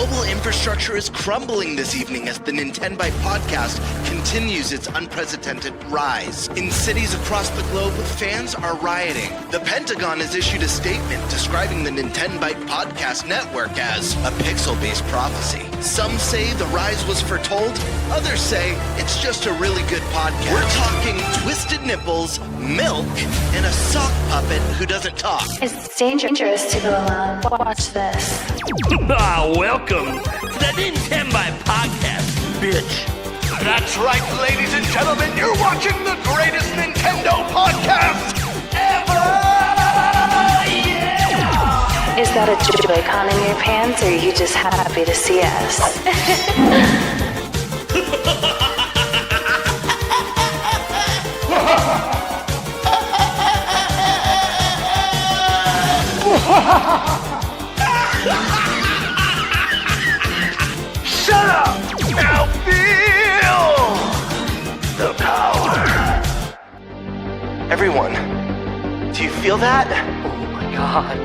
Global infrastructure is crumbling this evening as the NintenByte Podcast continues its unprecedented rise. In cities across the globe, fans are rioting. The Pentagon has issued a statement describing the NintenByte Podcast network as a pixel-based prophecy. Some say the rise was foretold, others say it's just a really good podcast. We're talking twisted nipples, milk, and a sock puppet who doesn't talk. It's dangerous to go alone. Watch this. Welcome to the NintenByte Podcast, bitch. That's right, ladies and gentlemen, you're watching the greatest Nintendo podcast ever! Yeah! Is that a Joy-Con in your pants, or are you just happy to see us? Shut up! Now feel the power. Everyone, do you feel that? Oh my god,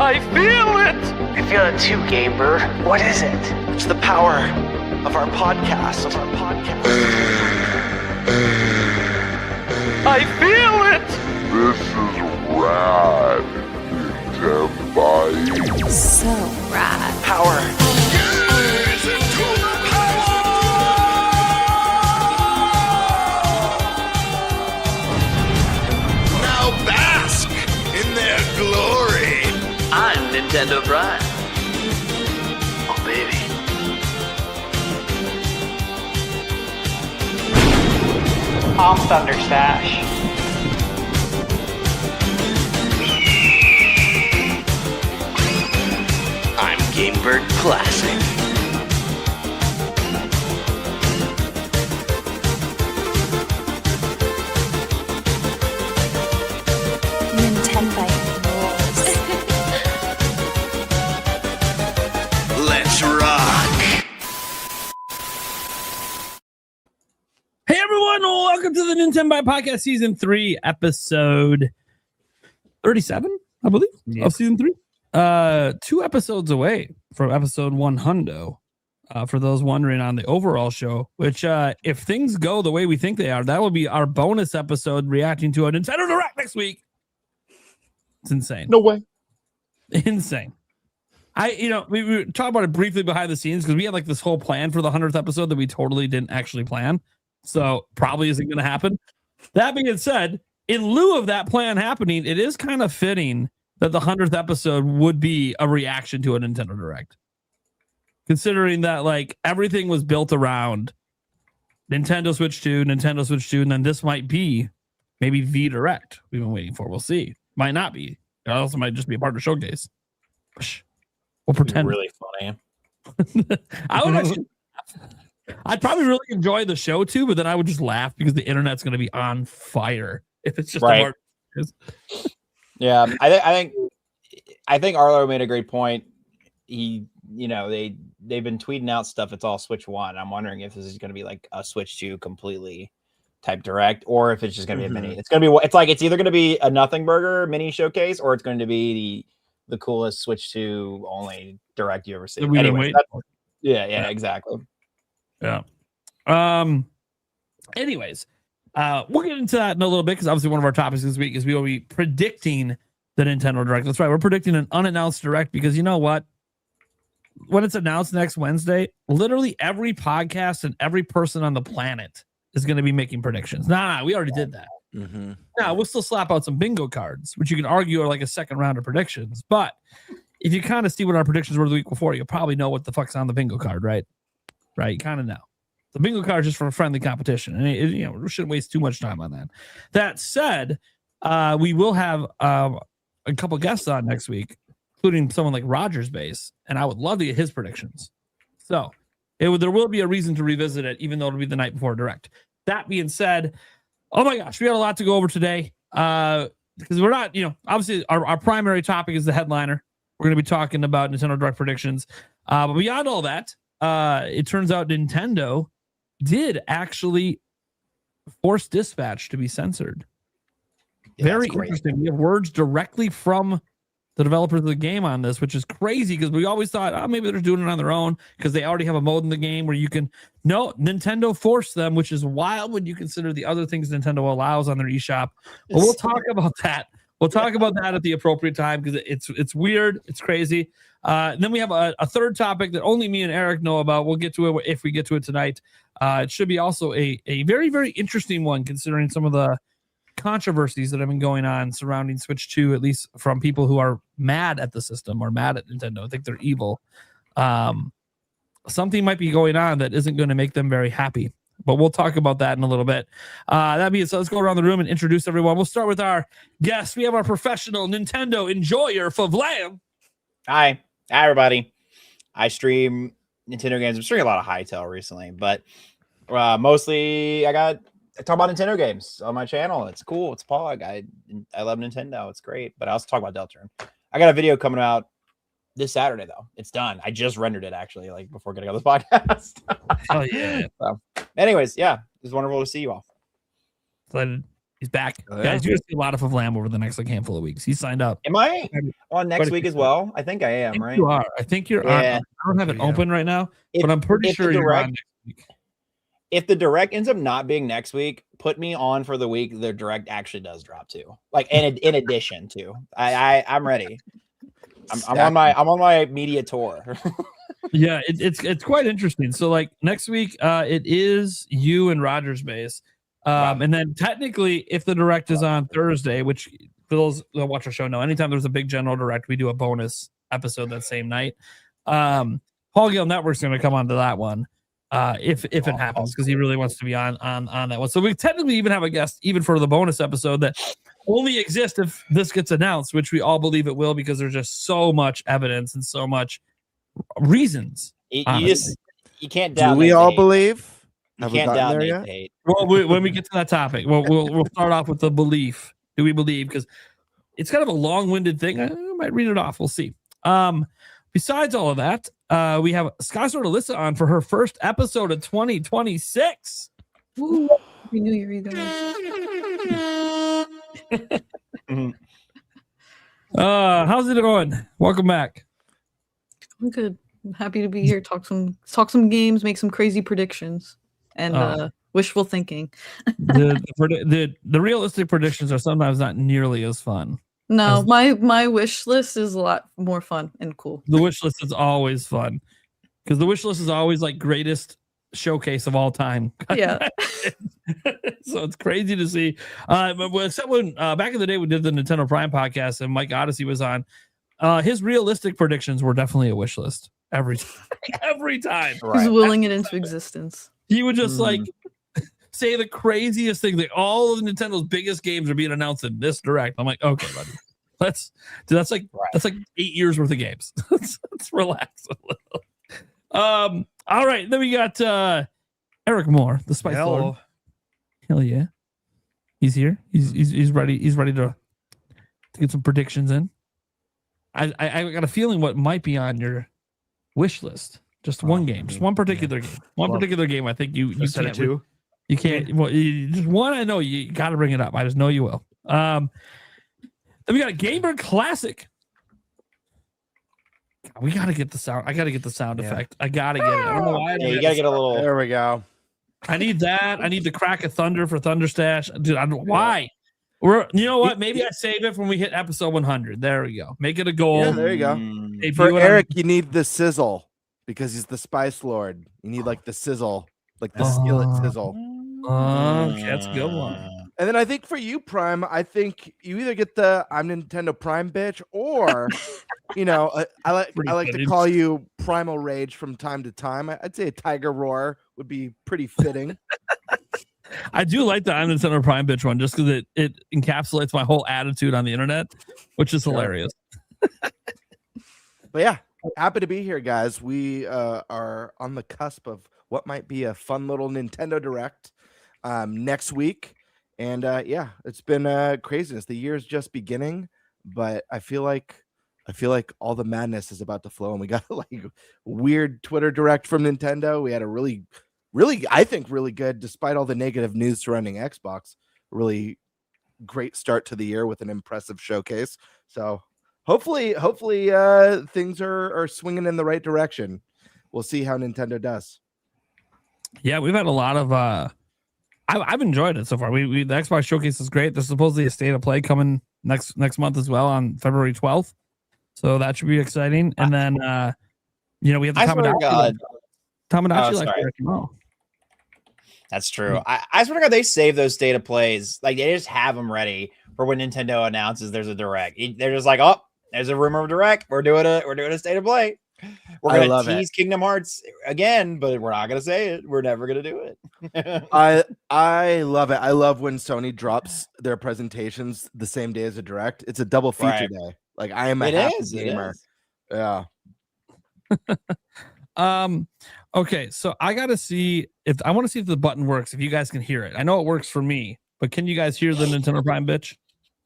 I feel it! I feel it too, Gamer. What is it? It's the power of our podcast. I feel it! This is rad, NintenByte. So rad. Power. Now bask in their glory. I'm NintenByte. Oh baby. I'm Thunderstash. I'm GameBird Classic. NintenByte rules. Let's rock. Hey everyone, welcome to the NintenByte Podcast Season 3, Episode 37, I believe, of Season 3. 2 episodes away from Episode 100. For those wondering on the overall show, which if things go the way we think they are, that will be our bonus episode reacting to a Nintendo Direct next week. It's insane. No way. Insane. We talked about it briefly behind the scenes because we had like this whole plan for the 100th episode that we totally didn't actually plan. So probably isn't going to happen. That being said, in lieu of that plan happening, it is kind of fitting that the 100th episode would be a reaction to a Nintendo Direct. Considering that like everything was built around Nintendo Switch 2, and then this might be maybe the Direct we've been waiting for. We'll see. Might not be. It also might just be a part of showcase. We'll pretend. Really funny. I would actually. I'd probably really enjoy the show too, but then I would just laugh because the internet's going to be on fire if it's just Right. a part. Yeah, I think Arlo made a great point. They've been tweeting out stuff. It's all Switch 1. I'm wondering if this is going to be like a Switch 2 completely type Direct, or if it's just going to be a mini. It's going to be. It's either going to be a Nothing Burger mini showcase, or it's going to be the coolest Switch 2 only Direct you ever seen. Anyways, yeah, exactly. Yeah. Anyways, we'll get into that in a little bit because obviously one of our topics this week is we will be predicting the Nintendo Direct. That's right. We're predicting an unannounced Direct because you know what? When it's announced next Wednesday, literally every podcast and every person on the planet is going to be making predictions. Nah, we already did that. Mm-hmm. Now we'll still slap out some bingo cards, which you can argue are like a second round of predictions. But if you kind of see what our predictions were the week before, you'll probably know what the fuck's on the bingo card, right? Right, you kind of know. The bingo card is just for a friendly competition, and we shouldn't waste too much time on that. That said, we will have a couple guests on next week, including someone like Roger's Base, and I would love to get his predictions. So there will be a reason to revisit it, even though it'll be the night before Direct. That being said, oh my gosh, we got a lot to go over today because we're not, obviously our primary topic is the headliner. We're going to be talking about Nintendo Direct predictions, but beyond all that. It turns out Nintendo did actually force Dispatch to be censored. Yeah, Very interesting. We have words directly from the developers of the game on this, which is crazy because we always thought, oh, maybe they're doing it on their own because they already have a mode in the game where you can. No, Nintendo forced them, which is wild when you consider the other things Nintendo allows on their eShop. But we'll talk about that. We'll talk about that at the appropriate time because it's weird, it's crazy. And then we have a third topic that only me and Eric know about. We'll get to it if we get to it tonight. It should be also a very, very interesting one considering some of the controversies that have been going on surrounding Switch 2, at least from people who are mad at the system or mad at Nintendo. I think they're evil. Something might be going on that isn't going to make them very happy, but we'll talk about that in a little bit. That being said, let's go around the room and introduce everyone. We'll start with our guest. We have our professional Nintendo enjoyer, Favlam. Hi, everybody. I stream Nintendo games. I'm streaming a lot of Hytale recently, but mostly I talk about Nintendo games on my channel. It's cool. It's Pog. I love Nintendo. It's great. But I also talk about Deltarune. I got a video coming out this Saturday, though. It's done. I just rendered it, actually, like before getting on this podcast. Oh, yeah. So, anyways, yeah. It's wonderful to see you all. Glad he's back. Oh, yeah. Guys, you're going to see a lot of Favlam over the next handful of weeks. He signed up. Am I on next week as well? I think I am, right? You are. I think you're on. I don't have it open right now, but I'm pretty sure you're on next week. If the direct ends up not being next week, put me on for the week the direct actually does drop too. Like in addition to, I'm ready. I'm on my media tour. Yeah, it's quite interesting. So like next week, it is you and Roger's base, and then technically, if the direct is on Thursday, which for those that watch our show know, anytime there's a big general direct, we do a bonus episode that same night. Paul Gale Network's going to come onto that one. If it happens, because he really wants to be on that one. So we technically even have a guest even for the bonus episode that only exists if this gets announced, which we all believe it will because there's just so much evidence and so much reasons. You can't doubt. Do we all believe? You can't doubt there yet? Well, when we get to that topic, we'll start off with the belief. Do we believe? Because it's kind of a long-winded thing. I might read it off. We'll see. Besides all of that, we have Skysword Alyssa on for her first episode of 2026. Woo. Happy New Year, you guys. How's it going? Welcome back. I'm good. I'm happy to be here. Talk some games, make some crazy predictions, and wishful thinking. the realistic predictions are sometimes not nearly as fun. No, my wish list is a lot more fun and cool. The wish list is always fun because the wish list is always like greatest showcase of all time. Yeah. So it's crazy to see. But someone back in the day we did the Nintendo Prime podcast and Mike Odyssey was on. His realistic predictions were definitely a wish list every time. He's willing it into existence. He would just like say the craziest thing. Like all of Nintendo's biggest games are being announced in this direct. I'm like, okay, buddy, that's like 8 years worth of games. let's relax a little. All right, then we got Eric Moore, the Spice Lord. Hell yeah, he's here. He's ready. He's ready to get some predictions in. I got a feeling what might be on your wish list. Just one game, just one particular game. Particular game. I think you said can't. It too. You can't. Well, just one. I know you got to bring it up. I just know you will. Then we got a Gamer Classic. We got to get the sound. I got to get the sound effect. I got to get it. I don't know why. You got to get a little. There we go. I need that. I need the crack of thunder for Thunder Stash. Dude, I don't know why. You know what? Maybe I save it when we hit episode 100. There we go. Make it a goal. Yeah, there you go. Hey, for Eric, you need the sizzle because he's the Spice Lord. You need like the sizzle, like the skillet sizzle. Okay, that's a good one. And then I think for you, Prime, I think you either get the I'm Nintendo Prime bitch, or I like to call you Primal Rage from time to time. I'd say a Tiger Roar would be pretty fitting. I do like the I'm Nintendo Prime bitch one just because it encapsulates my whole attitude on the internet, which is hilarious. But yeah, happy to be here, guys. We are on the cusp of what might be a fun little Nintendo Direct next week. And it's been craziness. The year's just beginning, but I feel like all the madness is about to flow. And we got like weird Twitter Direct from Nintendo. We had a really, I think, really good, despite all the negative news surrounding Xbox, really great start to the year with an impressive showcase. So hopefully, things are swinging in the right direction. We'll see how Nintendo does. Yeah, we've had a lot of. I've enjoyed it so far. We the Xbox Showcase is great. There's supposedly a state of play coming next month as well on February 12th, so that should be exciting. And then we have the Tamagotchi. Tamagotchi That's true. I swear to God, they save those state of plays. Like they just have them ready for when Nintendo announces there's a direct. They're just like, oh, there's a rumor of direct. We're doing a state of play. We're gonna tease Kingdom Hearts again, but we're not gonna say it. We're never gonna do it. I love it. I love when Sony drops their presentations the same day as a direct. It's a double feature day. Like I am a happy gamer. Yeah. Okay, so I want to see if the button works. If you guys can hear it, I know it works for me, but can you guys hear the Nintendo Prime bitch?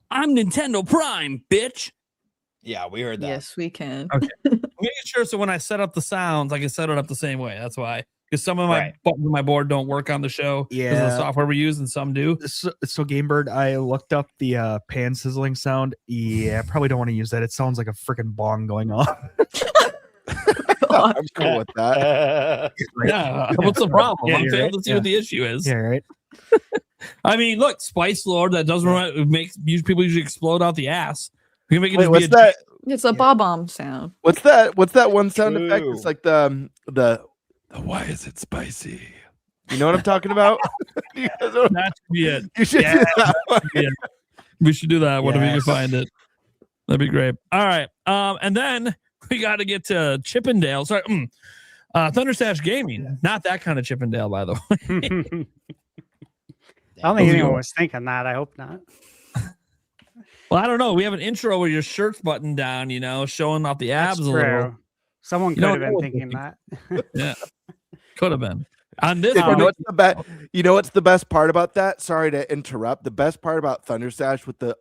I'm Nintendo Prime, bitch. Yeah, we heard that. Yes, we can. Okay, I'm making sure so when I set up the sounds, I can set it up the same way. That's why, because some of my buttons on my board don't work on the show. Yeah, because of the software we use, and some do. So Gamebird, I looked up the pan sizzling sound. Yeah, I probably don't want to use that. It sounds like a freaking bong going off. I'm cool with that. Yeah, what's the problem? I'm failing to see what the issue is. Yeah, right. I mean, look, Spice Lord, that doesn't make people usually explode out the ass. We can make it. Wait, what's that? It's a bomb sound. What's that? What's that one sound effect? It's like the why is it spicy? You know what I'm talking about? That should be it. You should do that one. We should do that one if we can find it. That'd be great. All right. And then we got to get to Chippendale. Sorry. Thunderstash Gaming. Not that kind of Chippendale, by the way. I don't think anyone was thinking that. I hope not. Well, I don't know. We have an intro where your shirt's buttoned down, showing off the abs a little. Someone could have been thinking that. Yeah. Could have been. On this one, you know what's the best part about that? Sorry to interrupt. The best part about Thunderstash with the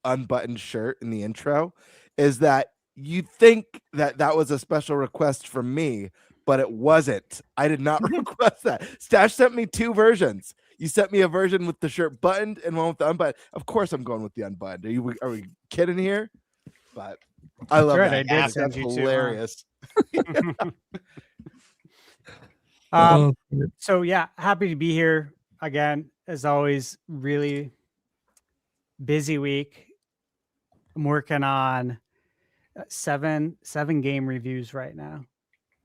unbuttoned shirt in the intro is that you think that was a special request from me, but it wasn't. I did not request that. Stash sent me two versions. You sent me a version with the shirt buttoned and one with the unbuttoned. Of course, I'm going with the unbuttoned. Are we kidding here? But I love that. That's hilarious. So yeah, happy to be here again. As always, really busy week. I'm working on seven game reviews right now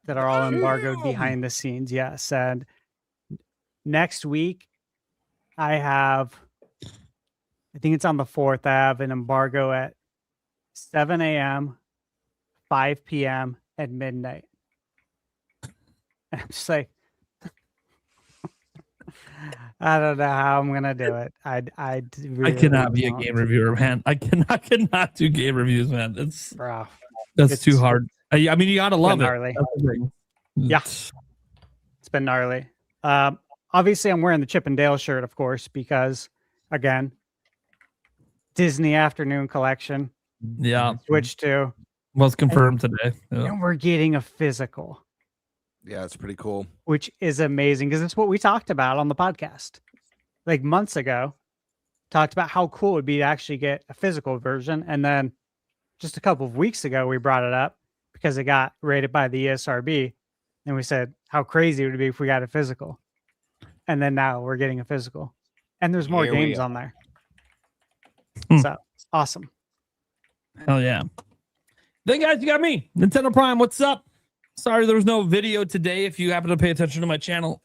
that are all embargoed behind the scenes. Yes, and next week I think it's on the 4th. I have an embargo at 7 a.m., 5 p.m., and midnight. And I'm just like, I don't know how I'm gonna do it. I cannot be a game reviewer, man. I cannot do game reviews, man. That's too hard. I mean, you gotta love it. Yeah, it's been gnarly. Obviously, I'm wearing the Chip and Dale shirt, of course, because again, Disney Afternoon Collection. Yeah, Switch 2 was confirmed today. Yeah. And we're getting a physical. Yeah, it's pretty cool. Which is amazing because it's what we talked about on the podcast like months ago. Talked about how cool it would be to actually get a physical version. And then just a couple of weeks ago, we brought it up because it got rated by the ESRB. And we said how crazy it would be if we got a physical. And then now we're getting a physical. And there's more games on there. So awesome. Hell yeah. Then guys, you got me. Nintendo Prime, what's up? Sorry there was no video today. If you happen to pay attention to my channel,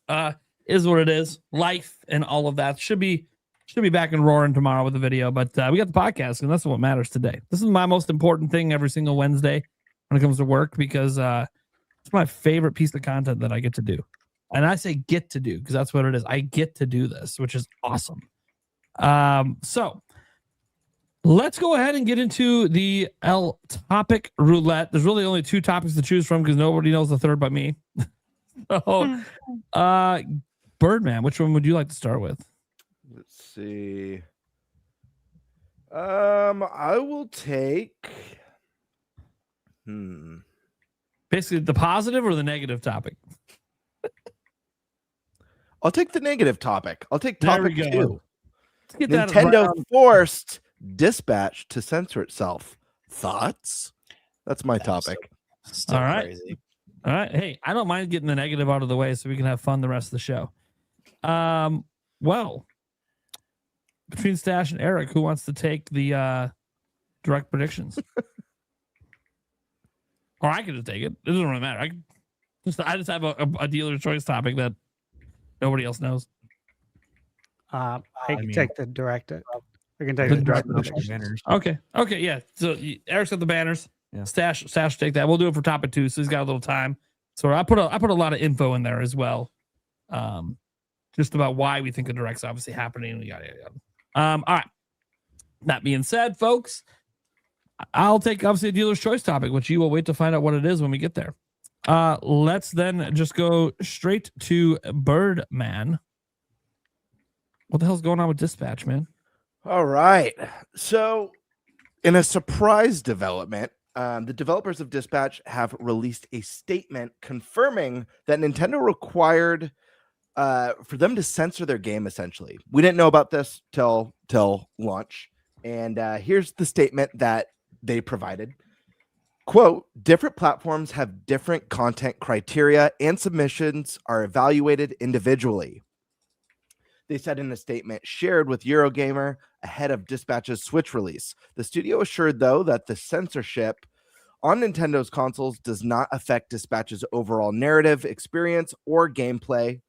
is what it is. Life and all of that should be back and roaring tomorrow with the video. But we got the podcast, and that's what matters today. This is my most important thing every single Wednesday when it comes to work because it's my favorite piece of content that I get to do. And I say get to do because that's what it is. I get to do this, which is awesome. So let's go ahead and get into the L topic roulette. There's really only two topics to choose from because nobody knows the third but me. So, Birdman, which one would you like to start with? Let's see. I will take. Basically, the positive or the negative topic. I'll take the negative topic. I'll take topic 2. Let's get that Nintendo forced Dispatch to censor itself. Thoughts? That's my topic. Still All right. crazy. All right. Hey, I don't mind getting the negative out of the way so we can have fun the rest of the show. Well, between Stash and Eric, who wants to take the direct predictions? Or I can just take it. It doesn't really matter. I just have a dealer's choice topic that nobody else knows. I can take the direct. I can take the direct banners. Okay. Okay. Yeah. So Eric's got the banners. Yeah. Stash will take that. We'll do it for topic 2. So he's got a little time. So I put a lot of info in there as well. Just about why we think the direct's obviously happening. Yada, yada, yada. All right. That being said, folks, I'll take obviously a dealer's choice topic, which you will wait to find out what it is when we get there. Let's then just go straight to Birdman. What the hell's going on with Dispatch, man? All right. So, in a surprise development, the developers of Dispatch have released a statement confirming that Nintendo required for them to censor their game, essentially. We didn't know about this till launch. And here's the statement that they provided. Quote, different platforms have different content criteria and submissions are evaluated individually. They said in a statement shared with Eurogamer ahead of Dispatch's Switch release. The studio assured, though, that the censorship on Nintendo's consoles does not affect Dispatch's overall narrative experience or gameplay.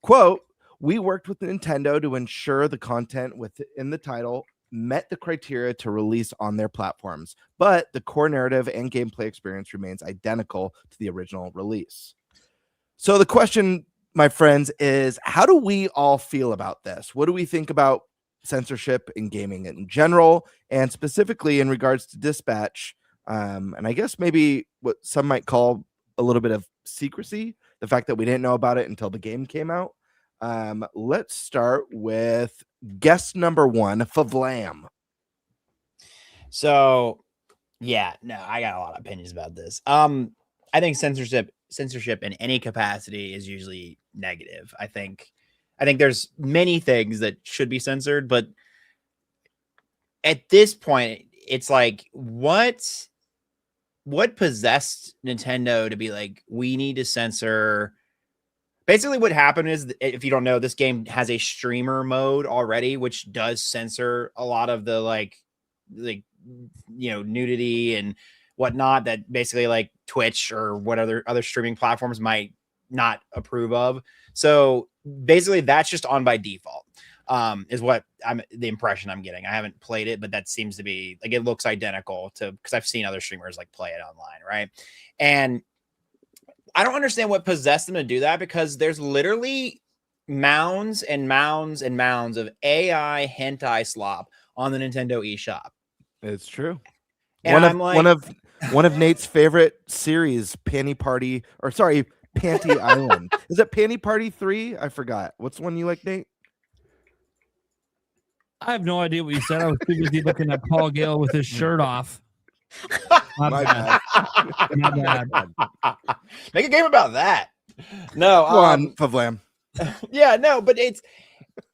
Quote, we worked with Nintendo to ensure the content within the title met the criteria to release on their platforms, but the core narrative and gameplay experience remains identical to the original release. So the question, my friends, is how do we all feel about this? What do we think about censorship in gaming in general, and specifically in regards to Dispatch? And I guess maybe what some might call a little bit of secrecy, the fact that we didn't know about it until the game came out. Let's start with guest number 1, Favlam. So, yeah, no, I got a lot of opinions about this. I think censorship in any capacity is usually negative. I think there's many things that should be censored, but at this point, it's like what possessed Nintendo to be like, we need to censor. Basically, what happened is, if you don't know, this game has a streamer mode already, which does censor a lot of the like nudity and whatnot that basically like Twitch or what other streaming platforms might not approve of. So basically, that's just on by default. Is what the impression I'm getting. I haven't played it, but that seems to be like, it looks identical to, because I've seen other streamers like play it online, right? And I don't understand what possessed them to do that, because there's literally mounds and mounds and mounds of AI hentai slop on the Nintendo eShop. It's true. And One of Nate's favorite series, Panty Island. Is it Panty Party 3? I forgot. What's the one you like, Nate? I have no idea what you said. I was too busy looking at Paul Gale with his shirt off. My bad. My bad. Make a game about that. No, Go on, Favlam. Yeah, no, but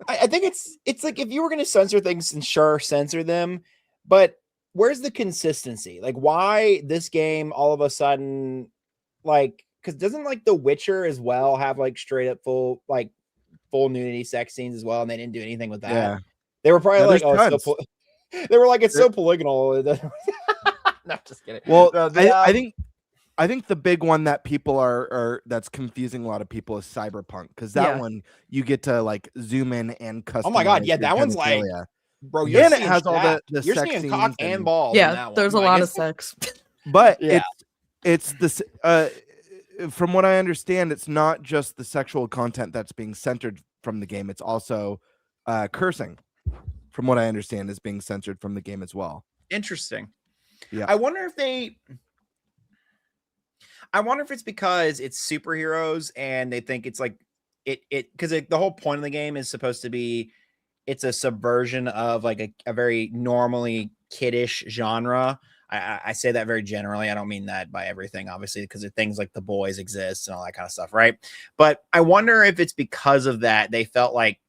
I think it's like, if you were going to censor things, and sure, censor them, but where's the consistency? Like, why this game all of a sudden, like, because doesn't like The Witcher as well have like straight up full nudity sex scenes as well, and they didn't do anything with that. Yeah. They were probably they were like, it's so polygonal. No, just kidding. Well, I think the big one that people are that's confusing a lot of people is Cyberpunk, because that one you get to like zoom in and customize. Oh my god, yeah, that one's like, bro, and it has all the you're sex seeing cock and balls. Yeah, there's a lot of sex. But it's this. From what I understand, it's not just the sexual content that's being censored from the game. It's also cursing. From what I understand, is being censored from the game as well. Interesting. Yeah. I wonder if it's because it's superheroes and they think it's like it because the whole point of the game is supposed to be, it's a subversion of like a very normally kiddish genre. I say that very generally. I don't mean that by everything, obviously, because of things like The Boys exist and all that kind of stuff, right? But I wonder if it's because of that they felt like,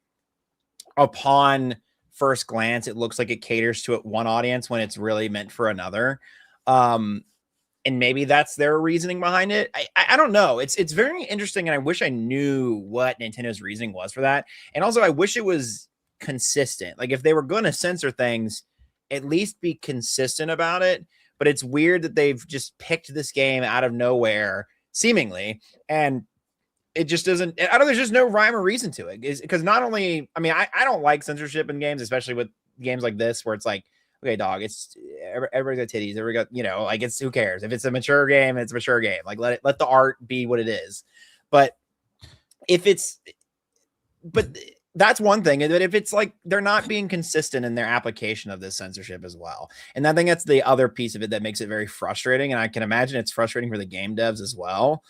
upon first glance, it looks like it caters to one audience when it's really meant for another. And maybe that's their reasoning behind it. I don't know. It's very interesting, and I wish I knew what Nintendo's reasoning was for that. And also, I wish it was consistent. Like if they were going to censor things, at least be consistent about it. But it's weird that they've just picked this game out of nowhere, seemingly, and it just doesn't. I don't. There's just no rhyme or reason to it. Because not only, I mean, I don't like censorship in games, especially with games like this, where it's like, okay, dog, it's everybody's got titties. Everybody got, you know, like it's who cares if it's a mature game, it's a mature game. Like let the art be what it is. But that's one thing. But if it's like they're not being consistent in their application of this censorship as well, and I think that's the other piece of it that makes it very frustrating. And I can imagine it's frustrating for the game devs as well.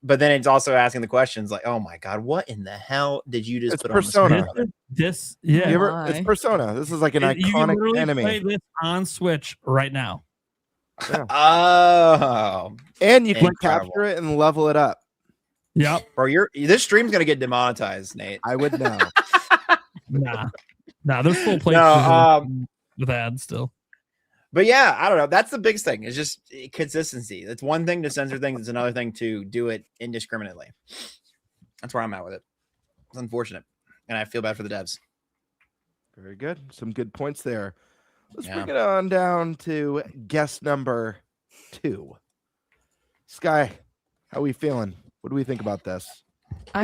But then it's also asking the questions like, oh my god, what in the hell did you just put Persona. on the screen? It's Persona. This is like an iconic enemy. Play this on Switch right now. Yeah. Oh, and you can incredible. capture it and level it up. Yep, bro. This stream's gonna get demonetized, Nate. I would know. Nah, there's full places with ads still. But yeah, I don't know. That's the biggest thing. It's just consistency. It's one thing to censor things. It's another thing to do it indiscriminately. That's where I'm at with it. It's unfortunate, and I feel bad for the devs. Very good. Some good points there. Let's bring it on down to guest number 2. Sky, how are we feeling? What do we think about this? I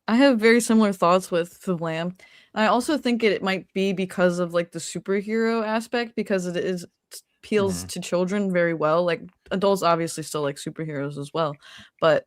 have very similar thoughts with the Lamb. I also think it might be because of like the superhero aspect, because it appeals to children very well. Like adults obviously still like superheroes as well, but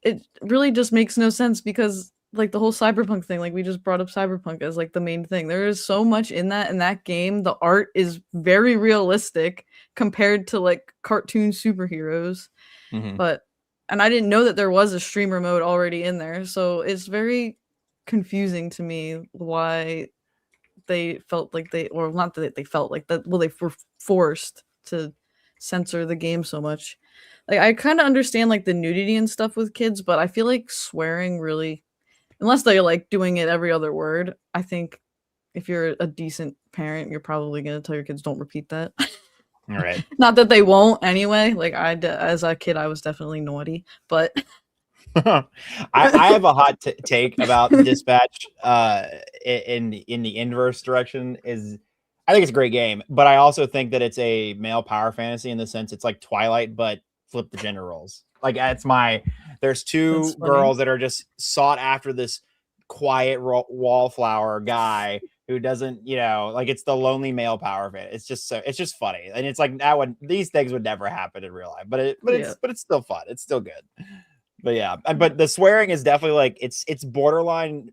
it really just makes no sense because like the whole cyberpunk thing, like we just brought up cyberpunk as like the main thing. There is so much in that game. The art is very realistic compared to like cartoon superheroes. And I didn't know that there was a streamer mode already in there. So it's very confusing to me why they felt like they were forced to censor the game so much. Like I kind of understand like the nudity and stuff with kids, but I feel like swearing really, unless they're like doing it every other word, I think if you're a decent parent, you're probably going to tell your kids don't repeat that. All right. Not that they won't anyway. Like as a kid, I was definitely naughty, but I have a hot take about Dispatch in the inverse direction. I think it's a great game, but I also think that it's a male power fantasy in the sense it's like Twilight, but flip the gender roles. Like there's two girls that are just sought after this quiet wallflower guy who doesn't, like it's the lonely male power fan. It's just funny, and it's like these things would never happen in real life, but it's still fun. It's still good. But yeah, but the swearing is definitely like it's borderline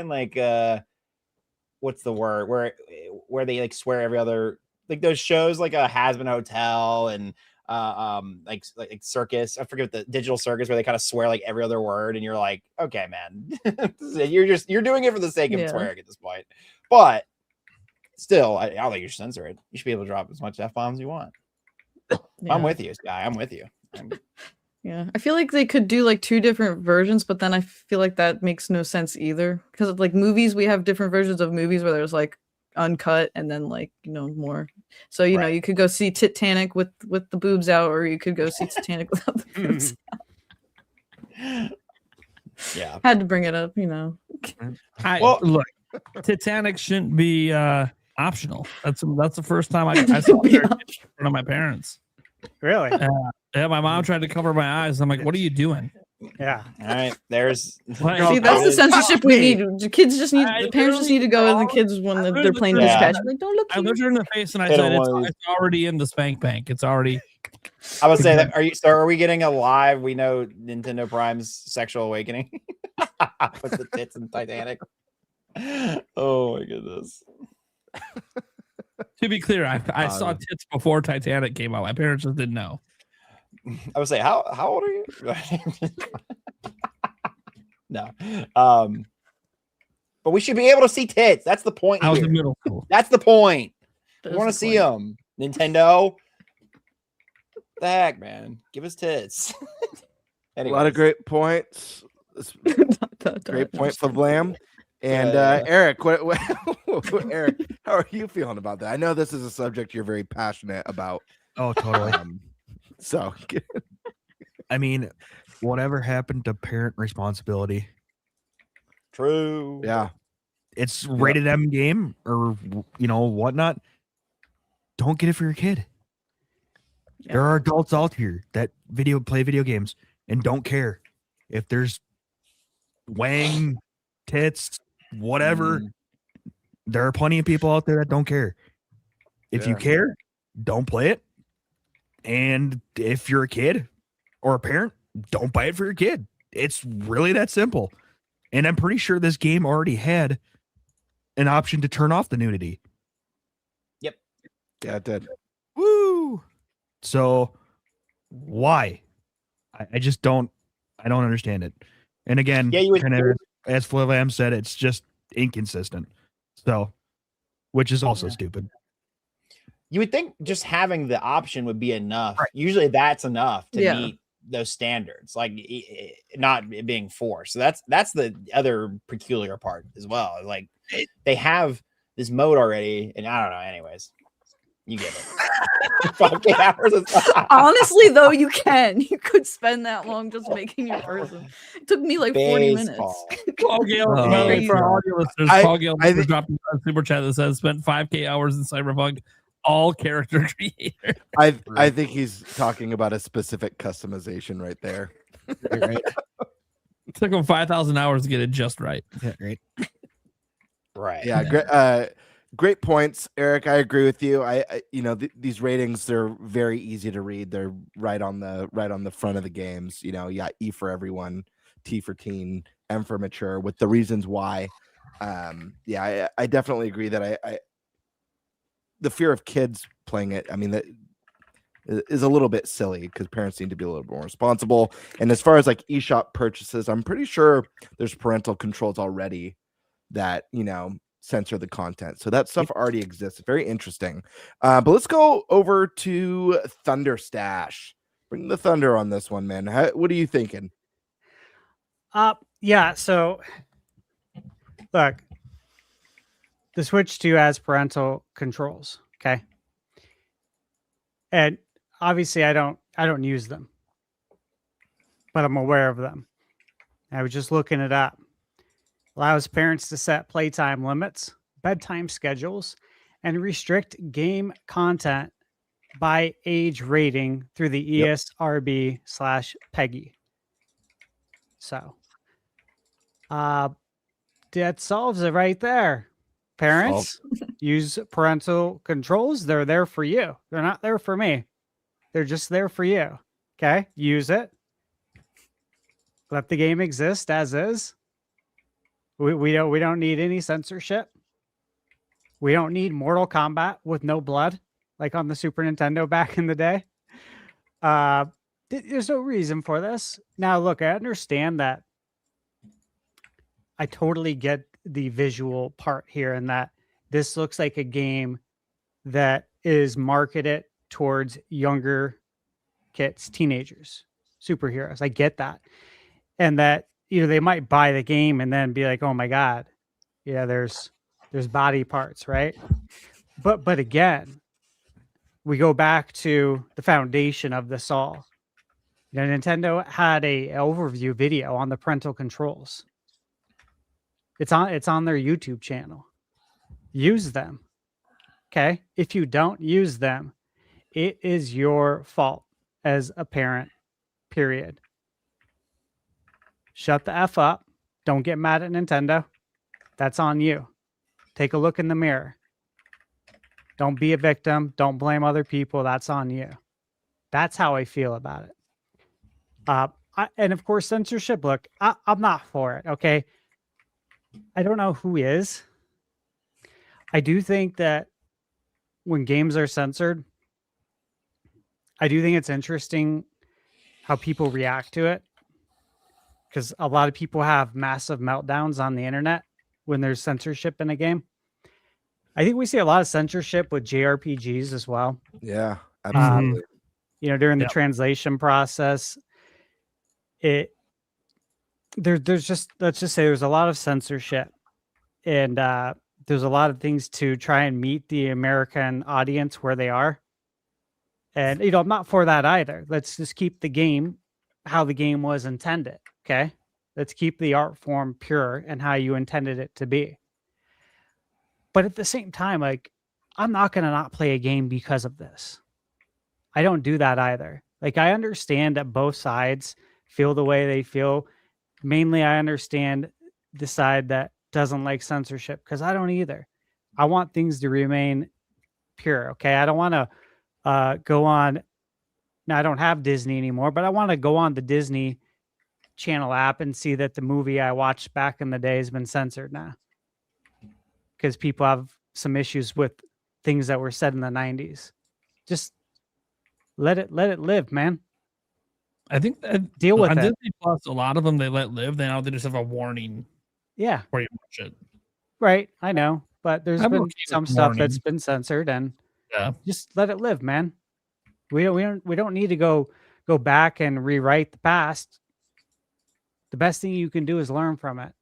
like what's the word where they like swear every other, like those shows like a Has-Been Hotel and like Circus. I forget the Digital Circus where they kind of swear like every other word, and you're like, okay, man, you're doing it for the sake of swearing at this point. But still, I don't think you should censor it. You should be able to drop as much F-bombs as you want. Yeah. I'm with you, Sky. I'm with you. Yeah, I feel like they could do like 2 different versions, but then I feel like that makes no sense either. Because like movies, we have different versions of movies where there's like uncut and then like more. So you could go see Titanic with the boobs out, or you could go see Titanic without the boobs out. Yeah, had to bring it up. Look, Titanic shouldn't be optional. That's the first time I saw it in front of my parents. Really? Yeah, my mom tried to cover my eyes. I'm like, what are you doing? Yeah. All right. There's see, that's the censorship we need. The kids just need, the parents just need to go, and the kids when they're playing Dispatch, like, don't look. I looked her in the face and I said, it's already in the spank bank. It's already. I would say that. Are we getting a live? We know Nintendo Prime's sexual awakening with the tits and Titanic. Oh my goodness. To be clear, I saw tits before Titanic came out. My parents just didn't know. I would say, how old are you? No. But we should be able to see tits. That's the point. I was in middle school. That's the point. We want to see them. Nintendo. The heck, man. Give us tits. A lot of great points. Great point for Vlam. And Eric, Eric, how are you feeling about that? I know this is a subject you're very passionate about. Oh, totally. So, I mean, whatever happened to parent responsibility? True. Yeah. It's rated M game or, whatnot. Don't get it for your kid. Yeah. There are adults out here that play video games and don't care if there's wang, tits, whatever. There are plenty of people out there that don't care. If you care, don't play it. And if you're a kid or a parent, don't buy it for your kid. It's really that simple. And I'm pretty sure this game already had an option to turn off the nudity. Yep. Yeah, it did. Woo! So why? I just don't understand it. And again, Yeah, you would, kind of, as Flavam said, it's just inconsistent. So, which is also stupid. You would think just having the option would be enough. Right. Usually that's enough to meet those standards, like not being forced. So that's the other peculiar part as well. Like they have this mode already, and I don't know. Anyways, you get it. 5K hours. Honestly, though, you could spend that long just making your person. It took me like 40 minutes. Paul Gale, by the way, for all your listeners, Paul Gale dropped a super chat that says spent 5K hours in Cyberpunk. All character creator. I think he's talking about a specific customization right there. Right. It took him 5,000 hours to get it just right. Yeah, right. Right. Yeah, great points, Eric. I agree with you. These ratings, they're very easy to read. They're right on the front of the games. You got E for everyone, T for teen, M for mature, with the reasons why. I definitely agree that the fear of kids playing it, I mean, that is a little bit silly because parents need to be a little bit more responsible. And as far as like eShop purchases, I'm pretty sure there's parental controls already that, censor the content. So that stuff already exists. Very interesting. But let's go over to Thunder Stash. Bring the thunder on this one, man. What are you thinking? Yeah. So look, the Switch 2 has parental controls. Okay. And obviously I don't use them, but I'm aware of them. I was just looking it up. Allows parents to set playtime limits, bedtime schedules, and restrict game content by age rating through the ESRB/PEGI. So, that solves it right there. Parents, use parental controls. They're there for you. They're not there for me. They're just there for you. Okay? Use it. Let the game exist as is. We don't need any censorship. We don't need Mortal Kombat with no blood, like on the Super Nintendo back in the day. There's no reason for this. Now, look, I understand that. I totally get the visual part here, and that this looks like a game that is marketed towards younger kids, teenagers, superheroes. I get that. And that, they might buy the game and then be like, oh my God, yeah, there's body parts, right? But again, we go back to the foundation of this all. Nintendo had a overview video on the parental controls. It's on their YouTube channel. Use them. Okay? If you don't use them, it is your fault as a parent, period. Shut the F up. Don't get mad at Nintendo. That's on you. Take a look in the mirror. Don't be a victim. Don't blame other people. That's on you. That's how I feel about it. And of course, censorship. Look, I'm not for it. Okay. I don't know who is. I do think that when games are censored, I do think it's interesting how people react to it. Because a lot of people have massive meltdowns on the internet when there's censorship in a game. I think we see a lot of censorship with JRPGs as well. Yeah, absolutely. During the translation process, there's just, let's just say there's a lot of censorship, and there's a lot of things to try and meet the American audience where they are. And I'm not for that either. Let's just keep the game how the game was intended. Okay, let's keep the art form pure and how you intended it to be. But at the same time, like, I'm not going to not play a game because of this. I don't do that either. Like, I understand that both sides feel the way they feel. Mainly, I understand the side that doesn't like censorship, because I don't either. I want things to remain pure. Okay, I don't want to go on. Now, I don't have Disney anymore, but I want to go on the Disney Channel app and see that the movie I watched back in the day has been censored now, because people have some issues with things that were said in the 90s. Just let it live, man. I think that deal with on it. Disney Plus, a lot of them they let live. They just have a warning. Yeah, where you watch it. Right, I know, but there's I'm been okay some with stuff warning. that's been censored, and Yeah. just let it live, man. We don't need to go back and rewrite the past. The best thing you can do is learn from it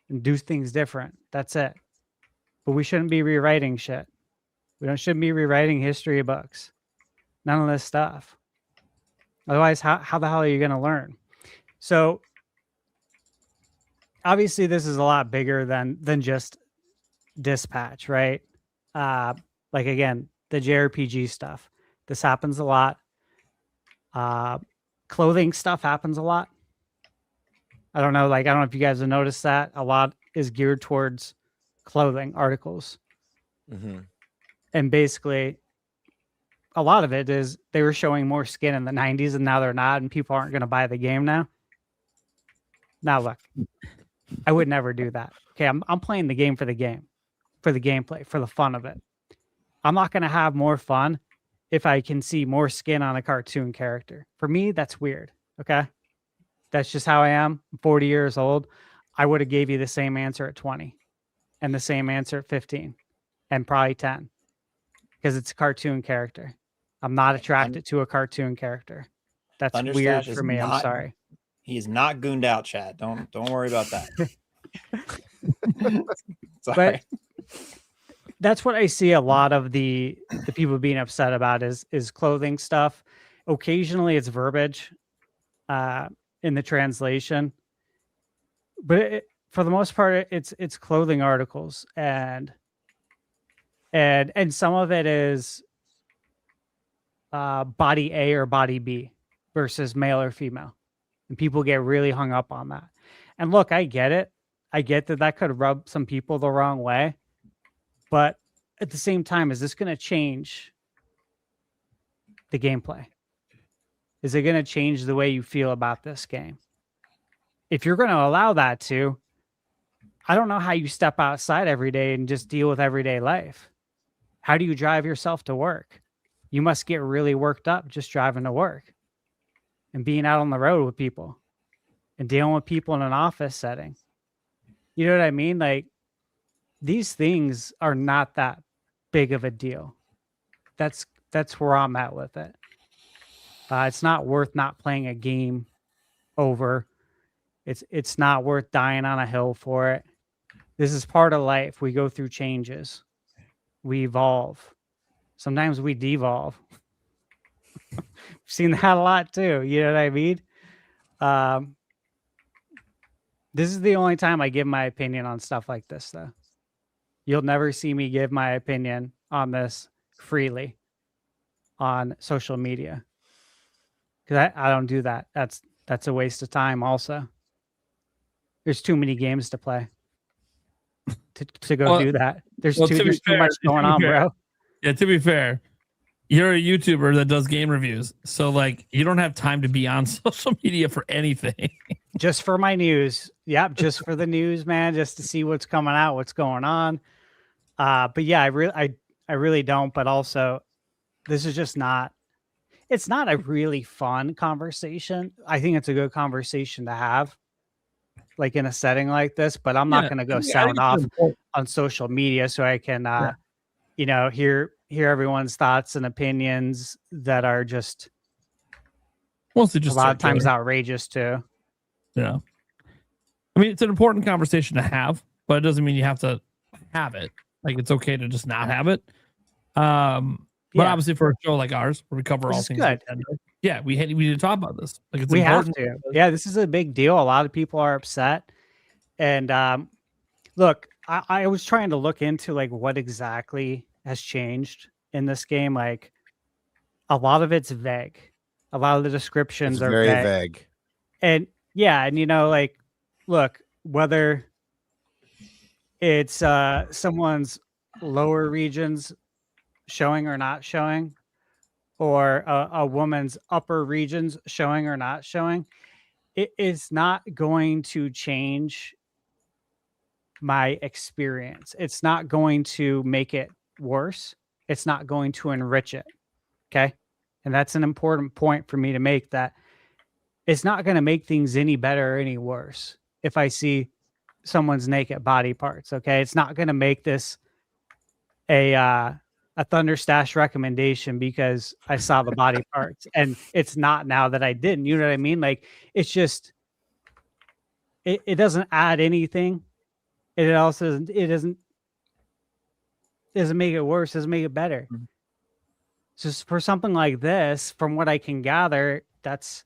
and do things different. That's it. But we shouldn't be rewriting shit. Shouldn't be rewriting history books. None of this stuff. Otherwise, how the hell are you going to learn? So obviously, this is a lot bigger than just Dispatch, right? Like, again, the JRPG stuff. This happens a lot. Clothing stuff happens a lot. I don't know if you guys have noticed that. A lot is geared towards clothing articles. Mm-hmm. And basically, a lot of it is they were showing more skin in the 90s, and now they're not, and people aren't going to buy the game now. Now, look, I would never do that. Okay, I'm playing the game, for the gameplay, for the fun of it. I'm not going to have more fun if I can see more skin on a cartoon character. For me, that's weird. Okay, that's just how I am. I'm 40 years old. I would have gave you the same answer at 20 and the same answer at 15 and probably 10, because it's a cartoon character. I'm not attracted to a cartoon character. That's weird Thunderstash for me. I'm sorry. He is not gooned out, Chad. Don't worry about that. But that's what I see a lot of the people being upset about is clothing stuff. Occasionally it's verbiage in the translation, but for the most part it's clothing articles, and some of it is body A or body B versus male or female, and people get really hung up on that. And look, I get it. I get that could rub some people the wrong way, but at the same time, is this going to change the gameplay? Is it going to change the way you feel about this game? If you're going to allow that to, I don't know how you step outside every day and just deal with everyday life. How do you drive yourself to work? You must get really worked up just driving to work and being out on the road with people and dealing with people in an office setting. You know what I mean? Like, these things are not that big of a deal. That's where I'm at with it. It's not worth not playing a game over. It's not worth dying on a hill for it. This is part of life. We go through changes. We evolve. Sometimes we devolve. I've seen that a lot too. You know what I mean? This is the only time I give my opinion on stuff like this, though. You'll never see me give my opinion on this freely on social media, because I don't do that. That's a waste of time. Also, there's too many games to play to go do that. There's too much going on, bro. Yeah, to be fair, you're a YouTuber that does game reviews, so like you don't have time to be on social media for anything. Just for my news. Yep, just for the news, man, just to see what's coming out, what's going on. But yeah, I really don't. But also, this is just not. It's not a really fun conversation. I think it's a good conversation to have, like in a setting like this. But I'm not going to go sound off on social media so I can, hear everyone's thoughts and opinions that are just mostly just a lot of times outrageous too. Yeah. I mean, it's an important conversation to have, but it doesn't mean you have to have it. Like, it's okay to just not have it. But obviously, for a show like ours, where we cover all things good. Nintendo, yeah, we need to talk about this. Like, it's We have important. to. Yeah, this is a big deal. A lot of people are upset. And look, I was trying to look into like what exactly has changed in this game. Like, a lot of it's vague. A lot of the descriptions are very vague. And yeah, and like, look, whether it's someone's lower regions showing or not showing, or a woman's upper regions showing or not showing, it is not going to change my experience. It's not going to make it worse. It's not going to enrich it. Okay. And that's an important point for me to make, that it's not going to make things any better or any worse if I see someone's naked body parts. Okay. It's not going to make this a Thunderstash recommendation because I saw the body parts, and it's not now that I didn't. You know what I mean? Like, it's just, it doesn't add anything. It also doesn't make it worse, doesn't make it better. Mm-hmm. Just for something like this, from what I can gather, that's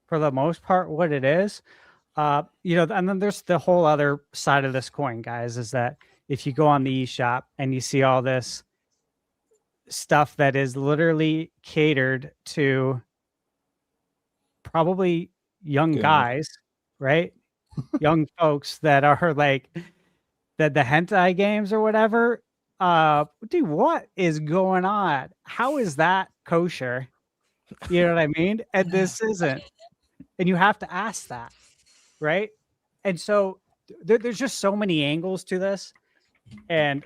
for the most part what it is. And then there's the whole other side of this coin, guys, is that if you go on the eShop and you see all this stuff that is literally catered to probably young guys, right? Young folks that are like the hentai games or whatever. Dude, what is going on? How is that kosher? You know what I mean? And this isn't. And you have to ask that, right? And so there's just so many angles to this. And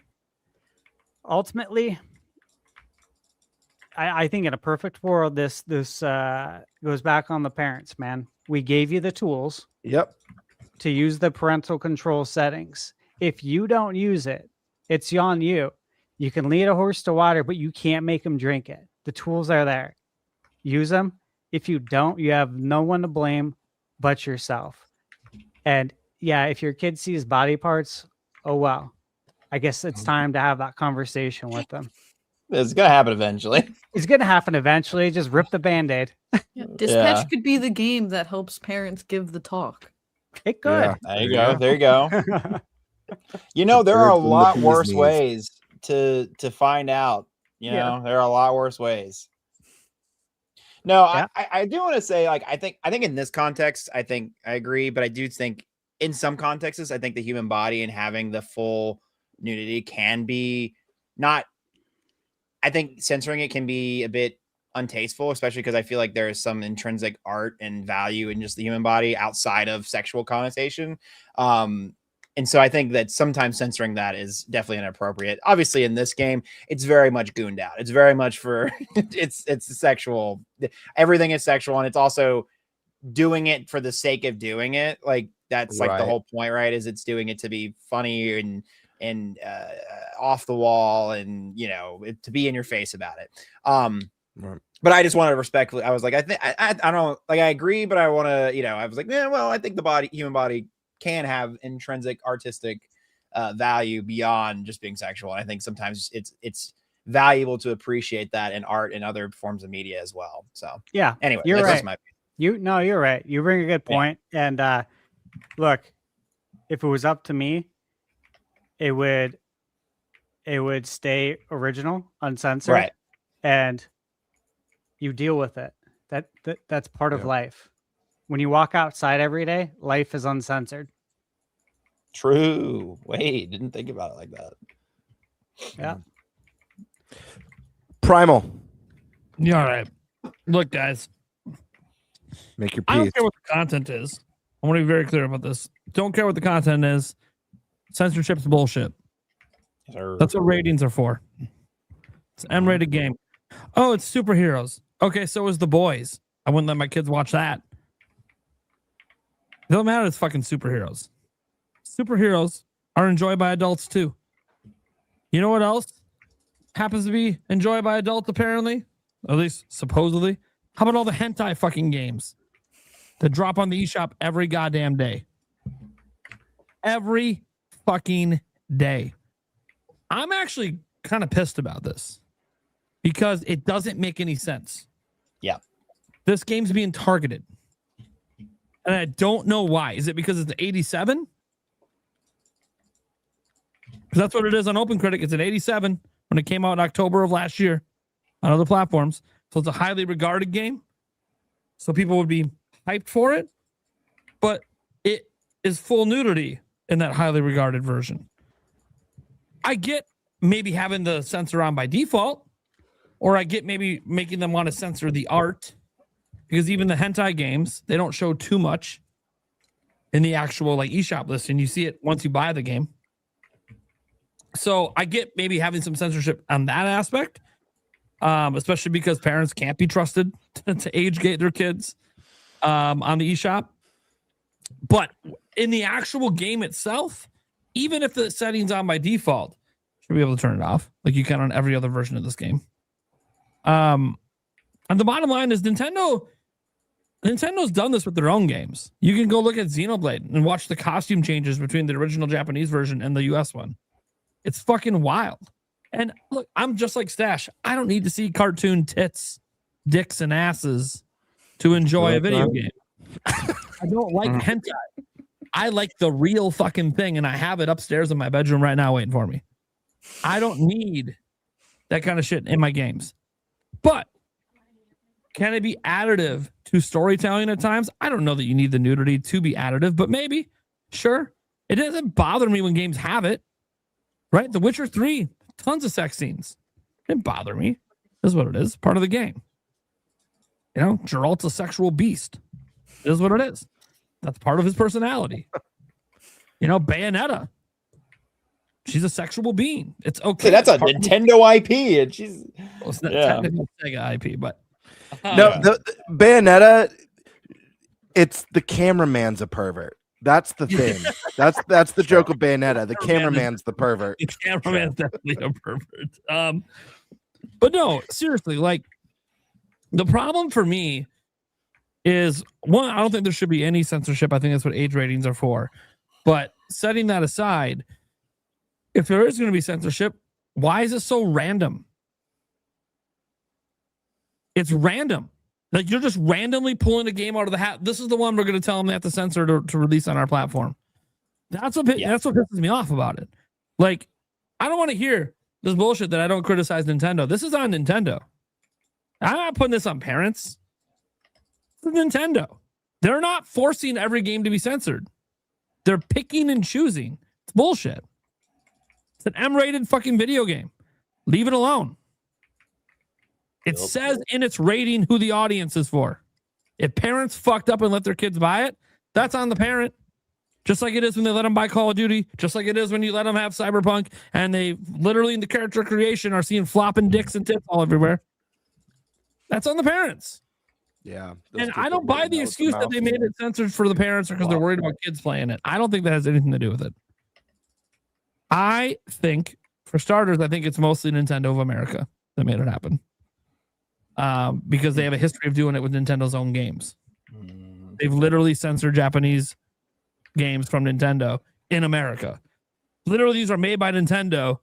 ultimately, I think in a perfect world, this goes back on the parents, man. We gave you the tools. Yep. To use the parental control settings. If you don't use it, it's on you. You can lead a horse to water, but you can't make him drink it. The tools are there. Use them. If you don't, you have no one to blame but yourself. And yeah, if your kid sees body parts, oh well. I guess it's time to have that conversation with them. It's gonna happen eventually. It's gonna happen eventually. Just rip the Band-Aid. Yeah, Dispatch could be the game that helps parents give the talk. It could. Yeah, there you go. There you go. There are a lot worse ways to find out. There are a lot worse ways. No, yeah. I do want to say, like, I think in this context, I agree, but I do think in some contexts, I think the human body and having the full nudity can be not. I think censoring it can be a bit untasteful, especially because I feel like there is some intrinsic art and value in just the human body outside of sexual connotation. And so I think that sometimes censoring that is definitely inappropriate. Obviously, in this game, it's very much gooned out. It's very much for it's sexual. Everything is sexual, and it's also doing it for the sake of doing it. Like that's like the whole point, right? Is it's doing it to be funny and off the wall, and to be in your face about it. But I just wanted to respectfully. I was like, I don't like. I agree, but I want to. I was like, yeah. Well, I think the human body can have intrinsic artistic value beyond just being sexual. And I think sometimes it's valuable to appreciate that in art and other forms of media as well. So yeah. Anyway, you're right. You're right. You bring a good point. Yeah. And look, if it was up to me, it would stay original, uncensored, right? And you deal with it. That's part of life. When you walk outside every day, life is uncensored. True. Wait, didn't think about it like that. Yeah. Primal. Yeah, all right. Look, guys. Make your I peace. don't care what the content is. I want to be very clear about this. Don't care what the content is. Censorship's bullshit. That's what ratings are for. It's an M-rated game. Oh, it's superheroes. Okay, so is The Boys. I wouldn't let my kids watch that. It doesn't matter. It's fucking superheroes. Superheroes are enjoyed by adults too. You know what else happens to be enjoyed by adults, apparently? At least supposedly. How about all the hentai fucking games that drop on the eShop every goddamn day? every fucking day. I'm actually kind of pissed about this because it doesn't make any sense. Yeah. This game's being targeted. And I don't know why. Is it because it's an 87? Because that's what it is on OpenCritic. It's an 87 when it came out in October of last year on other platforms. So it's a highly regarded game. So people would be hyped for it. But it is full nudity in that highly regarded version. I get maybe having the censor on by default, or I get maybe making them want to censor the art, because even the hentai games, they don't show too much in the actual like eShop listing. You see it once you buy the game. So I get maybe having some censorship on that aspect, especially because parents can't be trusted to age gate their kids on the eShop. But in the actual game itself, even if the setting's on by default, you should be able to turn it off like you can on every other version of this game. And the bottom line is Nintendo's done this with their own games. You can go look at Xenoblade and watch the costume changes between the original Japanese version and the US one. It's fucking wild. And look, I'm just like Stash. I don't need to see cartoon tits, dicks, and asses to enjoy a video game. I don't like hentai. I like the real fucking thing, and I have it upstairs in my bedroom right now waiting for me. I don't need that kind of shit in my games. But can it be additive to storytelling at times? I don't know that you need the nudity to be additive, but maybe. Sure. It doesn't bother me when games have it. Right? The Witcher 3, tons of sex scenes. It didn't bother me. This is what it is. Part of the game. You know, Geralt's a sexual beast. It is what it is. That's part of his personality. You know, Bayonetta. She's a sexual being. It's okay. See, that's a Nintendo IP, and she's well, it's not technically Sega IP, but no, the Bayonetta. It's the cameraman's a pervert. That's the thing. That's the joke of Bayonetta. The cameraman's the pervert. The cameraman's definitely a pervert. But no, seriously, like the problem for me is one, I don't think there should be any censorship. I think that's what age ratings are for. But setting that aside, if there is going to be censorship, why is it so random? It's random. Like you're just randomly pulling a game out of the hat. This is the one we're going to tell them they have to censor to release on our platform. That's what pisses me off about it. Like, I don't want to hear this bullshit that I don't criticize Nintendo. This is on Nintendo. I'm not putting this on parents. This is Nintendo. They're not forcing every game to be censored. They're picking and choosing. It's bullshit. It's an M-rated fucking video game. Leave it alone. It says in its rating who the audience is for. If parents fucked up and let their kids buy it, that's on the parent. Just like it is when they let them buy Call of Duty. Just like it is when you let them have Cyberpunk and they literally in the character creation are seeing flopping dicks and tits all everywhere. That's on the parents. Yeah. And I don't buy the excuse that they made it censored for the parents or because they're worried about kids playing it. I don't think that has anything to do with it. I think, for starters, I think it's mostly Nintendo of America that made it happen. Because they have a history of doing it with Nintendo's own games. They've literally censored Japanese games from Nintendo in America. Literally, these are made by Nintendo.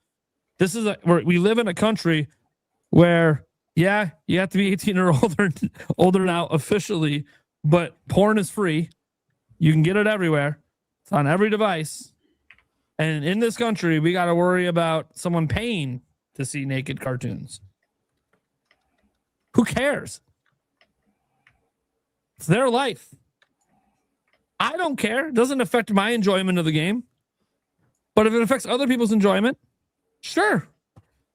This is we live in a country where, yeah, you have to be 18 or older now officially, but porn is free. You can get it everywhere. It's on every device. And in this country, we got to worry about someone paying to see naked cartoons. Who cares? It's their life. I don't care. It doesn't affect my enjoyment of the game. But if it affects other people's enjoyment, sure.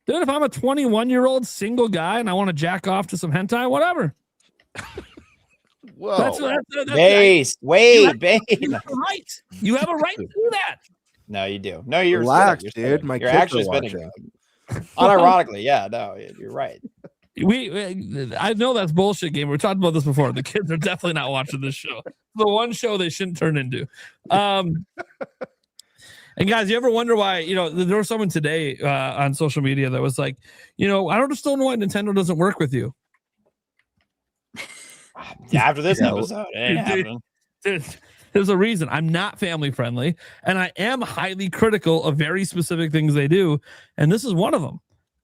Dude, if I'm a 21-year-old single guy and I want to jack off to some hentai, whatever. Whoa. Wait. You have a right. You have a right to do that. No, you do. No, you're relaxed, you're dude. spinning. My you're kids actually are spinning. watching. Unironically, yeah. No, you're right. I know that's bullshit game. We talked about this before. The kids are definitely not watching this show. The one show they shouldn't turn into. And guys, you ever wonder why, there was someone today on social media that was like, I just don't know why Nintendo doesn't work with you. After this episode, it ain't happening. Dude, There's a reason. I'm not family friendly, and I am highly critical of very specific things they do, and this is one of them.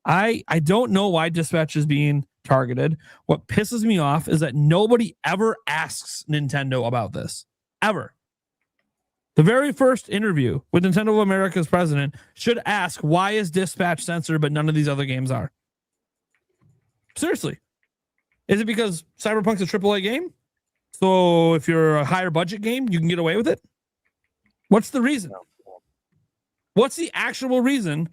I don't know why Dispatch is being targeted. What pisses me off is that nobody ever asks Nintendo about this. Ever. The very first interview with Nintendo of America's president should ask, why is Dispatch censored but none of these other games are? Seriously. Is it because Cyberpunk's a AAA game? So if you're a higher budget game, you can get away with it? What's the reason? What's the actual reason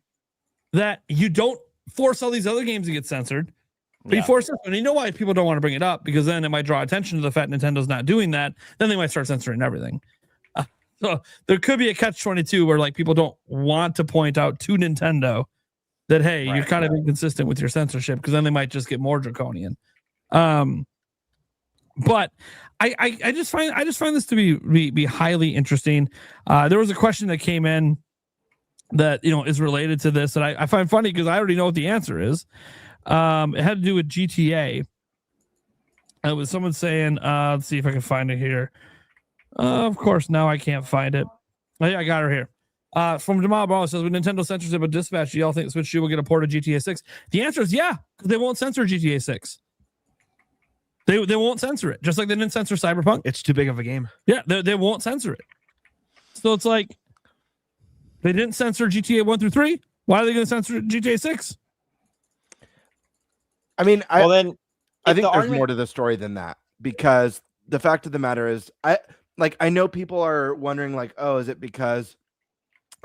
that you don't force all these other games to get censored, but you force this one? And you know why people don't want to bring it up? Because then it might draw attention to the fact Nintendo's not doing that. Then they might start censoring everything. So there could be a catch-22 where like people don't want to point out to Nintendo that, hey, you're kind of inconsistent with your censorship, because then they might just get more draconian. But I just find this to be highly interesting. There was a question that came in that is related to this that I find funny, because I already know what the answer is. It had to do with GTA. It was someone saying, let's see if I can find it here. Of course, now I can't find it. Oh, yeah, I got her here. From Jamal Ball says, with Nintendo censorship of Dispatch, do y'all think Switch 2 will get a port of GTA 6? The answer is yeah, because they won't censor GTA 6. They won't censor it, just like they didn't censor Cyberpunk. It's too big of a game. Yeah, they won't censor it. So it's like, they didn't censor GTA 1 through 3. Why are they going to censor GTA 6? I mean, I think there's argument... more to the story than that, because the fact of the matter is, I know people are wondering, like, oh, is it because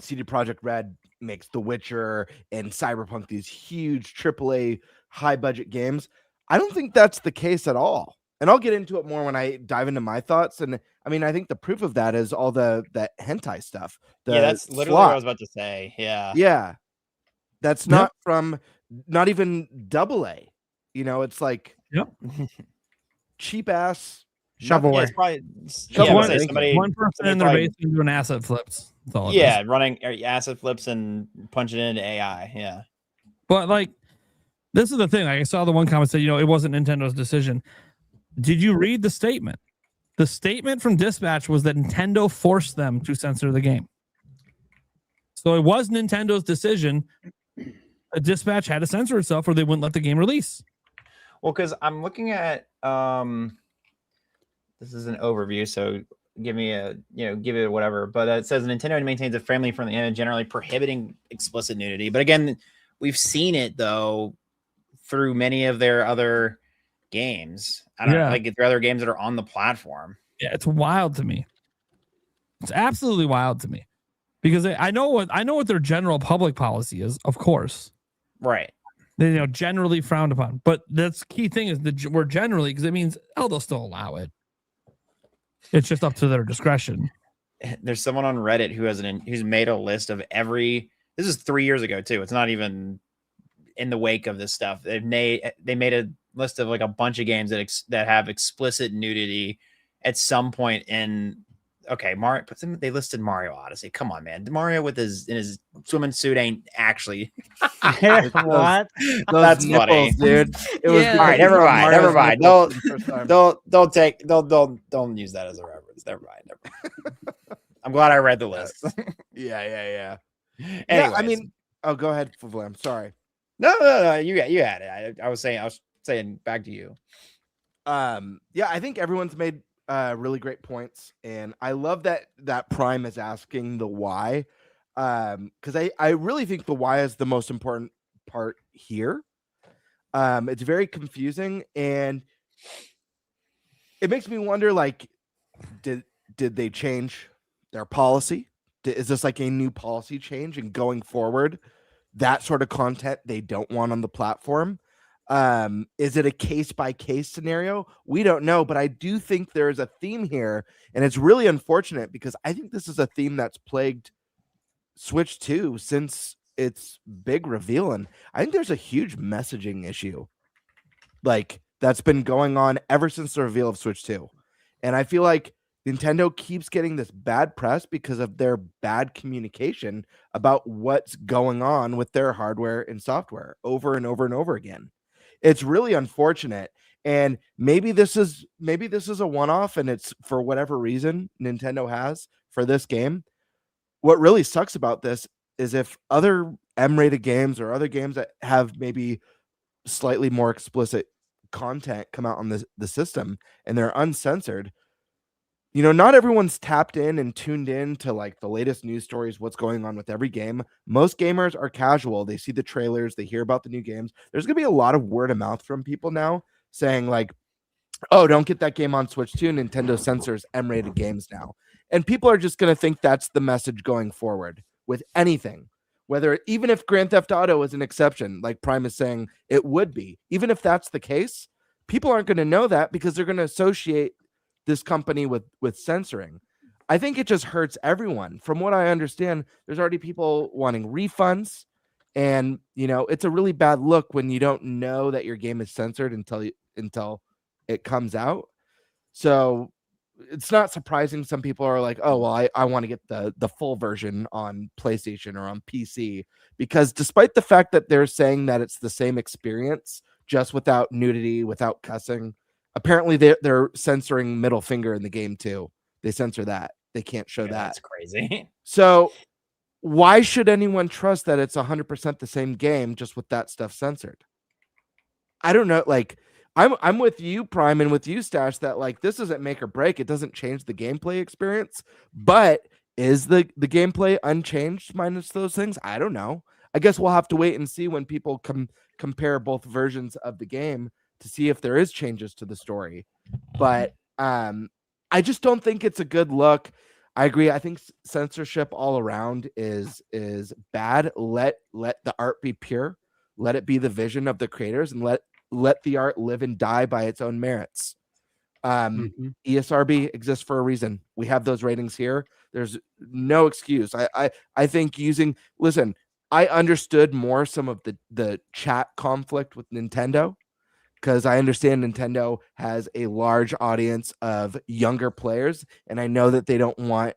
CD Projekt Red makes The Witcher and Cyberpunk these huge AAA high budget games? I don't think that's the case at all. And I'll get into it more when I dive into my thoughts. And I mean, I think the proof of that is all that hentai stuff. That's literally what I was about to say. Yeah. Yeah. That's not from not even AA. It's like cheap ass shovelware. Yeah, it's probably somebody, one person in their basement doing asset flips. That's all it is. Running asset flips and punching it into AI. Yeah. But like, this is the thing. I saw the one comment say, it wasn't Nintendo's decision. Did you read the statement? The statement from Dispatch was that Nintendo forced them to censor the game. So it was Nintendo's decision. Dispatch had to censor itself, or they wouldn't let the game release. Well, because I'm looking at this is an overview, so give it whatever. But it says Nintendo maintains a family-friendly image, generally prohibiting explicit nudity. But again, we've seen it though through many of their other games. I don't know, like their other games that are on the platform. Yeah, it's wild to me. It's absolutely wild to me, because I know what their general public policy is, of course. Right. They generally frowned upon, but that's key thing is the word generally, because it means they'll still allow it. It's just up to their discretion. There's someone on Reddit who's made a list of every. This is 3 years ago too. It's not even in the wake of this stuff. They made a list of like a bunch of games that have explicit nudity at some point in. Okay, Mario. They listed Mario Odyssey. Come on, man. Mario in his swimming suit ain't actually. What? That's funny, dude. It was all right. Never mind. Don't use that as a reference. Never mind. I'm glad I read the list. Yeah. Anyways. Yeah, I mean, go ahead, Flam. Sorry. No. You had it. I was saying back to you. Yeah, I think everyone's made really great points, and I love that Prime is asking the why, because I really think the why is the most important part here. It's very confusing, and it makes me wonder, like, did they change their policy? Is this like a new policy change, and going forward, that sort of content they don't want on the platform? Is it a case-by-case scenario? We don't know, but I do think there is a theme here, and it's really unfortunate, because I think this is a theme that's plagued Switch 2 since its big reveal, and I think there's a huge messaging issue like that's been going on ever since the reveal of Switch 2, and I feel like Nintendo keeps getting this bad press because of their bad communication about what's going on with their hardware and software over and over and over again. It's really unfortunate. And maybe this is a one-off, and it's for whatever reason Nintendo has for this game. What really sucks about this is if other M-rated games or other games that have maybe slightly more explicit content come out on the system and they're uncensored, not everyone's tapped in and tuned in to like the latest news stories, what's going on with every game. Most gamers are casual. They see the trailers, they hear about the new games. There's going to be a lot of word of mouth from people now saying like, oh, don't get that game on Switch 2. Nintendo censors M-rated games now. And people are just going to think that's the message going forward with anything. Whether even if Grand Theft Auto is an exception, like Prime is saying it would be, even if that's the case, people aren't going to know that because they're going to associate this company with censoring. I think it just hurts everyone. From what I understand, there's already people wanting refunds, and it's a really bad look when you don't know that your game is censored until it comes out. So it's not surprising some people are like, oh, well, I want to get the full version on PlayStation or on PC, because despite the fact that they're saying that it's the same experience, just without nudity, without cussing, apparently they're censoring middle finger in the game too. They censor that. They can't show that. That's crazy. So why should anyone trust that it's 100% the same game just with that stuff censored? I don't know. Like, I'm with you, Prime, and with you, Stash, that like this isn't make or break. It doesn't change the gameplay experience, but is the gameplay unchanged minus those things? I don't know. I guess we'll have to wait and see when people compare both versions of the game to see if there is changes to the story. But I just don't think it's a good look. I agree. I think censorship all around is bad. Let the art be pure. Let it be the vision of the creators, and let the art live and die by its own merits. ESRB exists for a reason. We have those ratings here. There's no excuse. I think listen, I understood more some of the chat conflict with Nintendo, because I understand Nintendo has a large audience of younger players, and I know that they don't want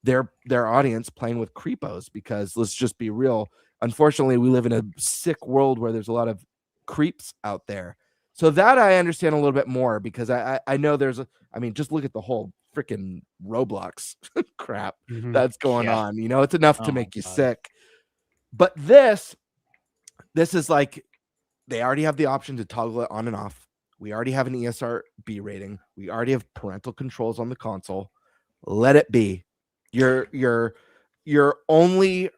their audience playing with creepos, because let's just be real. Unfortunately, we live in a sick world where there's a lot of creeps out there. So that I understand a little bit more, because I know just look at the whole freaking Roblox crap that's going on. It's enough to make you sick. But this is like, they already have the option to toggle it on and off. We already have an ESRB rating. We already have parental controls on the console. Let it be. You're only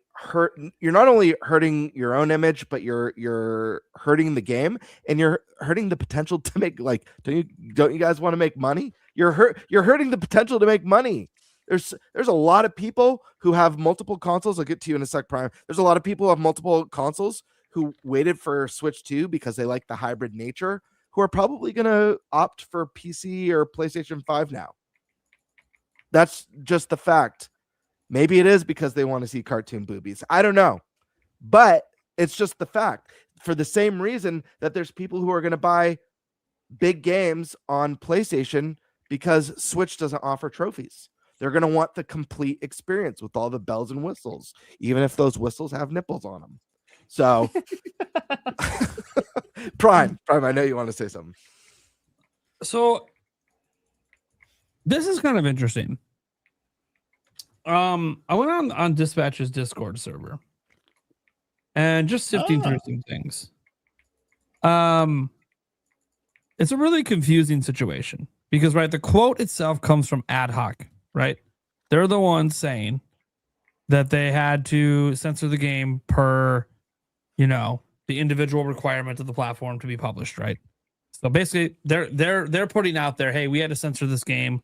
you're not only hurting your own image, but you're hurting the game, and you're hurting the potential to make, like, don't you guys want to make money? You're hurting the potential to make money. There's a lot of people who have multiple consoles. I'll get to you in a sec, Prime. There's a lot of people who have multiple consoles who waited for Switch 2 because they like the hybrid nature, who are probably going to opt for PC or PlayStation 5 now. That's just the fact. Maybe it is because they want to see cartoon boobies. I don't know. But it's just the fact. For the same reason that there's people who are going to buy big games on PlayStation because Switch doesn't offer trophies. They're going to want the complete experience with all the bells and whistles, even if those whistles have nipples on them. So, Prime, I know you want to say something. So, this is kind of interesting. I went on Dispatch's Discord server and just sifting through some things. It's a really confusing situation because, right, the quote itself comes from Ad Hoc, right? They're the ones saying that they had to censor the game per, the individual requirement of the platform to be published, right? So basically, they're putting out there, hey, we had to censor this game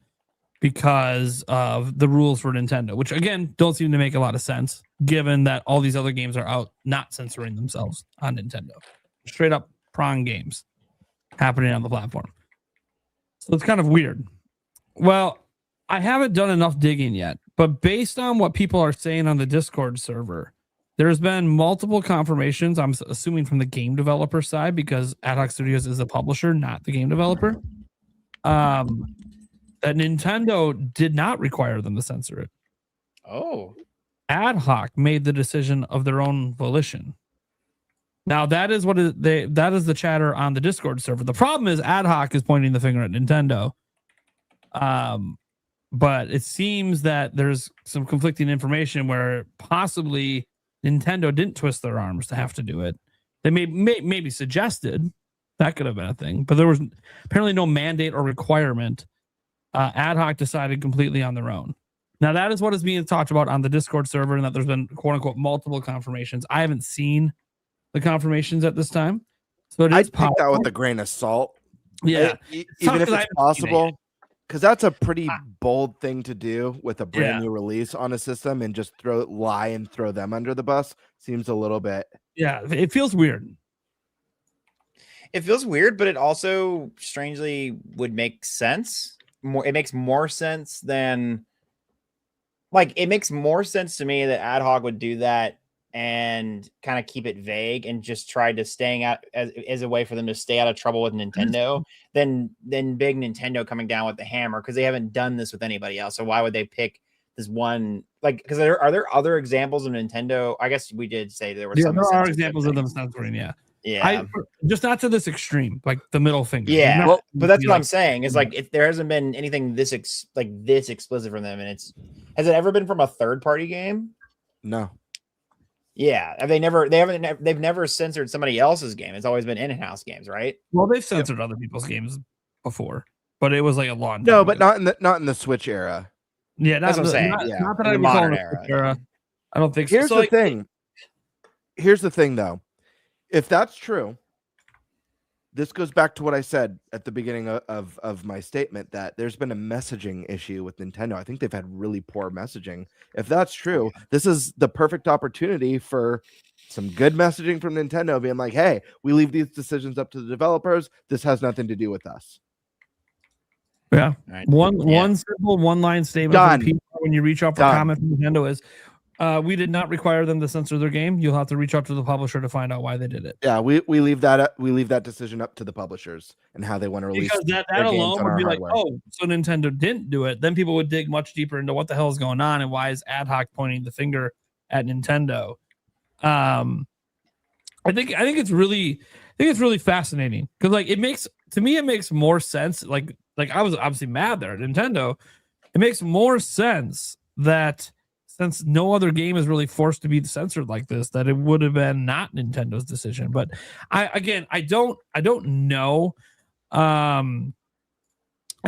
because of the rules for Nintendo, which again don't seem to make a lot of sense, given that all these other games are out not censoring themselves on Nintendo. Straight up prong games happening on the platform. So it's kind of weird. Well, I haven't done enough digging yet, but based on what people are saying on the Discord server, there's been multiple confirmations, I'm assuming from the game developer side, because Ad Hoc Studios is a publisher, not the game developer, that Nintendo did not require them to censor it. Oh. Ad Hoc made the decision of their own volition. Now that is that is the chatter on the Discord server. The problem is Ad Hoc is pointing the finger at Nintendo. But it seems that there's some conflicting information where possibly Nintendo didn't twist their arms to have to do it. They maybe suggested that could have been a thing, but there was apparently no mandate or requirement. Ad Hoc decided completely on their own. Now that is what is being talked about on the Discord server, and that there's been quote unquote multiple confirmations. I haven't seen the confirmations at this time, so I take that with a grain of salt. Yeah, even if it's possible, because that's a pretty bold thing to do with a brand new release on a system, and just lie and throw them under the bus seems a little bit. Yeah, it feels weird. It feels weird, but it also strangely would make sense. It makes more sense than, like, it makes more sense to me that Ad Hoc would do that and kind of keep it vague and just try to staying out as a way for them to stay out of trouble with Nintendo than big Nintendo coming down with the hammer, because they haven't done this with anybody else. So why would they pick this one? Like, because are there other examples of Nintendo? I guess we did say there were some. There are examples of them censoring. Yeah, just not to this extreme, like the middle finger. Yeah, well, but that's what I'm saying. Is like, if there hasn't been anything this explicit from them, and has it ever been from a third party game? No. Yeah, they've never censored somebody else's game. It's always been in-house games, right? Well, they've censored other people's games before, but it was like a long time No, but ago. not in the Switch era. Yeah, that's what I'm saying. Not that in I the recall modern in the Switch era. I don't think so. Here's the thing. Here's the thing, though. If that's true, this goes back to what I said at the beginning of my statement, that there's been a messaging issue with Nintendo. I think they've had really poor messaging. If that's true, this is the perfect opportunity for some good messaging from Nintendo, being like, hey, we leave these decisions up to the developers. This has nothing to do with us. Yeah. Right. One simple one-line statement Done. from people when you reach out for comment from Nintendo is, we did not require them to censor their game. You'll have to reach out to the publisher to find out why they did it. Yeah, we leave that decision up to the publishers and how they want to release. Because that alone would be like, oh, so Nintendo didn't do it. Then people would dig much deeper into what the hell is going on and why is Ad Hoc pointing the finger at Nintendo. I think it's really fascinating, because like it makes more sense. Like I was obviously mad there at Nintendo. It makes more sense that, since no other game is really forced to be censored like this, that it would have been not Nintendo's decision. But I don't know. I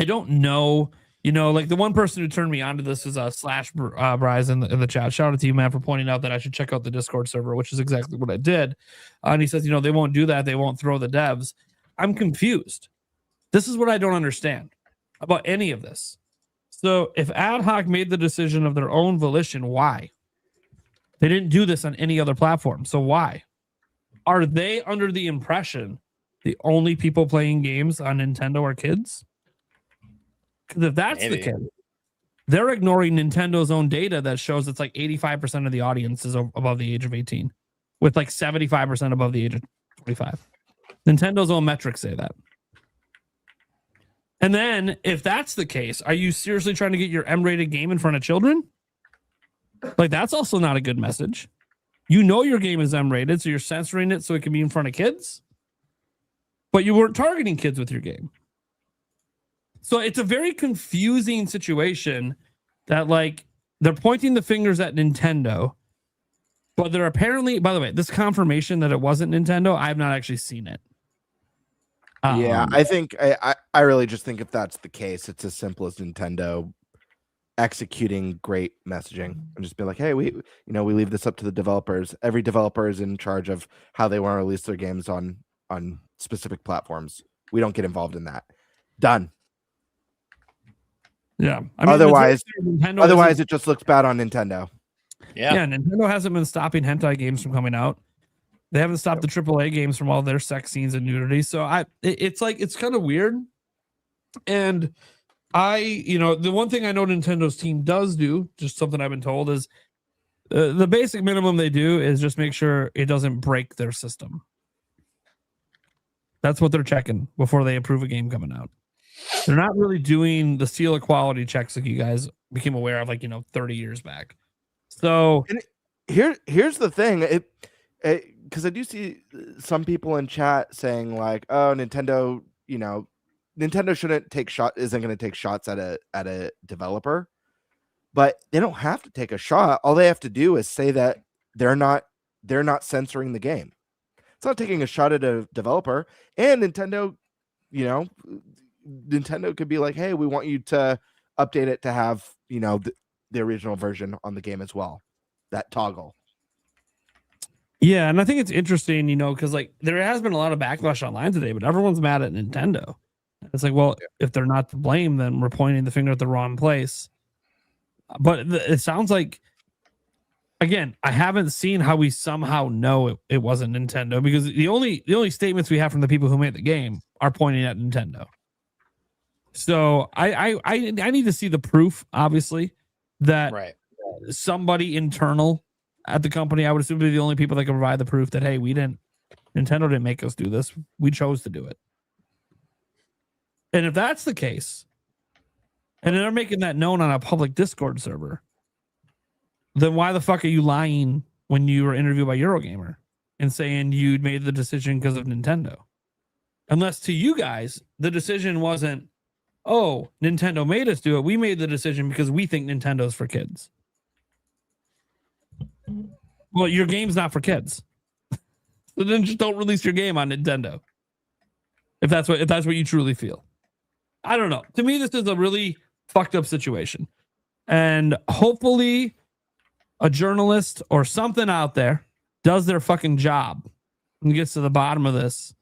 don't know. You know, like the one person who turned me onto this is /Bryce in the chat. Shout out to you, man, for pointing out that I should check out the Discord server, which is exactly what I did. And he says, they won't do that. They won't throw the devs. I'm confused. This is what I don't understand about any of this. So if Ad Hoc made the decision of their own volition, why? They didn't do this on any other platform. So why? Are they under the impression the only people playing games on Nintendo are kids? Because if that's the case, they're ignoring Nintendo's own data that shows it's like 85% of the audience is above the age of 18, with like 75% above the age of 25. Nintendo's own metrics say that. And then, if that's the case, are you seriously trying to get your M-rated game in front of children? Like, that's also not a good message. You know your game is M-rated, so you're censoring it so it can be in front of kids. But you weren't targeting kids with your game. So it's a very confusing situation that, like, they're pointing the fingers at Nintendo, but they're apparently, by the way, this confirmation that it wasn't Nintendo, I've not actually seen it. Yeah, I think I really just think if that's the case, it's as simple as Nintendo executing great messaging and just be like, hey, we leave this up to the developers. Every developer is in charge of how they want to release their games on specific platforms. We don't get involved in that. Done. Yeah. I mean, otherwise it just looks bad on Nintendo. Yeah, Nintendo hasn't been stopping hentai games from coming out. They haven't stopped the AAA games from all their sex scenes and nudity. So it's kind of weird. And the one thing I know Nintendo's team does do, just something I've been told, is the basic minimum they do is just make sure it doesn't break their system. That's what they're checking before they approve a game coming out. They're not really doing the seal of quality checks like you guys became aware of, 30 years back. So and here's the thing. because I do see some people in chat saying like, "Oh, Nintendo, Nintendo isn't going to take shots at a developer," but they don't have to take a shot. All they have to do is say that they're not censoring the game. It's not taking a shot at a developer. And Nintendo, Nintendo could be like, "Hey, we want you to update it to have the original version on the game as well." That toggle. Yeah, and I think it's interesting, because like there has been a lot of backlash online today, but everyone's mad at Nintendo. It's like, well, if they're not to blame, then we're pointing the finger at the wrong place. But it sounds like, again, I haven't seen how we somehow know it wasn't Nintendo, because the only statements we have from the people who made the game are pointing at Nintendo. So I need to see the proof, obviously, that somebody internal at the company, I would assume, to be the only people that can provide the proof that, hey, Nintendo didn't make us do this. We chose to do it. And if that's the case, and they're making that known on a public Discord server, then why the fuck are you lying when you were interviewed by Eurogamer and saying you'd made the decision because of Nintendo? Unless to you guys, the decision wasn't, oh, Nintendo made us do it. We made the decision because we think Nintendo's for kids. Well, your game's not for kids. So then just don't release your game on Nintendo. If that's what you truly feel. I don't know. To me, this is a really fucked up situation. And hopefully a journalist or something out there does their fucking job and gets to the bottom of this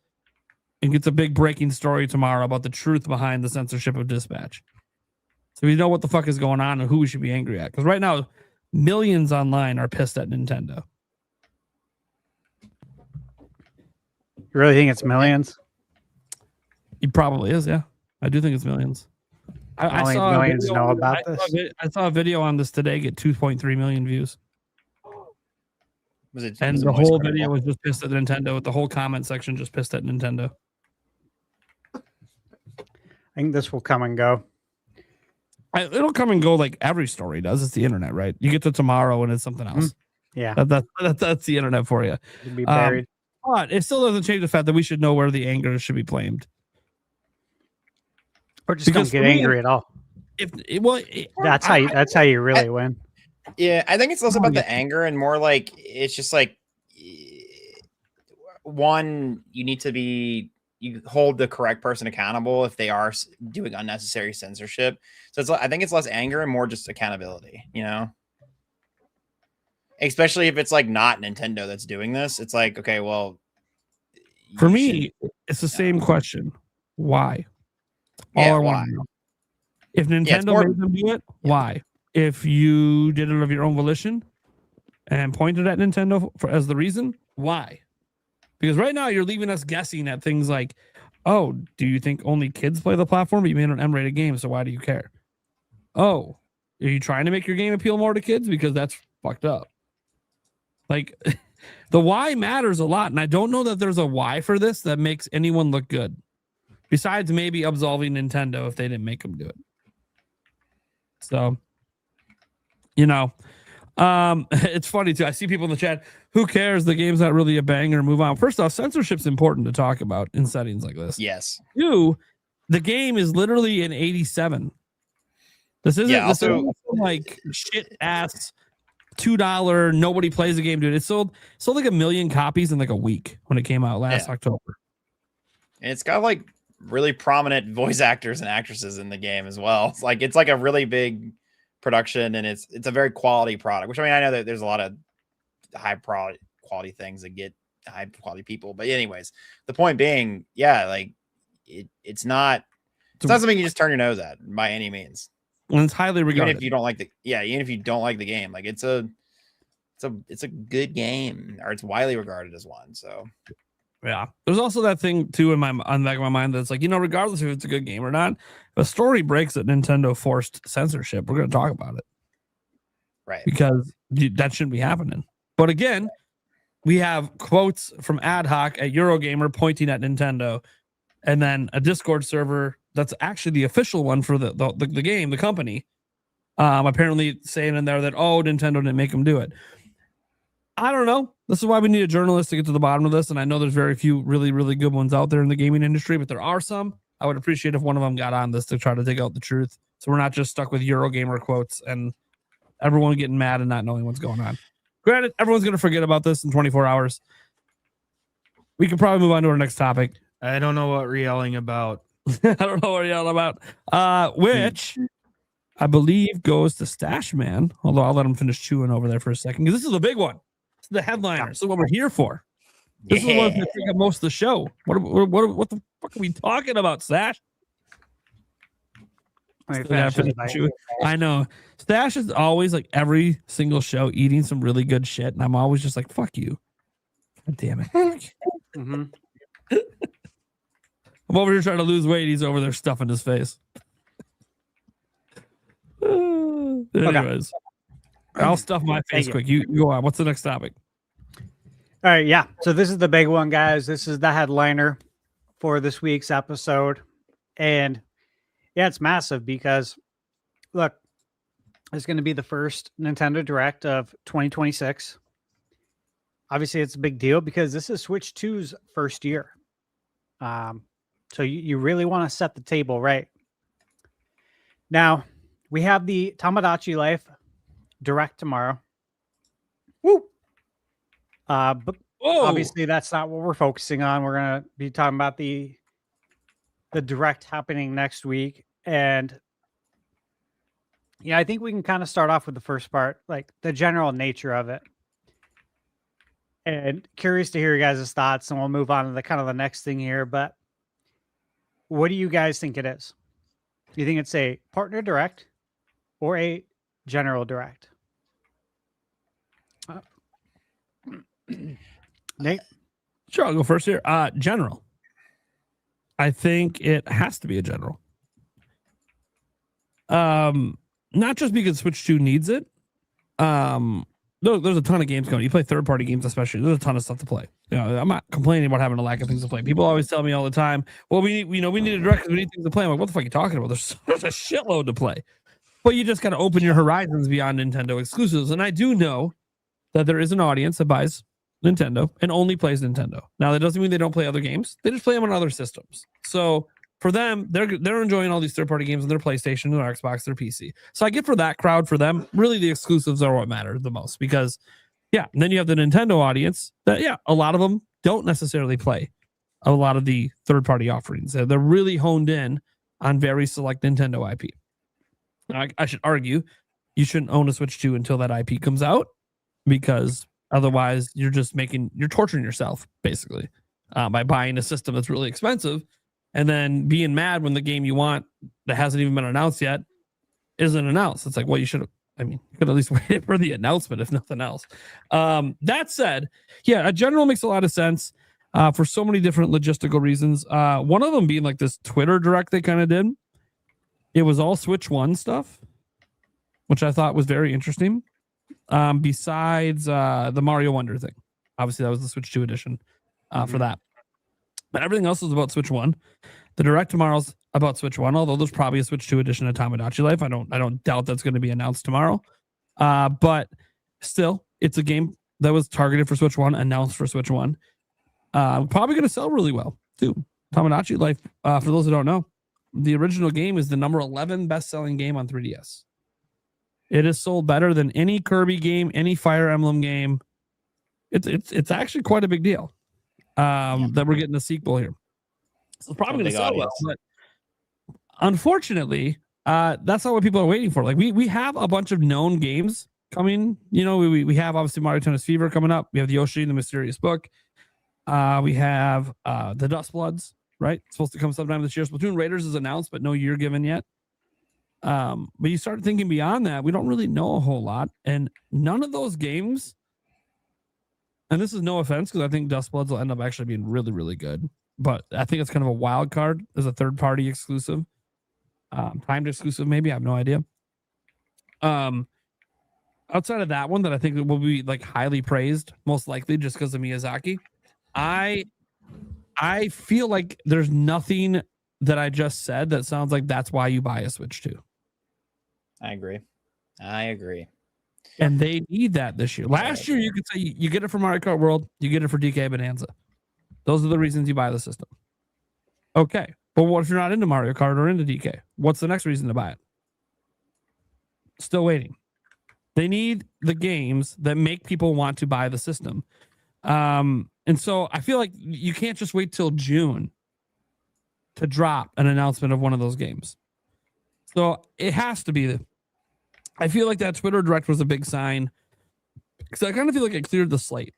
and gets a big breaking story tomorrow about the truth behind the censorship of Dispatch. So we know what the fuck is going on and who we should be angry at. Because right now, millions online are pissed at Nintendo. You really think it's millions? It probably is, yeah. I do think it's millions. I saw millions know about this. I saw a video on this today get 2.3 million views. The whole video was just pissed at Nintendo. The whole comment section just pissed at Nintendo. I think this will come and go. It'll come and go like every story does. It's the internet, right? You get to tomorrow and it's something else. Yeah. That's the internet for you. It'll be buried. But it still doesn't change the fact that we should know where the anger should be blamed. Or just don't get angry at all. That's how you really win. Yeah, I think it's less about the anger and more like it's just like one, you hold the correct person accountable if they are doing unnecessary censorship. So I think it's less anger and more just accountability, especially if it's like not Nintendo that's doing this. It's like, okay, well, for me, it's the same question. Why? All I want to know. If Nintendo made them do it, why? If you did it of your own volition and pointed at Nintendo as the reason, why? Because right now you're leaving us guessing at things like, oh, do you think only kids play the platform? But you made an M-rated game, so why do you care? Oh, are you trying to make your game appeal more to kids? Because that's fucked up. Like, the why matters a lot, and I don't know that there's a why for this that makes anyone look good. Besides maybe absolving Nintendo if they didn't make them do it. So, it's funny too. I see people in the chat. Who cares? The game's not really a banger. Move on. First off, censorship's important to talk about in settings like this. Yes. Two, the game is literally an 87. This isn't like shit ass $2. Nobody plays the game, dude. It sold like 1 million copies in like a week when it came out last October. And it's got like really prominent voice actors and actresses in the game as well. It's like a really big production, and it's a very quality product, which I know that there's a lot of high quality things that get high quality people. But anyways, the point being, it's not something you just turn your nose at by any means. And it's highly regarded. Even if you don't like the game, like it's a good game, or it's widely regarded as one. So yeah, there's also that thing too on the back of my mind that's like, regardless if it's a good game or not, if a story breaks that Nintendo forced censorship, we're going to talk about it, right? Because that shouldn't be happening. But again, we have quotes from Ad Hoc at Eurogamer pointing at Nintendo, and then a Discord server that's actually the official one for the game, the company, apparently saying in there that, oh, Nintendo didn't make them do it. I don't know. This is why we need a journalist to get to the bottom of this. And I know there's very few really, really good ones out there in the gaming industry, but there are some. I would appreciate if one of them got on this to try to dig out the truth. So we're not just stuck with Eurogamer quotes and everyone getting mad and not knowing what's going on. Granted, everyone's going to forget about this in 24 hours. We can probably move on to our next topic. I don't know what we're yelling about. I don't know what you're yelling about. Which I believe goes to Stash Man. Although I'll let him finish chewing over there for a second because this is the big one. It's the headliner. This is what we're here for. This is what we take up most of the show. What the fuck are we talking about, Stash? I know. Stash is always like every single show eating some really good shit, and I'm always just like, fuck you. God damn it. Mm-hmm. I'm over here trying to lose weight. He's over there stuffing his face. Anyways, I'll stuff my face quick. You go on. What's the next topic? All right, yeah. So this is the big one, guys. This is the headliner for this week's episode. And yeah, it's massive because look, it's going to be the first Nintendo Direct of 2026. Obviously, it's a big deal because this is Switch 2's first year. So you really want to set the table right. Now, we have the Tamagotchi Life Direct tomorrow. Woo! But obviously, that's not what we're focusing on. We're going to be talking about the Direct happening next week. And yeah, I think we can kind of start off with the first part, like the general nature of it. And curious to hear your guys' thoughts, and we'll move on to the kind of the next thing here. But what do you guys think it is? Do you think it's a partner direct or a general direct? Nate? Sure, I'll go first here. General. I think it has to be a general. Not just because Switch 2 needs it. There's a ton of games going. You play third-party games, especially. There's a ton of stuff to play. You know, I'm not complaining about having a lack of things to play. People always tell me all the time, "Well, we need a direct. We need things to play." I'm like, "What the fuck are you talking about? There's a shitload to play." But you just got to open your horizons beyond Nintendo exclusives. And I do know that there is an audience that buys Nintendo and only plays Nintendo. Now, that doesn't mean they don't play other games. They just play them on other systems. So for them, they're enjoying all these third-party games on their PlayStation, their Xbox, their PC. So I get for that crowd, for them, really the exclusives are what matter the most because, yeah, and then you have the Nintendo audience that, yeah, a lot of them don't necessarily play a lot of the third-party offerings. They're really honed in on very select Nintendo IP. I should argue you shouldn't own a Switch 2 until that IP comes out because otherwise you're torturing yourself, basically, by buying a system that's really expensive and then being mad when the game you want that hasn't even been announced yet isn't announced. It's like, well, you could at least wait for the announcement, if nothing else. That said, yeah, a general makes a lot of sense for so many different logistical reasons. One of them being like this Twitter Direct they kind of did. It was all Switch 1 stuff, which I thought was very interesting. Besides the Mario Wonder thing. Obviously, that was the Switch 2 edition for that. But everything else is about Switch 1. The Direct tomorrow's about Switch 1, although there's probably a Switch 2 edition of Tamagotchi Life. I don't doubt that's going to be announced tomorrow. But still, it's a game that was targeted for Switch 1, announced for Switch 1. Probably going to sell really well, too. Tamagotchi Life, for those who don't know, the original game is the number 11 best-selling game on 3DS. It is sold better than any Kirby game, any Fire Emblem game. It's actually quite a big deal that we're getting a sequel here. So it's probably going to sell well. But unfortunately, that's not what people are waiting for. Like we have a bunch of known games coming. You know, we have obviously Mario Tennis Fever coming up. We have the Yoshi and the Mysterious Book. We have the Dust Bloods, right? It's supposed to come sometime this year. Splatoon Raiders is announced, but no year given yet. But you start thinking beyond that, we don't really know a whole lot. And none of those games, and this is no offense, because I think Dust Bloods will end up actually being really, really good. But I think it's kind of a wild card as a third-party exclusive. Timed exclusive, maybe. I have no idea. Outside of that one that I think will be like highly praised, most likely just because of Miyazaki, I feel like there's nothing that I just said that sounds like that's why you buy a Switch 2. I agree. And they need that this year. Last year, you could say you get it for Mario Kart World, you get it for DK Bonanza. Those are the reasons you buy the system. Okay. But what if you're not into Mario Kart or into DK? What's the next reason to buy it? Still waiting. They need the games that make people want to buy the system. And so I feel like you can't just wait till June to drop an announcement of one of those games. So it has to be I feel like that Twitter Direct was a big sign because I kind of feel like it cleared the slate.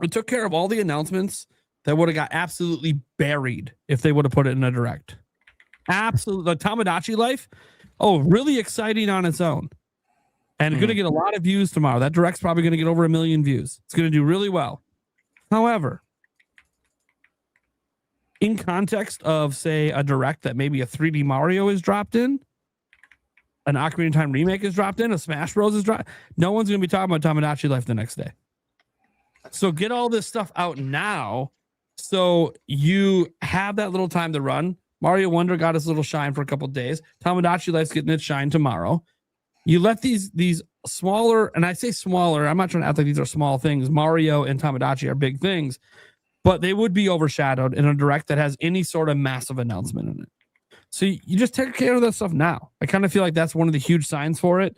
It took care of all the announcements that would have got absolutely buried if they would have put it in a Direct. Absolutely. Like Tamagotchi Life. Oh, really exciting on its own. And going to get a lot of views tomorrow. That Direct's probably going to get over 1 million views. It's going to do really well. However, in context of, say, a Direct that maybe a 3D Mario is dropped in, an Ocarina of Time remake is dropped in, a Smash Bros is dropped, no one's going to be talking about Tamagotchi Life the next day. So get all this stuff out now so you have that little time to run. Mario Wonder got his little shine for a couple of days. Tamagotchi Life's getting its shine tomorrow. You let these smaller, and I say smaller, I'm not trying to act like these are small things. Mario and Tamagotchi are big things, but they would be overshadowed in a Direct that has any sort of massive announcement in it. So you just take care of that stuff now. I kind of feel like that's one of the huge signs for it.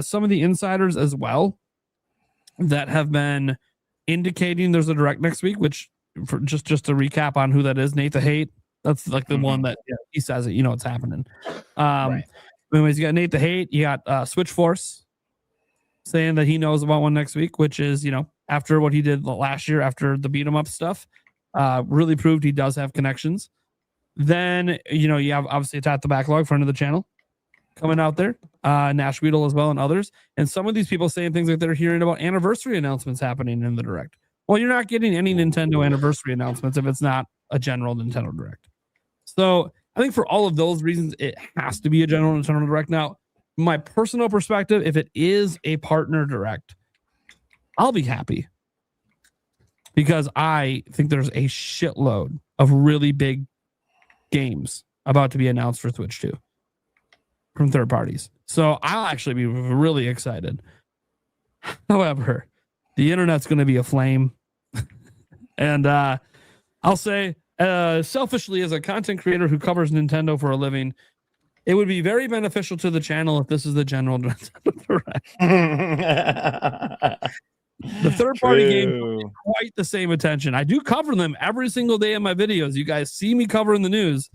Some of the insiders as well that have been indicating there's a Direct next week, which for just to recap on who that is, Nate the Hate. That's like the one that he says it, you know it's happening. Right. Anyways, you got Nate the Hate. You got Switch Force saying that he knows about one next week, which is, after what he did last year, after the beat 'em up stuff, really proved he does have connections. Then, you have obviously Attack the Backlog, friend of the channel, coming out there, Nash Weedle as well, and others. And some of these people saying things like they're hearing about anniversary announcements happening in the Direct. Well, you're not getting any Nintendo anniversary announcements if it's not a general Nintendo Direct. So I think for all of those reasons, it has to be a general Nintendo Direct. Now, my personal perspective, if it is a partner Direct, I'll be happy because I think there's a shitload of really big games about to be announced for Switch 2 from third parties. So I'll actually be really excited. However, the internet's going to be aflame. And I'll say, selfishly, as a content creator who covers Nintendo for a living, it would be very beneficial to the channel if this is the general Nintendo Direct. The third-party games don't get quite the same attention. I do cover them every single day in my videos. You guys see me covering the news,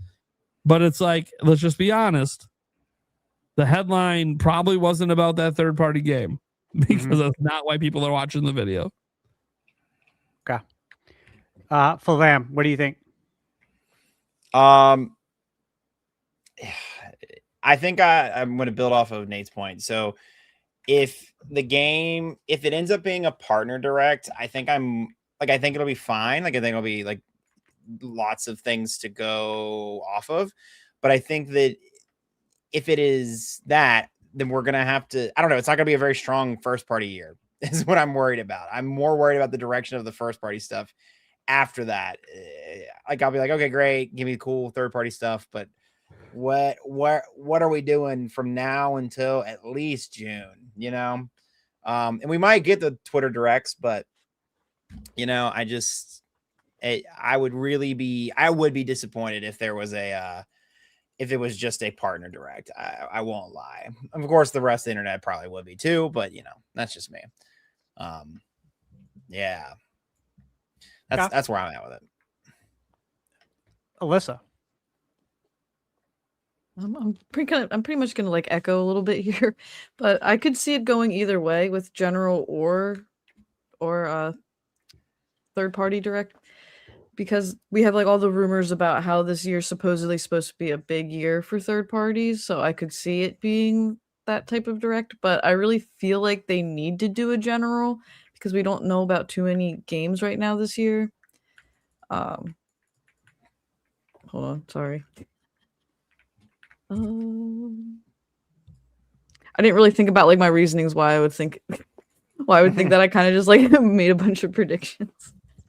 but it's like, let's just be honest. The headline probably wasn't about that third-party game because that's not why people are watching the video. Okay. For Lamb, what do you think? I think I'm going to build off of Nate's point. So if it ends up being a partner Direct, I think it'll be fine. Like, I think it'll be like lots of things to go off of. But I think that if it is that, then we're going to have to, I don't know, it's not going to be a very strong first party year is what I'm worried about. I'm more worried about the direction of the first party stuff. After that, like, I'll be like, okay, great, give me cool third party stuff, but what are we doing from now until at least June? And we might get the Twitter Directs, but I would be disappointed if there was if it was just a partner Direct. I won't lie. Of course, the rest of the internet probably would be too, but that's just me. Yeah. That's where I'm at with it. Alyssa. I'm pretty much gonna like echo a little bit here, but I could see it going either way with general or third party Direct, because we have like all the rumors about how this year's supposedly supposed to be a big year for third parties, so I could see it being that type of Direct, but I really feel like they need to do a general because we don't know about too many games right now this year. Hold on, sorry. I didn't really think about like my reasonings why I would think that. I kind of just like made a bunch of predictions.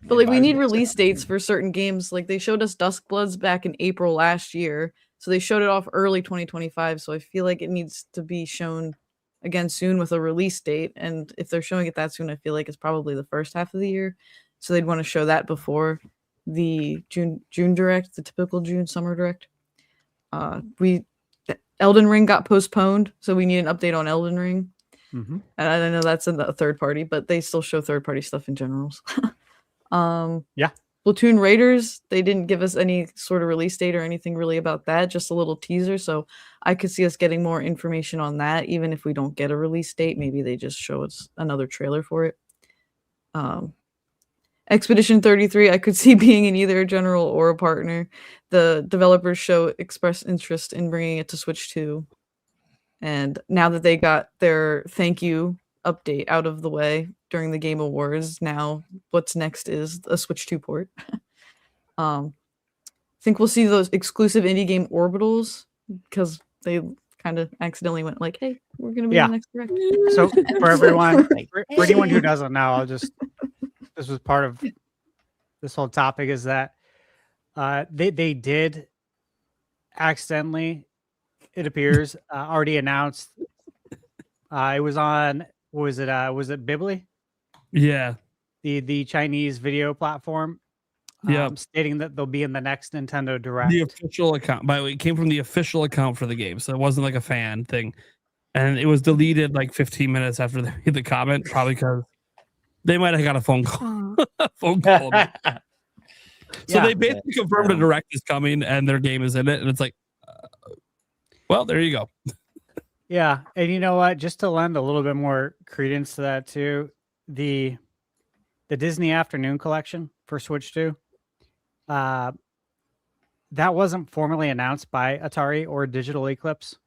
But like we need release dates for certain games. Like they showed us Duskbloods back in April last year, so they showed it off early 2025. So I feel like it needs to be shown again soon with a release date. And if they're showing it that soon, I feel like it's probably the first half of the year. So they'd want to show that before the June Direct, the typical June summer Direct. Elden Ring got postponed, so we need an update on Elden Ring. Mm-hmm. And I know that's in the third party, but they still show third party stuff in general. Yeah. Splatoon Raiders, they didn't give us any sort of release date or anything really about that, just a little teaser. So I could see us getting more information on that, even if we don't get a release date. Maybe they just show us another trailer for it. Expedition 33, I could see being in either a general or a partner. The developers expressed interest in bringing it to Switch 2. And now that they got their thank you update out of the way during the Game Awards, now what's next is a Switch 2 port. I think we'll see those exclusive indie game orbitals because they kind of accidentally went like, hey, we're going to be the next direct. So for everyone, for anyone who doesn't know, this was part of this whole topic is that they did accidentally, it appears, already announced. It was on, was it Bibli? Yeah. The Chinese video platform. Stating that they'll be in the next Nintendo Direct. The official account, by the way, it came from the official account for the game, so it wasn't like a fan thing. And it was deleted like 15 minutes after they made the comment, probably because they might have got a phone call. So they basically confirmed a Direct is coming and their game is in it, and it's like, well, there you go. Yeah, and you know what? Just to lend a little bit more credence to that too, the Disney Afternoon Collection for Switch 2, that wasn't formally announced by Atari or Digital Eclipse.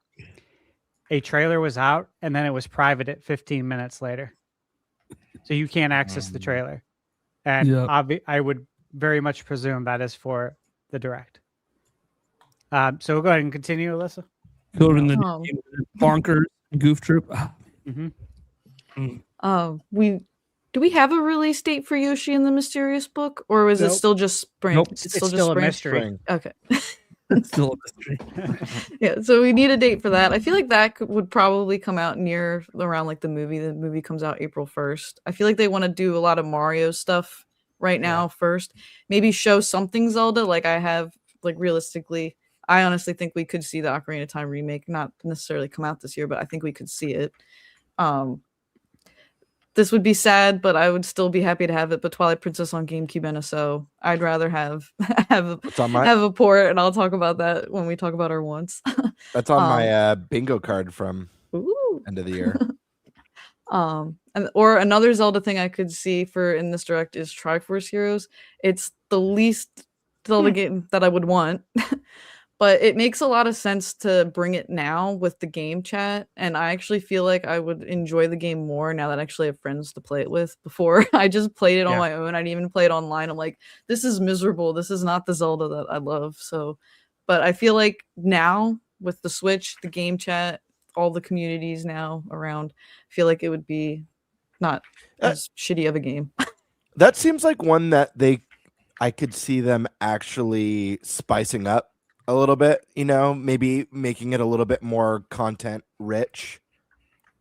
A trailer was out, and then it was private at 15 minutes later. So you can't access the trailer. And I would very much presume that is for the Direct. So we'll go ahead and continue, Alyssa. Go in the bonkers goof troop. Do we have a release date for Yoshi in the Mysterious Book, or is it still just spring? Nope. It's It's still still a spring? mystery. Okay. It's still a mystery. Yeah, so we need a date for that. I feel like that would probably come out near around like the movie. The movie comes out April 1st. I feel like they want to do a lot of Mario stuff right now first. Maybe show something Zelda. Like I have, like realistically, I honestly think we could see the Ocarina of Time remake, not necessarily come out this year, but I think we could see it. This would be sad, but I would still be happy to have it. But Twilight Princess on GameCube NSO, I'd rather have a port, and I'll talk about that when we talk about our wants. That's on my bingo card from end of the year. Or another Zelda thing I could see for in this Direct is Triforce Heroes. It's the least Zelda game that I would want. But it makes a lot of sense to bring it now with the game chat, and I actually feel like I would enjoy the game more now that I actually have friends to play it with. Before, I just played it on my own. I didn't even play it online. I'm like, this is miserable. This is not the Zelda that I love. So, but I feel like now with the Switch, the game chat, all the communities now around, I feel like it would be not as shitty of a game. That seems like one that I could see them actually spicing up a little bit, maybe making it a little bit more content rich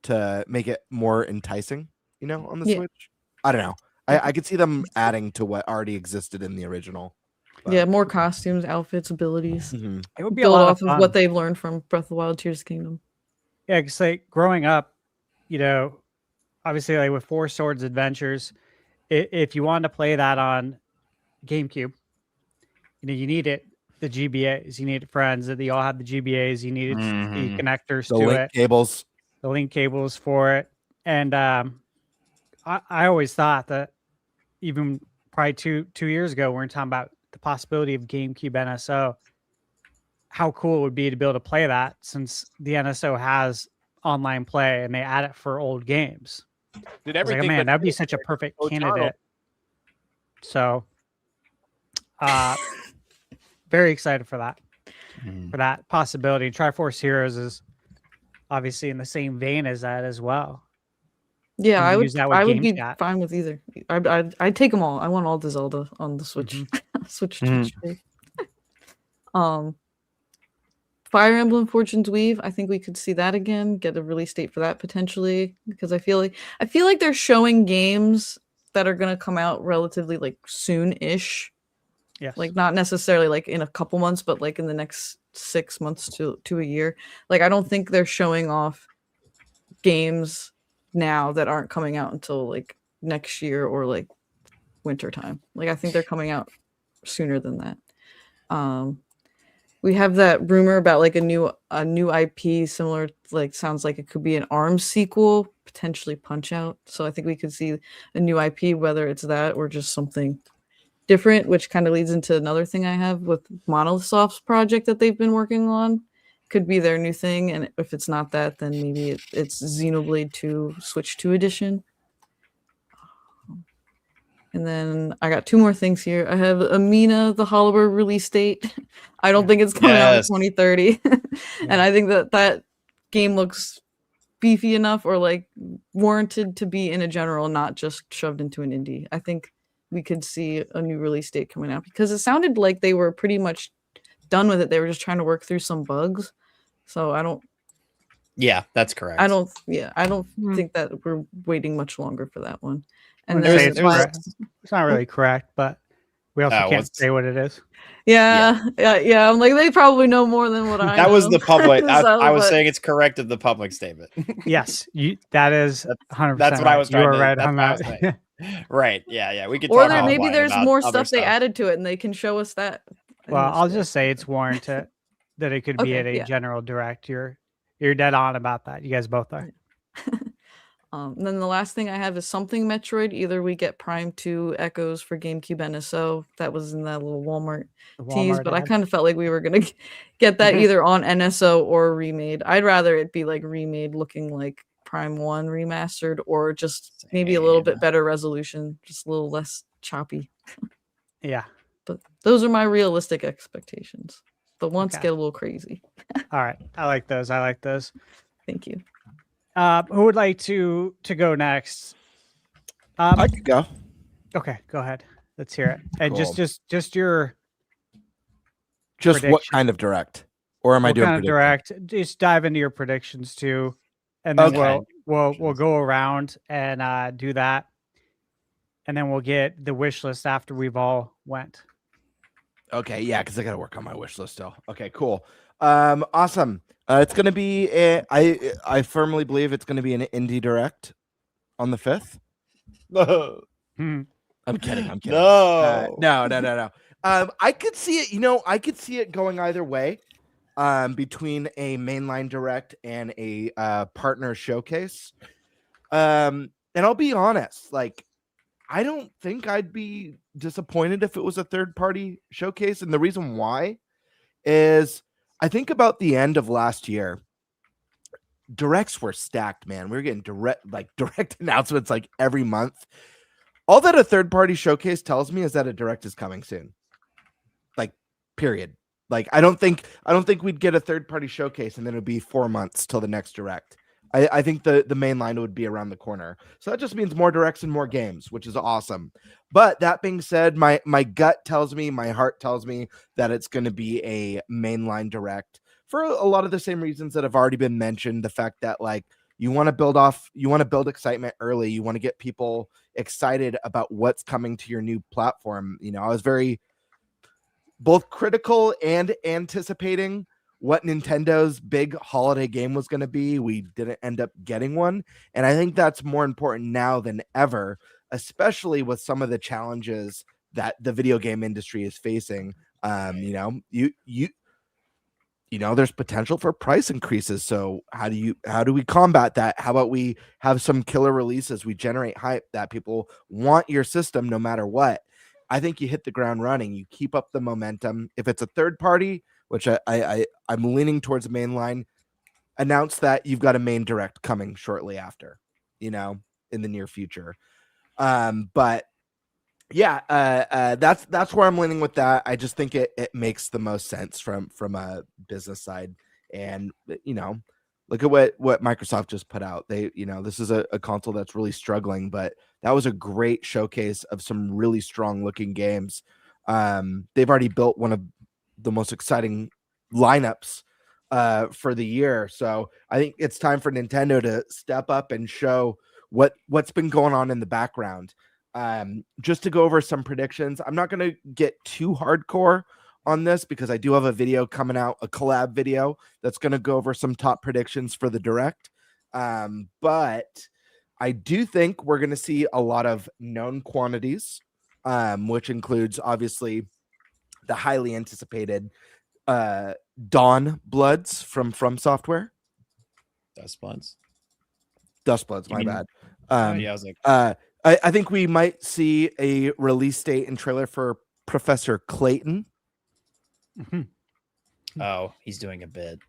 to make it more enticing, on the Switch. I don't know. I could see them adding to what already existed in the original. But... Yeah, more costumes, outfits, abilities. Mm-hmm. It would be build a lot off of what they've learned from Breath of the Wild, Tears of the Kingdom. Yeah, because like growing up, obviously like with Four Swords Adventures, if you wanted to play that on GameCube, you need it. The GBAs, you needed friends that they all have the GBAs, you needed the connectors the to link it, cables, the link cables for it. And I always thought that even probably two years ago, we were talking about the possibility of GameCube NSO, how cool it would be to be able to play that since the NSO has online play and they add it for old games. Did everything man, that'd be such a perfect candidate. So very excited for that possibility. Triforce Heroes is obviously in the same vein as that as well. Yeah, I would be fine with either. I'd take them all. I want all the Zelda on the Switch. Switch. Fire Emblem Fortune's Weave, I think we could see that again, get a release date for that potentially, because I feel like they're showing games that are going to come out relatively like soon-ish. Yes. Like not necessarily like in a couple months, but like in the next 6 months to a year. Like I don't think they're showing off games now that aren't coming out until like next year or like winter time. Like I think they're coming out sooner than that. We have that rumor about like a new IP similar, like sounds like it could be an ARMS sequel, potentially Punch Out. So I think we could see a new IP, whether it's that or just something different, which kind of leads into another thing I have with Monolith Soft's project that they've been working on. Could be their new thing, and if it's not that, then maybe it's Xenoblade 2 Switch 2 edition. And then I got 2 more things here. I have Amina, the Hollower release date. I don't think it's coming out in 2030. And I think that game looks beefy enough or like warranted to be in a general, not just shoved into an indie. I think we could see a new release date coming out because it sounded like they were pretty much done with it. They were just trying to work through some bugs. So I don't. Yeah, that's correct. I don't think that we're waiting much longer for that one. And it's not really correct, but we also can't say what it is. Yeah. I'm like, they probably know more than what I know. That was the public. I was but- saying it's correct of the public statement. Yes, that is 100%. That's what I was trying You to. are right That's on what I was that. saying. Right. Yeah. We could. Or talk maybe offline there's about more other stuff they added to it, and they can show us that. Well, I'll just say it's warranted that it could be at a yeah. general direct. You're dead on about that. You guys both are. And then the last thing I have is something Metroid. Either we get Prime 2 Echoes for GameCube NSO. That was in that little Walmart tease, but I kind of felt like we were going to get that either on NSO or remade. I'd rather it be like remade looking like Prime 1 remastered or just maybe a little bit better resolution, just a little less choppy. Yeah. But those are my realistic expectations. The ones get a little crazy. All right. I like those. Thank you. Who would like to go next? I could go. Okay, go ahead. Let's hear it. And Cool. just your what prediction. kind of direct, or am I What doing kind of direct? Just dive into your predictions too, and then we'll go around and do that, and then we'll get the wish list after we've all went. Okay, yeah, because I got to work on my wish list still. Okay, cool. Awesome. It's gonna be I firmly believe it's gonna be an indie direct on the 5th. I'm kidding. No. I could see it. I could see it going either way. Between a mainline direct and a partner showcase. And I'll be honest, like I don't think I'd be disappointed if it was a third-party showcase, and the reason why is I think about the end of last year, directs were stacked, man. We were getting direct announcements like every month. All that a third-party showcase tells me is that a direct is coming soon. Like, period. Like, I don't think we'd get a third-party showcase and then it'd be 4 months till the next direct. I think the main line would be around the corner. So that just means more directs and more games, which is awesome. But that being said, my gut tells me, my heart tells me that it's going to be a mainline direct for a lot of the same reasons that have already been mentioned. The fact that like you want to build excitement early. You want to get people excited about what's coming to your new platform. I was very both critical and anticipating what Nintendo's big holiday game was going to be. We didn't end up getting one. And I think that's more important now than ever, especially with some of the challenges that the video game industry is facing. There's potential for price increases. So how do we combat that? How about we have some killer releases? We generate hype that people want your system no matter what. I think you hit the ground running. You keep up the momentum. If it's a third party, which I'm leaning towards mainline, announce that you've got a main direct coming shortly after, in the near future. But yeah, that's where I'm leaning with that. I just think it makes the most sense from a business side. And look at what Microsoft just put out. This is a console that's really struggling, but that was a great showcase of some really strong looking games. They've already built one of the most exciting lineups for the year. So I think it's time for Nintendo to step up and show what's been going on in the background. Just to go over some predictions, I'm not going to get too hardcore on this because I do have a video coming out, a collab video that's going to go over some top predictions for the Direct. But I do think we're going to see a lot of known quantities, which includes obviously the highly anticipated Dawn Bloods from Software. Dustbloods, my bad. yeah, I was like, I think we might see a release date and trailer for Professor Clayton. oh, he's doing a bit.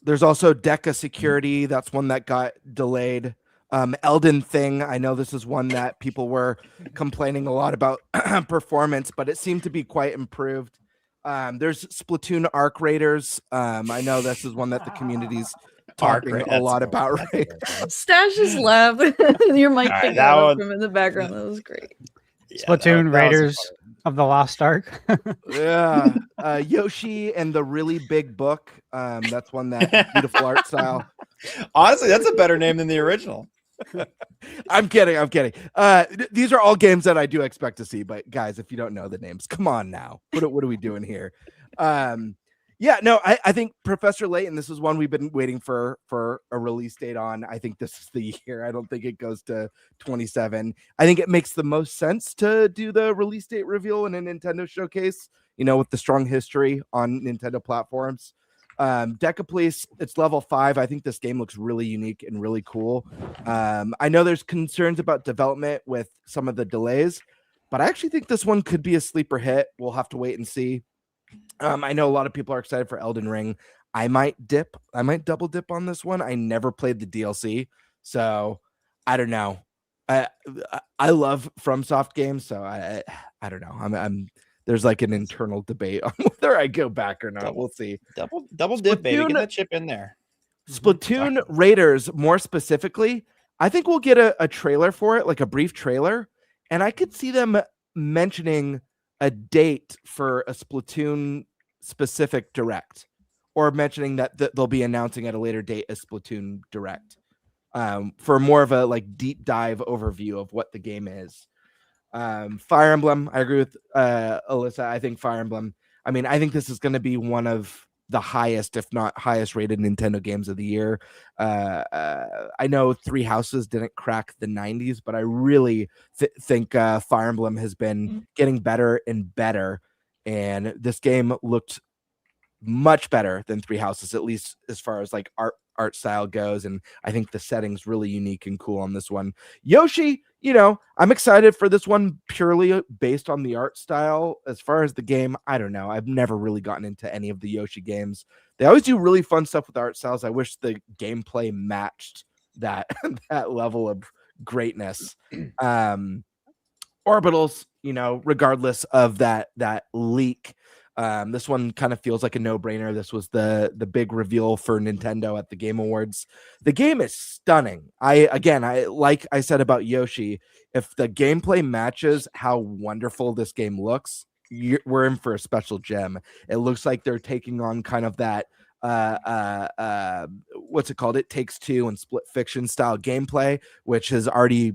There's also Deca Security. That's one that got delayed. Elden Thing. I know this is one that people were complaining a lot about performance, but it seemed to be quite improved. There's Splatoon Arc Raiders. I know this is one that the community's talking a lot about. Right? Stash just laughed. Your mic All right, picked that that up one- from in the background. That was great. Yeah, Splatoon that was Raiders of the Lost Ark. Yeah. Yoshi and the Really Big Book. That's one that beautiful art style. Honestly, that's a better name than the original. I'm kidding. These are all games that I do expect to see, but guys, if you don't know the names, come on now. What are we doing here? I think Professor Layton, this is one we've been waiting for a release date on. I think this is the year. I don't think it goes to 27. I think it makes the most sense to do the release date reveal in a Nintendo showcase, with the strong history on Nintendo platforms. Deca Police, it's level 5. I think this game looks really unique and really cool. I know there's concerns about development with some of the delays, but I actually think this one could be a sleeper hit. We'll have to wait and see. I know a lot of people are excited for Elden Ring. I might double dip on this one. I never played the DLC, so I don't know. I love FromSoft games, so I don't know. I'm there's like an internal debate on whether I go back or not. We'll see. Double dip, baby. Get that chip in there. Splatoon Raiders, more specifically, I think we'll get a trailer for it, like a brief trailer, and I could see them mentioning a date for a Splatoon specific Direct, or mentioning that they'll be announcing at a later date a Splatoon Direct, for more of a like deep dive overview of what the game is. Fire Emblem, I agree with Alyssa. I think Fire Emblem, I think this is going to be one of the highest, if not highest rated Nintendo games of the year. I know Three Houses didn't crack the 90s, but I really think Fire Emblem has been getting better and better. And this game looked much better than Three Houses, at least as far as like art style goes. And I think the setting's really unique and cool on this one. Yoshi, I'm excited for this one purely based on the art style. As far as the game, I don't know. I've never really gotten into any of the Yoshi games. They always do really fun stuff with art styles. I wish the gameplay matched that that level of greatness. Orbitals, regardless of that leak, this one kind of feels like a no-brainer. This was the big reveal for Nintendo at the Game Awards. The game is stunning. I like I said about Yoshi, if the gameplay matches how wonderful this game looks, we're in for a special gem. It looks like they're taking on kind of that what's it called? It Takes Two and Split Fiction style gameplay, which is already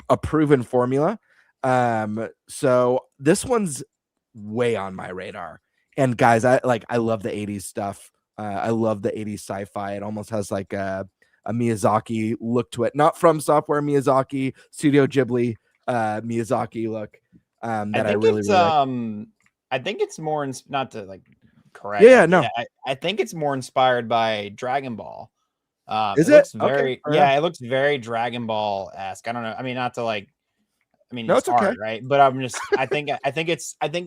a proven formula. So this one's way on my radar. And guys, I love the 80s stuff. I love the 80s sci-fi. It almost has like a Miyazaki look to it. Not from Software Miyazaki, Studio Ghibli Miyazaki look. That I really like. I think it's more not to like correct. Yeah, no. I think it's more inspired by Dragon Ball. Is it? Looks Okay, very it looks very Dragon Ball-esque. I don't know. Not to like. No, it's hard, okay. right? But I think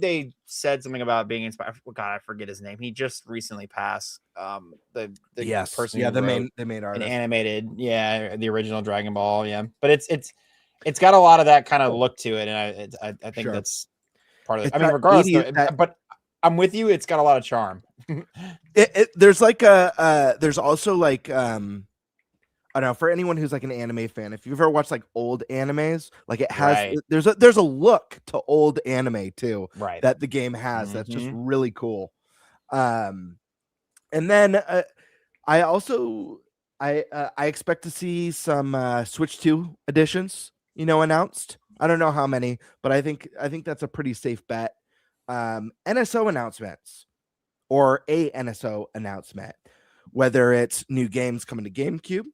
they said something about being inspired. God, I forget his name. He just recently passed. The person. Yeah, who the wrote main artist. an animated, the original Dragon Ball, but it's got a lot of that kind of look to it, and I think that's part of it. It's regardless, but I'm with you. It's got a lot of charm. There's like there's also like I don't know, for anyone who's like an anime fan, if you've ever watched like old animes, like it has there's a look to old anime too, right? That the game has that's just really cool. And then I also I expect to see some Switch 2 editions, announced. I don't know how many, but I think that's a pretty safe bet. NSO announcements or a NSO announcement, whether it's new games coming to GameCube,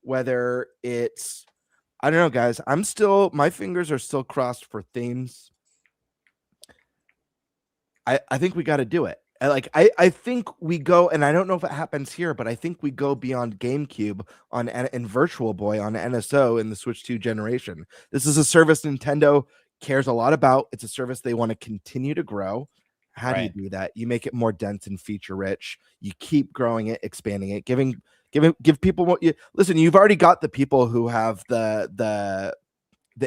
whether it's I don't know, guys. My fingers are still crossed for themes. I think we got to do it. I think we go, and I don't know if it happens here, but I think we go beyond GameCube in Virtual Boy on NSO in the Switch 2 generation. This is a service Nintendo cares a lot about. It's a service they want to continue to grow. How do you do that? You make it more dense and feature rich. You keep growing it, expanding it, give people what you listen. You've already got the people who have the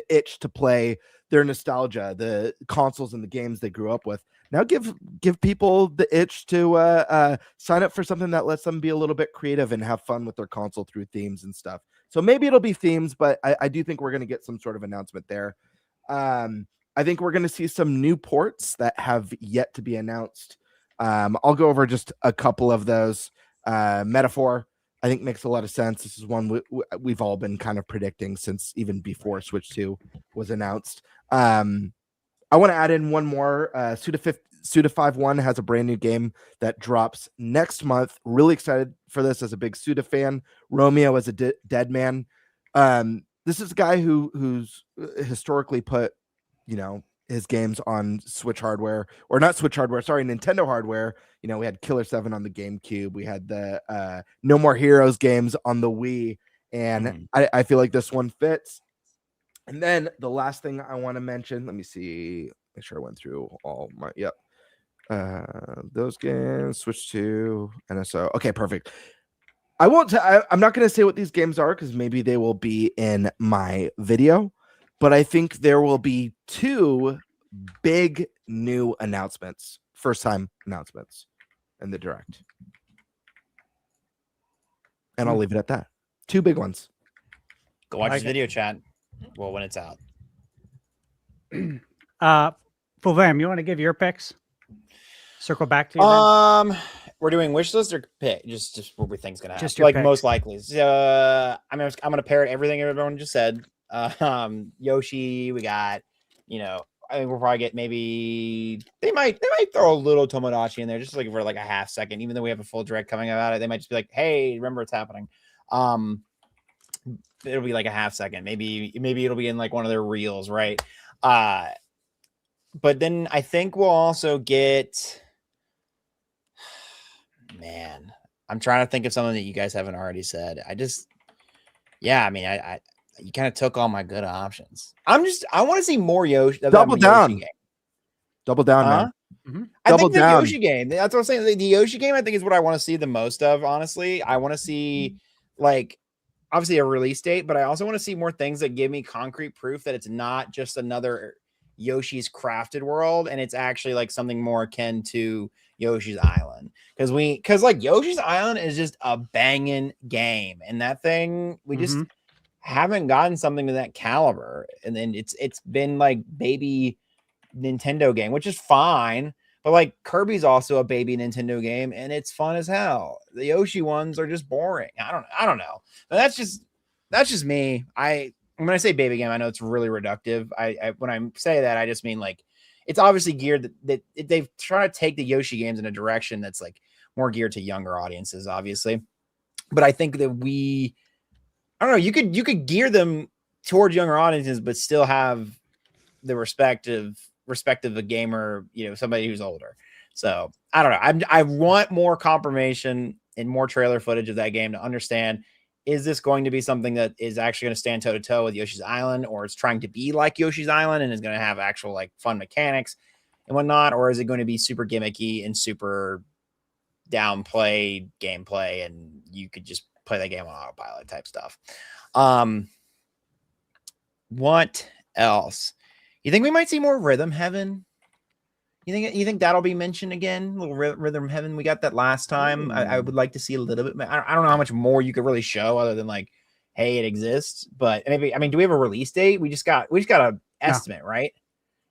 itch to play their nostalgia, the consoles and the games they grew up with. Now give people the itch to sign up for something that lets them be a little bit creative and have fun with their console through themes and stuff. So maybe it'll be themes, but I do think we're going to get some sort of announcement there. I think we're going to see some new ports that have yet to be announced. I'll go over just a couple of those. Metaphor, I think, makes a lot of sense. This is one we've all been kind of predicting since even before Switch 2 was announced. I want to add in one more. Suda 51 has a brand new game that drops next month. Really excited for this as a big Suda fan. Romeo is a dead man. This is a guy who's historically put, his games on Switch hardware, or not Switch hardware, sorry, Nintendo hardware. We had Killer 7 on the GameCube. We had the No More Heroes games on the Wii. And I feel like this one fits. And then the last thing I want to mention, let me see, make sure I went through all my, those games, Switch 2, NSO. Okay, perfect. I'm not going to say what these games are because maybe they will be in my video, but I think there will be 2 big new announcements, first time announcements in the Direct. And I'll leave it at that. 2 big ones. Go watch this video, chat. Well, when it's out. Fulvam, you want to give your picks? Circle back to you. Then? We're doing wish list or pick, just what we think's gonna happen. Just your like picks. Most likely. I'm gonna parrot everything everyone just said. Yoshi, we got, I think we'll probably get maybe they might throw a little Tomodachi in there just like for like a half second, even though we have a full direct coming about it. They might just be like, hey, remember it's happening. It'll be like a half second. Maybe it'll be in like one of their reels, right? But then I think we'll also get, man, I'm trying to think of something that you guys haven't already said. You kind of took all my good options. I want to see more Yoshi. Double down. Yoshi game. Double down, man. Mm-hmm. I think the Yoshi game. That's what I'm saying. The Yoshi game, I think, is what I want to see the most of. Honestly, I want to see obviously a release date, but I also want to see more things that give me concrete proof that it's not just another Yoshi's Crafted World, and it's actually like something more akin to Yoshi's Island. Because like Yoshi's Island is just a banging game, and that thing we just haven't gotten something to that caliber. And then it's been like baby Nintendo game, which is fine. But like Kirby's also a baby Nintendo game, and it's fun as hell. The Yoshi ones are just boring. I don't know. But that's just me. When I say baby game, I know it's really reductive. When I say that, I just mean like it's obviously geared that they've tried to take the Yoshi games in a direction that's like more geared to younger audiences, obviously. But I think that I don't know, you could gear them towards younger audiences, but still have the respective of a gamer, somebody who's older. So I don't know. I want more confirmation and more trailer footage of that game to understand, is this going to be something that is actually going to stand toe to toe with Yoshi's Island, or it's trying to be like Yoshi's Island and is going to have actual like fun mechanics and whatnot? Or is it going to be super gimmicky and super downplay gameplay and you could just play that game on autopilot type stuff? What else? You think we might see more Rhythm Heaven? You think that'll be mentioned again? A little Rhythm Heaven. We got that last time. I would like to see a little bit. I don't know how much more you could really show other than like, hey, it exists. But maybe, do we have a release date? We just got an estimate, right?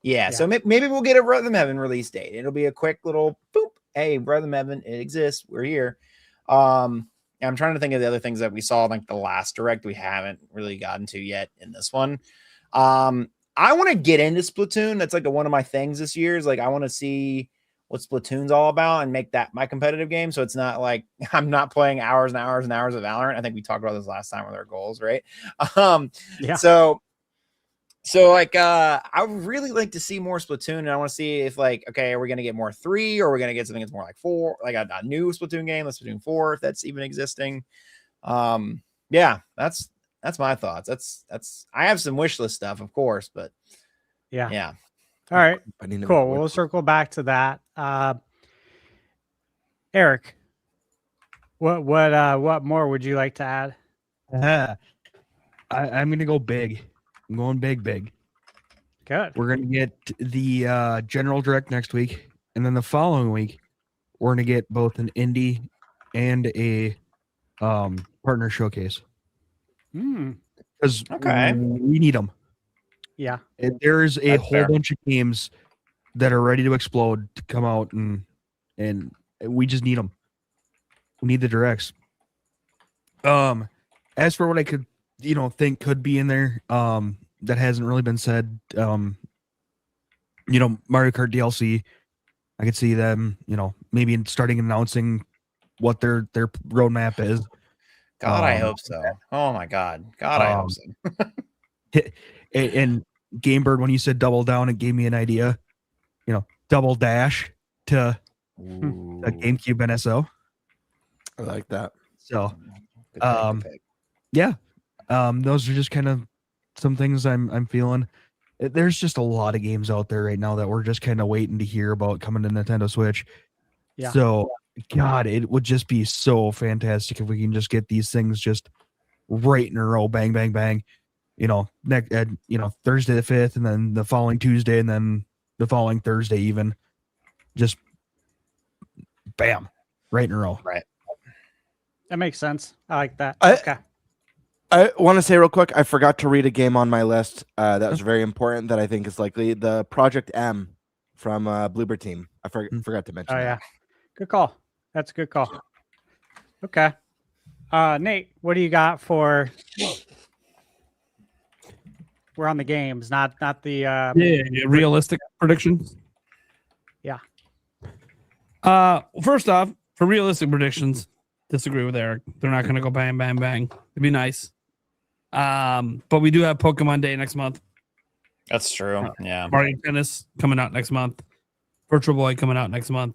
Yeah. So maybe we'll get a Rhythm Heaven release date. It'll be a quick little boop, hey, Brother Mevin, it exists. We're here. I'm trying to think of the other things that we saw, like the last direct we haven't really gotten to yet in this one. I want to get into Splatoon. That's like one of my things this year is like I want to see what Splatoon's all about and make that my competitive game. So it's not like I'm not playing hours and hours and hours of Valorant. I think we talked about this last time with our goals, right? Yeah. So like I would really like to see more Splatoon, and I want to see if like, okay, are we gonna get more 3 or are we gonna get something that's more like 4, like a new Splatoon game, like Splatoon 4, if that's even existing. Yeah, that's my thoughts. That's I have some wish list stuff, of course, but yeah. All right, cool. We'll circle back to that. Eric, what more would you like to add? I'm gonna go big. I'm going big. Good. We're gonna get the general direct next week, and then the following week, we're gonna get both an indie and a partner showcase. Because we need them. Yeah. There's a whole bunch of games that are ready to explode to come out, and we just need them. We need the directs. As for what I could, think could be in there, that hasn't really been said. Mario Kart DLC, I could see them, maybe starting announcing what their roadmap is. God, I hope so. Oh my God, I hope so. And Gamebird, when you said double down, it gave me an idea. Double dash to a GameCube NSO. I like that. So, yeah, those are just kind of some things I'm feeling. There's just a lot of games out there right now that we're just kind of waiting to hear about coming to Nintendo Switch. Yeah. So, God, it would just be so fantastic if we can just get these things just right in a row, bang, bang, bang. Next, Thursday the 5th, and then the following Tuesday, and then the following Thursday, even just bam, right in a row. Right. That makes sense. I like that. Okay. I want to say real quick, I forgot to read a game on my list that was very important that I think is likely the Project M from Bloober Team. I forgot to mention. Oh, that. yeah. Good call. That's a good call. Okay. Nate, what do you got for... We're on the games, not the realistic predictions. Yeah. First off, for realistic predictions, disagree with Eric. They're not going to go bang, bang, bang. It'd be nice. But we do have Pokemon Day next month. That's true. Yeah. Mario Tennis coming out next month. Virtual Boy coming out next month.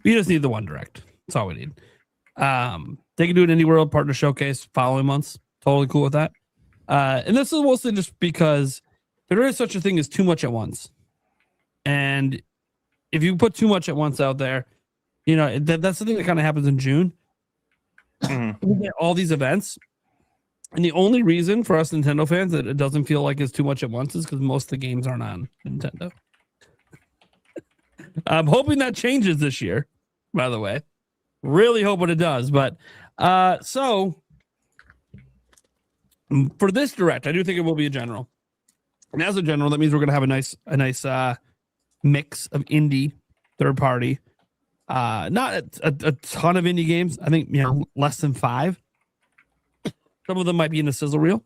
We just need the one direct. That's all we need. They can do an Indie World Partner Showcase following months. Totally cool with that. And this is mostly just because there is such a thing as too much at once. And if you put too much at once out there, that's the thing that kind of happens in June. We get all these events. And the only reason for us Nintendo fans that it doesn't feel like it's too much at once is because most of the games aren't on Nintendo. I'm hoping that changes this year, by the way. Really hoping it does. But so for this direct, I do think it will be a general. And as a general, that means we're going to have a nice mix of indie, third party. Not a ton of indie games. I think less than 5. Some of them might be in a sizzle reel.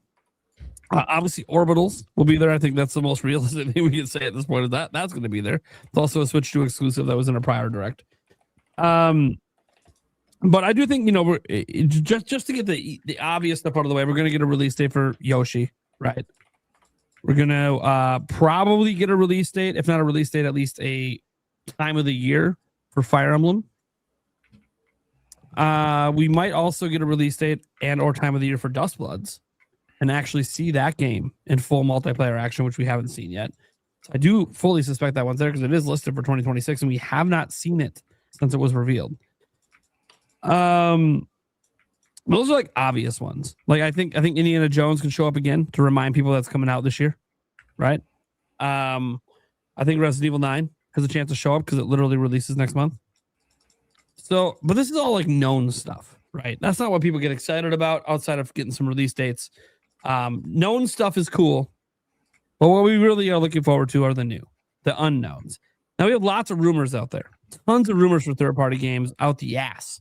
Obviously, Orbitals will be there. I think that's the most realistic thing we can say at this point. Is that's going to be there. It's also a Switch 2 exclusive that was in a prior direct. But I do think we're just to get the obvious stuff out of the way. We're going to get a release date for Yoshi, right? We're going to probably get a release date, if not a release date, at least a time of the year for Fire Emblem. We might also get a release date and or time of the year for Dust Bloods and actually see that game in full multiplayer action, which we haven't seen yet. So I do fully suspect that one's there because it is listed for 2026 and we have not seen it since it was revealed. Those are like obvious ones. Like I think Indiana Jones can show up again to remind people that's coming out this year, right? I think Resident Evil 9 has a chance to show up because it literally releases next month. So, but this is all like known stuff, right? That's not what people get excited about outside of getting some release dates. Known stuff is cool, but what we really are looking forward to are the unknowns. Now we have lots of rumors out there. tons of rumors for third-party games out the ass.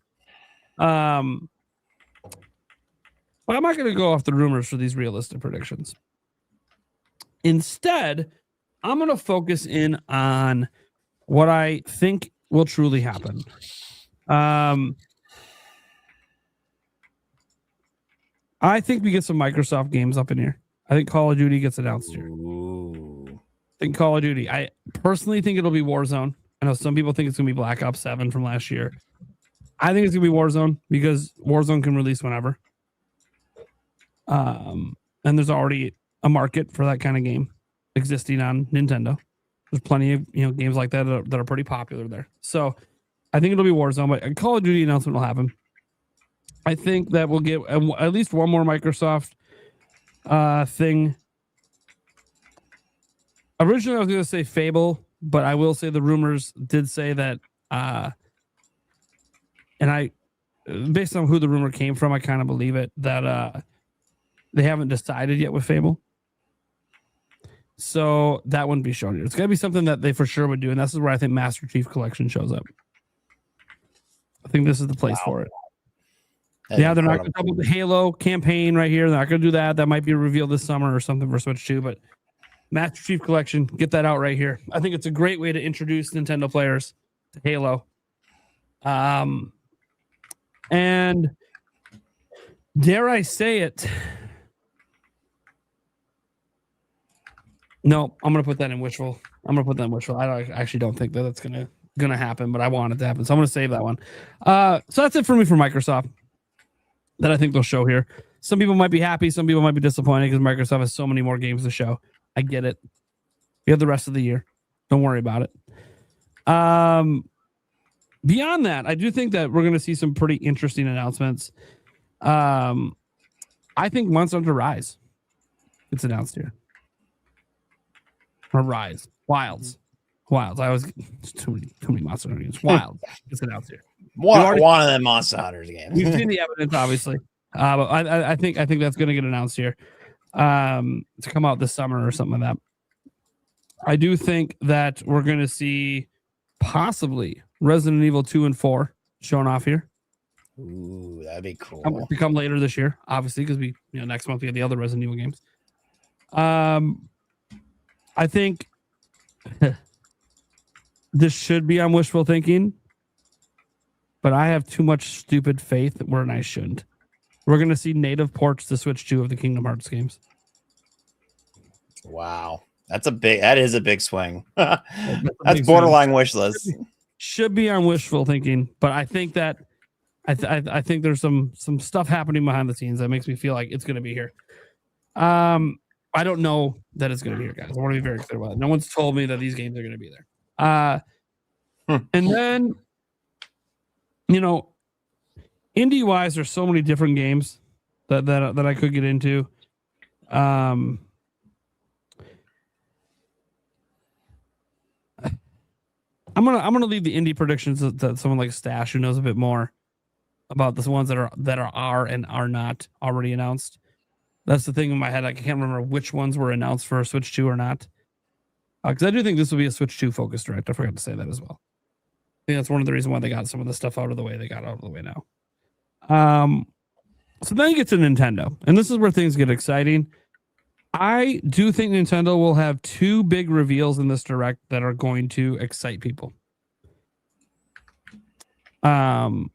But I'm not going to go off the rumors for these realistic predictions. Instead, I'm going to focus in on what I think will truly happen. I think we get some Microsoft games up in here. I think Call of Duty gets announced here. Ooh. I think Call of Duty. I personally think it'll be Warzone. I know some people think it's going to be Black Ops 7 from last year. I think it's going to be Warzone because Warzone can release whenever. And there's already a market for that kind of game existing on Nintendo. There's plenty of games like that that are pretty popular there. So I think it'll be Warzone, but a Call of Duty announcement will happen. I think that we'll get at least one more Microsoft thing. Originally, I was going to say Fable, but I will say the rumors did say that, and I, based on who the rumor came from, I kind of believe it, that they haven't decided yet with Fable. So that wouldn't be shown here. It's got to be something that they for sure would do, and this is where I think Master Chief Collection shows up. I think this is the place for it. Yeah, they're not going to double the Halo campaign right here. They're not going to do that. That might be a reveal this summer or something for Switch 2, but Master Chief Collection, get that out right here. I think it's a great way to introduce Nintendo players to Halo. And dare I say it? No, I'm going to put that in wishful. I actually don't think that that's going to happen, but I want it to happen. So I'm going to save that one. So that's it for me for Microsoft that I think they'll show here. Some people might be happy. Some people might be disappointed because Microsoft has so many more games to show. I get it. We have the rest of the year. Don't worry about it. Beyond that, I do think that we're going to see some pretty interesting announcements. I think Monster Hunter Rise gets announced here. Or Rise. Wilds. I always too many Monster Hunter games. Wilds gets announced here. One of them Monster Hunters games. We've seen the evidence, obviously. But I think that's going to get announced here to come out this summer or something like that. I do think that we're going to see possibly Resident Evil 2 and 4 shown off here. Ooh, that'd be cool. To come later this year, obviously, because next month we have the other Resident Evil games. I think this should be on wishful thinking, but I have too much stupid faith where I shouldn't. We're going to see native ports to Switch 2 of the Kingdom Hearts games. Wow. That is a big swing. That's borderline wish list. Should be on wishful thinking, but I think that I think there's some stuff happening behind the scenes that makes me feel like it's going to be here. I don't know that it's going to be here, guys. I want to be very clear about it. No one's told me that these games are going to be there. And then, indie wise, there's so many different games that I could get into. I'm gonna leave the indie predictions that someone like Stash, who knows a bit more about the ones that are and are not already announced. That's the thing in my head. I can't remember which ones were announced for Switch 2 or not. Because I do think this will be a Switch 2 focused direct. I forgot to say that as well. I think that's one of the reasons why they got some of the stuff out of the way they got out of the way now. So then you get to Nintendo, and this is where things get exciting. I do think Nintendo will have two big reveals in this direct that are going to excite people. The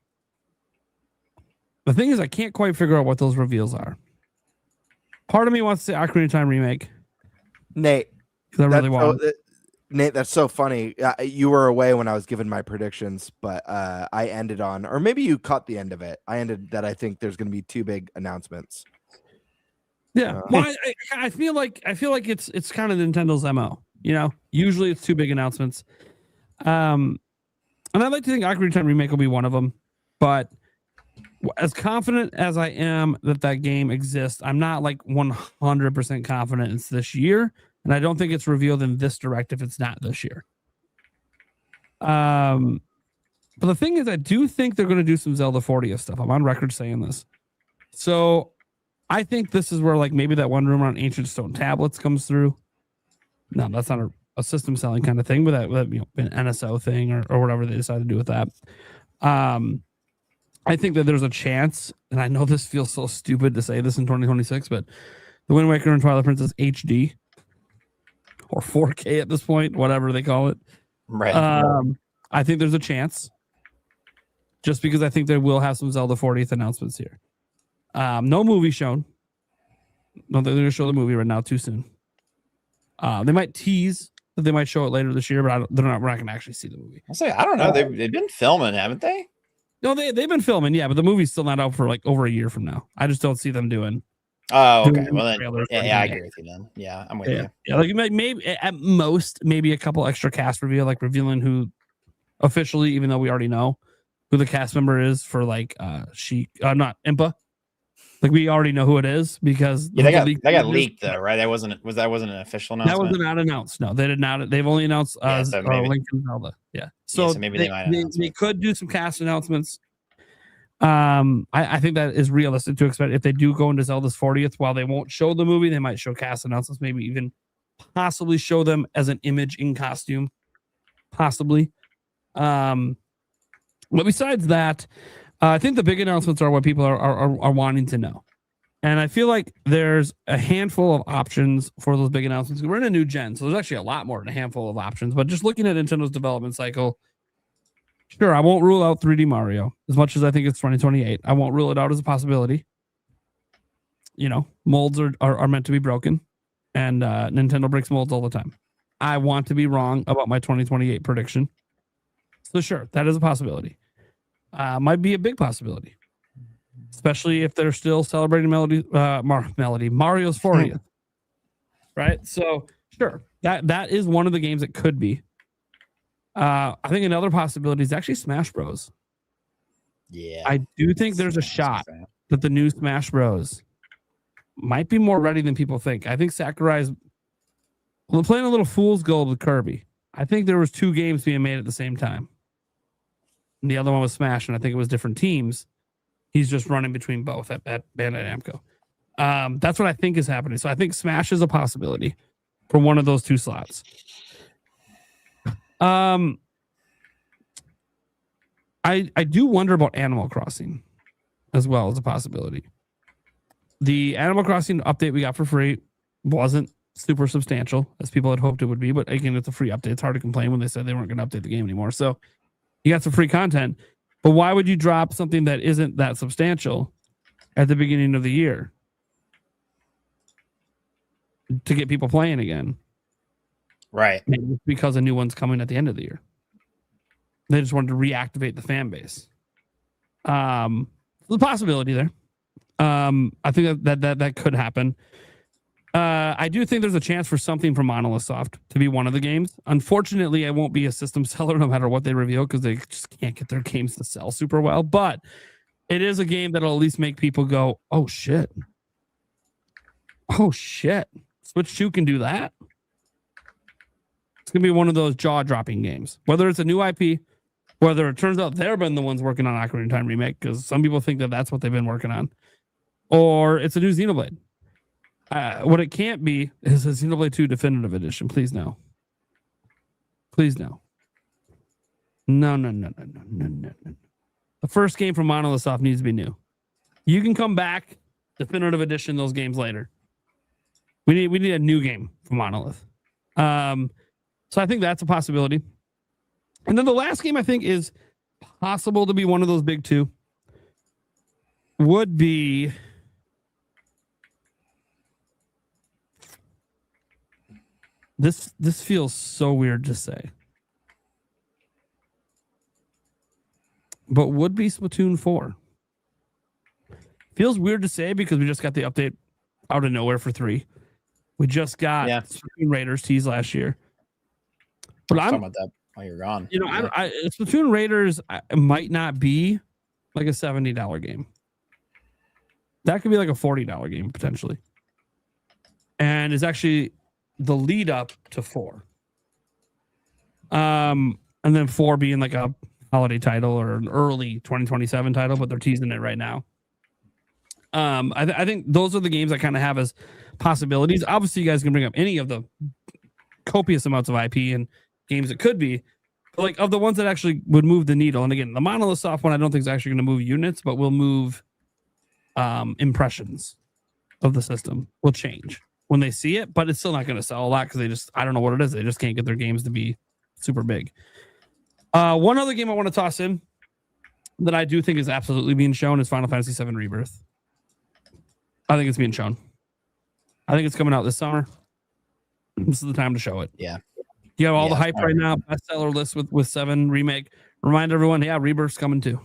thing is, I can't quite figure out what those reveals are. Part of me wants to say Ocarina of Time remake. Nate, because I really want. Nate, that's so funny. You were away when I was giving my predictions, but I ended on, or maybe you caught the end of it. I ended that I think there's going to be two big announcements. Yeah, well, I feel like it's kind of Nintendo's MO. Usually it's two big announcements. And I'd like to think Ocarina of Time remake will be one of them, but as confident as I am that game exists, I'm not like 100% confident it's this year, and I don't think it's revealed in this direct if it's not this year. But the thing is, I do think they're going to do some Zelda 40th stuff. I'm on record saying this. So I think this is where like maybe that one rumor on Ancient Stone tablets comes through. No, that's not a system selling kind of thing with that, an NSO thing or whatever they decide to do with that. I think that there's a chance, and I know this feels so stupid to say this in 2026, but the Wind Waker and Twilight Princess HD or 4K at this point, whatever they call it. Right. I think there's a chance, just because I think they will have some Zelda 40th announcements here. No movie shown. Don't think they're going to show the movie right now too soon. They might tease that they might show it later this year, but we're not going to actually see the movie. I don't know. They've been filming, haven't they? No, they've been filming, yeah, but the movie's still not out for like over a year from now. I just don't see them doing. Oh, okay. Well, then, yeah, I agree with you then. Yeah, I'm with you. Yeah, like maybe at most, maybe a couple extra cast reveal, like revealing who officially, even though we already know who the cast member is for like not Impa. Like we already know who it is because they got leaked though, right? That wasn't an official announcement. That was not announced. No, they did not. They've only announced Link and Zelda. Yeah, so maybe they could do some cast announcements. I think that is realistic to expect. If they do go into Zelda's 40th, while they won't show the movie, they might show cast announcements. Maybe even possibly show them as an image in costume, possibly. But besides that. I think the big announcements are what people are wanting to know. And I feel like there's a handful of options for those big announcements. We're in a new gen, so there's actually a lot more than a handful of options. But just looking at Nintendo's development cycle, sure, I won't rule out 3D Mario as much as I think it's 2028. I won't rule it out as a possibility. Molds are meant to be broken, and Nintendo breaks molds all the time. I want to be wrong about my 2028 prediction. So sure, that is a possibility. Might be a big possibility, especially if they're still celebrating Mario's 40th, right? So sure, that is one of the games that could be. I think another possibility is actually Smash Bros. Yeah, I do think there's a shot that the new Smash Bros. Might be more ready than people think. I think Sakurai's playing a little fool's gold with Kirby. I think there was 2 games being made at the same time. And the other one was Smash, and I think it was different teams. He's just running between both at Bandai Namco. That's what I think is happening. So I think Smash is a possibility for one of those 2 slots. I do wonder about Animal Crossing as well as a possibility. The Animal Crossing update we got for free wasn't super substantial as people had hoped it would be, but again, it's a free update. It's hard to complain when they said they weren't going to update the game anymore. So you got some free content, but why would you drop something that isn't that substantial at the beginning of the year to get people playing again? Right. Maybe because a new one's coming at the end of the year. They just wanted to reactivate the fan base. The possibility there. I think that could happen. I do think there's a chance for something from Monolith Soft to be one of the games. Unfortunately, I won't be a system seller no matter what they reveal because they just can't get their games to sell super well. But it is a game that'll at least make people go, oh, shit. Oh, shit. Switch 2 can do that. It's going to be one of those jaw-dropping games. Whether it's a new IP, whether it turns out they've been the ones working on Ocarina of Time Remake, because some people think that that's what they've been working on, or it's a new Xenoblade. What it can't be is a Xenoblade 2 Definitive Edition. Please no. Please no. No. The first game from Monolith Soft needs to be new. You can come back, Definitive Edition, those games later. We need a new game from Monolith. So I think that's a possibility. And then the last game I think is possible to be one of those big 2 would be this feels so weird to say. But would be Splatoon 4. Feels weird to say because we just got the update out of nowhere for 3. We just got Splatoon Raiders teased last year. But I'm talking about that while you're gone. Splatoon Raiders might not be like a $70 game. That could be like a $40 game potentially. And is actually the lead up to 4. And then 4 being like a holiday title or an early 2027 title, but they're teasing it right now. I think those are the games I kind of have as possibilities. Obviously, you guys can bring up any of the copious amounts of IP and games it could be. But like of the ones that actually would move the needle, and again, the Monolith Soft one I don't think is actually going to move units, but will move impressions of the system will change when they see it, but it's still not going to sell a lot because I don't know what it is. They just can't get their games to be super big. One other game I want to toss in that I do think is absolutely being shown is Final Fantasy VII Rebirth. I think it's being shown. I think it's coming out this summer. This is the time to show it. Yeah. You have all the hype right now, bestseller list with 7 remake. Remind everyone, yeah, Rebirth's coming too.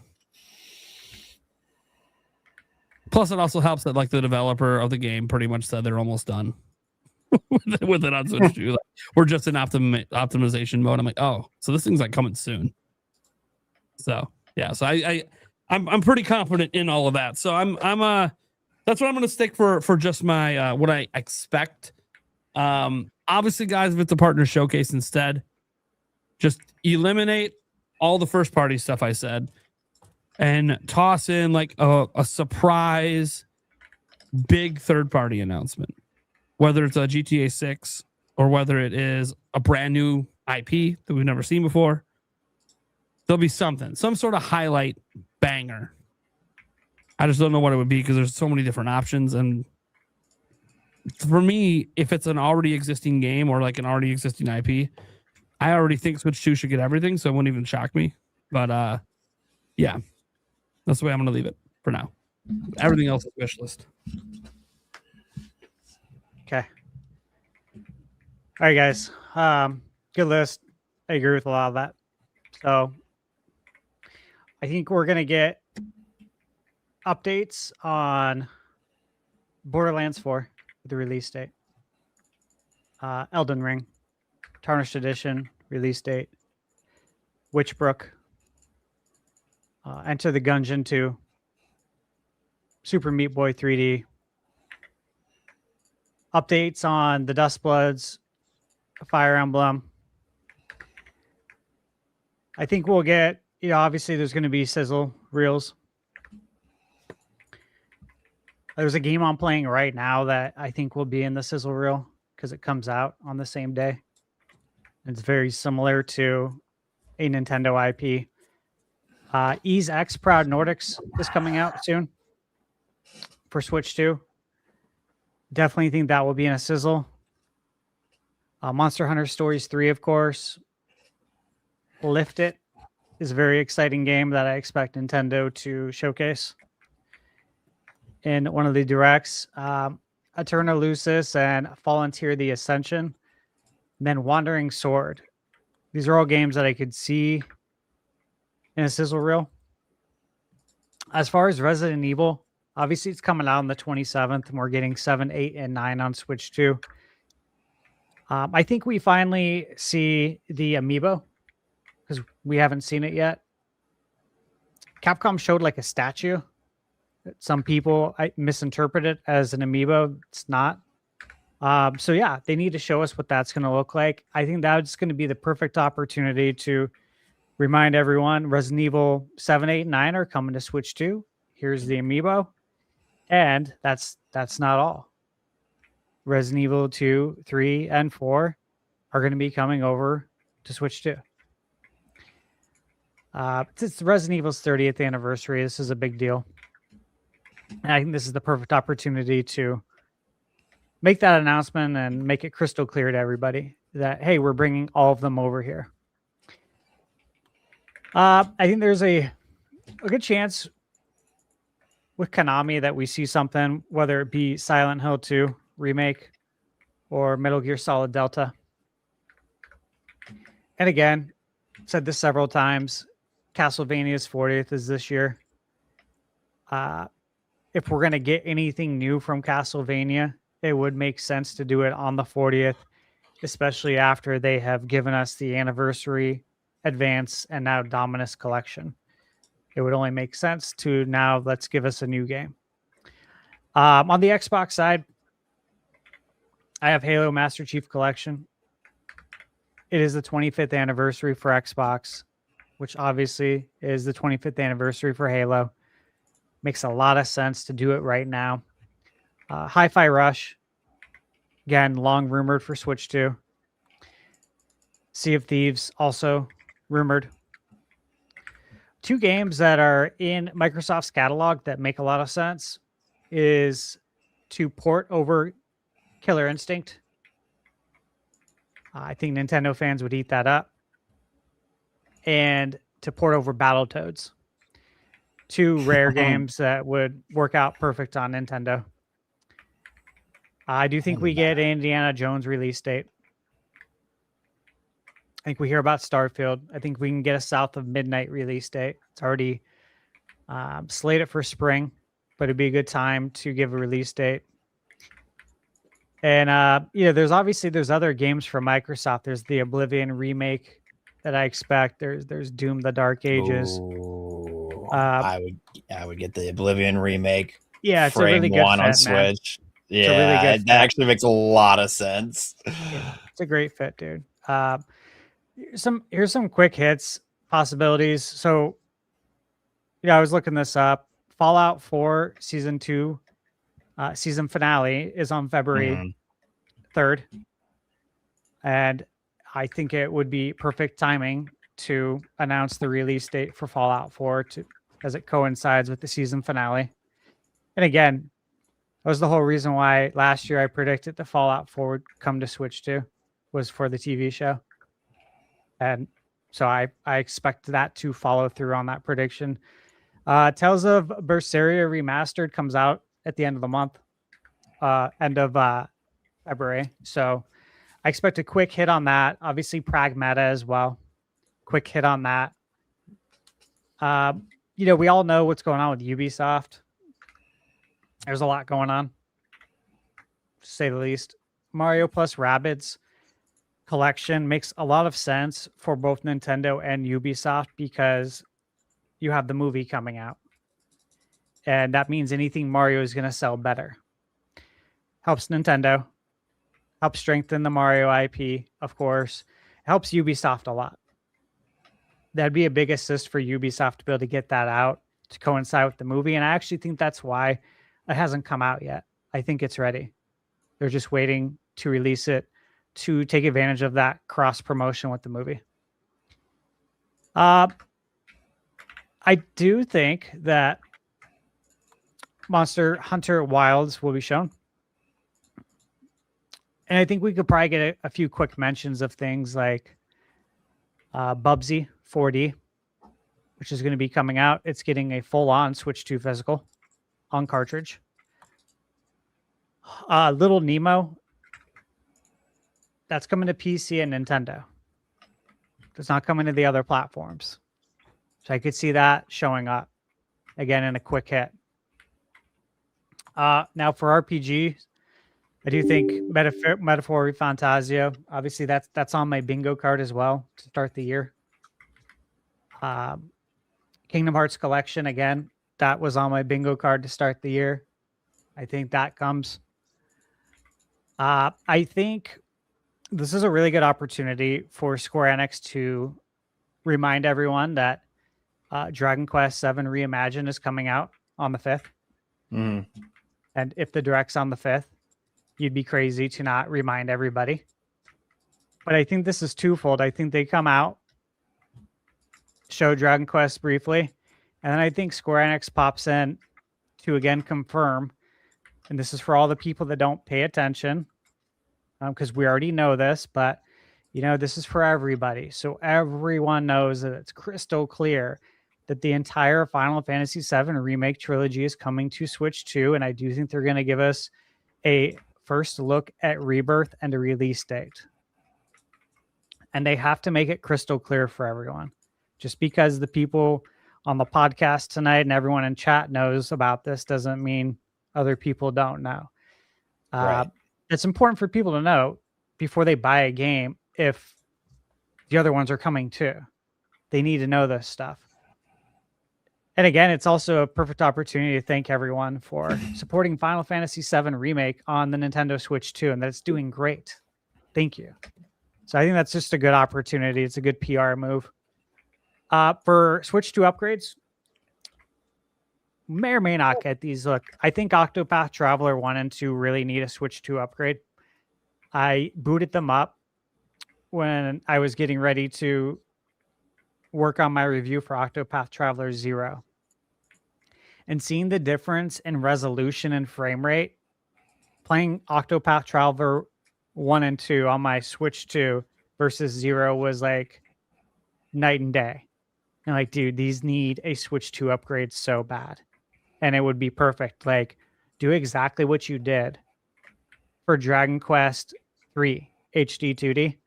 Plus, it also helps that like the developer of the game pretty much said they're almost done with it on Switch 2. Like, we're just in optimization mode. I'm like, oh, so this thing's like coming soon. So yeah, so I'm pretty confident in all of that. So I'm that's what I'm going to stick for just my what I expect. Obviously, guys, if it's a partner showcase instead, just eliminate all the first party stuff I said and toss in like a surprise big third party announcement, whether it's a GTA 6 or whether it is a brand new IP that we've never seen before. There'll be something, some sort of highlight banger. I just don't know what it would be because there's so many different options. And for me, if it's an already existing game or like an already existing IP, I already think Switch 2 should get everything, so it wouldn't even shock me. But yeah, that's the way I'm going to leave it for now. Everything else is wish list. Okay. All right, guys. Good list. I agree with a lot of that. So I think we're going to get updates on Borderlands 4 with the release date. Elden Ring, Tarnished Edition, release date. Witchbrook, Enter the Gungeon 2, Super Meat Boy 3D. Updates on the Dustbloods, Fire Emblem. I think we'll get, obviously there's going to be sizzle reels. There's a game I'm playing right now that I think will be in the sizzle reel because it comes out on the same day. It's very similar to a Nintendo IP. Ease X Proud Nordics is coming out soon for Switch 2. Definitely think that will be in a sizzle. Monster Hunter Stories 3, of course. Lift It is a very exciting game that I expect Nintendo to showcase in one of the directs. Eterna Lucis and Volunteer the Ascension. And then Wandering Sword. These are all games that I could see in a sizzle reel. As far as Resident Evil, obviously it's coming out on the 27th, and we're getting 7, 8, and 9 on Switch 2. I think we finally see the amiibo because we haven't seen it yet. Capcom showed like a statue. Some people misinterpret it as an amiibo. It's not. So yeah, they need to show us what that's going to look like. I think that's going to be the perfect opportunity to remind everyone Resident Evil 7, 8, 9 are coming to Switch 2. Here's the amiibo. And that's not all. Resident Evil 2, 3, and 4 are going to be coming over to Switch 2. It's Resident Evil's 30th anniversary. This is a big deal. And I think this is the perfect opportunity to make that announcement and make it crystal clear to everybody that, hey, we're bringing all of them over here. I think there's a good chance with Konami that we see something, whether it be Silent Hill 2 remake or Metal Gear Solid Delta. And again, said this several times, Castlevania's 40th is this year. If we're going to get anything new from Castlevania, it would make sense to do it on the 40th, especially after they have given us the Anniversary, Advance, and now Dominus Collection. It would only make sense to now let's give us a new game. On the Xbox side, I have Halo Master Chief Collection. It is the 25th anniversary for Xbox, which obviously is the 25th anniversary for Halo. Makes a lot of sense to do it right now. Hi-Fi Rush, again, long rumored for Switch 2. Sea of Thieves also rumored. Two games that are in Microsoft's catalog that make a lot of sense is to port over Killer Instinct. I think Nintendo fans would eat that up. And to port over Battletoads. Two rare games that would work out perfect on Nintendo. I do think we get Indiana Jones release date. I think we hear about Starfield. I think we can get a South of Midnight release date. It's already slated for spring, but it'd be a good time to give a release date. And there's other games from Microsoft. There's the Oblivion remake that I expect. There's Doom: The Dark Ages. Ooh, I would get the Oblivion remake. Yeah, it's a really good one fit, on Switch. Man. Yeah, really good fit. that actually makes a lot of sense. Yeah, it's a great fit, dude. Here's some quick hits possibilities. So, I was looking this up. Fallout 4 Season 2 season finale is on February 3rd. And I think it would be perfect timing to announce the release date for Fallout 4 as it coincides with the season finale. And again, that was the whole reason why last year I predicted the Fallout 4 would come to Switch 2 was for the TV show. And so I expect that to follow through on that prediction. Tales of Berseria Remastered comes out at the end of the month, end of February. So I expect a quick hit on that. Obviously, Pragmata as well. Quick hit on that. We all know what's going on with Ubisoft. There's a lot going on, to say the least. Mario plus Rabbids collection makes a lot of sense for both Nintendo and Ubisoft because you have the movie coming out. And that means anything Mario is going to sell better. Helps Nintendo. Helps strengthen the Mario IP, of course. Helps Ubisoft a lot. That'd be a big assist for Ubisoft to be able to get that out to coincide with the movie. And I actually think that's why it hasn't come out yet. I think it's ready. They're just waiting to release it to take advantage of that cross promotion with the movie. I do think that Monster Hunter Wilds will be shown. And I think we could probably get a few quick mentions of things like Bubsy 4D, which is going to be coming out. It's getting a full-on Switch 2 physical on cartridge. Little Nemo, that's coming to PC and Nintendo. It's not coming to the other platforms. So I could see that showing up again in a quick hit. Now for RPG, I do think Metaphor Fantasio. Obviously, that's on my bingo card as well to start the year. Kingdom Hearts Collection, again, that was on my bingo card to start the year. I think that comes. I think this is a really good opportunity for Square Enix to remind everyone that Dragon Quest VII Reimagined is coming out on the 5th. And if the Direct's on the 5th, you'd be crazy to not remind everybody. But I think this is twofold. I think they come out, show Dragon Quest briefly, and then I think Square Enix pops in to again confirm, and this is for all the people that don't pay attention, because we already know this, but this is for everybody. So everyone knows that it's crystal clear that the entire Final Fantasy VII Remake trilogy is coming to Switch 2, and I do think they're going to give us a first look at Rebirth and a release date. And they have to make it crystal clear for everyone. Just because the people on the podcast tonight and everyone in chat knows about this doesn't mean other people don't know. Right. It's important for people to know before they buy a game if the other ones are coming too. They need to know this stuff. And again, it's also a perfect opportunity to thank everyone for supporting Final Fantasy VII Remake on the Nintendo Switch 2, and that it's doing great. Thank you. So I think that's just a good opportunity. It's a good PR move. For Switch 2 upgrades, may or may not get these. Look, I think Octopath Traveler 1 and 2 really need a Switch 2 upgrade. I booted them up when I was getting ready to work on my review for Octopath Traveler 0. And seeing the difference in resolution and frame rate, playing Octopath Traveler 1 and 2 on my Switch 2 versus 0 was like night and day. And like, dude, these need a Switch 2 upgrade so bad. And it would be perfect. Like, do exactly what you did for Dragon Quest 3 HD 2D.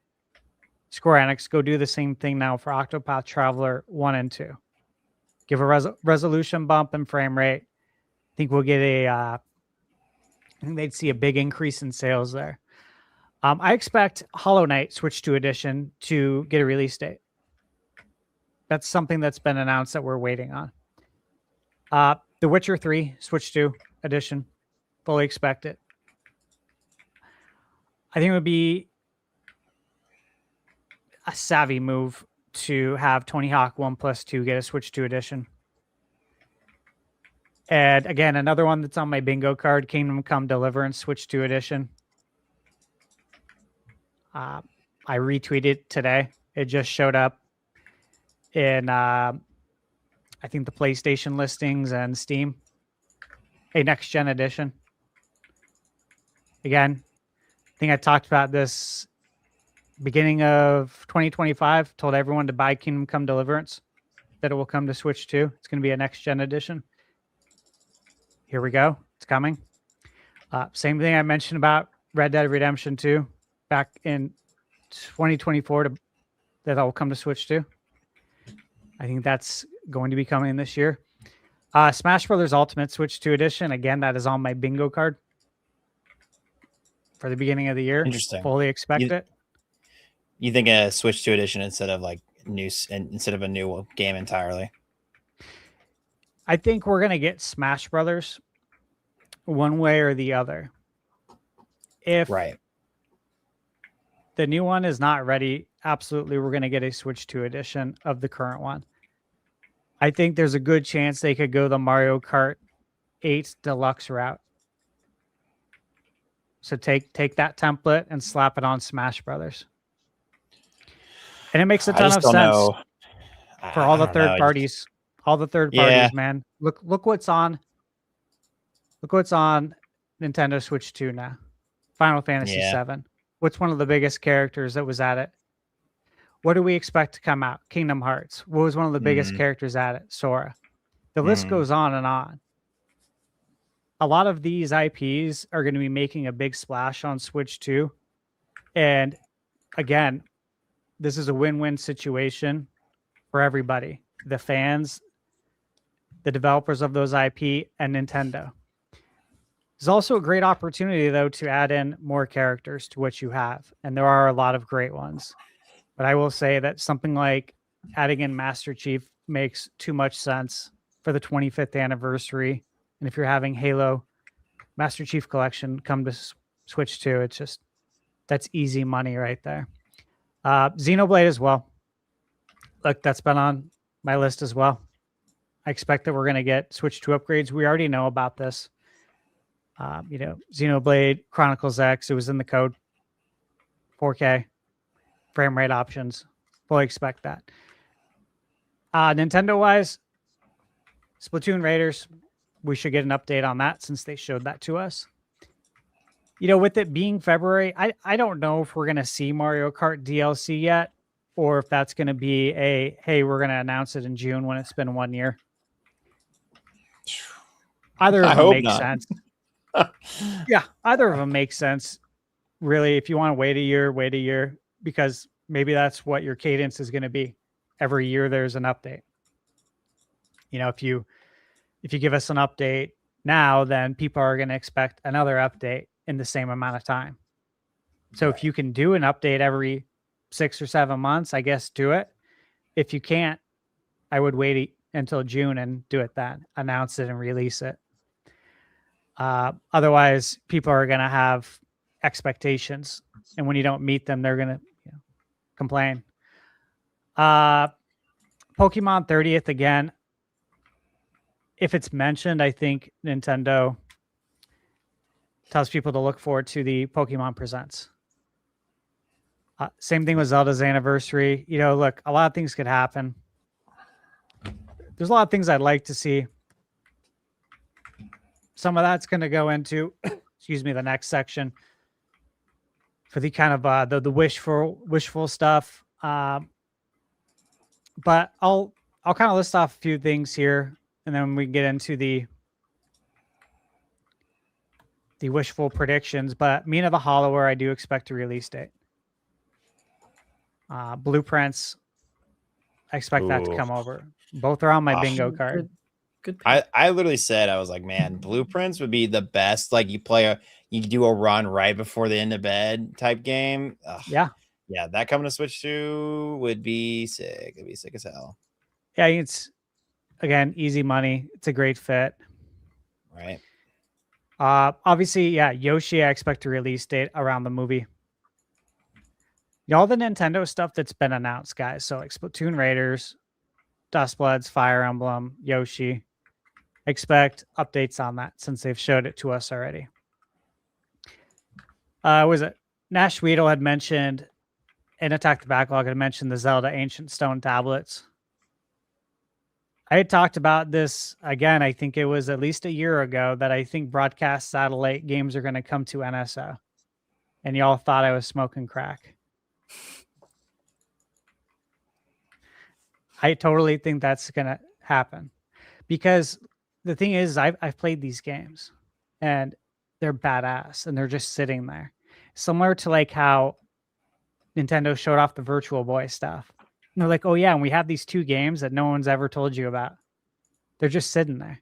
Square Enix, go do the same thing now for Octopath Traveler 1 and 2. Give a resolution bump and frame rate. I think we'll get I think they'd see a big increase in sales there. I expect Hollow Knight Switch 2 Edition to get a release date. That's something that's been announced that we're waiting on. The Witcher 3 Switch 2 Edition. Fully expect it. I think it would be a savvy move to have Tony Hawk 1+2 get a Switch 2 Edition. And again, another one that's on my bingo card, Kingdom Come Deliverance Switch 2 Edition. I retweeted today. It just showed up in, I think, the PlayStation listings and Steam. A next-gen edition. Again, I think I talked about this beginning of 2025. Told everyone to buy Kingdom Come Deliverance, that it will come to Switch 2. It's going to be a next-gen edition. Here we go. It's coming. Same thing I mentioned about Red Dead Redemption 2 back in 2024 that will come to Switch 2. I think that's going to be coming this year. Smash Brothers Ultimate Switch 2 Edition. Again, that is on my bingo card for the beginning of the year. Interesting. Fully expect it. You think a Switch 2 Edition instead of a new game entirely? I think we're going to get Smash Brothers one way or the other. If the new one is not ready, absolutely we're going to get a Switch 2 edition of the current one. I think there's a good chance they could go the Mario Kart 8 Deluxe route. So take that template and slap it on Smash Brothers. And it makes a ton of sense for all the third parties. All the third parties, man. Look what's on. Look what's on Nintendo Switch 2 now. Final Fantasy 7. What's one of the biggest characters that was at it? What do we expect to come out? Kingdom Hearts. What was one of the biggest characters at it? Sora. The list goes on and on. A lot of these IPs are going to be making a big splash on Switch 2. And again, this is a win-win situation for everybody. The fans, the developers of those IP, and Nintendo. There's also a great opportunity, though, to add in more characters to what you have. And there are a lot of great ones. But I will say that something like adding in Master Chief makes too much sense for the 25th anniversary. And if you're having Halo Master Chief Collection come to Switch 2, it's just, that's easy money right there. Xenoblade as well. Look, that's been on my list as well. I expect that we're going to get Switch 2 upgrades. We already know about this. Xenoblade Chronicles X, it was in the code. 4K. Frame rate options. Fully expect that. Nintendo-wise, Splatoon Raiders, we should get an update on that since they showed that to us. With it being February, I don't know if we're going to see Mario Kart DLC yet, or if that's going to be hey, we're going to announce it in June when it's been 1 year. Either of them makes sense. Yeah, either of them makes sense. Really, if you want to wait a year, because maybe that's what your cadence is going to be. Every year there's an update. If you give us an update now, then people are going to expect another update in the same amount of time. So if you can do an update every 6 or 7 months, I guess do it. If you can't, I would wait until June and do it then. Announce it and release it. Otherwise, people are going to have expectations. And when you don't meet them, they're going to complain. Pokemon 30th, again, if it's mentioned, I think Nintendo tells people to look forward to the Pokemon Presents. Same thing with Zelda's anniversary. You know, look, a lot of things could happen. There's a lot of things I'd like to see. Some of that's going to go into, excuse me, the next section for the kind of the wishful stuff. But I'll kind of list off a few things here, and then we can get into the wishful predictions. But Mina the Hollower, I do expect a release date. Blueprints, I expect that to come over. Both are on my bingo card. Good. I literally said, I was like, man, Blueprints would be the best. Like you do a run right before the end of bed type game. Ugh. Yeah, that coming to Switch 2 would be sick. It'd be sick as hell. Yeah, it's again easy money. It's a great fit. Right. Obviously, yeah, Yoshi, I expect a release date around the movie. All the Nintendo stuff that's been announced, guys. So like Splatoon Raiders, Dustbloods, Fire Emblem, Yoshi. Expect updates on that since they've showed it to us already. Was it Nash Weedle had mentioned in Attack the Backlog had mentioned the Zelda Ancient Stone tablets. I had talked about this again. I think it was at least a year ago that I think broadcast satellite games are going to come to NSO, and y'all thought I was smoking crack. I totally think that's going to happen because the thing is, I've played these games and they're badass and they're just sitting there. Similar to like how Nintendo showed off the Virtual Boy stuff. And they're like, oh yeah, and we have these 2 games that no one's ever told you about. They're just sitting there.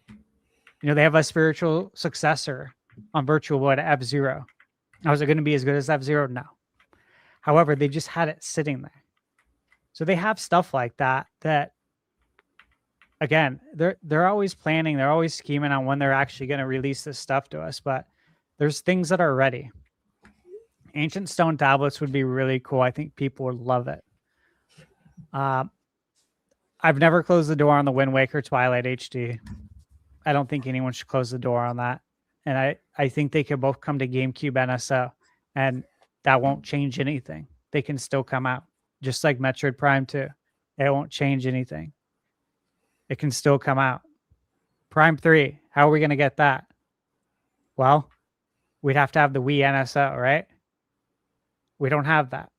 You know, they have a spiritual successor on Virtual Boy to F-Zero. Now, is it going to be as good as F-Zero? No. However, they just had it sitting there. So they have stuff like that again, they're always planning, they're always scheming on when they're actually going to release this stuff to us, but there's things that are ready. Ancient Stone tablets would be really cool. I think people would love it. I've never closed the door on the Wind Waker Twilight HD. I don't think anyone should close the door on that. And I think they could both come to GameCube NSO, and that won't change anything. They can still come out, just like Metroid Prime 2. It won't change anything. It can still come out. Prime 3, how are we going to get that? Well, we'd have to have the Wii NSO, right? We don't have that.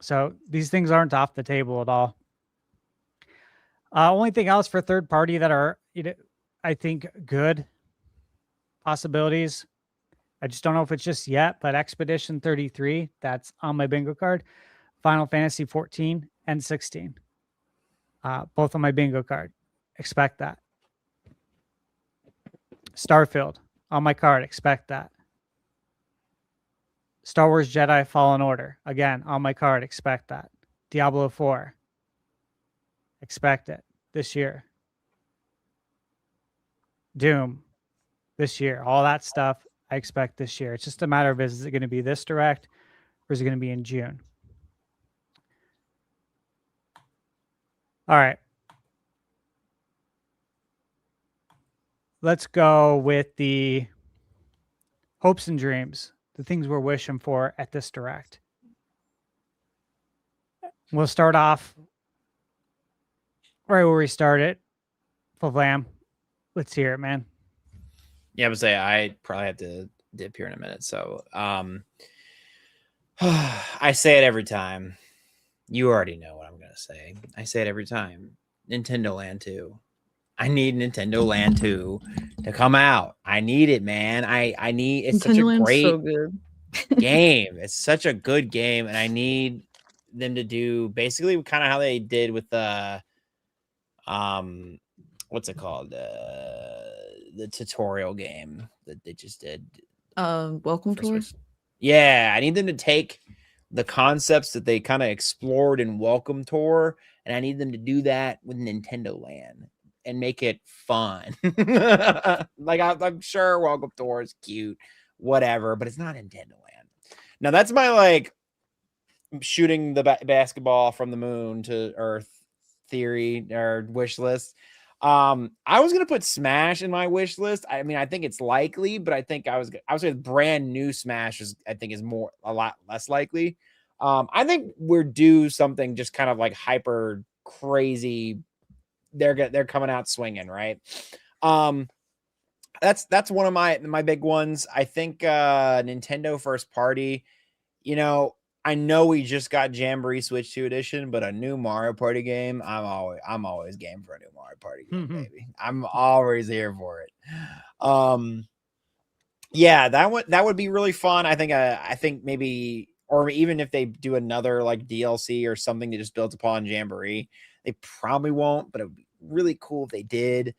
So these things aren't off the table at all. Only thing else for third party that are, I think, good possibilities. I just don't know if it's just yet, but Expedition 33, that's on my bingo card. Final Fantasy 14 and 16. Both on my bingo card. Expect that. Starfield on my card. Expect that. Star Wars Jedi Fallen Order. Again, on my card. Expect that. Diablo 4. Expect it this year. Doom this year. All that stuff I expect this year. It's just a matter of, is it going to be this direct or is it going to be in June? All right. Let's go with the hopes and dreams, the things we're wishing for at this direct. We'll start off right where we started. Flam, let's hear it, man. Yeah, I would say I probably have to dip here in a minute. So I say it every time. You already know what I'm going to say. I say it every time. Nintendo Land 2. I need Nintendo Land 2 to come out. I need it, man. I need it's Nintendo such a Land's great so good. game. It's such a good game, and I need them to do basically kind of how they did with the what's it called? The tutorial game that they just did. Welcome Tour. Yeah, I need them to take the concepts that they kind of explored in Welcome Tour, and I need them to do that with Nintendo Land and make it fun. Like I'm sure Welcome Tour is cute, whatever, but it's not Nintendo Land. Now that's my like shooting the basketball from the moon to Earth theory or wish list. I was gonna put Smash in my wish list. I mean, I think it's likely, but I think I was say brand new Smash is a lot less likely. I think we're due something just kind of like hyper crazy. They're coming out swinging, right? That's one of my big ones. I think Nintendo first party. You know, I know we just got Jamboree Switch 2 edition, but a new Mario Party game, I'm always game for a new Mario Party game, baby. I'm always here for it. Yeah, that would be really fun. I think maybe, or even if they do another like DLC or something that just builds upon Jamboree, they probably won't, but it would be really cool if they did.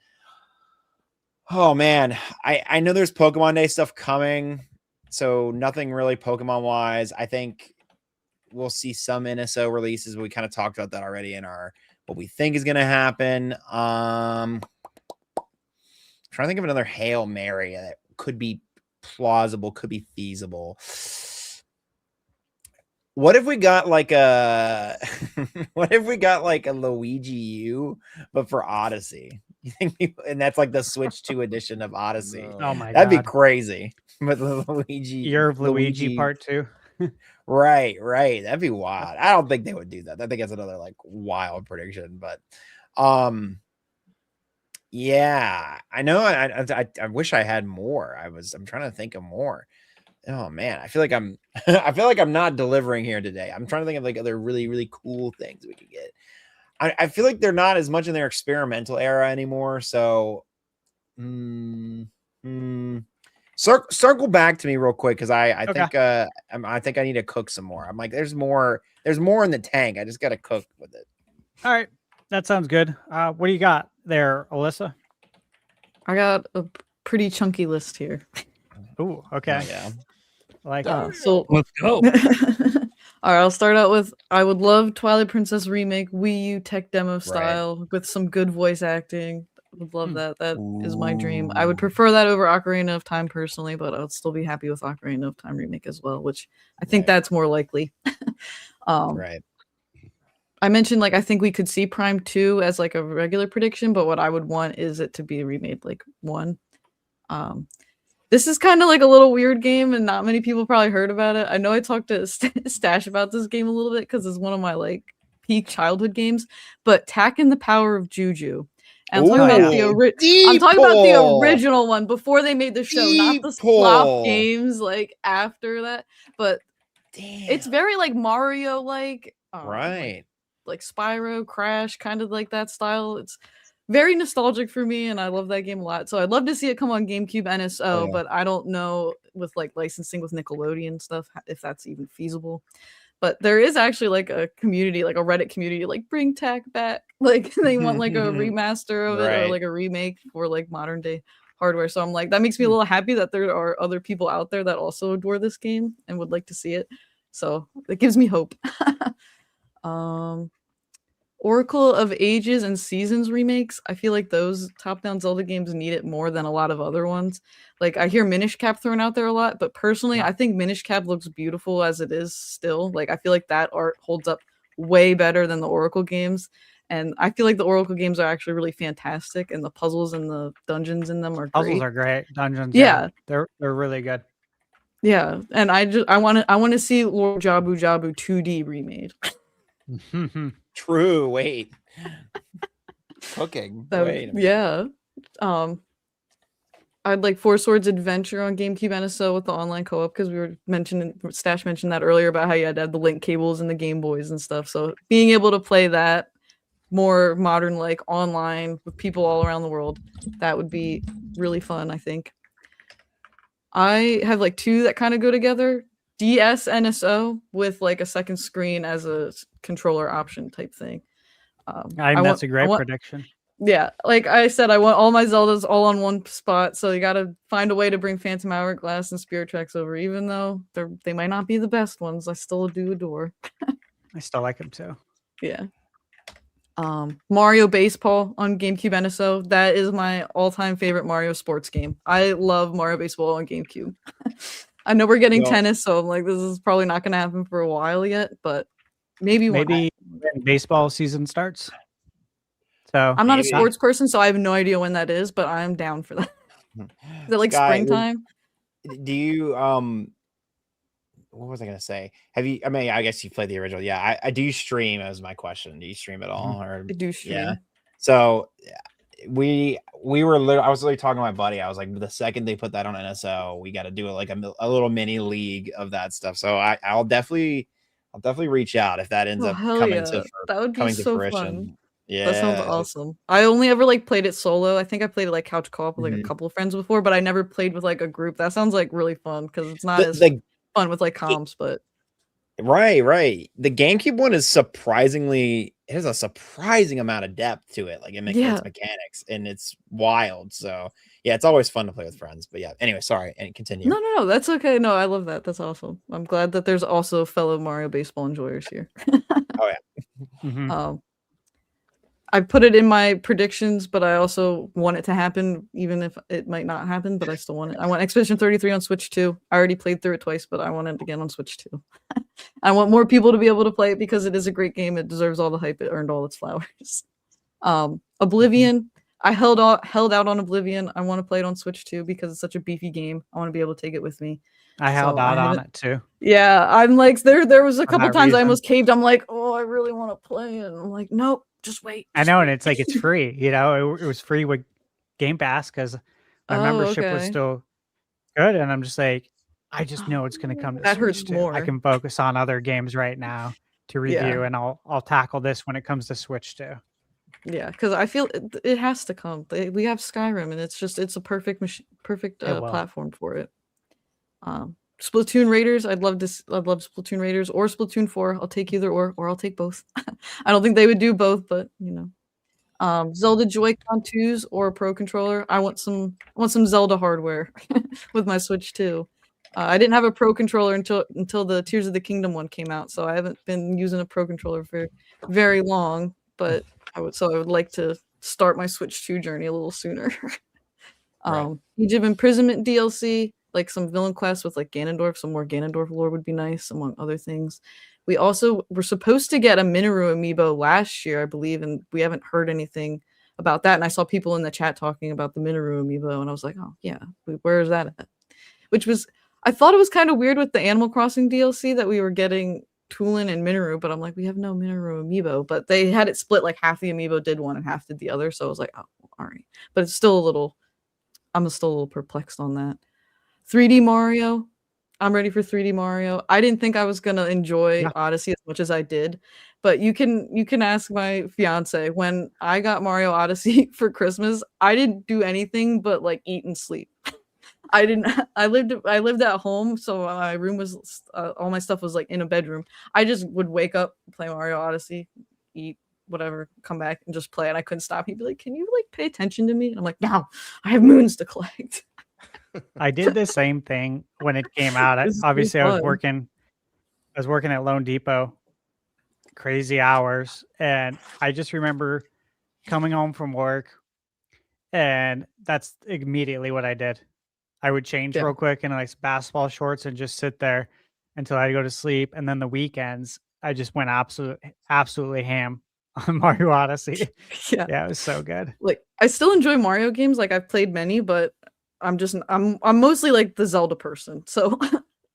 Oh man, I know there's Pokemon Day stuff coming, so nothing really Pokemon wise. I think we'll see some NSO releases. We kind of talked about that already in our what we think is going to happen. Trying to think of another Hail Mary that could be plausible, could be feasible. What if we got like a Luigi U, but for Odyssey? You think and that's like the Switch 2 edition of Odyssey. No. Oh my That'd God. be crazy. But Luigi, Year of Luigi Part 2. Right. That'd be wild. I don't think they would do that. I think it's another like wild prediction, but yeah, I know. I wish I had more. I'm trying to think of more. Oh man, I feel like I'm not delivering here today. I'm trying to think of like other really, really cool things we could get. I feel like they're not as much in their experimental era anymore. So circle back to me real quick because I think I need to cook some more. I'm like, there's more in the tank. I just gotta cook with it. All right. That sounds good. What do you got there, Alyssa? I got a pretty chunky list here. Ooh, okay. Oh, yeah. Like so let's go. All right, I'll start out with I would love Twilight Princess remake Wii U tech demo style with some good voice acting. I would love that. That is my dream. I would prefer that over Ocarina of Time personally, but I would still be happy with Ocarina of Time remake as well, which I think that's more likely. Right. I mentioned like I think we could see Prime 2 as like a regular prediction, but what I would want is it to be remade like 1. This is kind of like a little weird game, and not many people probably heard about it. I know I talked to Stash about this game a little bit because it's one of my like peak childhood games. But Tack and the Power of Juju. And I'm talking about the original one before they made the show, not the flop games like after that. But it's very like Mario like, right? Like Spyro, Crash, kind of like that style. It's very nostalgic for me, and I love that game a lot. So I'd love to see it come on GameCube NSO, but I don't know with like licensing with Nickelodeon stuff if that's even feasible. But there is actually like a community, like a Reddit community, like bring Tack back. Like they want like a remaster of it or like a remake for like modern day hardware. So I'm like, that makes me a little happy that there are other people out there that also adore this game and would like to see it. So it gives me hope. Oracle of Ages and Seasons remakes. I feel like those top-down Zelda games need it more than a lot of other ones. Like I hear Minish Cap thrown out there a lot, but personally, I think Minish Cap looks beautiful as it is still. Like I feel like that art holds up way better than the Oracle games. And I feel like the Oracle games are actually really fantastic, and the puzzles and the dungeons in them are great. Puzzles are great. Dungeons, yeah, they're really good. Yeah, and I want to see Lord Jabu Jabu 2D remade. True. Wait. Cooking. Wait. Yeah. I'd like Four Swords Adventure on GameCube NSO with the online co-op because we were Stash mentioned that earlier about how you had to have the link cables and the Game Boys and stuff. So being able to play that more modern, like online with people all around the world, that would be really fun, I think. I have like two that kind of go together. DS NSO with like a second screen as a controller option type thing. That's a great prediction. Yeah, like I said, I want all my Zeldas all on one spot, so you got to find a way to bring Phantom Hourglass and Spirit Tracks over, even though they might not be the best ones. I still do adore. I still like them too. Yeah. Mario Baseball on GameCube NSO. That is my all-time favorite Mario sports game. I love Mario Baseball on GameCube. I know we're getting tennis, so I'm like, this is probably not going to happen for a while yet, but maybe when baseball season starts. So I'm not a Maybe. sports person, so I have no idea when that is, but I'm down for that. Is it like Guy, springtime? do you what was I gonna say? Have you? I mean, I guess you played the original. Yeah, I do. You stream? As my question. Do you stream at all? Or I do stream. yeah. So we were. I was literally talking to my buddy. I was like, the second they put that on NSO, we got to do like a little mini league of that stuff. So I'll definitely reach out if that ends Oh up hell coming yeah, to that would be coming to so fruition. fun. Yeah, That sounds awesome. I only ever like played it solo. I think I played it like couch co-op with like Mhm. a couple of friends before, but I never played with like a group. That sounds like really fun because it's not as the fun with like comps, but right. The GameCube one is surprisingly, it has a surprising amount of depth to it, like its yeah. mechanics, and it's wild. So yeah, it's always fun to play with friends. But yeah, anyway, sorry, and continue. No, that's okay. No, I love that. That's awesome. I'm glad that there's also fellow Mario baseball enjoyers here. Oh yeah. Mhm. I put it in my predictions, but I also want it to happen, even if it might not happen. But I still want it. I want Expedition 33 on Switch 2. I already played through it twice, but I want it again on Switch 2. I want more people to be able to play it because it is a great game. It deserves all the hype. It earned all its flowers. Oblivion. I held out on Oblivion. I want to play it on Switch 2 because it's such a beefy game. I want to be able to take it with me. I held So out I on haven't- it too. Yeah, I'm like there was a For couple that times I reason. almost caved. I'm like, oh, I really want to play it. And I'm like, nope, just wait. I know, and it's like it's free. You know, it was free with Game Pass because my Oh, membership was okay. still good, and I'm just like, I just know it's going to come to That Switch hurts too. more. I can focus on other games right now to review, Yeah. and I'll tackle this when it comes to Switch too. Yeah, because I feel it has to come. We have Skyrim, and it's a perfect perfect It will. platform for it. Splatoon Raiders, I'd love Splatoon Raiders or Splatoon 4. I'll take either or I'll take both. I don't think they would do both, but you know. Zelda Joy-Con 2s or a Pro controller. I want some Zelda hardware with my Switch too. I didn't have a Pro controller until the Tears of the Kingdom one came out, so I haven't been using a Pro controller for very long. But I would like to start my Switch 2 journey a little sooner. Age of Imprisonment DLC, like some villain quests with like Ganondorf, some more Ganondorf lore would be nice, among other things. We also were supposed to get a Minoru amiibo last year, I believe, and we haven't heard anything about that. And I saw people in the chat talking about the Minoru amiibo, and I was like, oh yeah, where is that at? I thought it was kind of weird with the Animal Crossing DLC that we were getting Tulin and Minoru, but I'm like, we have no Minoru amiibo. But they had it split, like half the amiibo did one and half did the other. So I was like, oh, all right. But it's still I'm still a little perplexed on that. 3D Mario. I'm ready for 3D Mario. I didn't think I was gonna enjoy Odyssey as much as I did, but you can ask my fiance. When I got Mario Odyssey for Christmas, I didn't do anything but like eat and sleep. I lived at home, so my room was all my stuff was like in a bedroom. I just would wake up, play Mario Odyssey, eat whatever, come back and just play, and I couldn't stop. He'd be like, "Can you like pay attention to me?" And I'm like, "No, I have moons to collect." I did the same thing when it came out. This is so Obviously, I was fun. working at Lone Depot, crazy hours, and I just remember coming home from work, and that's immediately what I did. I would change real quick in like basketball shorts and just sit there until I go to sleep. And then the weekends, I just went absolutely ham on Mario Odyssey. Yeah, it was so good. Like I still enjoy Mario games. Like I've played many, but I'm mostly like the Zelda person. So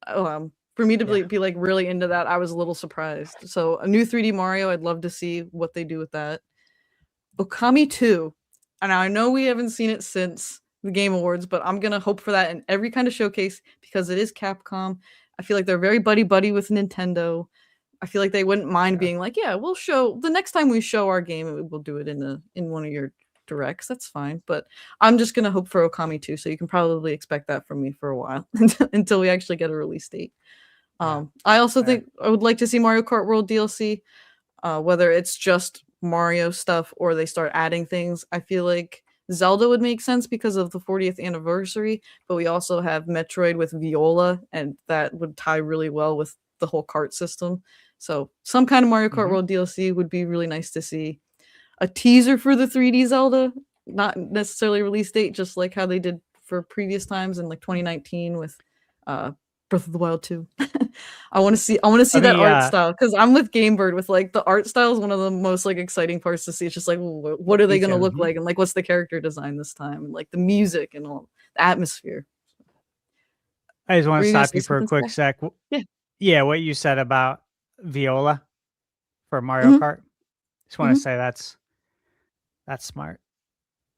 for me to be like really into that, I was a little surprised. So a new 3D Mario, I'd love to see what they do with that. Okami 2. And I know we haven't seen it since the Game Awards, but I'm gonna hope for that in every kind of showcase because it is Capcom. I feel like they're very buddy with Nintendo. I feel like they wouldn't mind being like, yeah, we'll show the next time we show our game, we'll do it in one of your directs. That's fine. But I'm just gonna hope for Okami 2, so you can probably expect that from me for a while until we actually get a release date. I also think I would like to see Mario Kart World DLC, whether it's just Mario stuff or they start adding things. I feel like Zelda would make sense because of the 40th anniversary, but we also have Metroid with Viola, and that would tie really well with the whole kart system. So some kind of Mario Kart World DLC would be really nice to see. A teaser for the 3D Zelda, not necessarily release date, just like how they did for previous times in like 2019 with Breath of the Wild 2. I want to see that art style, because I'm with Gamebird with like the art style is one of the most like exciting parts to see. It's just like, what are they going to look like, and like what's the character design this time, and like the music and all the atmosphere. I just want Were to you gonna stop say you for a something, quick Steph? sec. Yeah. Yeah, what you said about Viola for Mario Kart. Just want to say that's smart.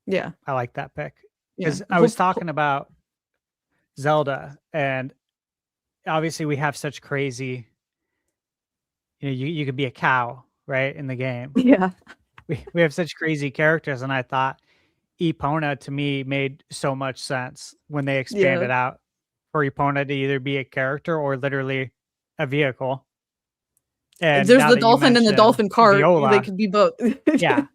Yeah. I like that pick. Yeah. Because I was talking about Zelda, and obviously we have such crazy, you could be a cow, right, in the game. Yeah. We have such crazy characters, and I thought Epona to me made so much sense when they expanded out for Epona to either be a character or literally a vehicle. And There's now the that you dolphin and the dolphin mentioned cart. Viola, They could be both. yeah.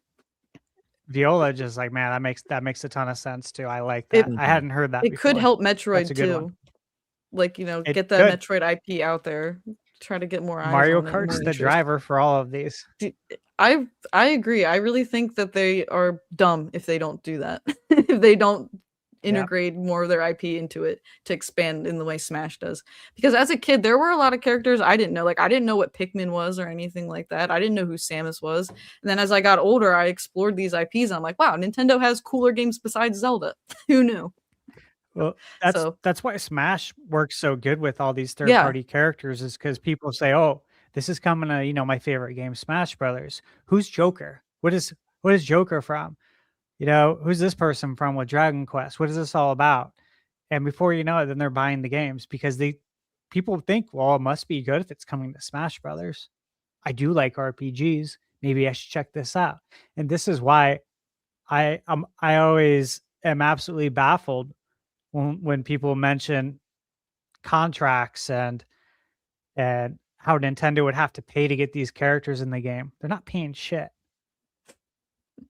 Viola, just like, man, that makes a ton of sense too. I like that. I hadn't heard that It before. could help That's Metroid a good too. one. Like, It get that could. Metroid IP out there. Try to get more eyes Mario on it, Kart's more the interest. driver for all of these. I agree. I really think that they are dumb if they don't do that. If they don't integrate more of their IP into it to expand in the way Smash does. Because as a kid, there were a lot of characters I didn't know. Like, I didn't know what Pikmin was or anything like that. I didn't know who Samus was. And then as I got older, I explored these IPs. I'm like, wow, Nintendo has cooler games besides Zelda. Who knew? Well, that's why Smash works so good with all these third-party characters, is because people say, "Oh, this is coming to my favorite game, Smash Brothers. Who's Joker? What is Joker from? Who's this person from with Dragon Quest? What is this all about?" And before you know it, then they're buying the games because people think, well, it must be good if it's coming to Smash Brothers. I do like RPGs. Maybe I should check this out. And this is why I always am absolutely baffled when people mention contracts and how Nintendo would have to pay to get these characters in the game. They're not paying shit.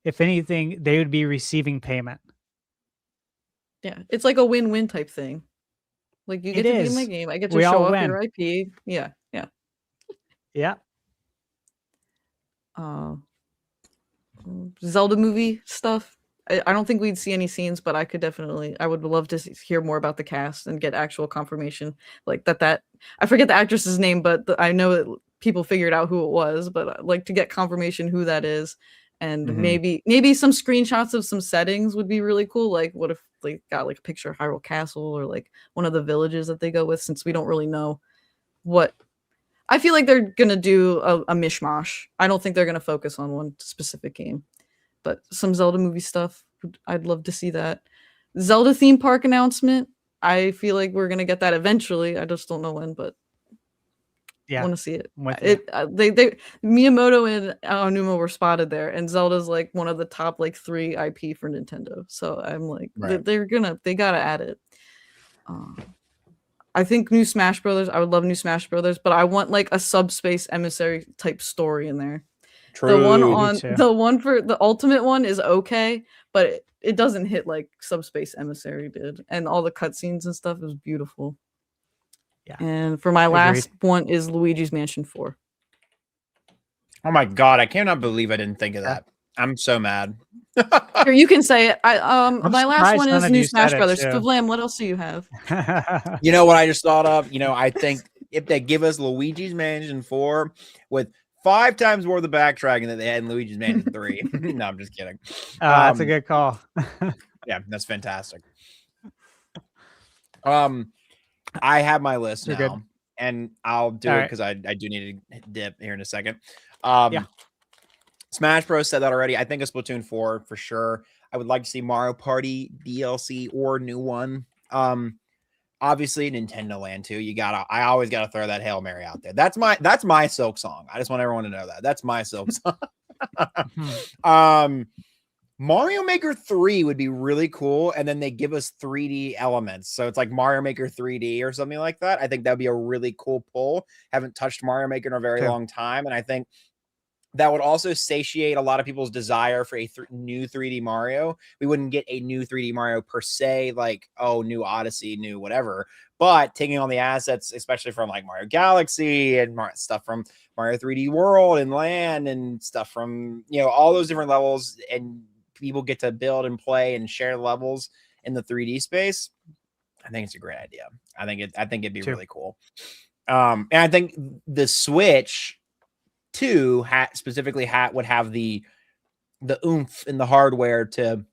If anything, they would be receiving payment. Yeah, it's like a win-win type thing. Like, you get to be in my game. I get to show off your IP. Yeah, yeah. Yeah. Zelda movie stuff. I don't think we'd see any scenes, but I would love to hear more about the cast and get actual confirmation. Like that I forget the actress's name, but I know that people figured out who it was, but I'd like to get confirmation who that is. And maybe some screenshots of some settings would be really cool. Like, what if they got like a picture of Hyrule Castle or like one of the villages that they go with, since we don't really know what. I feel like they're going to do a mishmash. I don't think they're going to focus on one specific game. But some Zelda movie stuff, I'd love to see that. Zelda theme park announcement, I feel like we're gonna get that eventually. I just don't know when, but I want to see it. They Miyamoto and Aonuma were spotted there, and Zelda's like one of the top like 3 IP for Nintendo. So I'm like, they gotta add it. I think new Smash Brothers. I would love new Smash Brothers, but I want like a subspace emissary type story in there. True. The one for the ultimate one is okay, but it doesn't hit like Subspace Emissary did, and all the cutscenes and stuff is beautiful. Yeah. And for my last one is Luigi's Mansion 4. Oh my god, I cannot believe I didn't think of that. I'm so mad. Here, you can say it. My last one is new Smash Brothers. too. Vlam, what else do you have? You know what I just thought of? I think if they give us Luigi's Mansion 4 with 5 times more of the backtracking that they had in Luigi's Mansion 3. No, I'm just kidding. That's a good call. Yeah, that's fantastic. I have my list You're now, good. and I'll do All it right. because I do need to dip here in a second. Yeah. Smash Bros. Said that already. I think a Splatoon 4 for sure. I would like to see Mario Party DLC or new one. Obviously Nintendo Land 2. I always gotta throw that Hail Mary out there. That's my Silk song. I just want everyone to know that. That's my Silk song. Mario Maker 3 would be really cool, and then they give us 3D elements. So it's like Mario Maker 3D or something like that. I think that would be a really cool pull. Haven't touched Mario Maker in a very long time, and I think that would also satiate a lot of people's desire for a new 3D Mario. We wouldn't get a new 3D Mario per se, like, oh, new Odyssey, new whatever, but taking on the assets, especially from like Mario Galaxy and stuff from Mario 3D World and Land and stuff from, all those different levels, and people get to build and play and share levels in the 3D space. I think it's a great idea. I think it'd be really cool. And I think the Switch 2 specifically would have the oomph in the hardware to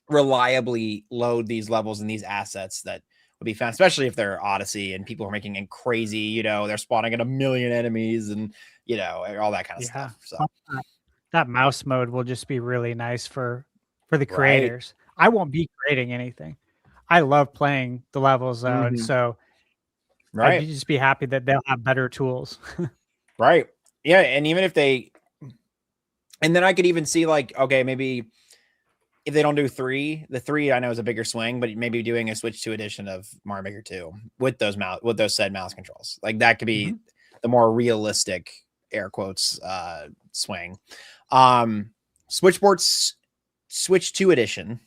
reliably load these levels and these assets that would be fun, especially if they're Odyssey and people are making it crazy, you know, they're spawning in 1 million enemies and, you know, all that kind of stuff. So that mouse mode will just be really nice for the creators. Right. I won't be creating anything. I love playing the levels though. And so I'd just be happy that they'll have better tools. Right. Yeah. And even if and then I could even see like, okay, maybe if they don't do the 3 I know is a bigger swing, but maybe doing a Switch 2 edition of Mario Maker 2 with those said mouse controls. Like that could be the more realistic air quotes swing. Switch 2 edition.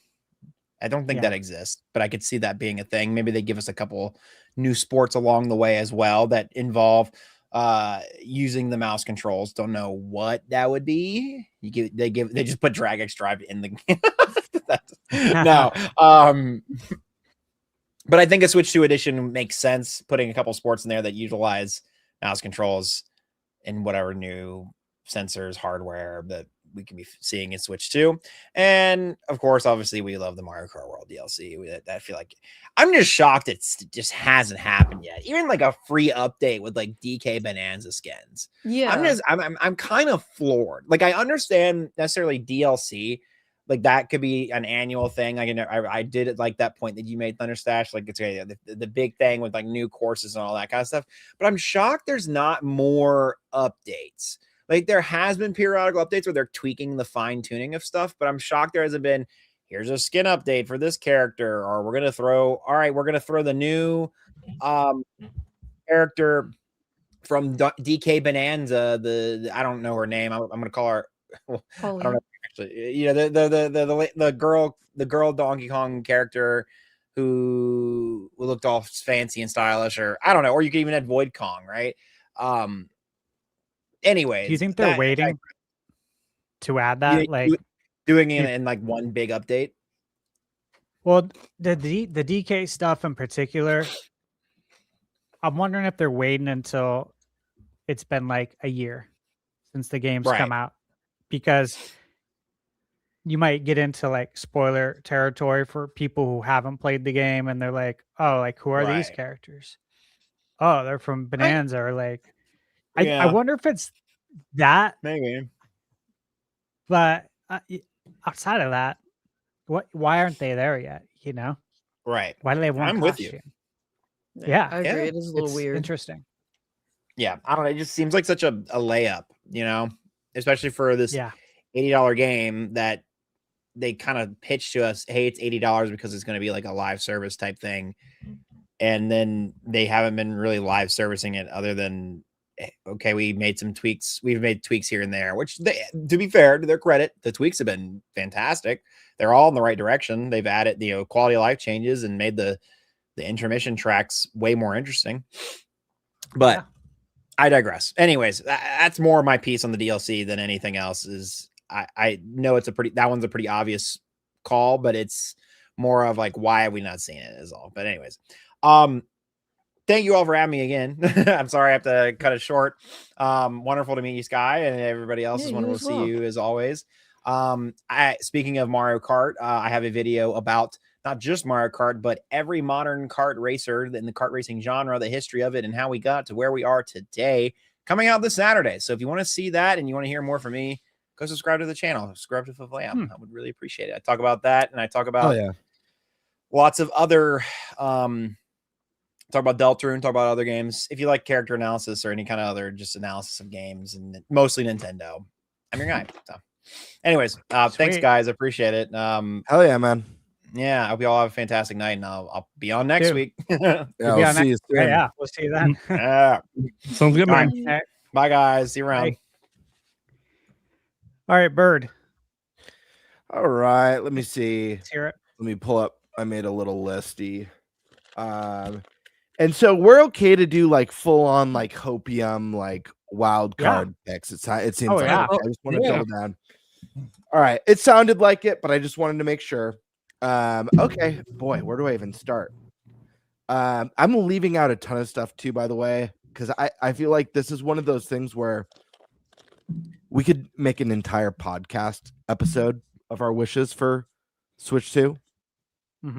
I don't think that exists, but I could see that being a thing. Maybe they give us a couple new sports along the way as well that involve using the mouse controls. Don't know what that would be. They just put Drag X Drive in the game. No. But I think a Switch 2 edition makes sense, putting a couple sports in there that utilize mouse controls and whatever new sensors, hardware that we can be seeing in Switch 2. And of course, obviously, we love the Mario Kart World DLC. I feel like I'm just shocked it just hasn't happened yet. Even like a free update with like DK Bonanza skins. Yeah, I'm kind of floored. Like I understand necessarily DLC, like that could be an annual thing. Like I did it like that point that you made, Thunderstash. Like it's the big thing with like new courses and all that kind of stuff. But I'm shocked there's not more updates. Like there has been periodical updates where they're tweaking the fine tuning of stuff, but I'm shocked there hasn't been, here's a skin update for this character, or we're going to throw the new character from DK Bonanza. I don't know her name. I'm going to call her. I don't know actually. You know, the girl Donkey Kong character who looked all fancy and stylish, or I don't know, or you could even add Void Kong, right? Anyways, do you think they're waiting to add that? Like doing it in like one big update? Well, the DK stuff in particular, I'm wondering if they're waiting until it's been like a year since the game's come out, because you might get into like spoiler territory for people who haven't played the game and they're like, oh, like who are these characters? Oh, they're from Bonanza, or like. I wonder if it's that. Maybe. But outside of that, why aren't they there yet? You know? Right. Why do they want I'm costume? with you. Yeah. I agree. It is a little weird. Interesting. Yeah. I don't know. It just seems like such a layup, you know? Especially for this $80 game that they kind of pitched to us, hey, it's $80 because it's going to be like a live service type thing. And then they haven't been really live servicing it other than, okay, we made some tweaks. We've made tweaks here and there, which to be fair, to their credit, the tweaks have been fantastic. They're all in the right direction. They've added, quality of life changes and made the intermission tracks way more interesting. But I digress. Anyways, that's more my piece on the DLC than anything else. Is I know that one's a pretty obvious call, but it's more of like, why have we not seen it is all. But anyways, thank you all for having me again. I'm sorry I have to cut it short. Wonderful to meet you, Sky, and everybody else is wonderful to see you as always. Speaking of Mario Kart, I have a video about not just Mario Kart, but every modern kart racer in the kart racing genre, the history of it, and how we got to where we are today, coming out this Saturday. So if you want to see that and you want to hear more from me, go subscribe to the channel. Subscribe to Flam. I would really appreciate it. I talk about that, and I talk about lots of other talk about Deltarune, talk about other games. If you like character analysis or any kind of other just analysis of games, and mostly Nintendo, I'm your guy. So anyways, thanks guys. I appreciate it. Hell yeah, man. Yeah, I hope you all have a fantastic night, and I'll be on next week. We'll see you soon. Yeah, we'll see you then. Sounds good, man. Right. Bye, guys. See you around. Bye. All right, Bird. All right, let me see. Let's hear it. Let me pull up. I made a little listy. And so we're okay to do like full on like Hopium, like wild card picks. It seems like I just want to double down. All right, it sounded like it, but I just wanted to make sure. Okay, boy, where do I even start? I'm leaving out a ton of stuff too, by the way, because I feel like this is one of those things where we could make an entire podcast episode of our wishes for Switch 2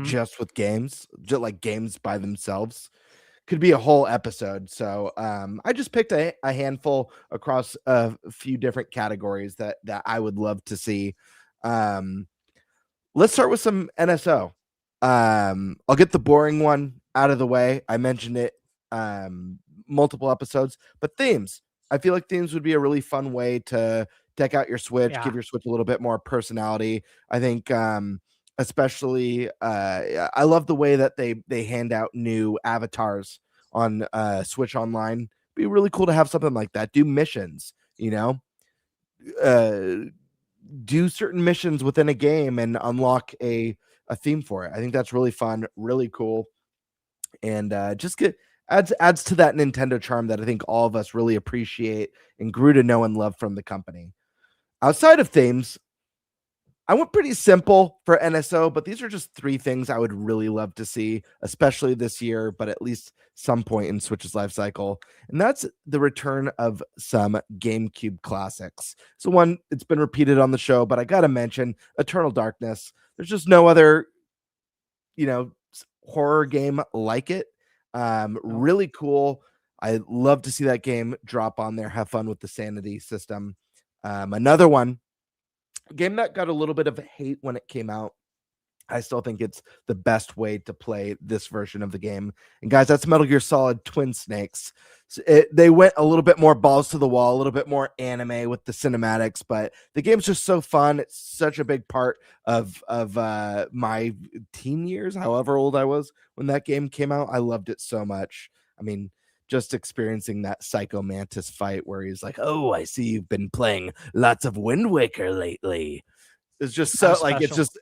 just with games, just like games by themselves. Could be a whole episode. So I just picked a handful across a few different categories that I would love to see. Let's start with some NSO. I'll get the boring one out of the way. I mentioned it multiple episodes, but themes. I feel like themes would be a really fun way to deck out your Switch, give your Switch a little bit more personality. I think especially I love the way that they hand out new avatars on Switch Online. Be really cool to have something like that. Do missions, do certain missions within a game and unlock a theme for it. I think that's really fun, really cool, and just adds to that Nintendo charm that I think all of us really appreciate and grew to know and love from the company. Outside of themes, I went pretty simple for NSO, but these are just 3 things I would really love to see, especially this year, but at least some point in Switch's life cycle. And that's the return of some GameCube classics. So one, it's been repeated on the show, but I got to mention Eternal Darkness. There's just no other, horror game like it. Really cool. I love to see that game drop on there. Have fun with the sanity system. Another one, a game that got a little bit of hate when it came out. I still think it's the best way to play this version of the game. And guys, that's Metal Gear Solid Twin Snakes. So they went a little bit more balls to the wall, a little bit more anime with the cinematics, but the game's just so fun. It's such a big part of my teen years, however old I was when that game came out. I loved it so much. I mean, just experiencing that Psycho Mantis fight where he's like, "Oh, I see you've been playing lots of Wind Waker lately." It's just so like it's just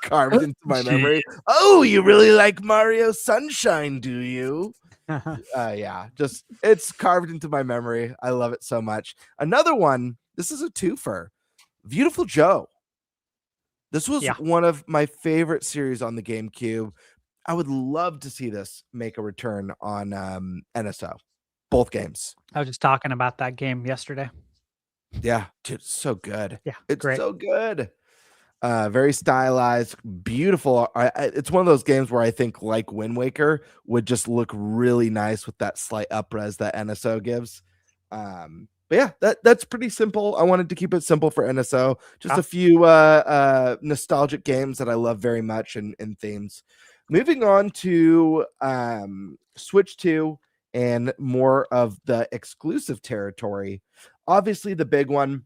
carved into my memory. Oh, you really like Mario Sunshine, do you? Yeah, just it's carved into my memory. I love it so much. Another one, this is a twofer. Beautiful Joe. This was one of my favorite series on the GameCube. I would love to see this make a return on NSO. Both games. I was just talking about that game yesterday. Yeah, dude, it's so good. Yeah, it's great. so good. Very stylized, beautiful. It's one of those games where I think, like Wind Waker, would just look really nice with that slight upres that NSO gives. But yeah, that's pretty simple. I wanted to keep it simple for NSO. Just a few nostalgic games that I love very much and themes. Moving on to Switch 2 and more of the exclusive territory. Obviously, the big one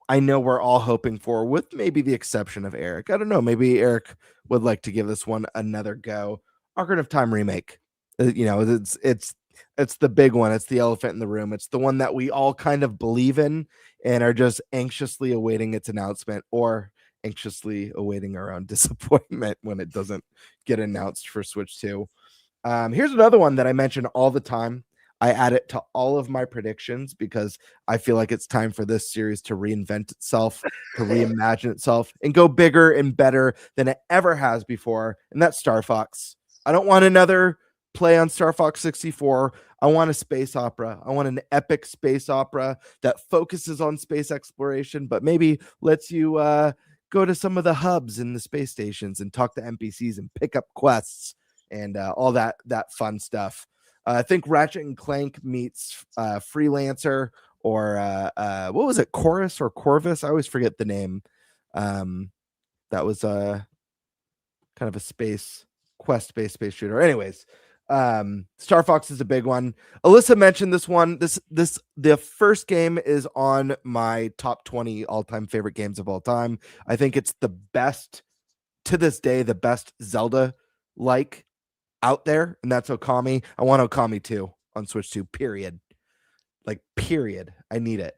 I know we're all hoping for, with maybe the exception of Eric. I don't know. Maybe Eric would like to give this one another go. Ocarina of Time remake. It's the big one. It's the elephant in the room. It's the one that we all kind of believe in and are just anxiously awaiting its announcement, or anxiously awaiting our own disappointment when it doesn't get announced for Switch 2. Here's another one that I mention all the time. I add it to all of my predictions because I feel like it's time for this series to reinvent itself, to reimagine itself, and go bigger and better than it ever has before. And that's Star Fox. I don't want another play on Star Fox 64. I want a space opera. I want an epic space opera that focuses on space exploration, but maybe lets you go to some of the hubs in the space stations and talk to NPCs and pick up quests and all that fun stuff. I think Ratchet and Clank meets Freelancer, or what was it, Chorus or Corvus? I always forget the name. That was kind of a space shooter. Anyways, Star Fox is a big one. Alyssa mentioned this one. The first game is on my top 20 all-time favorite games of all time. I think it's the best to this day, the best Zelda like out there, and that's Okami. I want Okami 2 on Switch 2, period. Like, period. I need it.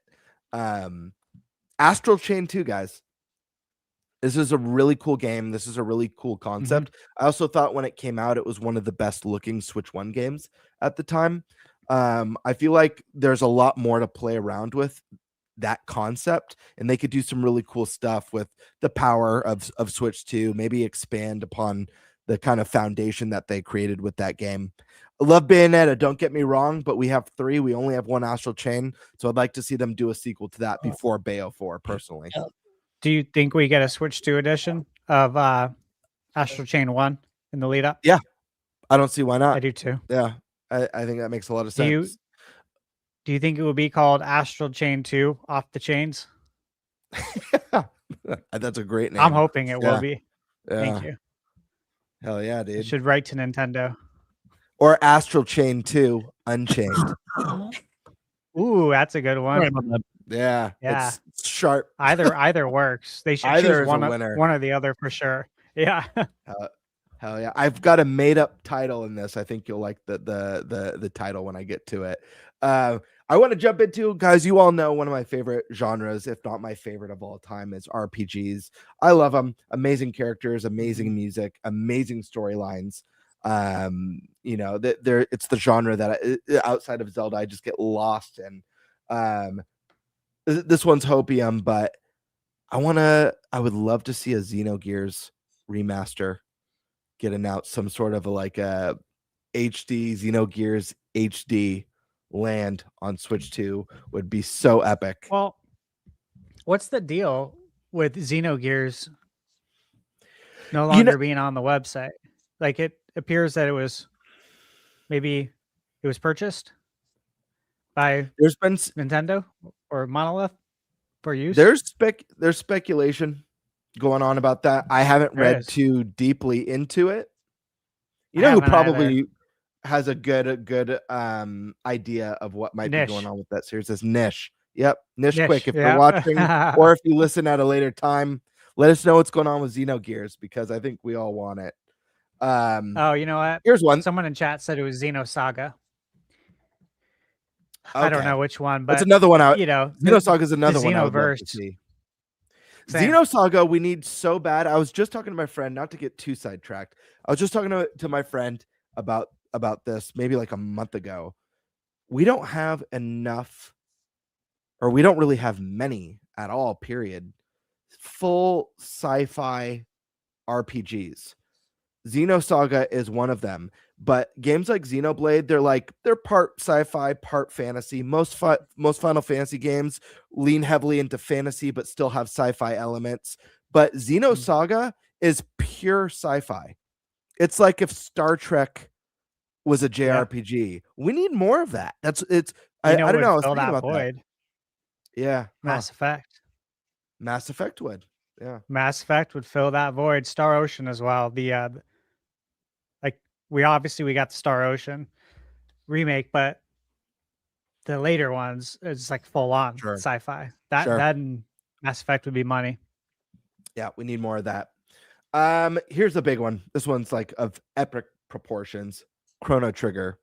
Astral Chain 2, guys. This is a really cool game. This is a really cool concept. I also thought when it came out, it was one of the best looking Switch 1 games at the time. I feel like there's a lot more to play around with that concept, and they could do some really cool stuff with the power of Switch 2, maybe expand upon the kind of foundation that they created with that game. I love Bayonetta, don't get me wrong, but we have 3. We only have 1 Astral Chain, so I'd like to see them do a sequel to that before Bayo 4, personally. Do you think we get a Switch 2 edition of Astral Chain 1 in the lead up? Yeah, I don't see why not. I do too. Yeah, I think that makes a lot of sense. Do you think it will be called Astral Chain 2 Off the Chains? That's a great name. I'm hoping it will be. Yeah. Thank you. Hell yeah, You dude. should write to Nintendo. Or Astral Chain 2 Unchained. Ooh, that's a good one. Yeah. It's sharp. Either works. They should Either choose is one a winner. or the other for sure. Yeah. Hell yeah. I've got a made up title in this. I think you'll like the title when I get to it. I want to jump into, guys, you all know one of my favorite genres, if not my favorite of all time, is RPGs. I love them. Amazing characters, amazing music, amazing storylines. It's the genre that outside of Zelda I just get lost in. This one's hopium, but I would love to see a Xenogears remaster get announced, some sort of a HD Xenogears HD land on Switch 2 would be so epic. Well, what's the deal with Xenogears no longer being on the website? Like, it appears that it was purchased by Nintendo or Monolith for use. There's speculation going on about that. I haven't read too deeply into it. You know who probably has a good idea of what might be going on with that series is Nish. Yep, Nish. Quick, if you're watching or if you listen at a later time, let us know what's going on with Xenogears, because I think we all want it. You know what? Here's one. Someone in chat said it was Xenosaga. Okay. I don't know which one, but that's another one out. Xenosaga is another one I would love to Xenoverse. see. Xenosaga, we need so bad. I was just talking to my friend, not to get too sidetracked. I was just talking to my friend about this maybe like a month ago. We don't have enough, or we don't really have many at all, period, full sci-fi RPGs. Xenosaga is one of them, but games like Xenoblade, they're part sci-fi, part fantasy. Most Final Fantasy games lean heavily into fantasy but still have sci-fi elements. But Xenosaga is pure sci-fi. It's like if Star Trek was a JRPG. Yeah. We need more of that. I don't know. I was thinking about that. Yeah. Mass Effect. Mass Effect would. Yeah. Mass Effect would fill that void. Star Ocean as well. We got the Star Ocean remake, but the later ones it's like full on sci-fi. That and Mass Effect would be money. Yeah, we need more of that. Here's a big one. This one's like of epic proportions. Chrono Trigger,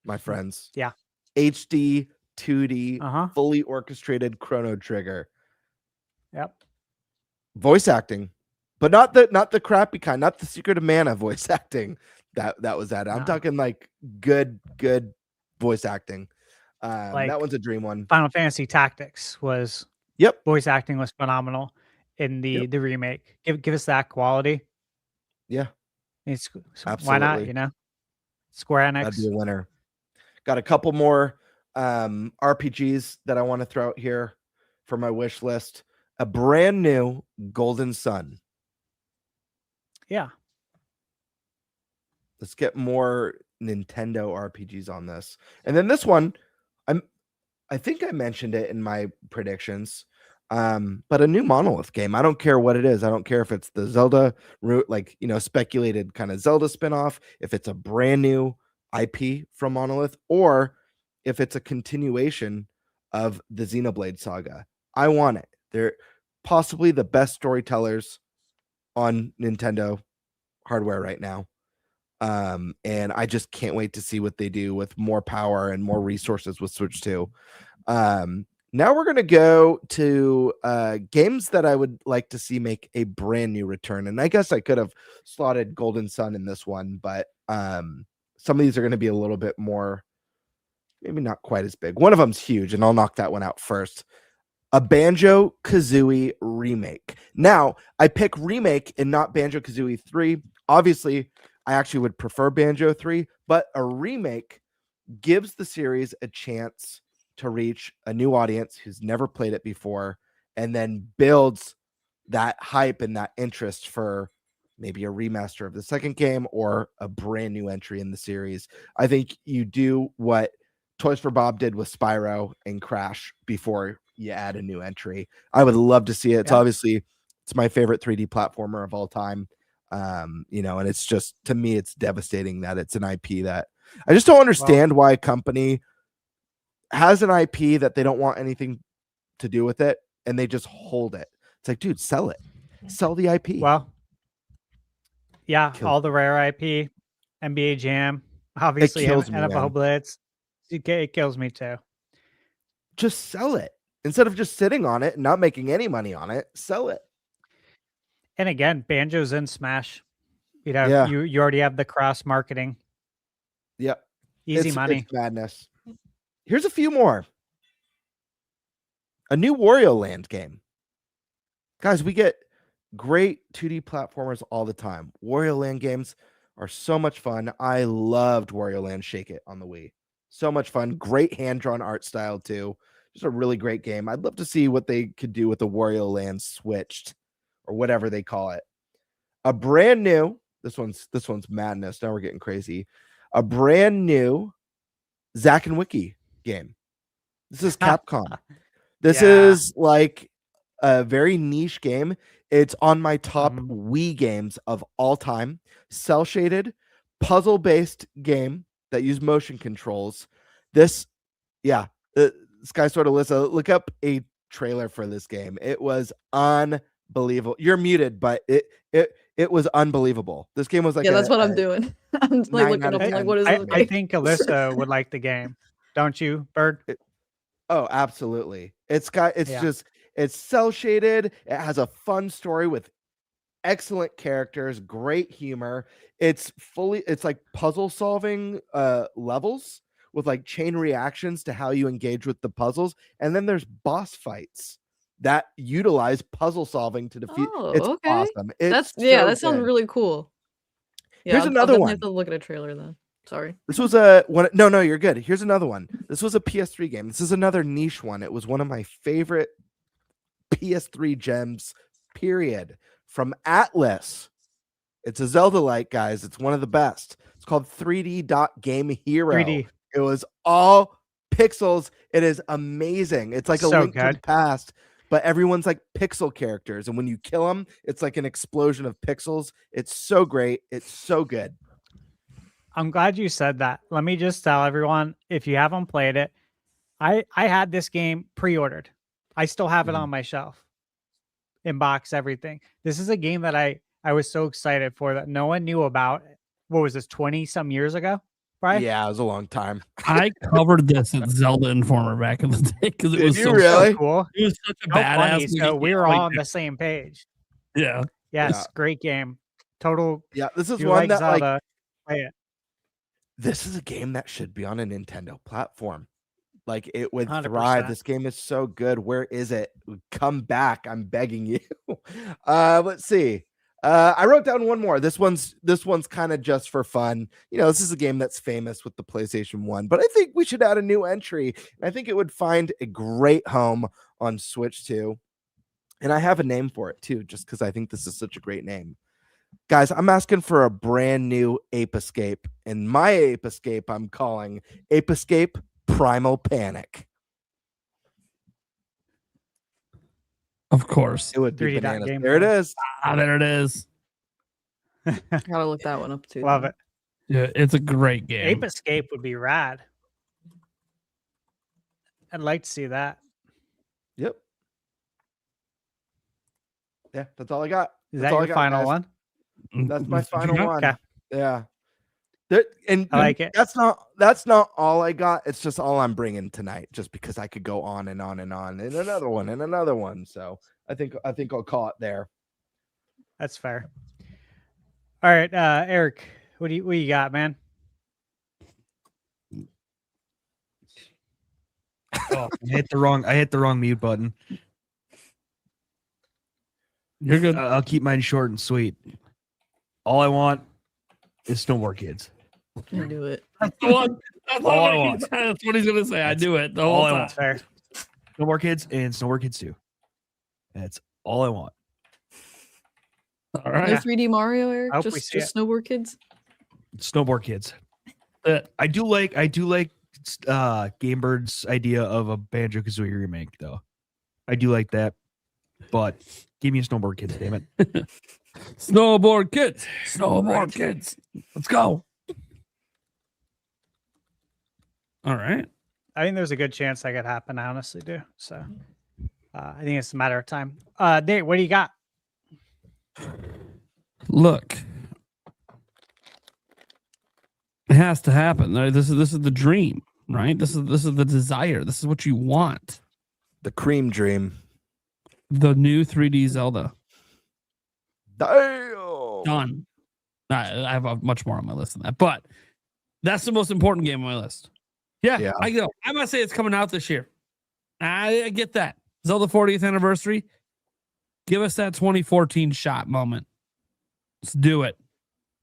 my friends. Yeah. HD 2D fully orchestrated Chrono Trigger. Yep. Voice acting, but not the crappy kind, not the Secret of Mana voice acting that was added. I'm talking like good voice acting. That one's a dream one. Final Fantasy Tactics was voice acting was phenomenal in the remake. Give us that quality. Yeah. Absolutely. Why not, Square Enix. That'd be a winner. Got a couple more RPGs that I want to throw out here for my wish list. A brand new Golden Sun. Yeah. Let's get more Nintendo RPGs on this. And then this one, I think I mentioned it in my predictions. But a new Monolith game. I don't care what it is. I don't care if it's the Zelda route, speculated kind of Zelda spinoff, if it's a brand new IP from Monolith, or if it's a continuation of the Xenoblade saga. I want it. They're possibly the best storytellers on Nintendo hardware right now. And I just can't wait to see what they do with more power and more resources with Switch 2. Now we're going to go to games that I would like to see make a brand new return. And I guess I could have slotted Golden Sun in this one, but some of these are going to be a little bit more, maybe not quite as big. One of them's huge, and I'll knock that one out first. A Banjo-Kazooie remake. Now, I pick remake and not Banjo-Kazooie 3. obviously, I actually would prefer Banjo 3, but a remake gives the series a chance to reach a new audience who's never played it before, and then builds that hype and that interest for maybe a remaster of the second game or a brand new entry in the series. I think you do what Toys for Bob did with Spyro and Crash before you add a new entry. I would love to see it. It's obviously, it's my favorite 3D platformer of all time. You know, and it's just, to me, it's devastating that it's an IP that I just don't understand why a company has an IP that they don't want anything to do with it and they just hold it. It's like, dude, sell it. Sell the IP. Well, yeah, all the rare IP, NBA Jam, obviously kills me, NFL man. Blitz. It kills me too. Just sell it. Instead of just sitting on it and not making any money on it, sell it. And again, Banjo's in Smash. You know, you already have the cross marketing. Yep. Easy money. It's madness. Here's a few more. A new Wario Land game. Guys, we get great 2D platformers all the time. Wario Land games are so much fun. I loved Wario Land Shake It on the Wii. So much fun. Great hand-drawn art style, too. Just a really great game. I'd love to see what they could do with the Wario Land Switched, or whatever they call it. A brand new, this one's madness. Now we're getting crazy. A brand new Zack and Wiki game. This is Capcom. This is like a very niche game. It's on my top Wii games of all time. Cell shaded, puzzle based game that use motion controls. This Sky Sword Alyssa, look up a trailer for this game. It was unbelievable. You're muted, but it was unbelievable. This game was like, that's what I'm doing. I'm like looking up, like, what is it? I think Alyssa would like the game. Don't you, Bird? Oh, absolutely. It's cell shaded. It has a fun story with excellent characters, great humor. It's like puzzle solving levels with like chain reactions to how you engage with the puzzles. And then there's boss fights that utilize puzzle solving to defeat. It's awesome. That sounds really cool. Yeah, Here's another I'll one. have to look at a trailer then. Sorry. This was a one. No, you're good. Here's another one. This was a PS3 game. This is another niche one. It was one of my favorite PS3 gems, period, from Atlas. It's a Zelda-like, guys. It's one of the best. It's called 3D Game Hero. 3D. It was all pixels. It is amazing. It's like a Link to the Past, but everyone's like pixel characters. And when you kill them, it's like an explosion of pixels. It's so great. It's so good. I'm glad you said that. Let me just tell everyone, if you haven't played it, I had this game pre-ordered. I still have it on my shelf. Inbox, everything. This is a game that I was so excited for that no one knew about. What was this, 20-some years ago? Right? Yeah, it was a long time. I covered this at Zelda Informer back in the day because it was so cool. It was such a badass funny. So we were game. all on the same page. Yeah. Yes, great game. Total. Yeah, this is you one like that Zelda, like play it. This is a game that should be on a Nintendo platform. Like, it would 100%. thrive. This game is so good. Where is it? Come back. I'm begging you. Let's see. I wrote down one more. This one's kind of just for fun. You know, this is a game that's famous with the PlayStation 1, but I think we should add a new entry. And I think it would find a great home on Switch 2. And I have a name for it too, just because I think this is such a great name. Guys, I'm asking for a brand new Ape Escape, and my Ape Escape I'm calling Ape Escape Primal Panic. Of course. It would be 3D bananas. game There it is. There it is. Gotta look that one up too. Love it. Yeah, it's a great game. Ape Escape would be rad. I'd like to see that. Yep. Yeah, that's all I got. Is That's that all I your got, final guys. one? That's my final one. Okay. Yeah. And I like it. That's not all I got. It's just all I'm bringing tonight, just because I could go on and on and on, and another one and another one. So I think I'll call it there. That's fair. All right, Eric, what do you got, man? Oh, I hit the wrong mute button. You're good. I'll keep mine short and sweet. All I want is Snowboard Kids. I do it. That's the one. That's All I what want. that's what he's gonna say. I do it the all whole I time. want. Fair. Snowboard Kids and Snowboard Kids 2. That's all I want. All No right. 3D Mario, Eric. I hope we Just see Snowboard Kids. Snowboard Kids. I do like Game Bird's idea of a Banjo-Kazooie remake, though. I do like that, but give me a Snowboard Kids, damn it. Snowboard kids. Snowboard kids. Let's go. All right. I think there's a good chance that could happen. I honestly do. So I think it's a matter of time. Nate, what do you got? Look. It has to happen. This is the dream, right? This is the desire. This is what you want. The cream dream. The new 3D Zelda. Damn. Done. I have much more on my list than that, but that's the most important game on my list. Yeah. I go. I'm gonna say it's coming out this year. I get that. Zelda 40th anniversary. Give us that 2014 shot moment. Let's do it.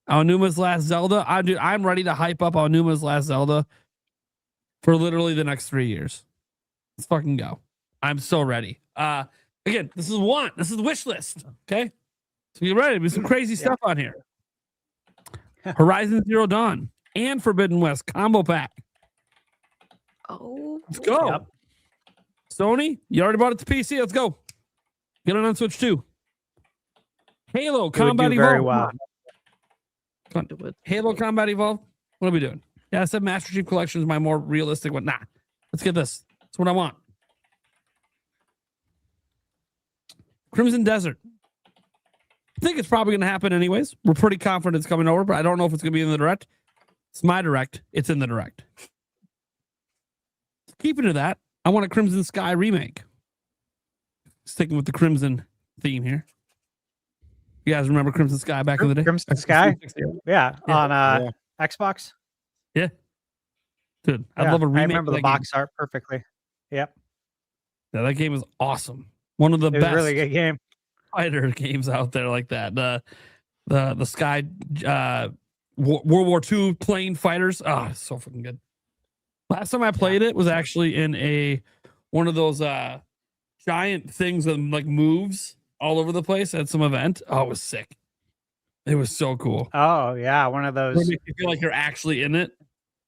Aonuma's Last Zelda. I'm ready to hype up Aonuma's Last Zelda for literally the next 3 years. Let's fucking go. I'm so ready. Again, this is want. This is the wish list. Okay. So get ready. There's some crazy stuff on here. Horizon Zero Dawn and Forbidden West combo pack. Oh, Let's go. Yep. Sony, you already bought it to PC. Let's go. Get it on Switch too. Halo It would Combat do very Evolved. well. Come on. Halo Combat Evolved. What are we doing? Yeah, I said Master Chief Collection is my more realistic one. Nah, let's get this. That's what I want. Crimson Desert. I think it's probably going to happen anyways. We're pretty confident it's coming over, but I don't know if it's going to be in the direct. It's my direct. It's in the direct. Keeping to that, I want a Crimson Sky remake. Sticking with the Crimson theme here. You guys remember Crimson Sky back in the day? Crimson Sky? Yeah, on Xbox. Yeah. Dude, I'd Yeah, love a remake. I remember of the that game. box art perfectly. Yep. Yeah, that game is awesome. One of the It was a best really good game. fighter games out there like that. The Sky World War II plane fighters. Ah, it's so fucking good. Last time I played it was actually in one of those giant things that like moves all over the place at some event. Oh, it was sick. It was so cool. Oh yeah, one of those. It makes you feel like you're actually in it.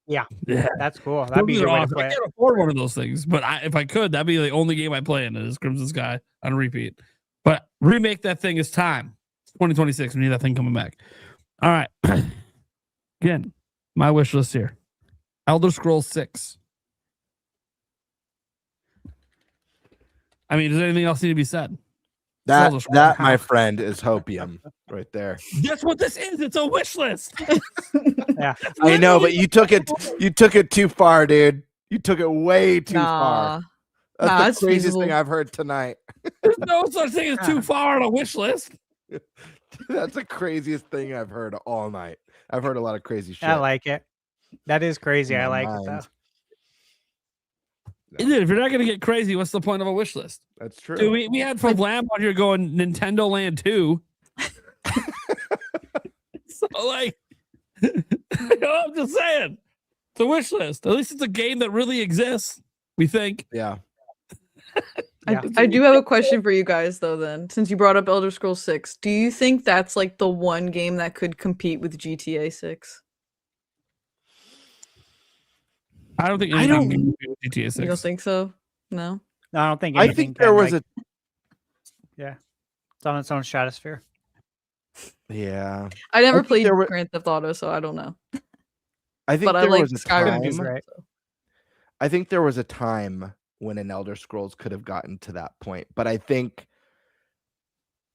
Yeah, Yeah. that's cool. That'd be a Those good are way to awesome. play I it. can't afford one of those things, but if I could, that'd be the only game I play in it is Crimson Sky on repeat. But remake that thing is time. It's 2026. We need that thing coming back. All right. Again, my wish list here. Elder Scrolls 6. I mean, does anything else need to be said? That my friend is hopium right there. That's what this is. It's a wish list. Yeah, I know, but you took it too far, dude. You took it way too far. That's Nah, the it's craziest feasible. thing I've heard tonight. There's no such thing as too far on a wish list. That's the craziest thing I've heard all night. I've heard a lot of crazy shit. I like it. That is crazy. In I my like it though. mind. Dude, if you're not going to get crazy, what's the point of a wish list? That's true. Dude, we had from Lamb on here going Nintendo Land 2. So, like, I'm just saying. It's a wish list. At least it's a game that really exists, we think. Yeah. Yeah. I do have a question for you guys though then. Since you brought up Elder Scrolls 6, do you think that's like the one game that could compete with GTA 6? I don't think I anything don't- can compete with GTA 6. You don't think so? No. No, I don't think. I anything think there can, was like, it's on its own stratosphere. Yeah. I never think played there were- Grand Theft Auto, so I don't know. I think But I there like was a Skyrim. time. so- Right. I think there was a time when an Elder Scrolls could have gotten to that point, but I think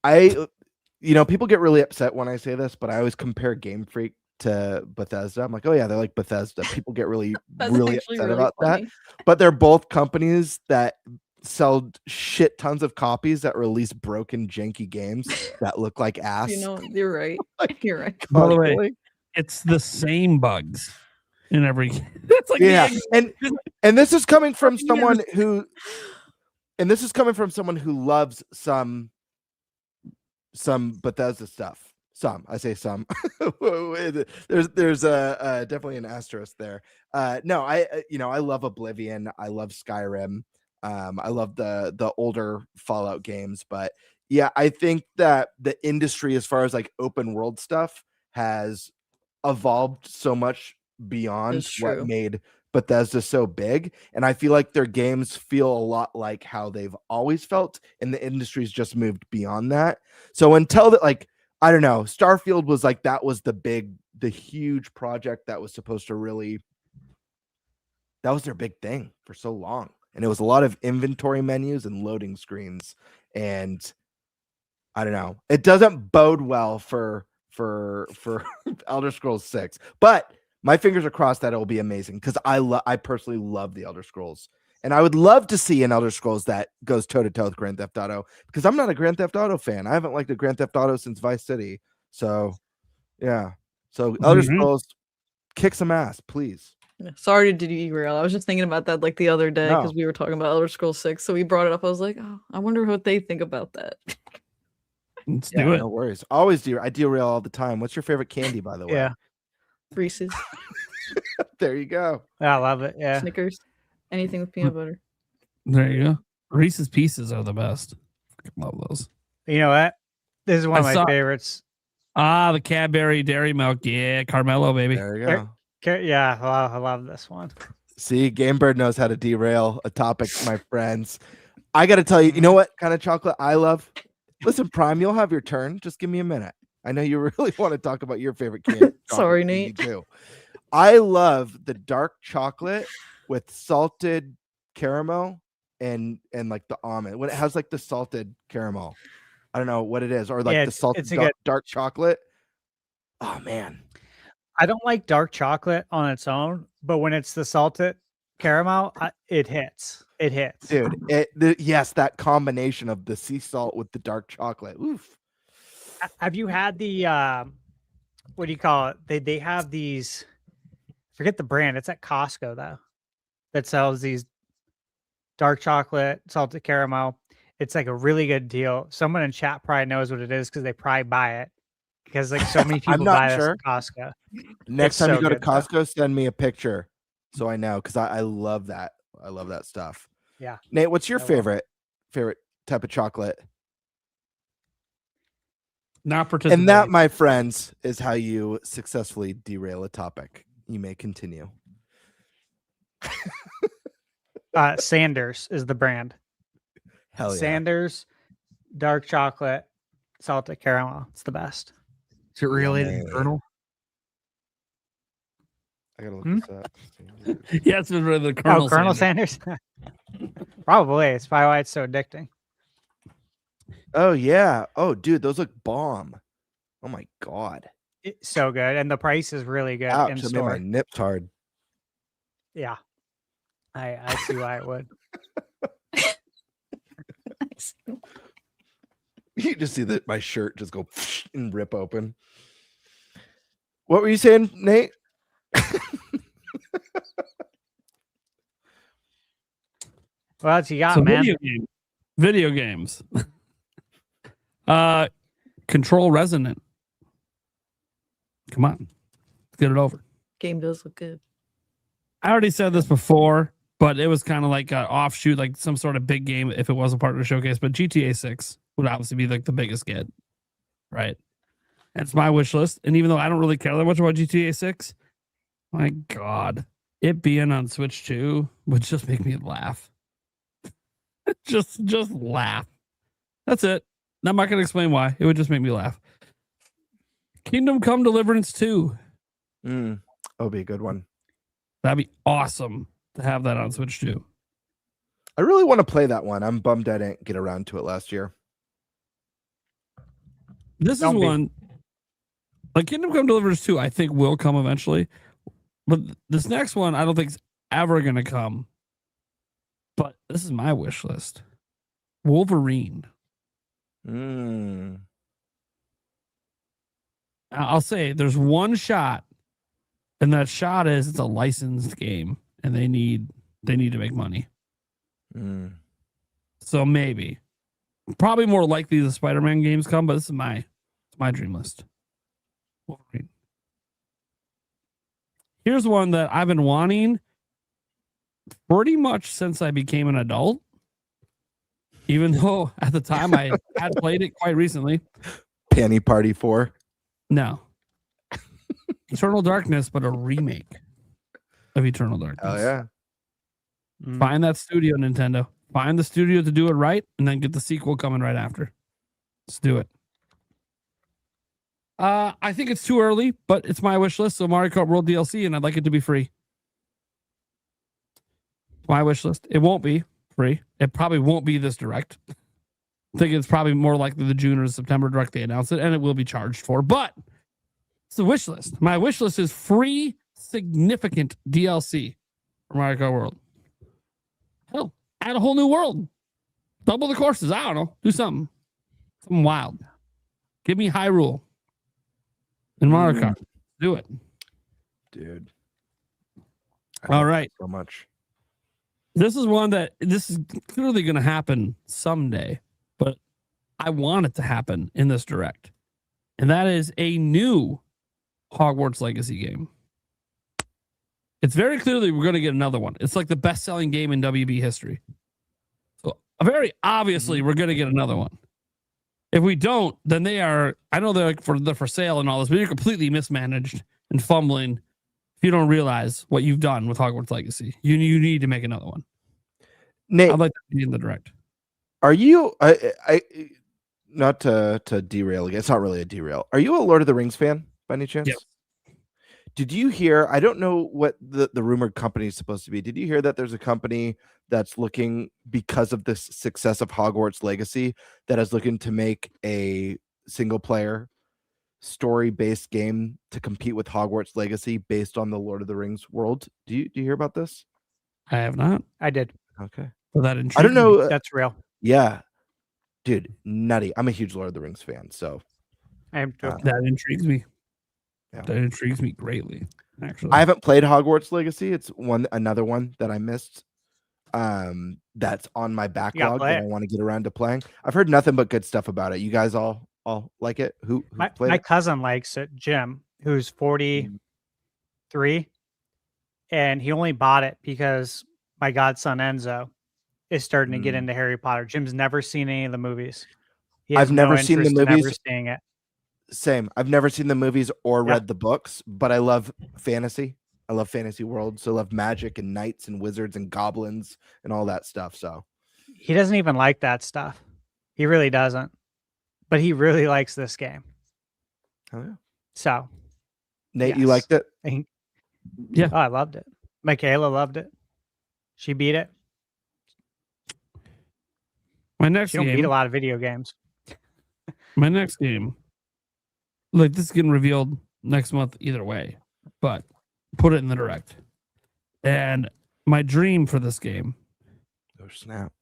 people get really upset when I say this, but I always compare Game Freak to Bethesda. I'm like, oh yeah, they're like Bethesda. People get really, That's really actually upset really about funny. that. But they're both companies that sell shit tons of copies that release broken, janky games that look like ass. You know, you're right. You're right. By the way, constantly. it's the same bugs in every game. It's like Yeah, the and this is coming from Fucking someone who loves some Bethesda stuff. Some. I say some. there's definitely an asterisk there. No, I love Oblivion. I love Skyrim. I love the older Fallout games, but yeah, I think that the industry, as far as like open world stuff, has evolved so much beyond what made Bethesda so big, and I feel like their games feel a lot like how they've always felt, and the industry's just moved beyond that. So until that, like, I don't know, Starfield was like, that was the huge project that was supposed to really, that was their big thing for so long, and it was a lot of inventory menus and loading screens, and I don't know, it doesn't bode well for Elder Scrolls 6, but my fingers are crossed that it will be amazing, because I personally love the Elder Scrolls, and I would love to see an Elder Scrolls that goes toe to toe with Grand Theft Auto, because I'm not a Grand Theft Auto fan. I haven't liked a Grand Theft Auto since Vice City. So yeah, so Elder Scrolls, kick some ass, please. Sorry to derail. I was just thinking about that like the other day, because we were talking about Elder Scrolls 6, so we brought it up. I was like, oh, I wonder what they think about that. Let's do it. No worries. Always I derail all the time. What's your favorite candy, by the way? Yeah. Reese's. There you go. I love it. Yeah. Snickers. Anything with peanut butter. There you go. Reese's Pieces are the best. Love those. You know what? This is one of my favorites. The Cadbury Dairy Milk. Yeah, Carmelo, baby. There you go. Yeah, I love this one. See, Gamebird knows how to derail a topic, my friends. I got to tell you, you know what kind of chocolate I love? Listen, Prime, you'll have your turn. Just give me a minute. I know you really want to talk about your favorite candy. Sorry, Nate. You do. I love the dark chocolate with salted caramel and like the almond. When it has like the salted caramel, I don't know what it is, or like the salted dark chocolate. Oh man, I don't like dark chocolate on its own, but when it's the salted caramel, it hits. It hits, dude. Yes, that combination of the sea salt with the dark chocolate. Oof. Have you had the what do you call it? They have these. Forget the brand. It's at Costco though, that sells these dark chocolate salted caramel. It's like a really good deal. Someone in chat probably knows what it is because they probably buy it, because like so many people buy this at Costco. Next time you go to Costco, send me a picture so I know, because I love that. I love that stuff. Yeah. Nate, what's your favorite type of chocolate? Not participating. And that, my friends, is how you successfully derail a topic. You may continue. Sanders is the brand. Hell yeah. Sanders, dark chocolate, salted caramel. It's the best. Is it related to Colonel? I gotta look this up. Yeah, it's been the Colonel. Oh, Colonel Sanders. Probably. It's probably why it's so addicting. Oh yeah. Oh dude, those look bomb. Oh my god. It's so good, and the price is really good. Ouch, in I made store. my nips hard. Yeah, I see why it would. You just see that my shirt just go and rip open. What were you saying, Nate? What else you got, man? Video games. Control Resonant. Come on, let's get it over. Game does look good. I already said this before, but it was kind of like an offshoot, like some sort of big game if it was a part of the showcase. But GTA 6 would obviously be like the biggest get, right? That's my wish list. And even though I don't really care that much about GTA 6, my God, it being on Switch 2 would just make me laugh. just laugh. That's it. I'm not going to explain why. It would just make me laugh. Kingdom Come Deliverance 2. That would be a good one. That'd be awesome to have that on Switch 2. I really want to play that one. I'm bummed I didn't get around to it last year. This is one, like Kingdom Come Deliverance 2, I think will come eventually. But this next one, I don't think is ever going to come. But this is my wish list. Wolverine. I'll say there's one shot, and that shot is it's a licensed game, and they need to make money. So maybe, probably more likely the Spider-Man games come, but this is my dream list. Here's one that I've been wanting pretty much since I became an adult. Even though at the time I had played it quite recently. Panty Party 4. No. Eternal Darkness, but a remake of Eternal Darkness. Oh yeah. Find that studio, Nintendo. Find the studio to do it right, and then get the sequel coming right after. Let's do it. I think it's too early, but it's my wish list. So Mario Kart World DLC, and I'd like it to be free. My wish list. It won't be free. It probably won't be this direct. I think it's probably more likely the June or September direct they announce it, and it will be charged for. But it's the wish list. My wish list is free, significant DLC for Mario Kart World. Hell, add a whole new world. Double the courses. I don't know. Do something. Something wild. Give me Hyrule and Mario Kart. Do it. Dude. All right. So much. This is one that this is clearly going to happen someday, but I want it to happen in this direct. And that is a new Hogwarts Legacy game. It's very clearly we're going to get another one. It's like the best-selling game in WB history. So very obviously we're going to get another one. If we don't, then they are, I know they're for sale and all this, but you're completely mismanaged and fumbling if you don't realize what you've done with Hogwarts Legacy. You need to make another one. Nate, I'd like to be in the direct. Are you I not to derail again. It's not really a derail. Are you a Lord of the Rings fan by any chance? Yes. Did you hear? I don't know what the rumored company is supposed to be. Did you hear that there's a company that's looking, because of the success of Hogwarts Legacy, that is looking to make a single player story-based game to compete with Hogwarts Legacy based on the Lord of the Rings world? Do you hear about this? I have not. I did. Okay. Well, that I don't know. That's real. Yeah, dude, nutty. I'm a huge Lord of the Rings fan, so I am too. That intrigues me. Yeah. That intrigues me greatly. Actually, I haven't played Hogwarts Legacy. It's another one that I missed. That's on my backlog that I want to get around to playing. I've heard nothing but good stuff about it. You guys all like it? Who played my it? cousin likes it, Jim, who's 43, and he only bought it because my godson Enzo is starting to get into Harry Potter. Jim's never seen any of the movies. He has I've never no seen the interest in movies. ever seeing it. Same. I've never seen the movies or read the books, but I love fantasy. I love fantasy worlds. So I love magic and knights and wizards and goblins and all that stuff. So He doesn't even like that stuff. He really doesn't. But he really likes this game. Oh, yeah. So, Nate, you liked it? Yeah. Oh, I loved it. Michaela loved it. She beat it. My next She don't game, beat a lot of video games. my next game, like this is getting revealed next month either way, but put it in the direct. And my dream for this game, oh snap,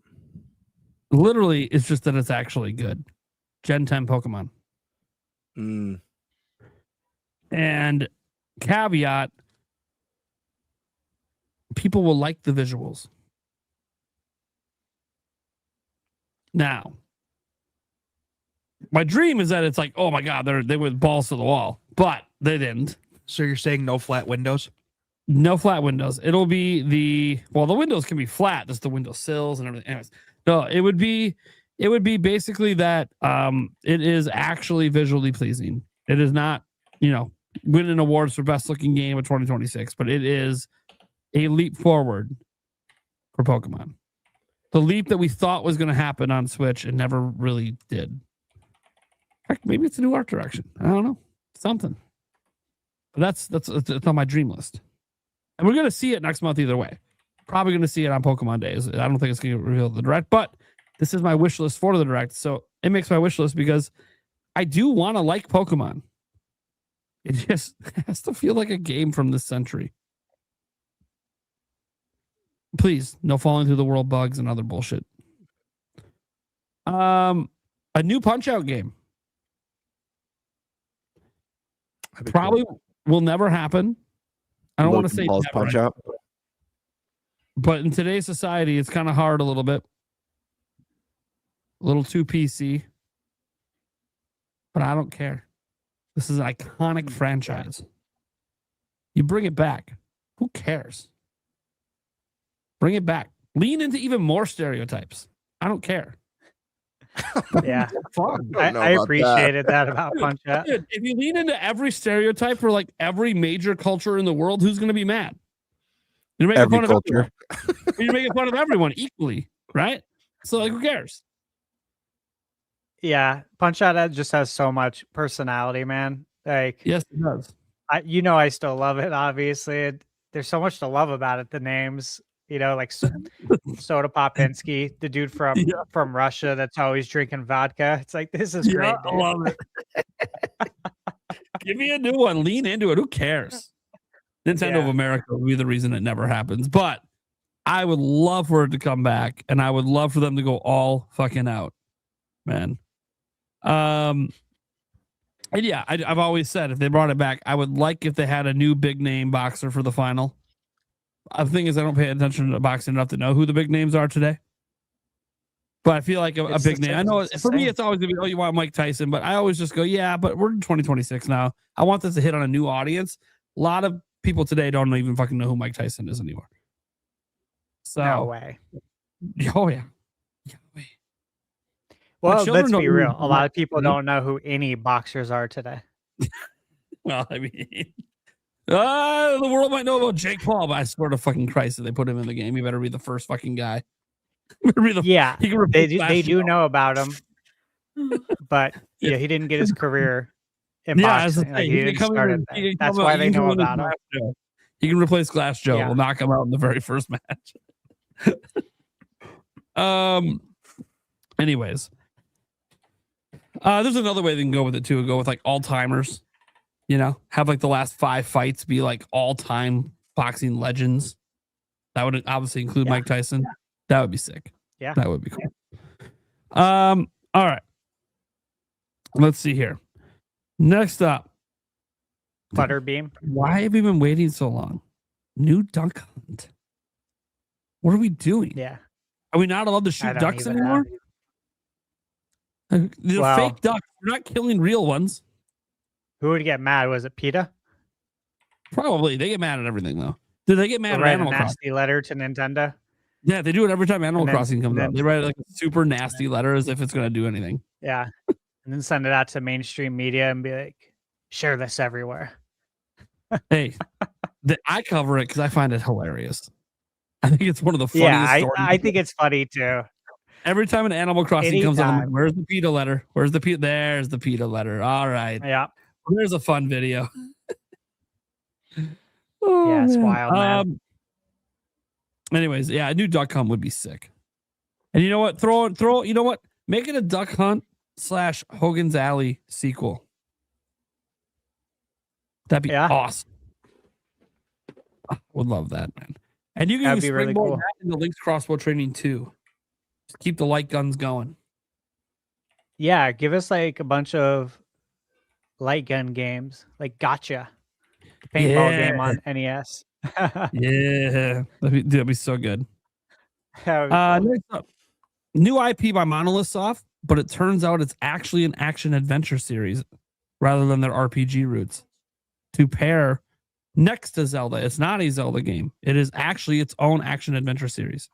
literally, is just that it's actually good. Gen 10 Pokemon. And caveat, people will like the visuals. Now, my dream is that it's like, oh my God, they went balls to the wall, but they didn't. So you're saying no flat windows? No flat windows. It'll be the windows can be flat, just the window sills and everything. Anyways, no, it would be basically that it is actually visually pleasing. It is not, winning awards for best looking game of 2026, but it is a leap forward for Pokemon. The leap that we thought was going to happen on Switch and never really did. Heck, maybe it's a new art direction. I don't know. Something. But that's on my dream list. And we're going to see it next month either way. Probably going to see it on Pokemon Days. I don't think it's going to get revealed in the direct, but this is my wish list for the direct. So it makes my wish list because I do want to like Pokemon. It just has to feel like a game from this century. Please, no falling through the world bugs and other bullshit. A new Punch-Out game. Probably will never happen. I don't want to say never, Punch-Out. but in today's society, it's kind of hard a little bit. A little too PC. But I don't care. This is an iconic franchise. You bring it back. Who cares? Bring it back. Lean into even more stereotypes. I don't care. Yeah. don't know I about appreciated that about Punch Out. Dude, if you lean into every stereotype for like every major culture in the world, who's going to be mad? You're making Every fun culture. of everyone. You're making fun of everyone equally, right? So like, who cares? Yeah, Punch Out just has so much personality, man. Like, Yes, it does. I still love it. Obviously, there's so much to love about it. The names, like Soda Popinski, the dude from Russia that's always drinking vodka. It's like, this is great. I love it. Give me a new one. Lean into it. Who cares? Nintendo of America will be the reason it never happens. But I would love for it to come back, and I would love for them to go all fucking out, man. And yeah, I've always said if they brought it back, I would like if they had a new big name boxer for the final. The thing is, I don't pay attention to boxing enough to know who the big names are today. But I feel like a big name. I know for me, it's always gonna be, oh, you want Mike Tyson, but I always just go, yeah, but we're in 2026 now. I want this to hit on a new audience. A lot of people today don't even fucking know who Mike Tyson is anymore. So, no way. Oh yeah. Well, let's be real. A lot of people don't know who any boxers are today. Well, I mean, the world might know about Jake Paul, but I swear to fucking Christ, if they put him in the game, he better be the first fucking guy. Yeah, they do know about him, but yeah, he didn't get his career in boxing. Like, he didn't start it. That's why they know about him. He can replace Glass Joe. We'll knock him out in the very first match. Anyways. There's another way they can go with it too. Go with like all timers, have like the last 5 fights be like all time boxing legends. That would obviously include Mike Tyson. That would be sick. Yeah, that would be cool. All right. Let's see here. Next up, Butterbeam. Why have we been waiting so long? New duck hunt. What are we doing? Yeah. Are we not allowed to shoot ducks anymore? The fake ducks. We're not killing real ones. Who would get mad? Was it PETA? Probably. They get mad at everything, though. Do they get mad at Animal Crossing? Nasty letter to Nintendo. Yeah, they do it every time Animal Crossing comes out. They write like a super nasty letter as if it's going to do anything. Yeah. And then send it out to mainstream media and be like, share this everywhere. Hey, I cover it because I find it hilarious. I think it's one of the funniest stories. I think it's funny too. Every time an Animal Crossing comes out, I'm like, where's the PETA letter? Where's the PETA? There's the PETA letter. All right. Yeah. There's a fun video. Yeah, it's wild, man. Anyways, yeah, a new Duck Hunt would be sick. And you know what? You know what? Make it a Duck Hunt / Hogan's Alley sequel. That'd be awesome. Would love that, man. And you can use really Springboard cool. that in the Link's crossbow training too. Just keep the light guns going. Yeah, give us like a bunch of light gun games, like Gotcha, the paintball game on NES. Yeah, that'd be so good. Cool. Next up, new IP by Monolith Soft, but it turns out it's actually an action adventure series rather than their RPG roots. To pair next to Zelda, it's not a Zelda game. It is actually its own action adventure series.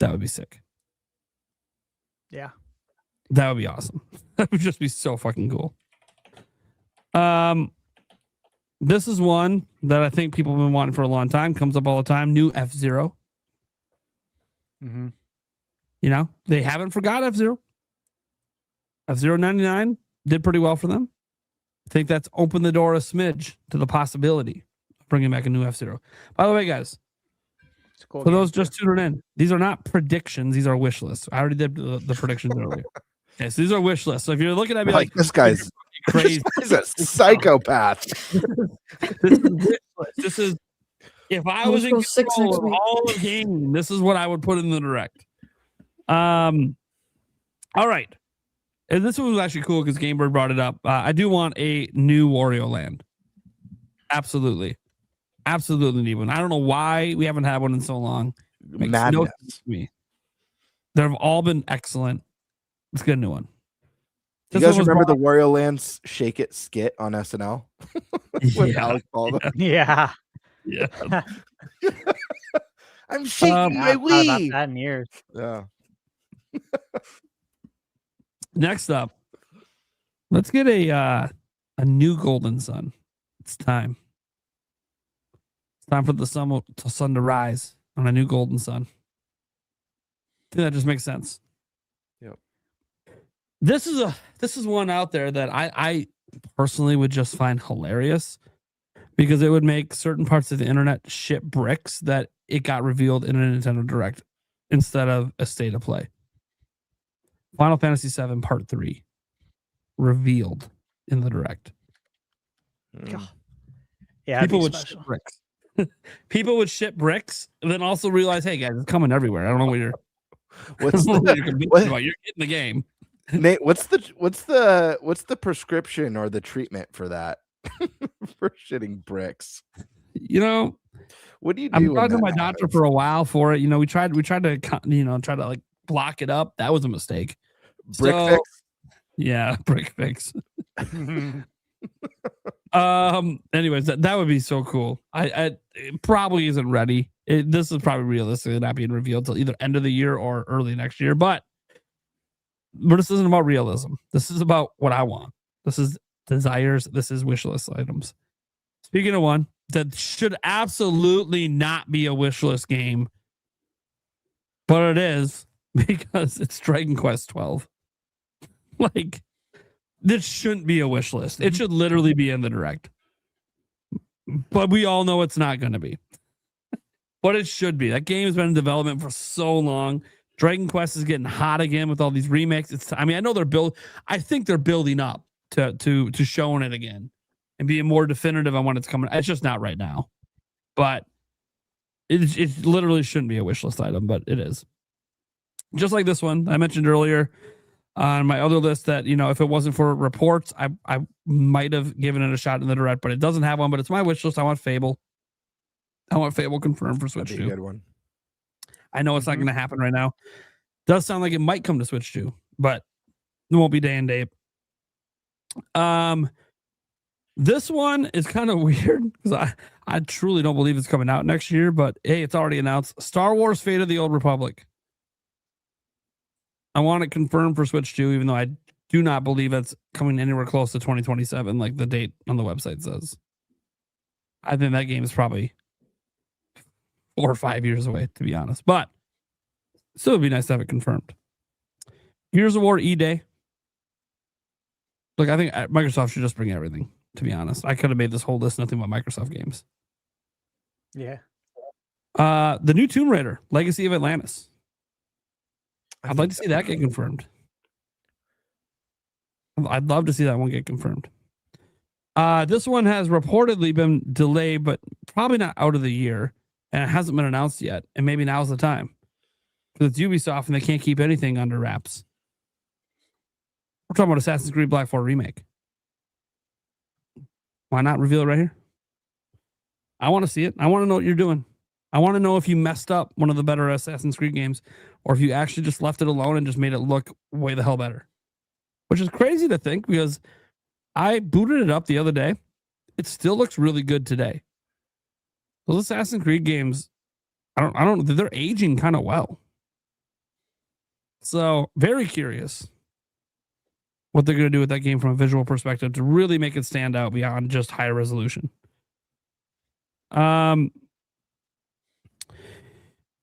That would be sick. Yeah, that would be awesome. That would just be so fucking cool. This is one that I think people have been wanting for a long time. Comes up all the time. New F-Zero. Mm-hmm. They haven't forgot F-Zero. F-Zero 99 did pretty well for them. I think that's opened the door a smidge to the possibility of bringing back a new F-Zero. By the way, guys, for those just tuning in, these are not predictions. These are wish lists. I already did the predictions earlier. Okay, so these are wish lists. So if you're looking at me like this guy's crazy, he's a psychopath. This is wish list. This is if I was in control of all of gaming, this is what I would put in the direct. All right. And this one was actually cool because Gamebird brought it up. I do want a new Wario Land. Absolutely need one. I don't know why we haven't had one in so long. Makes no sense to me. They've all been excellent. Let's get a new one. You guys remember the Wario Land Shake It skit on SNL? What Yeah. Alex called him. Yeah. Yeah. I'm shaking my I've thought about Wii. that in years. Yeah. Next up, let's get a new golden sun. It's time. It's time for the sun to rise on a new golden sun. I think that just makes sense. Yep. This is one out there that I personally would just find hilarious because it would make certain parts of the internet shit bricks that it got revealed in a Nintendo Direct instead of a state of play. Final Fantasy VII Part 3 revealed in the Direct. Yeah, People would ship bricks. People would ship bricks and then also realize, hey guys, it's coming everywhere. I don't know what you're What's you're the convinced about. You're getting the game. Nate? What's the prescription or the treatment for that? For shitting bricks. You know, what do you do? I've when talked to that my doctor happens? for a while for it. You know, we tried to try to like block it up. That was a mistake. Brick fix? Yeah, brick fix. Anyways, that would be so cool. It probably isn't ready. This is probably realistically not being revealed till either end of the year or early next year. But this isn't about realism. This is about what I want. This is desires. This is wish list items. Speaking of one that should absolutely not be a wish list game, but it is because it's Dragon Quest 12. Like, this shouldn't be a wish list. It should literally be in the Direct. But we all know it's not going to be. But it should be. That game has been in development for so long. Dragon Quest is getting hot again with all these remakes. I know I think they're building up to showing it again and being more definitive on when it's coming. It's just not right now. But it literally shouldn't be a wish list item, but it is. Just like this one I mentioned earlier on my other list that, you know, if it wasn't for reports, I might have given it a shot in the Direct, but it doesn't have one, but it's my wish list. I want Fable. I want Fable confirmed for Switch 2. Good one. I know it's not going to happen right now. Does sound like it might come to Switch 2, but it won't be day and date. This one is kind of weird because I truly don't believe it's coming out next year, but hey, it's already announced. Star Wars Fate of the Old Republic. I want it confirmed for Switch 2, even though I do not believe it's coming anywhere close to 2027, like the date on the website says. I think that game is probably 4 or 5 years away, to be honest. But still, it'd be nice to have it confirmed. Gears of War E-Day. Look, I think Microsoft should just bring everything, to be honest. I could have made this whole list nothing but Microsoft games. Yeah. The new Tomb Raider, Legacy of Atlantis. I'd like to see that get confirmed. I'd love to see that one get confirmed. This one has reportedly been delayed, but probably not out of the year. And it hasn't been announced yet. And maybe now's the time. Because it's Ubisoft and they can't keep anything under wraps. We're talking about Assassin's Creed Black 4 Remake. Why not reveal it right here? I want to see it. I want to know what you're doing. I want to know if you messed up one of the better Assassin's Creed games or if you actually just left it alone and just made it look way the hell better. Which is crazy to think because I booted it up the other day. It still looks really good today. Those Assassin's Creed games, I don't they're aging kind of well. So, very curious what they're going to do with that game from a visual perspective to really make it stand out beyond just high resolution.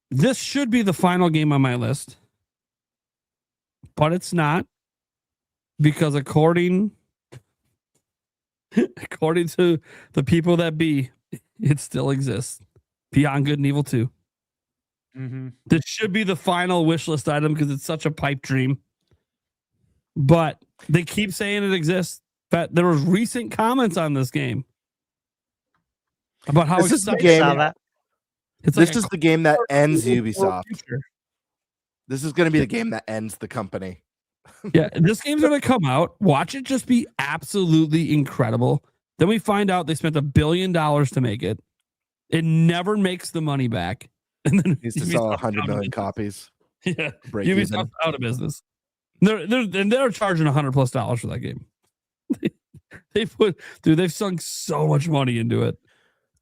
This should be the final game on my list, but it's not because according to the people that be, it still exists. Beyond Good and Evil 2. Mm-hmm. This should be the final wish list item because it's such a pipe dream. But they keep saying it exists. But there was recent comments on this game about how this is the excited game. It's This like is the game that ends Ubisoft. future. This is going to be the game that ends the company. Yeah, this game's going to come out. Watch it just be absolutely incredible. Then we find out they spent $1 billion to make it. It never makes the money back. And then Needs to sell 100 million copies. Yeah, Break even. Ubisoft's out of business. They're charging $100+ for that game. They've sunk so much money into it.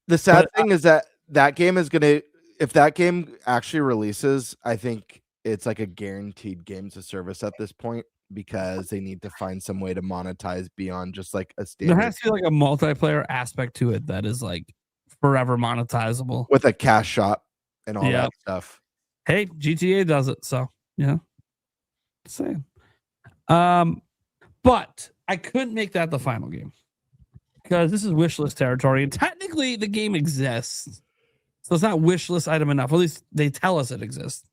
The sad thing is that game is gonna, if that game actually releases, I think it's like a guaranteed games of service at this point because they need to find some way to monetize beyond just like a standard. There has to be like a multiplayer aspect to it that is like forever monetizable with a cash shop and all that stuff. Hey, GTA does it, so yeah. Same. But I couldn't make that the final game because this is wishlist territory, and technically the game exists, so it's not wishlist item enough. At least they tell us it exists.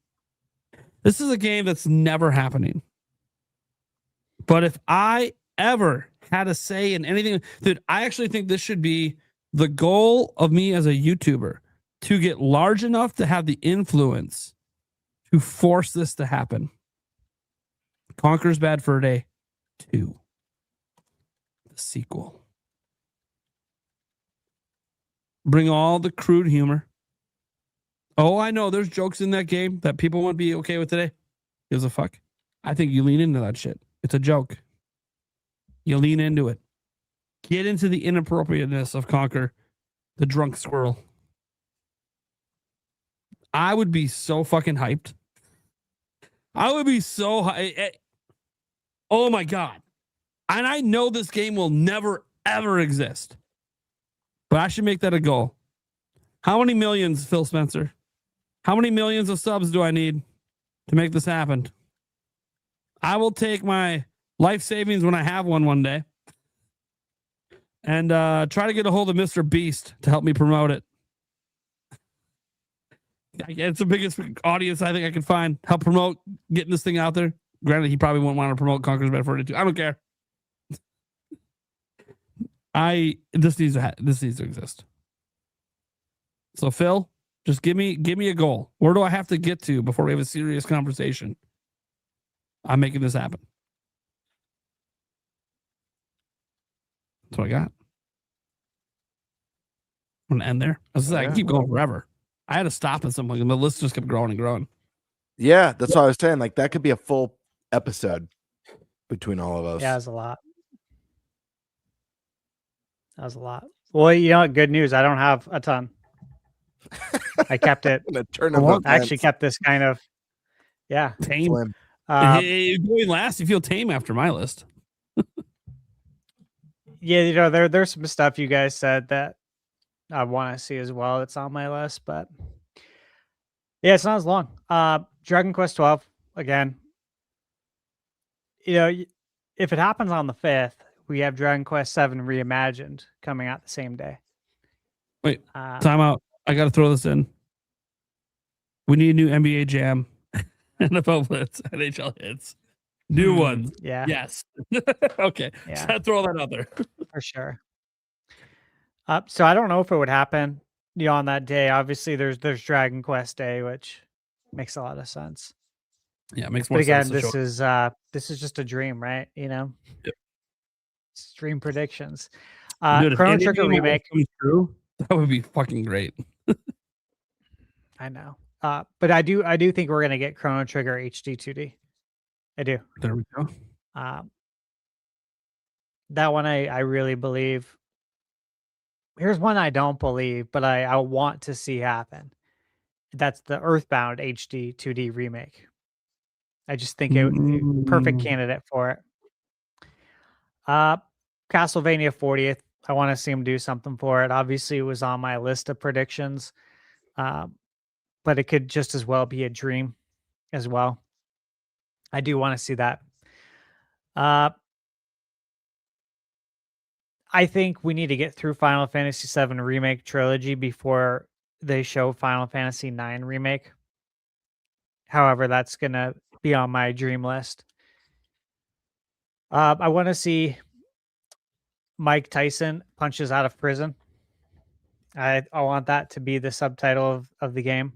This is a game that's never happening. But if I ever had a say in anything, dude, I actually think this should be the goal of me as a YouTuber, to get large enough to have the influence to force this to happen. Conker's Bad Fur Day 2. The sequel. Bring all the crude humor. Oh, I know there's jokes in that game that people won't be okay with today. Gives a fuck. I think you lean into that shit. It's a joke. You lean into it. Get into the inappropriateness of Conker, the drunk squirrel. I would be so fucking hyped. I would be so hyped. Oh my God. And I know this game will never, ever exist. But I should make that a goal. How many millions, Phil Spencer? How many millions of subs do I need to make this happen? I will take my life savings when I have one day and try to get a hold of Mr. Beast to help me promote it. It's the biggest audience I think I can find. Help promote getting this thing out there. Granted, he probably won't want to promote Conker's Bad Fur Day 2. I don't care. This needs to exist. So Phil, just give me a goal. Where do I have to get to before we have a serious conversation? I'm making this happen. That's what I got. I'm gonna end there. I can keep going forever. I had to stop at some point, and the list just kept growing and growing. Yeah, that's what I was saying. Like that could be a full episode between all of us. Yeah, that's a lot. That was a lot. Well, you know what? Good news. I don't have a ton. I kept it. I actually kept this kind of, tame. Going last, you feel tame after my list. Yeah, you know, there's some stuff you guys said that I want to see as well. That's on my list, but yeah, it's not as long. Dragon Quest 12 again. You know, if it happens on the 5th, we have Dragon Quest 7 Reimagined coming out the same day. Wait, time out. I got to throw this in. We need a new NBA Jam, NFL Blitz, NHL hits. New ones. Yeah. Yes. Okay. Yeah. So throw that out there. For sure. So I don't know if it would happen, you know, on that day. Obviously, there's Dragon Quest Day, which makes a lot of sense. Yeah, it makes more but again, sense. this is just a dream, right? You know, yep. Dream predictions. Dude, Chrono Trigger remake. True, that would be fucking great. I know. But I do think we're gonna get Chrono Trigger HD 2D. I do. There we go. That one I really believe. Here's one I don't believe, but I want to see happen. That's the Earthbound HD 2D remake. I just think it would be a perfect candidate for it. Castlevania 40th. I want to see him do something for it. Obviously, it was on my list of predictions, but it could just as well be a dream as well. I do want to see that. I think we need to get through Final Fantasy VII Remake Trilogy before they show Final Fantasy IX Remake. However, that's going to be on my dream list. I want to see Mike Tyson punches out of prison. I want that to be the subtitle of the game.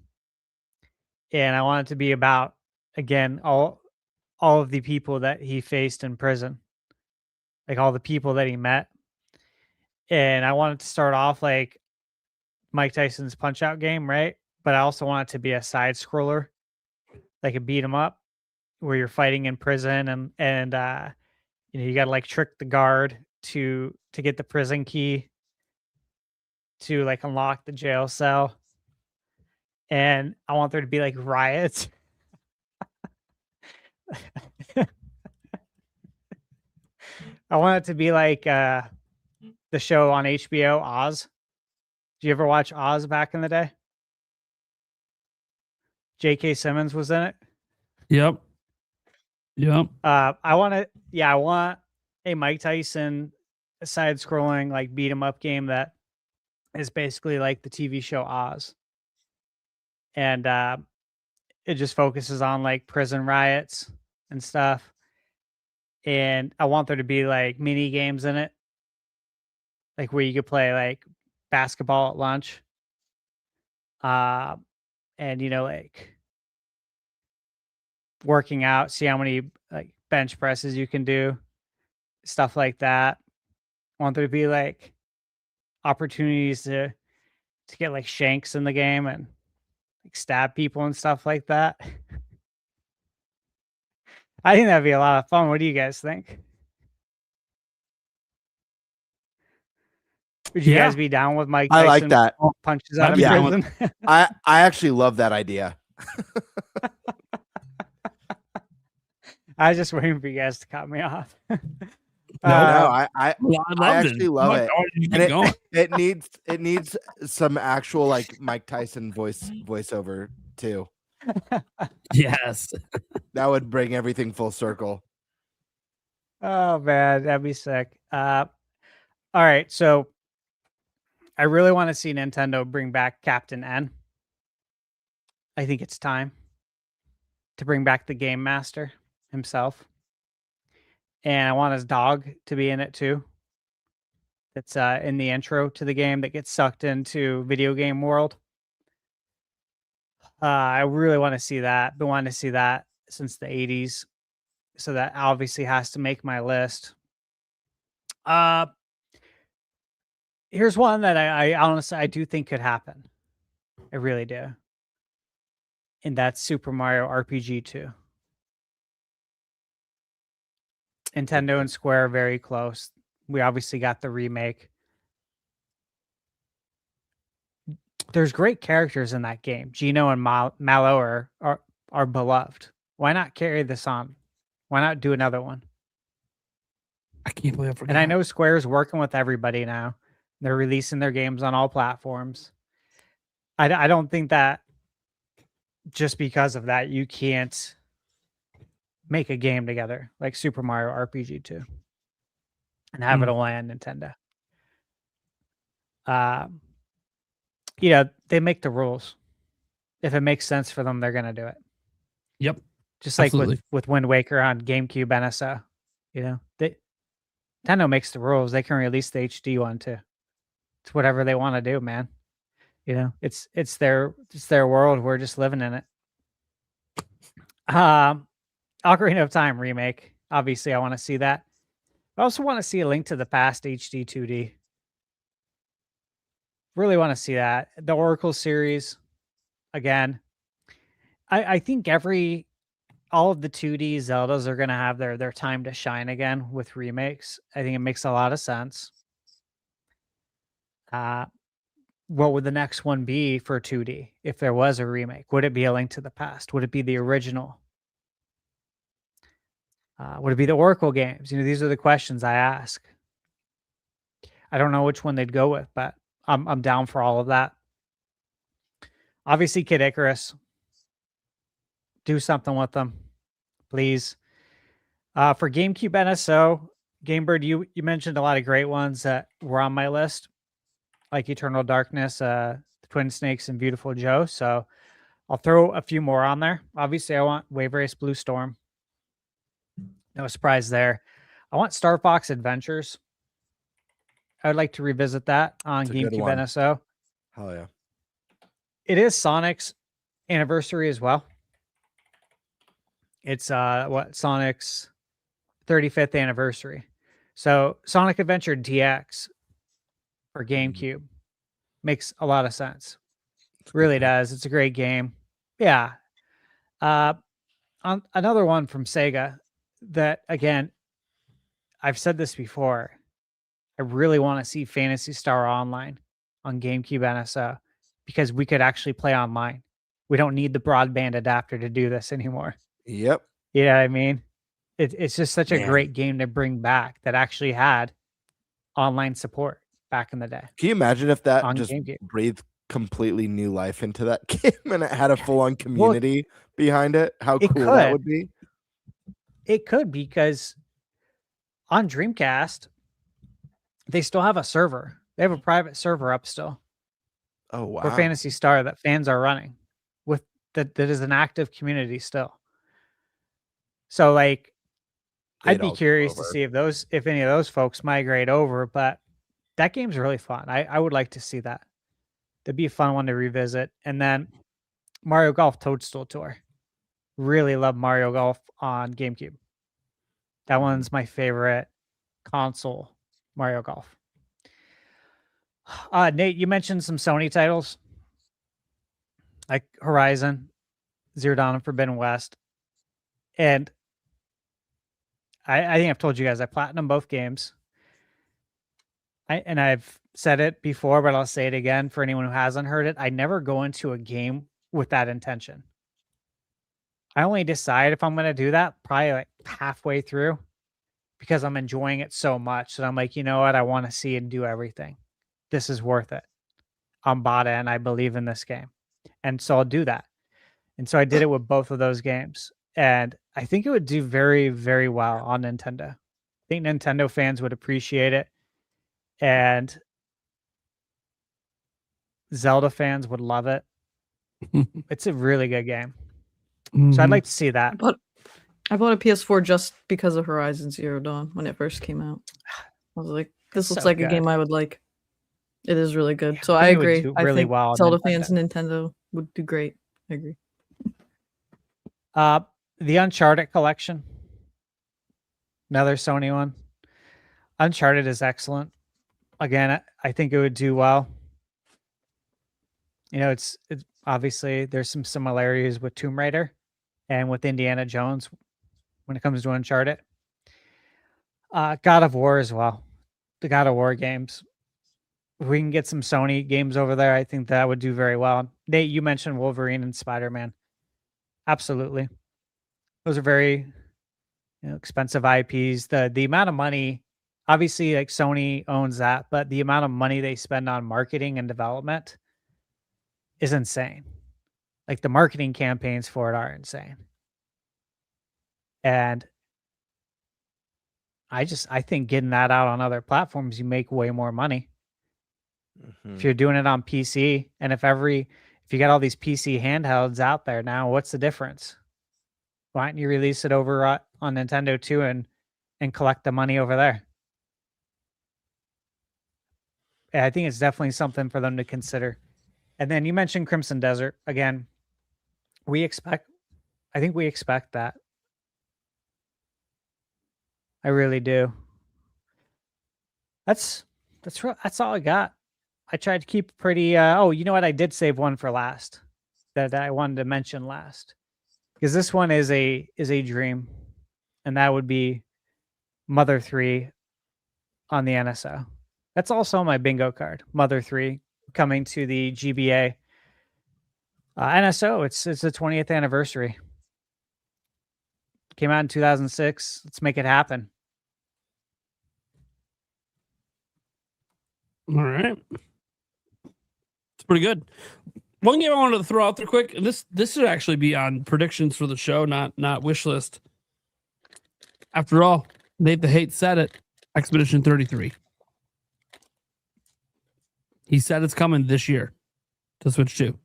And I want it to be about, again, all of the people that he faced in prison. Like all the people that he met. And I want it to start off like Mike Tyson's Punch-Out game, right? But I also want it to be a side scroller, like a beat 'em up, where you're fighting in prison and you know, you got to like trick the guard to get the prison key to like unlock the jail cell, and I want there to be like riots. I want it to be like the show on HBO, Oz. Did you ever watch Oz back in the day? J.K. Simmons was in it. Yep. I want a Mike Tyson side-scrolling like beat 'em up game that is basically like the TV show Oz, and it just focuses on like prison riots and stuff. And I want there to be like mini games in it, like where you could play like basketball at lunch, and like working out, see how many like bench presses you can do, stuff like that. I want there to be like opportunities to get like shanks in the game and like stab people and stuff like that. I think that'd be a lot of fun. What do you guys think? Would you guys be down with Mike Tyson? I like that. Punches out of prison. I actually love that idea. I was just waiting for you guys to cut me off. I loved actually love it. And it needs some actual like Mike Tyson voiceover too. Yes. That would bring everything full circle. Oh man, that'd be sick. All right, so I really want to see Nintendo bring back Captain N. I think it's time to bring back the Game Master himself. And I want his dog to be in it too. It's in the intro to the game that gets sucked into video game world. I really want to see that. Been wanting to see that since the 80s. So that obviously has to make my list. Here's one that I honestly I do think could happen. I really do. And that's Super Mario RPG 2. Nintendo and Square are very close. We obviously got the remake. There's great characters in that game. Gino and Mallow are beloved. Why not carry this on? Why not do another one? I can't believe I forgot. And I know Square's working with everybody now. They're releasing their games on all platforms. I don't think that just because of that, you can't make a game together like Super Mario RPG 2 and have it only on Nintendo. They make the rules. If it makes sense for them, they're going to do it. Yep. Just like Absolutely. with Wind Waker on GameCube NSO. Nintendo makes the rules. They can release the HD one too. It's whatever they want to do, man. It's their world. We're just living in it. Ocarina of Time remake. Obviously, I want to see that. I also want to see a Link to the Past HD 2D. Really want to see that. The Oracle series, again. I think all of the 2D Zeldas are going to have their time to shine again with remakes. I think it makes a lot of sense. What would the next one be for 2D if there was a remake? Would it be a Link to the Past? Would it be the original? Would it be the Oracle games? These are the questions I ask. I don't know which one they'd go with, but I'm down for all of that. Obviously, Kid Icarus. Do something with them, please. For GameCube NSO, Gamebird, you mentioned a lot of great ones that were on my list, like Eternal Darkness, Twin Snakes, and Beautiful Joe. So I'll throw a few more on there. Obviously, I want Wave Race Blue Storm. No surprise there. I want Star Fox Adventures. I would like to revisit that on GameCube NSO. Hell yeah. It is Sonic's anniversary as well. It's Sonic's 35th anniversary. So Sonic Adventure DX for GameCube makes a lot of sense. Really does. It's a great game. Yeah. On another one from Sega that, again, I've said this before. I really want to see Phantasy Star Online on GameCube NSO because we could actually play online. We don't need the broadband adapter to do this anymore. Yep. You know what I mean? It's just such a Man. great game to bring back that actually had online support back in the day. Can you imagine if that On just GameCube. breathed completely new life into that game and it had a full-on community behind it? How it cool that could. would be. It could, because on Dreamcast, they still have a server. They have a private server up still Oh, wow. for Phantasy Star that fans are running with that is an active community still. So like I'd They'd be all go curious to over. see if any of those folks migrate over, but that game's really fun. I would like to see that. That'd be a fun one to revisit. And then Mario Golf Toadstool Tour. Really love Mario Golf on GameCube. That one's my favorite console Mario Golf. Nate, you mentioned some Sony titles like Horizon, Zero Dawn, and Forbidden West. And I think I've told you guys I platinum both games. I've said it before, but I'll say it again for anyone who hasn't heard it. I never go into a game with that intention. I only decide if I'm going to do that probably like halfway through because I'm enjoying it so much that I'm like, you know what? I want to see and do everything. This is worth it. I'm bought in. I believe in this game. And so I'll do that. And so I did it with both of those games. And I think it would do very, very well on Nintendo. I think Nintendo fans would appreciate it. And Zelda fans would love it. It's a really good game. So I'd like to see that. I bought a PS4 just because of Horizon Zero Dawn when it first came out. I was like, this looks So like good. a game I would like. It is really good. Yeah, So I I think it would agree. do I really think well on Zelda Nintendo. fans and Nintendo would do great. I agree. The Uncharted collection. Another Sony one. Uncharted is excellent. Again, I think it would do well. You know, it's obviously there's some similarities with Tomb Raider and with Indiana Jones when it comes to Uncharted. God of War as well. The God of War games. If we can get some Sony games over there, I think that would do very well. Nate, you mentioned Wolverine and Spider-Man. Absolutely. Those are very expensive IPs. The amount of money, obviously like Sony owns that, but the amount of money they spend on marketing and development is insane. Like the marketing campaigns for it are insane. And I think getting that out on other platforms, you make way more money. If you're doing it on PC, and if you got all these PC handhelds out there now, what's the difference? Why don't you release it over on Nintendo too and collect the money over there? Yeah, I think it's definitely something for them to consider. And then you mentioned Crimson Desert again. I think we expect that. I really do. That's all I got. I tried to keep pretty. You know what? I did save one for last that I wanted to mention last because this one is a dream, and that would be Mother 3 on the NSO. That's also on my bingo card. Mother 3 coming to the GBA NSO. It's the 20th anniversary. Came out in 2006. Let's make it happen. All right. It's pretty good. One game I wanted to throw out there quick, and this should actually be on predictions for the show, not wish list. After all, Nate the Hate said it. Expedition 33. He said it's coming this year to Switch 2.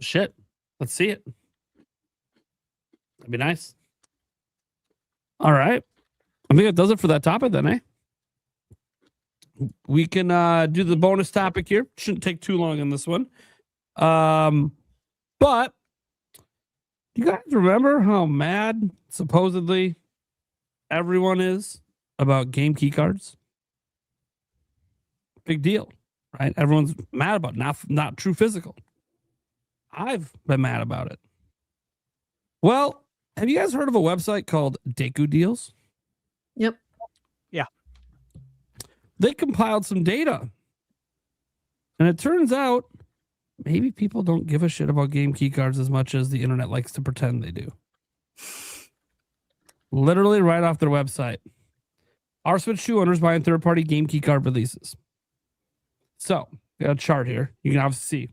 Shit. Let's see it. That'd be nice. All right. I think that does it for that topic then, eh? We can do the bonus topic here. Shouldn't take too long on this one. But you guys remember how mad supposedly everyone is about game key cards? Big deal, right? Everyone's mad about not true physical. I've been mad about it. Well, have you guys heard of a website called Deku Deals? Yep. Yeah. they compiled some data. And it turns out maybe people don't give a shit about game key cards as much as the internet likes to pretend they do. Literally right off their website. Are Switch 2 owners buying third-party game key card releases? So, we got a chart here. You can obviously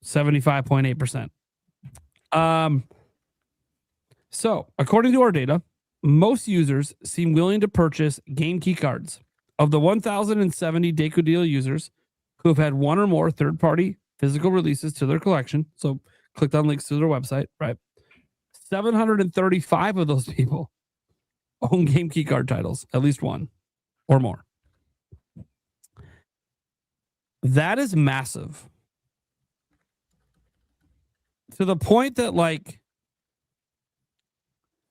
see 75.8%. So, according to our data, most users seem willing to purchase game key cards. Of the 1,070 Deku Deal users who have had one or more third-party physical releases to their collection, so clicked on links to their website, right? 735 of those people own game key card titles, at least one or more. That is massive. To the point that, like,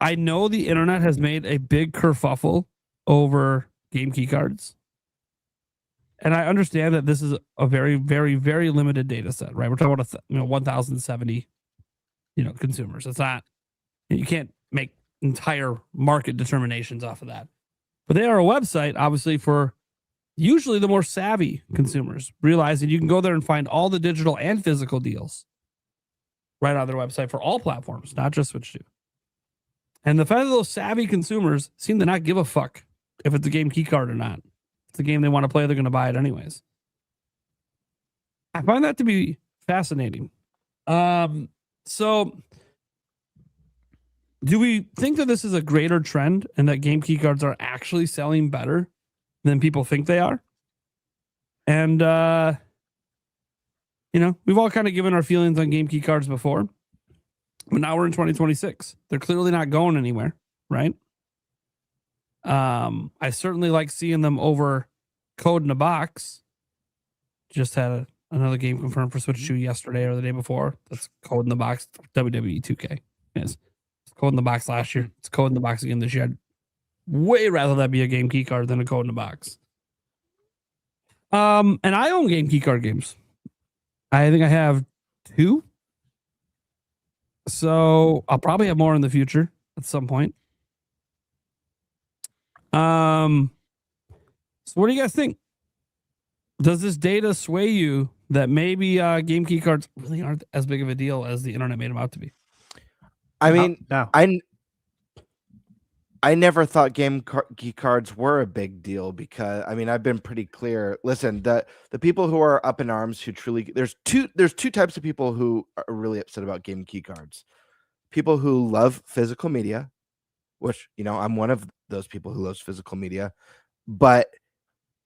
I know the internet has made a big kerfuffle over game key cards. And I understand that this is a very, very, very limited data set, right? We're talking about 1,070, consumers. It's not, you can't make entire market determinations off of that. But they are a website, obviously, for usually the more savvy consumers, realizing you can go there and find all the digital and physical deals right on their website for all platforms, not just Switch 2. And the fact that those savvy consumers seem to not give a fuck if it's a game key card or not. If it's a game they want to play, they're going to buy it anyways. I find that to be fascinating. So do we think that this is a greater trend and that game key cards are actually selling better than people think they are? And, we've all kind of given our feelings on game key cards before, but now we're in 2026. They're clearly not going anywhere, right? I certainly like seeing them over Code in a Box. Just had another game confirmed for Switch 2 yesterday or the day before. That's Code in the Box, WWE 2K. Yes. It's Code in the Box last year. It's Code in the Box again this year. I'd way rather that be a game key card than a Code in the Box. And I own game key card games. I think I have 2. So I'll probably have more in the future at some point. So what do you guys think? Does this data sway you that maybe game key cards really aren't as big of a deal as the internet made them out to be? I mean, no. I never thought key cards were a big deal because I've been pretty clear. Listen, the people who are up in arms who truly there's two types of people who are really upset about game key cards. People who love physical media, which I'm one of those people who loves physical media, but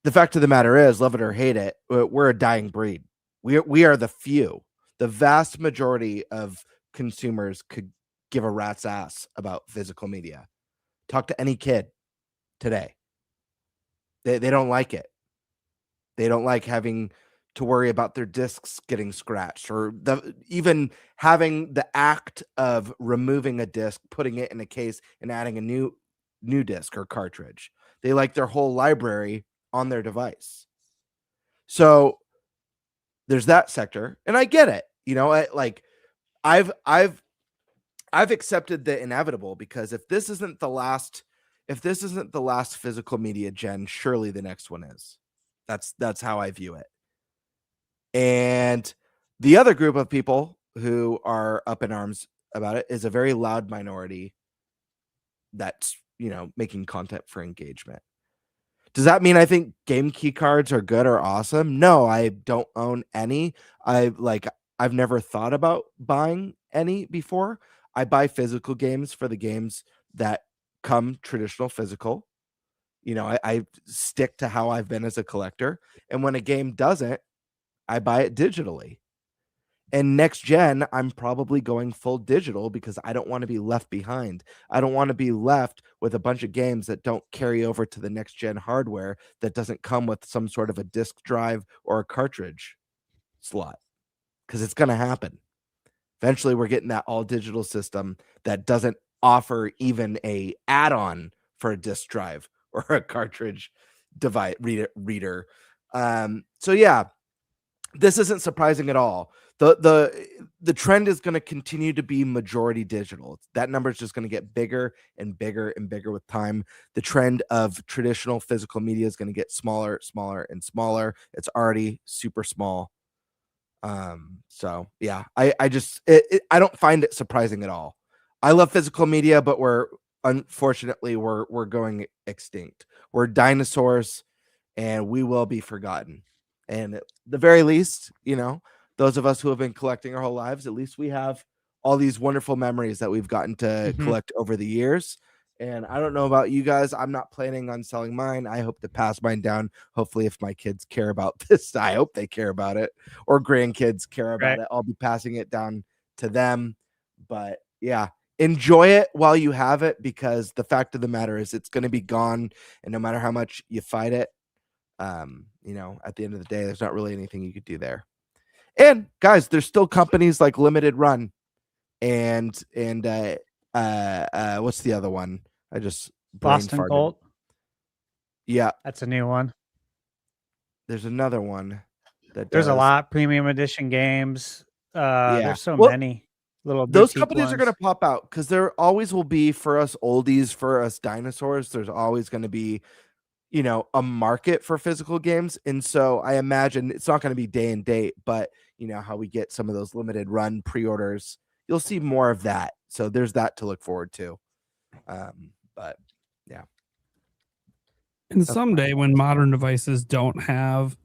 the fact of the matter is, love it or hate it, we're a dying breed. We are the few. The vast majority of consumers could give a rat's ass about physical media. Talk to any kid today. They don't like it. They don't like having to worry about their discs getting scratched or even having the act of removing a disc, putting it in a case and adding a new disc or cartridge. They like their whole library on their device. So there's that sector, and I get it. I've accepted the inevitable because if this isn't the last physical media gen, surely the next one is. That's how I view it. And the other group of people who are up in arms about it is a very loud minority that's, making content for engagement. Does that mean I think game key cards are good or awesome? No, I don't own any. I've never thought about buying any before. I buy physical games for the games that come traditional physical. I stick to how I've been as a collector. And when a game doesn't, I buy it digitally. And next gen, I'm probably going full digital because I don't want to be left behind. I don't want to be left with a bunch of games that don't carry over to the next gen hardware that doesn't come with some sort of a disk drive or a cartridge slot, because it's going to happen. Eventually, we're getting that all digital system that doesn't offer even a add-on for a disk drive or a cartridge device reader. So yeah, this isn't surprising at all. the trend is going to continue to be majority digital. That number is just going to get bigger and bigger and bigger with time. The trend of traditional physical media is going to get smaller, smaller, and smaller. It's already super small. So yeah, I don't find it surprising at all. I love physical media, but unfortunately we're going extinct. We're dinosaurs, and we will be forgotten. And at the very least, those of us who have been collecting our whole lives, at least we have all these wonderful memories that we've gotten to collect over the years. And I don't know about you guys. I'm not planning on selling mine. I hope to pass mine down. Hopefully, if my kids care about this, I hope they care about it, or grandkids care about it. I'll be passing it down to them. But yeah, enjoy it while you have it, because the fact of the matter is it's going to be gone. And no matter how much you fight it, at the end of the day, there's not really anything you could do there. And guys, there's still companies like Limited Run and what's the other one? I just Boston Colt. Yeah, that's a new one. There's another one there's a lot premium edition games. There's so many little. Those companies are going to pop out because there always will be, for us oldies, for us dinosaurs. There's always going to be, a market for physical games. And so I imagine it's not going to be day and date, but how we get some of those limited run pre-orders, you'll see more of that. So there's that to look forward to. But yeah. And someday when modern devices don't have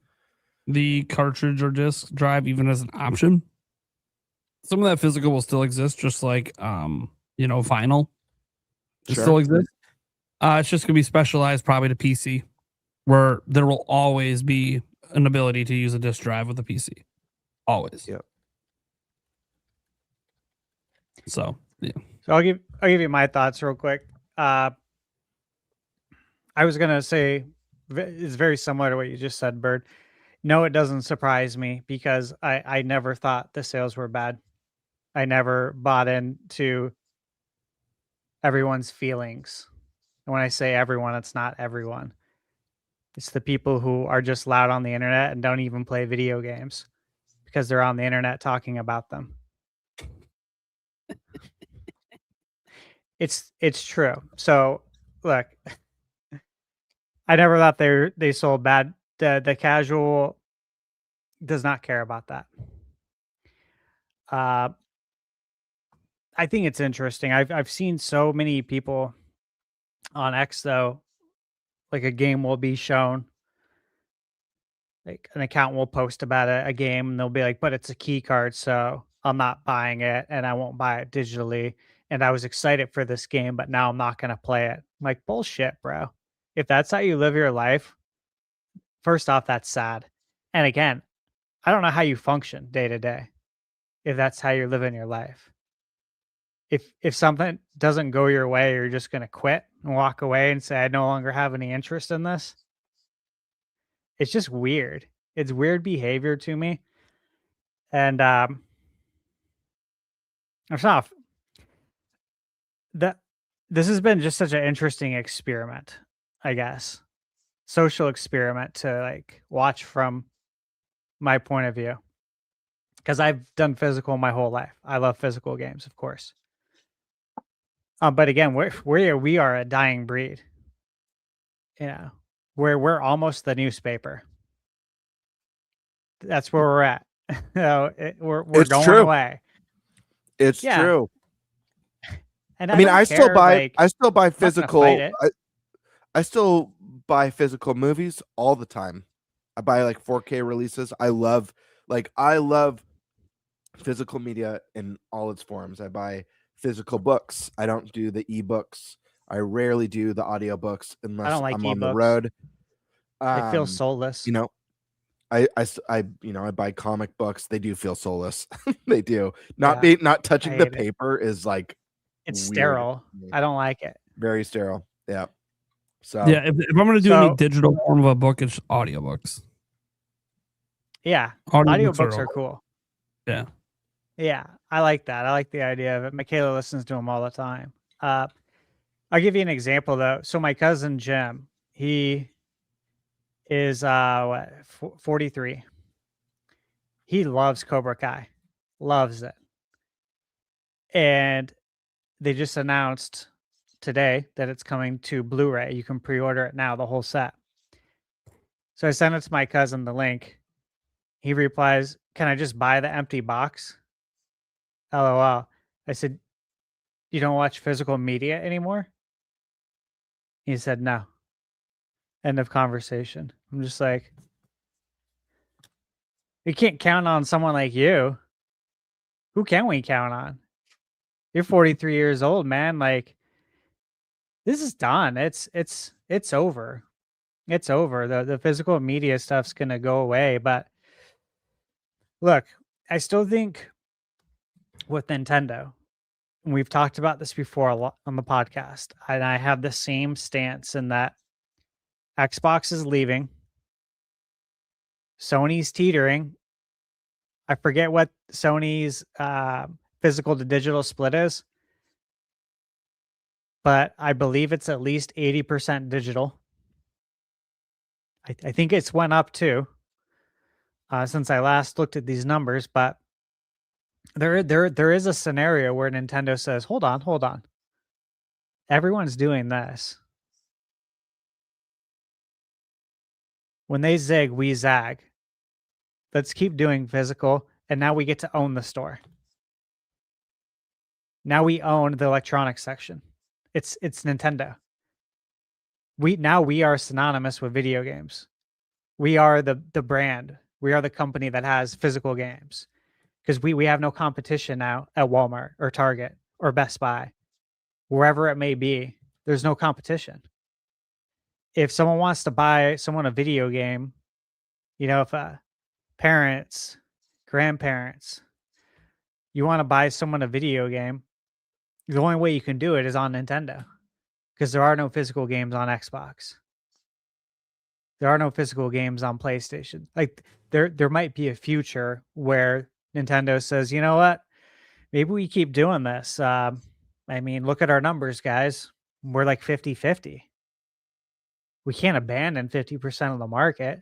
the cartridge or disk drive even as an option, some of that physical will still exist, just like vinyl. It still exists. It's just gonna be specialized probably to PC, where there will always be an ability to use a disk drive with a PC. Always. Yep. So yeah. So I'll give you my thoughts real quick. I was gonna say it's very similar to what you just said, Bird. No, it doesn't surprise me because I never thought the sales were bad. I never bought into everyone's feelings. And when I say everyone, it's not everyone. It's the people who are just loud on the internet and don't even play video games because they're on the internet talking about them. It's true. So look, I never thought they sold bad. The casual does not care about that. I think it's interesting. I've seen so many people on X though, like a game will be shown, like an account will post about a game, and they'll be like, "But it's a key card, so I'm not buying it, and I won't buy it digitally." And I was excited for this game, but now I'm not going to play it. I'm like, bullshit, bro. If that's how you live your life, first off, that's sad. And again, I don't know how you function day to day if that's how you're living your life. If something doesn't go your way, you're just going to quit and walk away and say, I no longer have any interest in this. It's just weird. It's weird behavior to me. And it's not that this has been just such an interesting experiment, I guess. Social experiment to like watch from my point of view. Because I've done physical my whole life. I love physical games, of course. But again, we are a dying breed. We're almost the newspaper. That's where we're at. We're going away. It's true. And I still buy physical. I still buy physical movies all the time. I buy like 4K releases. I love physical media in all its forms. I buy physical books. I don't do the ebooks. I rarely do the audiobooks unless I'm on the road. They feel soulless. I buy comic books. They do feel soulless. They do. Not touching the paper is like it's sterile. I don't like it. Very sterile. Yeah. So yeah, if I'm gonna do any digital form of a book, it's audiobooks. Yeah. Audiobooks are cool. Yeah. Yeah, I like that. I like the idea of it. Michaela listens to them all the time. I'll give you an example though. So my cousin Jim, he is 43. He loves Cobra Kai. loves it. And they just announced today that it's coming to Blu-ray. You can pre-order it now, the whole set. So I sent it to my cousin, the link. He replies, "Can I just buy the empty box?" LOL. I said, "You don't watch physical media anymore?" He said, "No." End of conversation. I'm just like, we can't count on someone like you. Who can we count on? You're 43 years old, man. Like, this is done. It's over. It's over. The physical media stuff's gonna go away. But look, I still think with Nintendo, and we've talked about this before a lot on the podcast, and I have the same stance in that Xbox is leaving, Sony's teetering. I forget what Sony's physical to digital split is, but I believe it's at least 80% digital. I think it's went up too since I last looked at these numbers, but there is a scenario where Nintendo says, hold on. Everyone's doing this. When they zig, we zag. Let's keep doing physical, and now we get to own the store. Now we own the electronics section. It's Nintendo. We are synonymous with video games. We are the brand. We are the company that has physical games. Because we have no competition now at Walmart or Target or Best Buy. Wherever it may be, there's no competition. If someone wants to buy someone a video game, if parents, grandparents, you want to buy someone a video game, the only way you can do it is on Nintendo, because there are no physical games on Xbox. There are no physical games on PlayStation. Like there might be a future where Nintendo says, you know what, maybe we keep doing this. Look at our numbers, guys. We're like 50-50. We can't abandon 50% of the market.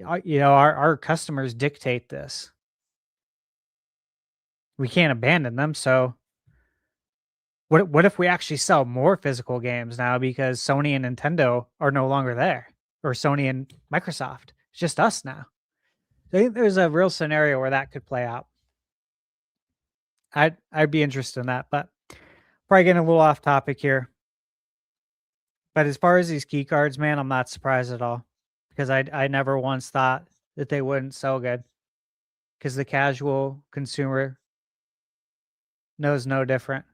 Our customers dictate this. We can't abandon them. So what if we actually sell more physical games now because Sony and Nintendo are no longer there, or Sony and Microsoft? It's just us now. I think there's a real scenario where that could play out. I'd be interested in that, but probably getting a little off topic here. But as far as these key cards, man, I'm not surprised at all, because I never once thought that they wouldn't sell good, because the casual consumer knows no different.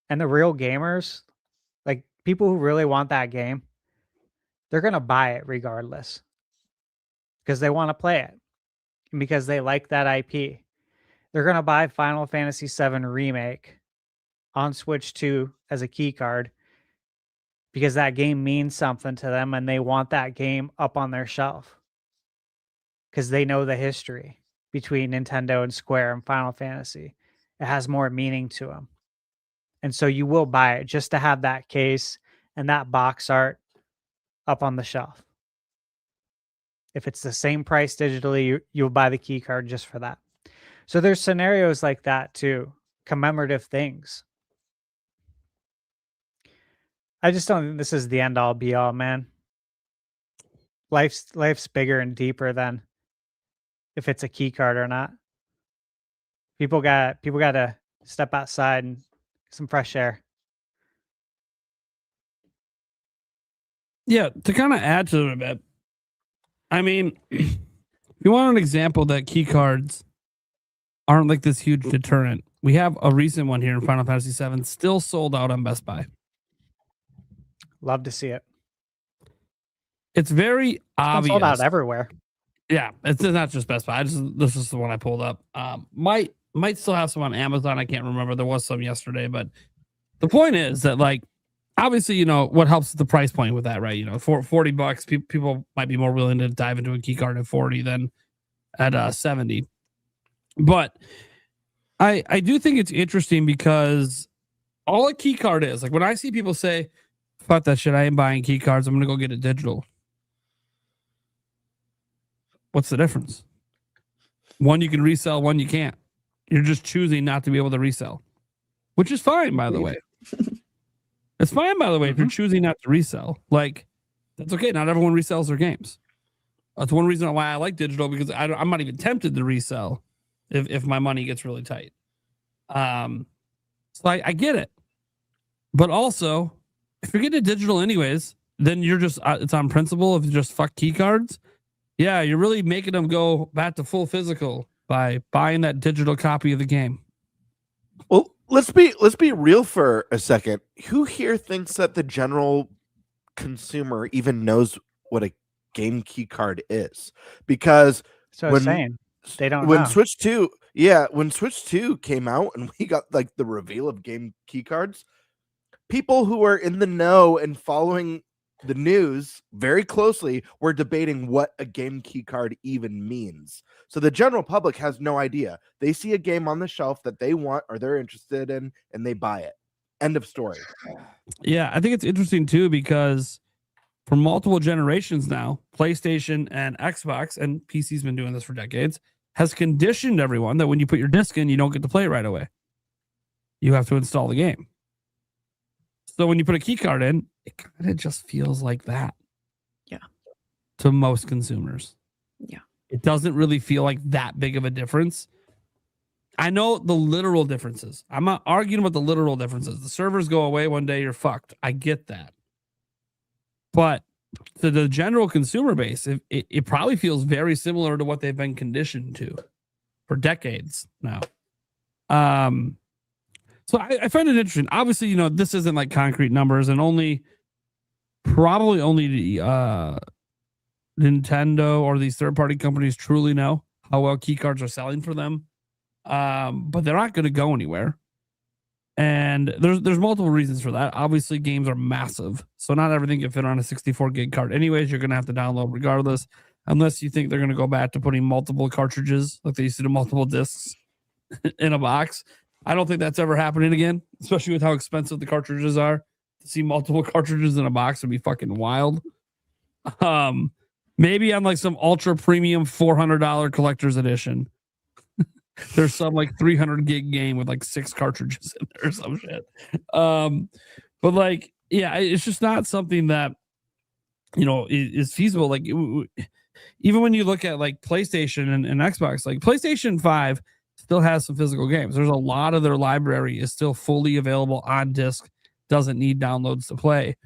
And the real gamers, like people who really want that game, they're going to buy it regardless, because they want to play it and because they like that IP. They're going to buy Final Fantasy VII Remake on Switch 2 as a key card because that game means something to them and they want that game up on their shelf because they know the history between Nintendo and Square and Final Fantasy. It has more meaning to them. And so you will buy it just to have that case and that box art up on the shelf. If it's the same price digitally, you'll buy the key card just for that. So there's scenarios like that too, commemorative things. I just don't think this is the end all be all, man. Life's bigger and deeper than if it's a key card or not. People got to step outside and get some fresh air. Yeah, to kind of add to it a bit. I mean, if you want an example that key cards aren't like this huge deterrent, we have a recent one here in Final Fantasy VII, still sold out on Best Buy. Love to see it. It's very obvious. Sold out everywhere. Yeah, it's not just Best Buy. This is the one I pulled up. Might still have some on Amazon. I can't remember. There was some yesterday, but the point is that, like, obviously, what helps the price point with that, right? For $40, people might be more willing to dive into a key card at 40 than at 70. But I do think it's interesting because all a key card is, like, when I see people say, fuck that shit, I ain't buying key cards, I'm gonna go get it digital. What's the difference? One you can resell, one you can't. You're just choosing not to be able to resell, which is fine, by the way. It's fine, by the way, if you're choosing not to resell. Like, that's okay. Not everyone resells their games. That's one reason why I like digital, because I'm not even tempted to resell if my money gets really tight. So I get it. But also, if you're getting it digital anyways, then you're just, it's on principle of just fuck key cards. Yeah, you're really making them go back to full physical by buying that digital copy of the game. Well, let's be real for a second. Who here thinks that the general consumer even knows what a game key card is? Because So I'm saying they don't when know. Switch 2 when Switch 2 came out and we got like the reveal of game key cards, people who are in the know and following the news very closely were debating what a game key card even means. So the general public has no idea. They see a game on the shelf that they want or they're interested in and they buy it. End of story. Yeah, I think it's interesting too, because for multiple generations now, PlayStation and Xbox, and PC's been doing this for decades, has conditioned everyone that when you put your disc in, you don't get to play it right away. You have to install the game. So when you put a key card in, it kind of just feels like that. Yeah. To most consumers. Yeah. It doesn't really feel like that big of a difference. I know the literal differences. I'm not arguing about the literal differences. The servers go away one day, you're fucked. I get that. But to the general consumer base, it probably feels very similar to what they've been conditioned to for decades now. So I find it interesting. Obviously, this isn't like concrete numbers, and probably only the Nintendo or these third-party companies truly know how well key cards are selling for them. But they're not going to go anywhere. And there's multiple reasons for that. Obviously, games are massive, so not everything can fit on a 64 gig card. Anyways, you're going to have to download regardless, unless you think they're going to go back to putting multiple cartridges like they used to do, multiple discs in a box. I don't think that's ever happening again, especially with how expensive the cartridges are. To see multiple cartridges in a box would be fucking wild. Maybe on like some ultra premium $400 collector's edition, there's some like 300 gig game with like 6 cartridges in there or some shit. But like, yeah, it's just not something that, is feasible. Like, even when you look at like PlayStation and Xbox, like PlayStation 5 still has some physical games. There's a lot of their library is still fully available on disc, doesn't need downloads to play.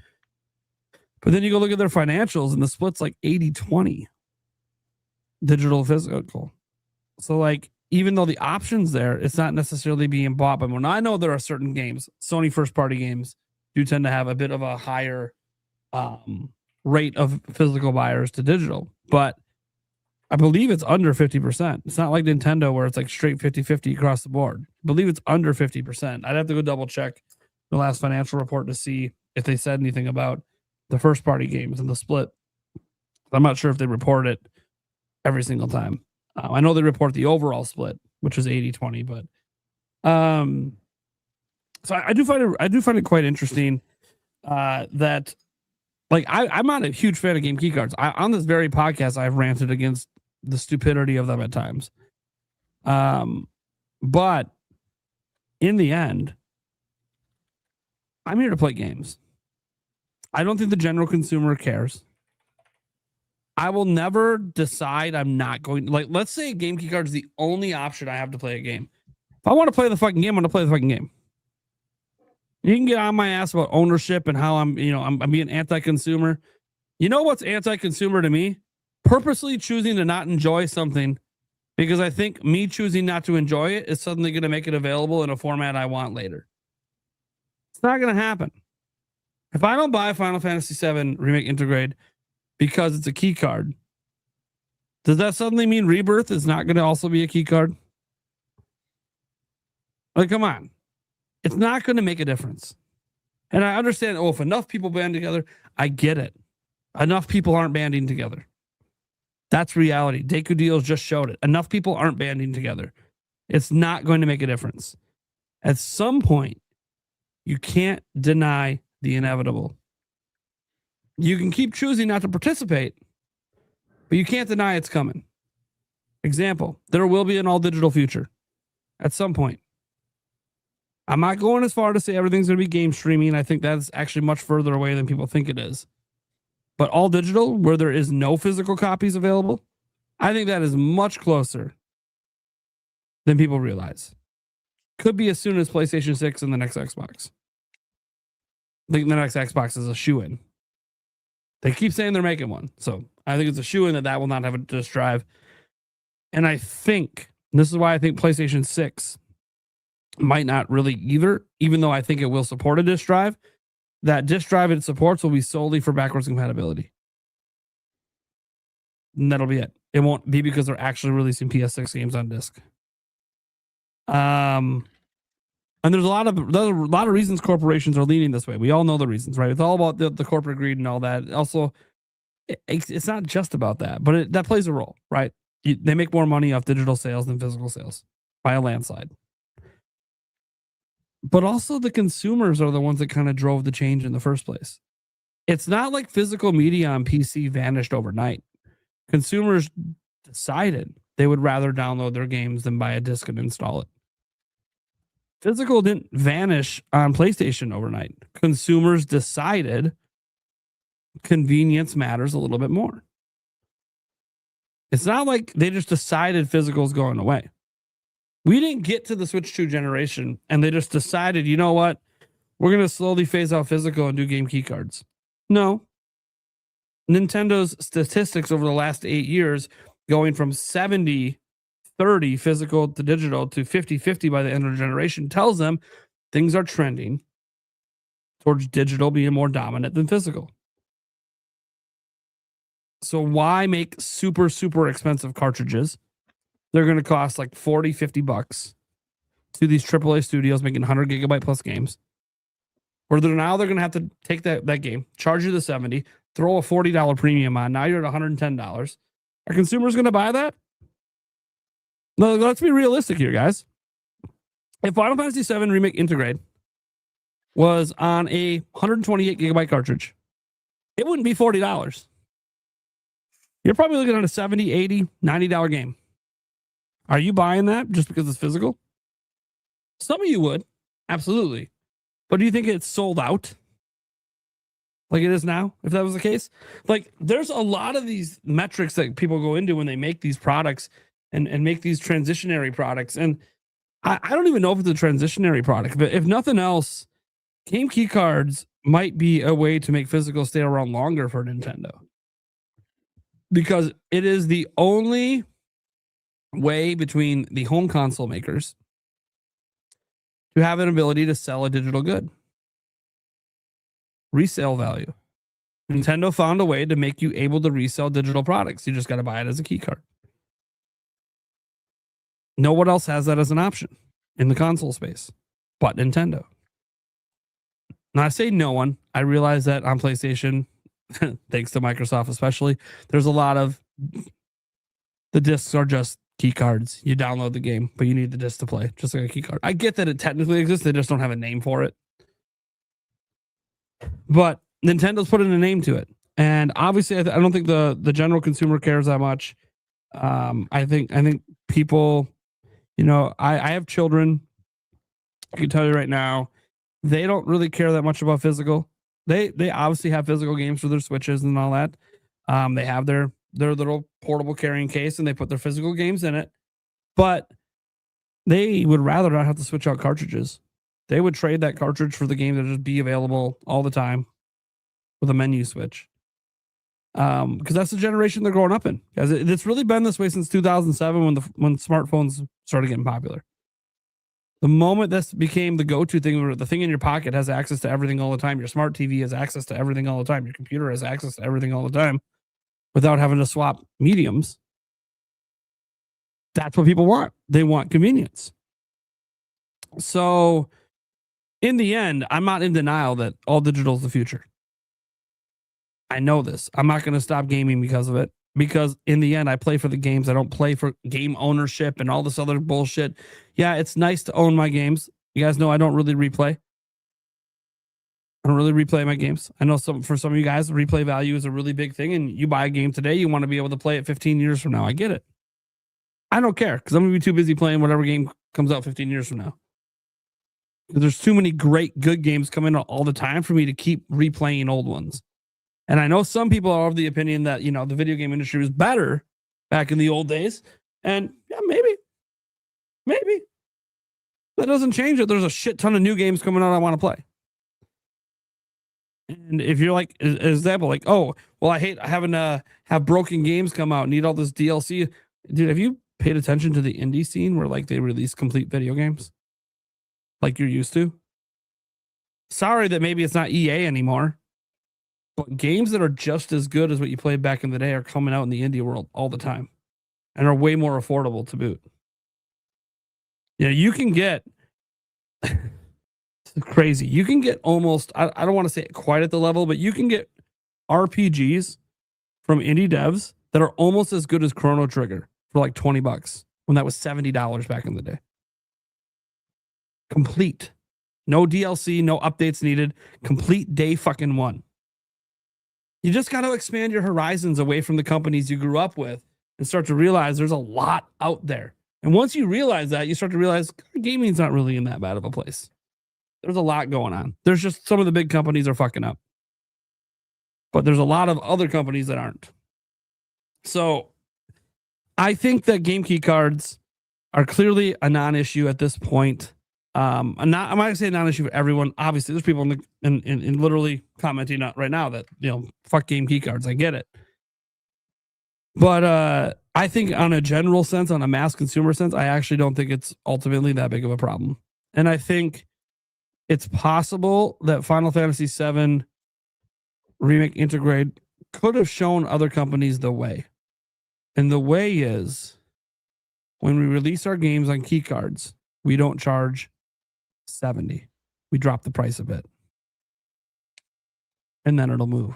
But then you go look at their financials and the split's like 80-20 digital physical. So like, even though the option's there, it's not necessarily being bought by one. I know there are certain games, Sony first party games do tend to have a bit of a higher rate of physical buyers to digital, but I believe it's under 50%. It's not like Nintendo where it's like straight 50-50 across the board. I believe it's under 50%. I'd have to go double check the last financial report to see if they said anything about the first party games and the split. I'm not sure if they report it every single time. I know they report the overall split, which is 80-20, but so I do find it quite interesting that, like, I'm not a huge fan of game key cards. On this very podcast, I've ranted against the stupidity of them at times. But in the end, I'm here to play games. I don't think the general consumer cares. I will never decide I'm not going. Like, let's say a game key card is the only option I have to play a game. If I want to play the fucking game, I'm going to play the fucking game. You can get on my ass about ownership and how I'm being anti-consumer. You know what's anti-consumer to me? Purposely choosing to not enjoy something because I think me choosing not to enjoy it is suddenly going to make it available in a format I want later. It's not going to happen. If I don't buy Final Fantasy VII Remake Intergrade because it's a key card, does that suddenly mean Rebirth is not going to also be a key card? Like, come on. It's not going to make a difference. And I understand, if enough people band together, I get it. Enough people aren't banding together. That's reality. Deku Deals just showed it. Enough people aren't banding together. It's not going to make a difference. At some point, you can't deny the inevitable. You can keep choosing not to participate, but you can't deny it's coming. Example, there will be an all digital future at some point. I'm not going as far to say everything's going to be game streaming. I think that's actually much further away than people think it is. But all digital, where there is no physical copies available, I think that is much closer than people realize. Could be as soon as PlayStation 6 and the next Xbox. I think the next Xbox is a shoo-in. They keep saying they're making one. So I think it's a shoo-in that will not have a disk drive. And I think, this is why I think PlayStation 6 might not really either, even though I think it will support a disk drive. That disk drive it supports will be solely for backwards compatibility. And that'll be it. It won't be because they're actually releasing PS6 games on disc. And there's a lot of reasons corporations are leaning this way. We all know the reasons, right? It's all about the corporate greed and all that. Also, it's not just about that, but that plays a role, right? They make more money off digital sales than physical sales by a landslide. But also the consumers are the ones that kind of drove the change in the first place. It's not like physical media on PC vanished overnight. Consumers decided they would rather download their games than buy a disc and install it. Physical didn't vanish on PlayStation overnight. Consumers decided convenience matters a little bit more. It's not like they just decided physical is going away. We didn't get to the Switch 2 generation and they just decided, you know what? We're going to slowly phase out physical and do game key cards. No. Nintendo's statistics over the last 8 years, going from 70-30 physical to digital to 50-50 by the end of the generation, tells them things are trending towards digital being more dominant than physical. So why make super, super expensive cartridges? They're going to cost like $40-50 to these AAA studios making 100 gigabyte plus games. Or they're going to have to take that game, charge you the $70, throw a $40 premium on. Now you're at $110. Are consumers going to buy that? No, let's be realistic here, guys. If Final Fantasy VII Remake Intergrade was on a 128 gigabyte cartridge, it wouldn't be $40. You're probably looking at a $70, $80, $90 game. Are you buying that just because it's physical? Some of you would, absolutely. But do you think it's sold out like it is now, if that was the case? Like, there's a lot of these metrics that people go into when they make these products and make these transitionary products. And I don't even know if it's a transitionary product, but if nothing else, game key cards might be a way to make physical stay around longer for Nintendo. Because it is the only way between the home console makers to have an ability to sell a digital good. Resale value. Nintendo found a way to make you able to resell digital products. You just got to buy it as a key card. No one else has that as an option in the console space but Nintendo. Now, I say no one. I realize that on PlayStation, thanks to Microsoft especially, there's a lot of the discs are just key cards. You download the game, but you need the disc to play, just like a key card. I get that it technically exists. They just don't have a name for it. But Nintendo's put in a name to it. And obviously, I don't think the general consumer cares that much. I think people, I have children. I can tell you right now, they don't really care that much about physical. They obviously have physical games for their Switches and all that. They have their little portable carrying case and they put their physical games in it. But they would rather not have to switch out cartridges. They would trade that cartridge for the game that just be available all the time with a menu switch. Because that's the generation they're growing up in. Because it's really been this way since 2007 when smartphones started getting popular. The moment this became the go-to thing, where the thing in your pocket has access to everything all the time, your smart TV has access to everything all the time, your computer has access to everything all the time, without having to swap mediums. That's what people want. They want convenience. So, in the end, I'm not in denial that all digital is the future. I know this. I'm not going to stop gaming because of it. Because in the end, I play for the games. I don't play for game ownership and all this other bullshit. Yeah, it's nice to own my games. You guys know I don't really replay. I don't really replay my games. I know for some of you guys, replay value is a really big thing. And you buy a game today, you want to be able to play it 15 years from now. I get it. I don't care because I'm gonna be too busy playing whatever game comes out 15 years from now. There's too many great good games coming out all the time for me to keep replaying old ones. And I know some people are of the opinion that, the video game industry was better back in the old days. And yeah, maybe. That doesn't change it. There's a shit ton of new games coming out I want to play. And if you're like, example, like, oh, well, I hate having to have broken games come out, need all this DLC. Dude, have you paid attention to the indie scene where like they release complete video games? Like you're used to? Sorry that maybe it's not EA anymore. But games that are just as good as what you played back in the day are coming out in the indie world all the time. And are way more affordable to boot. You can get crazy. You can get almost, I don't want to say it quite at the level, but you can get RPGs from indie devs that are almost as good as Chrono Trigger for like $20 when that was $70 back in the day. Complete. No DLC, no updates needed. Complete day fucking one. You just got to expand your horizons away from the companies you grew up with and start to realize there's a lot out there. And once you realize that, you start to realize gaming's not really in that bad of a place. There's a lot going on. There's just some of the big companies are fucking up. But there's a lot of other companies that aren't. So I think that game key cards are clearly a non-issue at this point. I'm not going to say non-issue for everyone. Obviously, there's people in literally commenting right now that, fuck game key cards. I get it. But I think on a general sense, on a mass consumer sense, I actually don't think it's ultimately that big of a problem. And I think it's possible that Final Fantasy VII Remake Integrate could have shown other companies the way. And the way is when we release our games on key cards, we don't charge $70. We drop the price a bit. And then it'll move.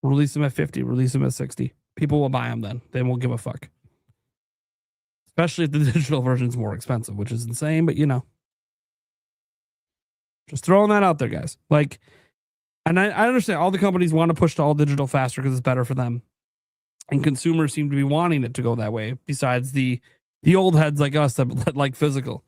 Release them at 50, release them at 60. People will buy them then. They won't give a fuck. Especially if the digital version is more expensive, which is insane, but just throwing that out there, guys. And I understand all the companies want to push to all digital faster because it's better for them. And consumers seem to be wanting it to go that way, besides the old heads like us that like physical.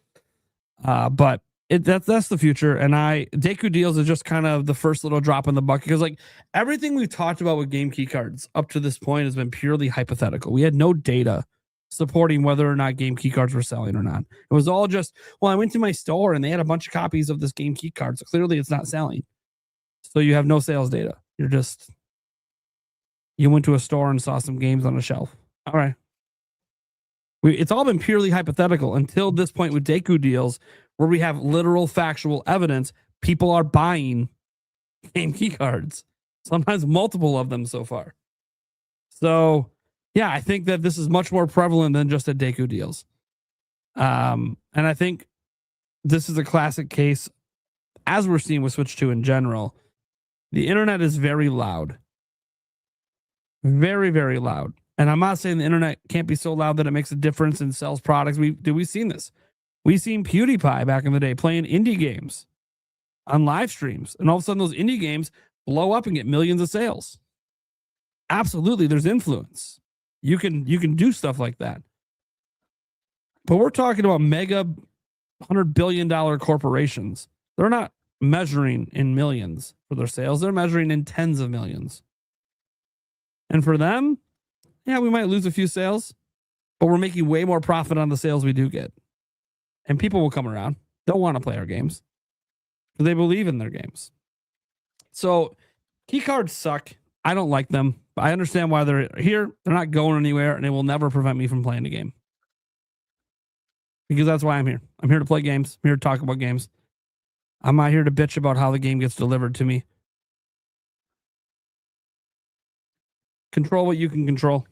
But that's the future. And Deku deals is just kind of the first little drop in the bucket because everything we've talked about with game key cards up to this point has been purely hypothetical. We had no data supporting whether or not game key cards were selling or not. It was all just, well, I went to my store and they had a bunch of copies of this game key card. So clearly it's not selling. So you have no sales data. You went to a store and saw some games on a shelf. All right. It's all been purely hypothetical until this point with Deku deals where we have literal factual evidence. People are buying game key cards, sometimes multiple of them so far. So yeah, I think that this is much more prevalent than just at Deku deals. And I think this is a classic case, as we're seeing with Switch 2 in general. The internet is very loud. Very, very loud. And I'm not saying the internet can't be so loud that it makes a difference and sells products. We've seen this. We've seen PewDiePie back in the day playing indie games on live streams. And all of a sudden those indie games blow up and get millions of sales. Absolutely, there's influence. You can do stuff like that. But we're talking about mega $100 billion corporations. They're not measuring in millions for their sales. They're measuring in tens of millions. And for them, yeah, we might lose a few sales, but we're making way more profit on the sales we do get. And people will come around. They'll want to play our games. They believe in their games. So key cards suck. I don't like them, but I understand why they're here. They're not going anywhere, and they will never prevent me from playing the game. Because that's why I'm here. I'm here to play games. I'm here to talk about games. I'm not here to bitch about how the game gets delivered to me. Control what you can control.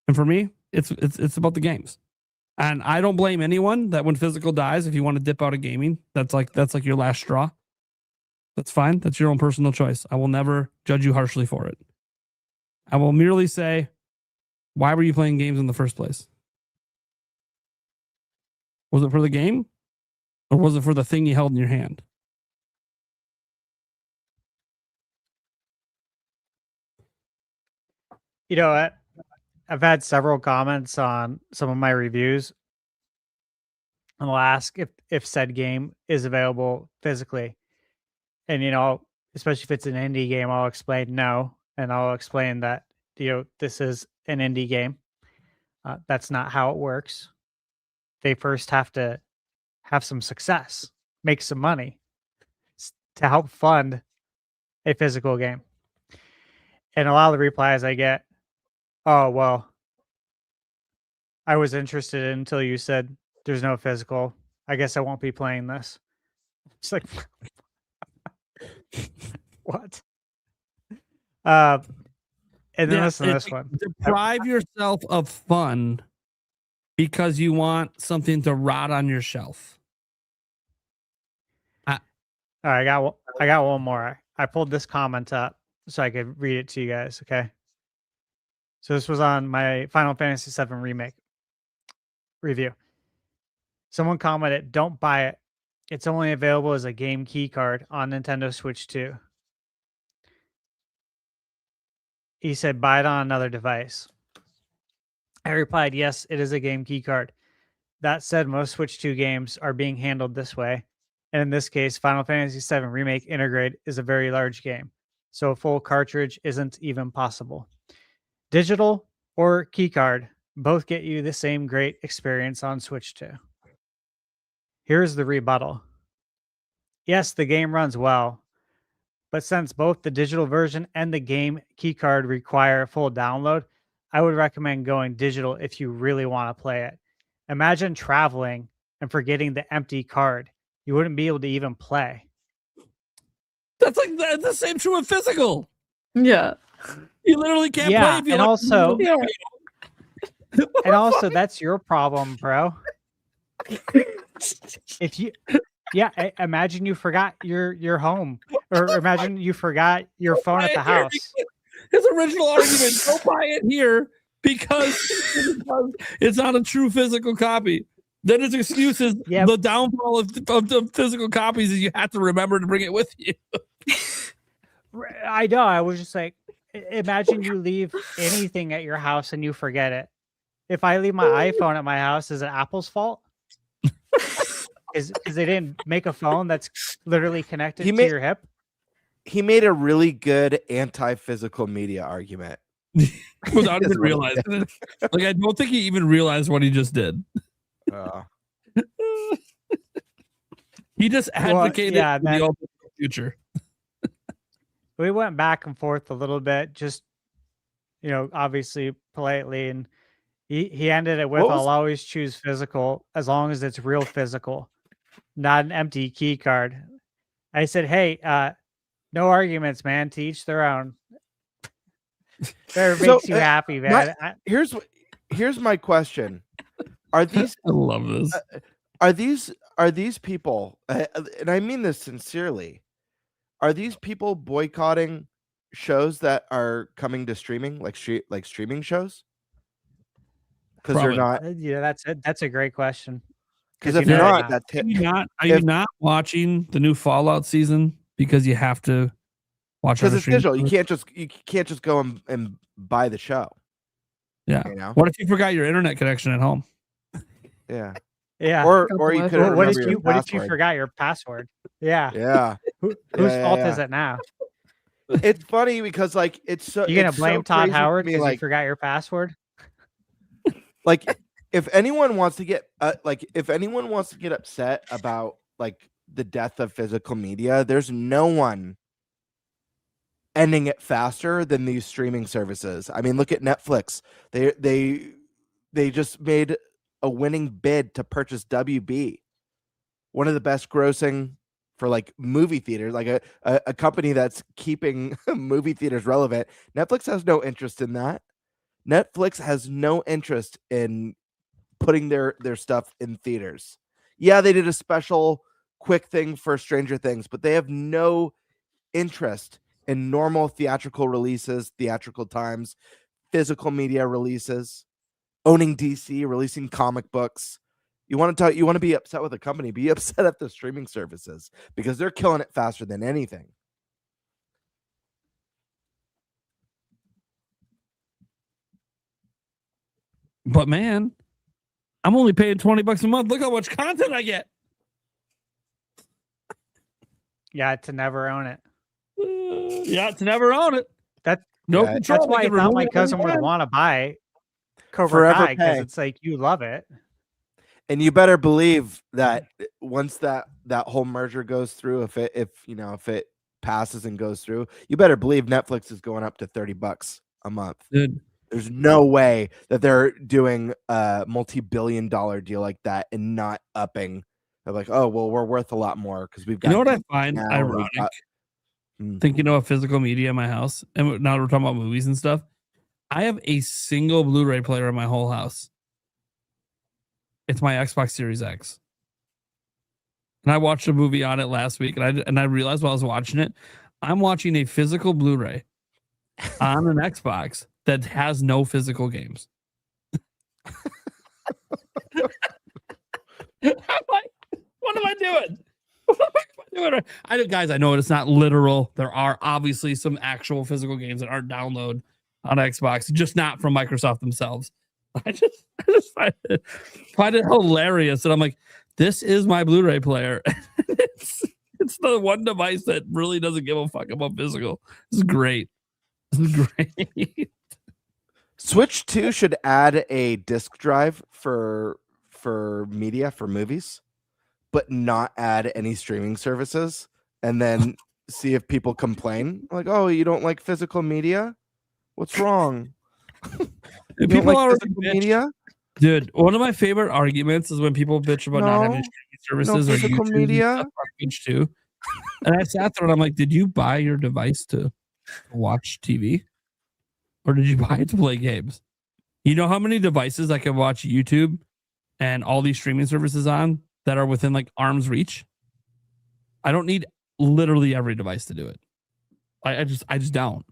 And for me, it's about the games. And I don't blame anyone that when physical dies, if you want to dip out of gaming, that's like your last straw. That's fine. That's your own personal choice. I will never judge you harshly for it. I will merely say, why were you playing games in the first place? Was it for the game? Or was it for the thing you held in your hand? You know what? I've had several comments on some of my reviews, and they'll ask if said game is available physically. And especially if it's an indie game, I'll explain no, and I'll explain that this is an indie game. That's not how it works. They first have to have some success, make some money to help fund a physical game. And a lot of the replies I get, oh, well, I was interested until you said there's no physical. I guess I won't be playing this. It's like, what? And then listen to this one. Deprive yourself of fun because you want something to rot on your shelf. All right, I got one more. I pulled this comment up so I could read it to you guys. Okay. So this was on my Final Fantasy VII Remake review. Someone commented, "Don't buy it. It's only available as a game key card on Nintendo Switch 2." He said, "Buy it on another device." I replied, "Yes, it is a game key card. That said, most Switch 2 games are being handled this way. And in this case, Final Fantasy VII Remake Intergrade is a very large game, so a full cartridge isn't even possible. Digital or keycard both get you the same great experience on Switch 2. Here's the rebuttal. Yes, the game runs well, but since both the digital version and the game keycard require a full download, I would recommend going digital if you really want to play it. Imagine traveling and forgetting the empty card. You wouldn't be able to even play." That's like the same true with physical. Yeah. You literally can't play if you and like, also, yeah. and also that's your problem, bro. If you, imagine you forgot your home, or imagine you forgot your phone at the house. His original argument: don't buy it here because it's not a true physical copy. Then his excuse is the downfall of the physical copies is you have to remember to bring it with you. I know. I was just like, imagine you leave anything at your house and you forget it. If I leave my iPhone at my house, is it Apple's fault? Is they didn't make a phone that's literally connected to your hip? He made a really good anti-physical media argument. Without even realizing it. Like, I don't think he even realized what he just did. He just advocated for the ultimate future. We went back and forth a little bit, just obviously politely, and he ended it with, "I'll always choose physical as long as it's real physical, not an empty key card." I said, "Hey, no arguments, man. To each their own. Whatever makes you happy, man." Here's my question: Are these? I love this. Are these people? And I mean this sincerely. Are these people boycotting shows that are coming to streaming, like streaming shows? Because they're not. Yeah, that's it. That's a great question. Because if you're not, are you not watching the new Fallout season because you have to watch? Because it's digital. You can't just go and buy the show. Yeah. What if you forgot your internet connection at home? Yeah. Yeah. Or you could. What if you forgot your password? Yeah. Yeah. Whose fault is it now? It's funny because it's so. You're gonna blame Todd Howard because you forgot your password? Like, if anyone wants to get upset about the death of physical media, there's no one ending it faster than these streaming services. I mean, look at Netflix. They just made a winning bid to purchase WB, one of the best grossing for movie theaters, a company that's keeping movie theaters relevant. Netflix has no interest in that. Netflix has no interest in putting their stuff in theaters. Yeah, they did a special quick thing for Stranger Things, but they have no interest in normal theatrical releases, theatrical times, physical media releases, owning DC, releasing comic books. You want to be upset with a company, be upset at the streaming services because they're killing it faster than anything. But man, I'm only paying $20 a month. Look how much content I get. Yeah, to never own it. To never own it. That no control. That's why I They can thought remove my it cousin would anytime. want to buy Cobra Forever Kai because pay. it's like you love it. And you better believe that once that whole merger goes through, if it passes and goes through, you better believe Netflix is going up to $30 a month. Dude. There's no way that they're doing a multi-billion-dollar deal like that and not upping. They're like, oh well, we're worth a lot more because we've got. You know what I find now, ironic? we've got- Thinking of physical media in my house, and now we're talking about movies and stuff. I have a single Blu-ray player in my whole house. It's my Xbox Series X. And I watched a movie on it last week, and I realized while I was watching it, I'm watching a physical Blu-ray on an Xbox that has no physical games. I'm like, what am I doing? What am I doing? Guys, I know it's not literal. There are obviously some actual physical games that aren't download on Xbox, just not from Microsoft themselves. I just find it hilarious. And I'm like, this is my Blu-ray player. It's the one device that really doesn't give a fuck about physical. This is great. This is great. Switch 2 should add a disk drive for media for movies, but not add any streaming services, and then see if people complain. Like, oh, you don't like physical media? What's wrong? You don't People like already physical bitch. media? Dude, one of my favorite arguments is when people bitch about not having streaming services or physical YouTube media. and stuff on Twitch too. And I sat there and I'm like, did you buy your device to watch TV? Or did you buy it to play games? You know how many devices I can watch YouTube and all these streaming services on that are within like arm's reach? I don't need literally every device to do it. I just don't.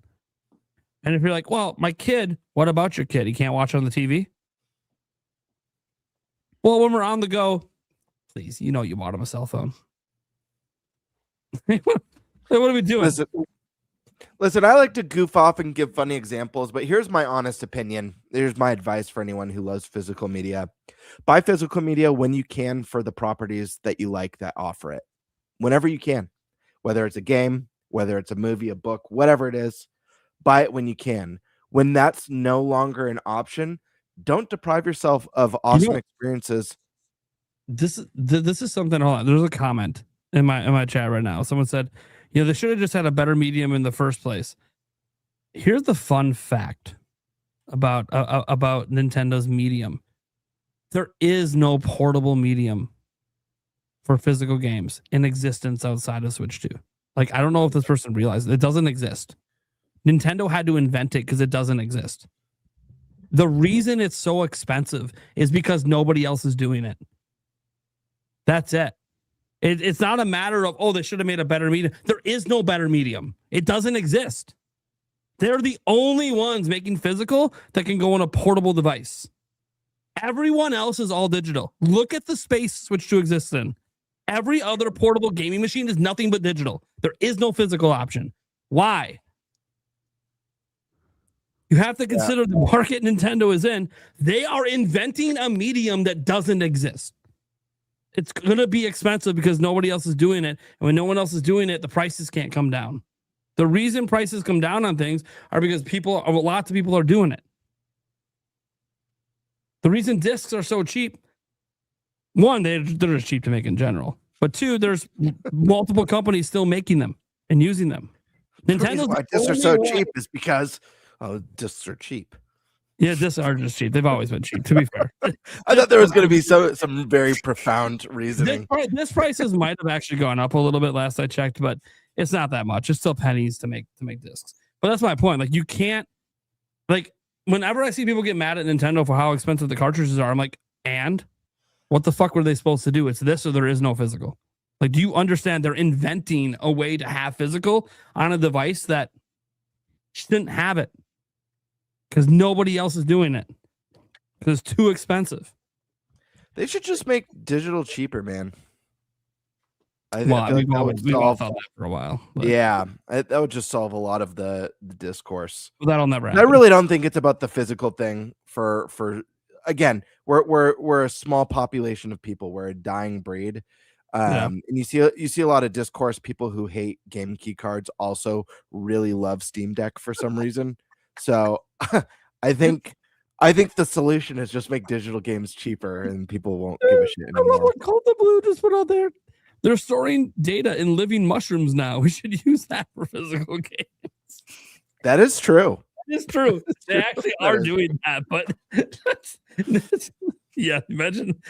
And if you're like, well, my kid, what about your kid? He can't watch on the TV? Well, when we're on the go, please, you know you bought him a cell phone. What are we doing? Listen, I like to goof off and give funny examples, but here's my honest opinion. Here's my advice for anyone who loves physical media. Buy physical media when you can for the properties that you like that offer it. Whenever you can. Whether it's a game, whether it's a movie, a book, whatever it is, buy it when you can. When that's no longer an option, don't deprive yourself of awesome experiences. This is something. Hold on. There's a comment in my chat right now. Someone said, they should have just had a better medium in the first place. Here's the fun fact about Nintendo's medium. There is no portable medium for physical games in existence outside of Switch 2. Like, I don't know if this person realized it doesn't exist. Nintendo had to invent it because it doesn't exist. The reason it's so expensive is because nobody else is doing it. That's it. It's not a matter of, they should have made a better medium. There is no better medium. It doesn't exist. They're the only ones making physical that can go on a portable device. Everyone else is all digital. Look at the space Switch 2 exists in. Every other portable gaming machine is nothing but digital. There is no physical option. Why? You have to consider the market Nintendo is in. They are inventing a medium that doesn't exist. It's going to be expensive because nobody else is doing it. And when no one else is doing it, the prices can't come down. The reason prices come down on things are because lots of people are doing it. The reason discs are so cheap, one, they're just cheap to make in general. But two, there's multiple companies still making them and using them. Nintendo's why discs are so cheap is because discs are cheap. Yeah, discs are just cheap. They've always been cheap, to be fair. I thought there was going to be some very profound reasoning. This prices might have actually gone up a little bit last I checked, but it's not that much. It's still pennies to make discs. But that's my point. Like, you can't, like, whenever I see people get mad at Nintendo for how expensive the cartridges are, I'm like, and what the fuck were they supposed to do? It's this or there is no physical. Like, do you understand they're inventing a way to have physical on a device that shouldn't have it? Because nobody else is doing it. Because it's too expensive. They should just make digital cheaper, man. We've all thought that for a while. But. Yeah, that would just solve a lot of the discourse. Well, that'll never happen. I really don't think it's about the physical thing for again, we're a small population of people. We're a dying breed. And you see a lot of discourse. People who hate game key cards also really love Steam Deck for some reason. So I think the solution is just make digital games cheaper, and people won't give a shit I love anymore. what Cult of Blue just put out there. They're storing data in living mushrooms now. We should use that for physical games. That is true. It's true. They actually are doing that, but yeah, imagine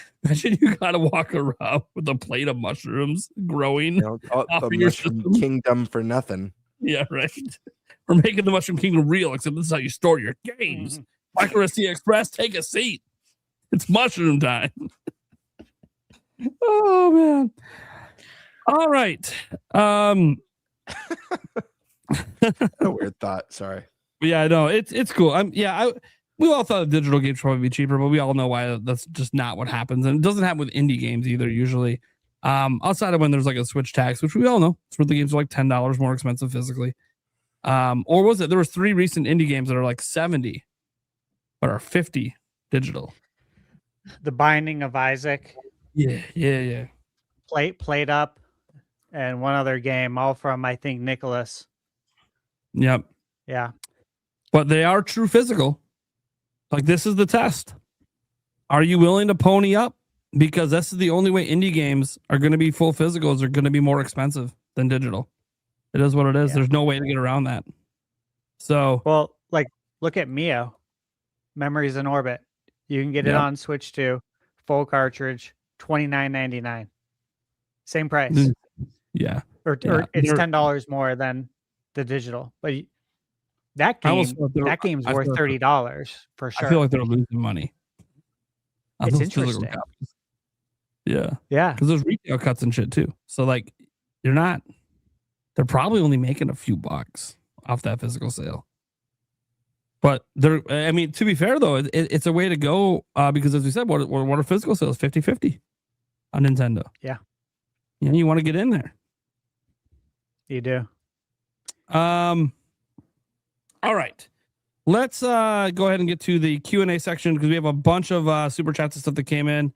you gotta walk around with a plate of mushrooms growing. Call it the Mushroom Kingdom for nothing. Yeah, right. We're making the Mushroom Kingdom real, except this is how you store your games. Micro SD Express, take a seat. It's mushroom time. Oh man. All right. A weird thought. Sorry. Yeah, I know. It's cool. We all thought digital games probably be cheaper, but we all know why that's just not what happens. And it doesn't happen with indie games either, usually. Outside of when there's like a Switch tax, which we all know. It's where the games are like $10 more expensive physically. Or was it? There was 3 recent indie games that are like $70, but are $50 digital. The Binding of Isaac. Yeah. Played Up, and one other game, all from I think Nicholas. Yep. Yeah. But they are true physical. Like, this is the test. Are you willing to pony up? Because this is the only way indie games are going to be full physicals, are going to be more expensive than digital. It is what it is. Yeah. There's no way to get around that. So, well, like, look at Mio, Memories in Orbit. You can get it on Switch 2, full cartridge, $29.99. Same price. Yeah. Or it's $10 more than the digital. But that game's worth $30 for sure. I feel like they're losing money. It's interesting. Yeah. Because there's retail cuts and shit too. So like, they're probably only making a few bucks off that physical sale. But to be fair though, it's a way to go because as we said, what are physical sales? 50-50 on Nintendo. Yeah. You want to get in there. You do. All right. Let's go ahead and get to the Q&A section because we have a bunch of super chats and stuff that came in.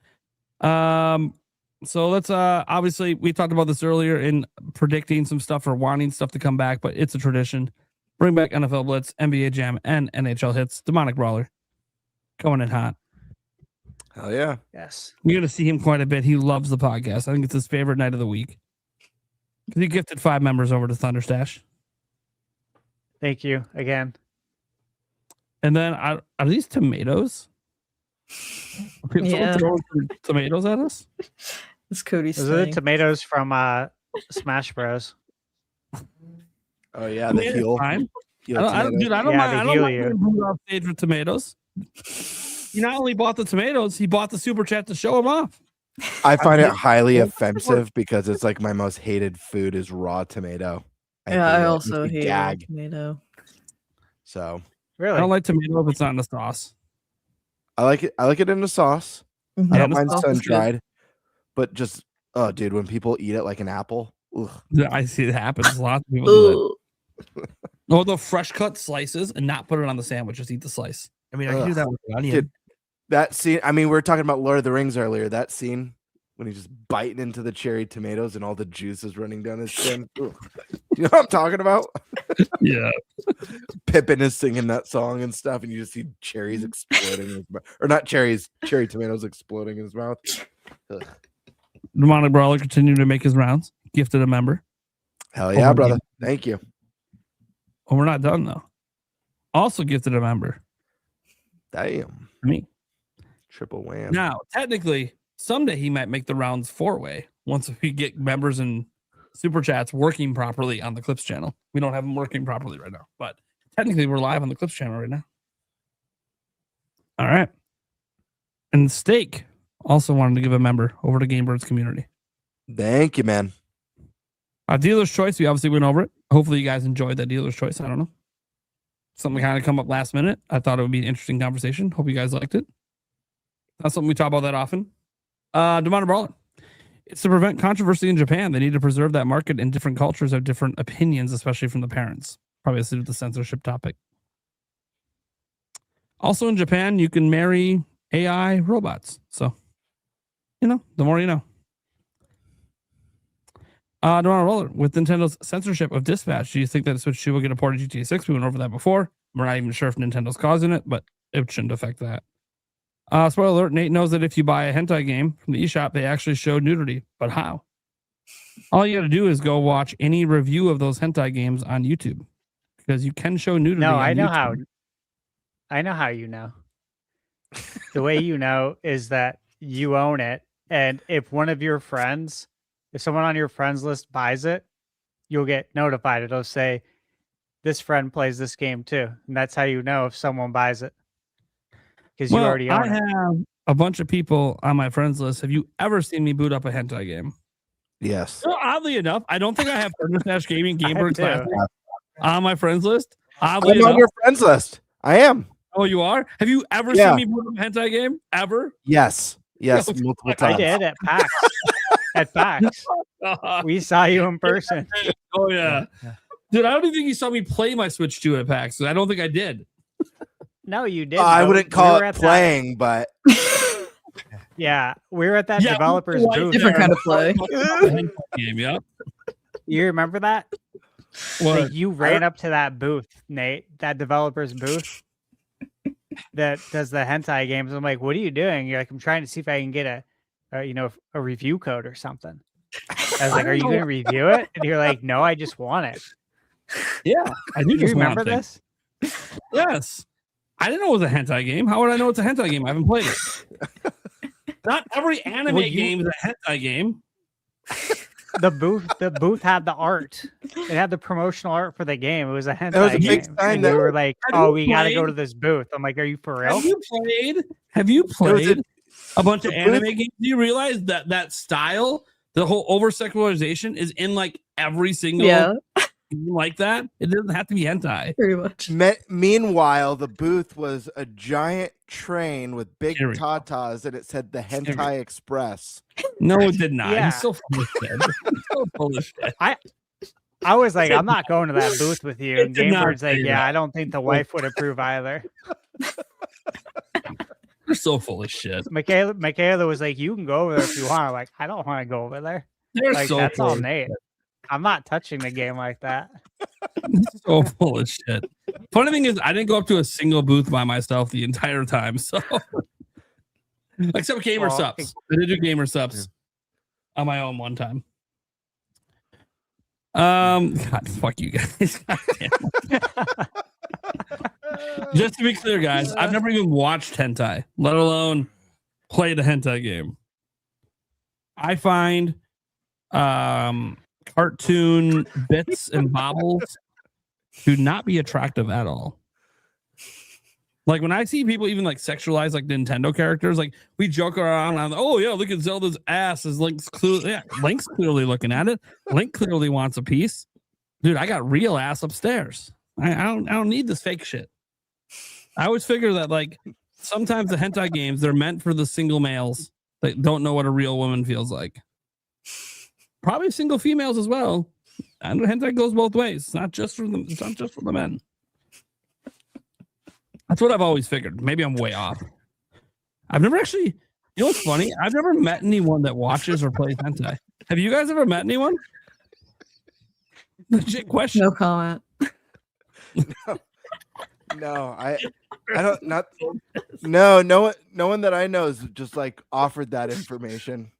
So let's obviously we talked about this earlier in predicting some stuff or wanting stuff to come back, but it's a tradition. Bring back NFL Blitz, NBA Jam, and NHL Hits. Demonic Brawler coming in hot. Hell yeah. Yes. You're going to see him quite a bit. He loves the podcast. I think it's his favorite night of the week. He gifted 5 members over to Thunderstash. Thank you again. And then are these tomatoes? Someone throwing tomatoes at us? It's Cody's Those are the tomatoes from Smash Bros. Oh yeah, the heel. I don't mind moving off stage with tomatoes. He not only bought the tomatoes, he bought the super chat to show him off. I find it highly offensive because it's like my most hated food is raw tomato. I also hate tomato. So really, I don't like tomato if it's not in the sauce. I like it in the sauce. Mm-hmm. I don't mind sun dried, but just dude, when people eat it like an apple, ugh. I see it happens. Lots of people do that. No, the fresh cut slices and not put it on the sandwich. Just eat the slice. I mean, I can do that with the onion. Dude, that scene. I mean, we were talking about Lord of the Rings earlier. That scene when he's just biting into the cherry tomatoes and all the juice is running down his chin. You know what I'm talking about? Yeah. Pippin is singing that song and stuff, and you just see cherries exploding in his mouth. Or not cherries, cherry tomatoes exploding in his mouth. Ugh. Demonic Brawler continued to make his rounds. Gifted a member. Hell yeah, brother. Thank you. Oh, we're not done though. Also gifted a member. Damn. Me. Triple wham. Now, technically, someday he might make the rounds 4-way once we get members and super chats working properly on the Clips channel. We don't have them working properly right now, but technically we're live on the Clips channel right now. All right. And Steak also wanted to give a member over to GameBird's community. Thank you, man. Dealer's Choice, we obviously went over it. Hopefully you guys enjoyed that Dealer's Choice. I don't know. Something kind of come up last minute. I thought it would be an interesting conversation. Hope you guys liked it. Not something we talk about that often. Demonic Brawler. It's to prevent controversy in Japan. They need to preserve that market, and different cultures have different opinions, especially from the parents. Probably has to do with the censorship topic. Also in Japan, you can marry AI robots. So, the more you know. Donald Roller, with Nintendo's censorship of Dispatch, do you think that the Switch 2 will get a port of GTA 6? We went over that before. We're not even sure if Nintendo's causing it, but it shouldn't affect that. Spoiler alert, Nate knows that if you buy a hentai game from the eShop, they actually show nudity. But how? All you got to do is go watch any review of those hentai games on YouTube, because you can show nudity. No, on I know YouTube. how. I know how you know. The way you know is that you own it, and if one of your friends, if someone on your friends list buys it, you'll get notified. It'll say, "This friend plays this game too," and that's how you know if someone buys it, because you already own it. I have a bunch of people on my friends list. Have you ever seen me boot up a hentai game? Yes. So oddly enough, I don't think I have Thunderstash Gaming I Gamer do. Classic on my friends list. I'm Oddly on enough. your friends list. I am. Oh, you are? Have you ever Yeah. seen me boot up a hentai game? Ever? Yes. Yes. No, Multiple I times. did at PAX. At PAX, we saw you in person. Oh, yeah. Dude, I don't even think you saw me play my Switch 2 at PAX. I don't think I did. No, you did. I though. wouldn't We call were it at that- playing, but Yeah, we were at that Yeah, developer's we were booth. Different kind of play. Hentai game, yeah. You remember that? What? Like you ran up to that booth, Nate, that developer's booth that does the hentai games. I'm like, what are you doing? You're like, I'm trying to see if I can get a review code or something. I was like, are you going to review it? And you're like, no, I just want it. Yeah, I do Do you just remember want things. this? Yes. I didn't know it was a hentai game. How would I know it's a hentai game? I haven't played it. Not every anime game is a hentai game. The booth had the art. It had the promotional art for the game. It was a hentai was a game. big sign And that- we were like, Have oh, you we got to go played- to this booth. I'm like, are you for real? Have you played a bunch of the anime booth- games? Do you realize that style, the whole over sexualization, is in like every single Yeah, game like that? It doesn't have to be hentai. pretty much. Meanwhile, the booth was a giant train with big Here we go. tatas, and it said the we go. Hentai Express. No, it did not. Yeah. He's so full of shit. He's so full of shit. I was like, I'm not going to that booth with you. It And did not Gamebird's like, say yeah, that. I don't think the wife would approve either. You're so full of shit. Michaela was like, you can go over there if you want. I'm like, I don't want to go over there. They're Like, so that's full all of Nate. I'm not touching the game like that. so full of shit. Funny thing is, I didn't go up to a single booth by myself the entire time. So, except Gamer Well, Subs, I did do Gamer Subs on my own one time. God, fuck you guys. God damn. Just to be clear, guys, I've never even watched hentai, let alone played a hentai game. I find cartoon bits and bobbles to not be attractive at all. Like when I see people even like sexualize like Nintendo characters, like we joke around on, oh yeah, look at Zelda's ass. Is Link's clearly, yeah, Link's clearly looking at it. Link clearly wants a piece. Dude, I got real ass upstairs. I don't need this fake shit. I always figure that like sometimes the hentai games, they're meant for the single males that don't know what a real woman feels like. Probably single females as well. And hentai goes both ways. It's not just for them. It's not just for the men. That's what I've always figured. Maybe I'm way off. I've never actually. You know what's funny? I've never met anyone that watches or plays hentai. Have you guys ever met anyone? Legit question. No comment. No, I don't not. No one that I know has just like offered that information.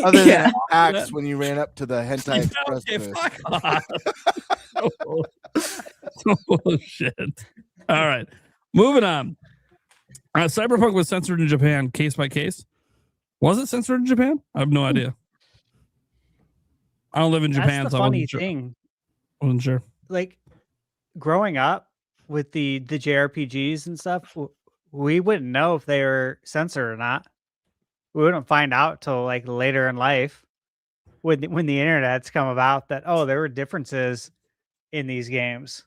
Other than Yeah. Axe when you ran up to the Hentai Express Okay, booth. fuck off. Oh, shit. All right. Moving on. Cyberpunk was censored in Japan case by case. Was it censored in Japan? I have no idea. I don't live in Japan, That's the so I funny wasn't sure. thing. Wasn't sure. Like growing up with the JRPGs and stuff, we wouldn't know if they were censored or not. We wouldn't find out till like later in life when the internet's come about that, oh, there were differences in these games.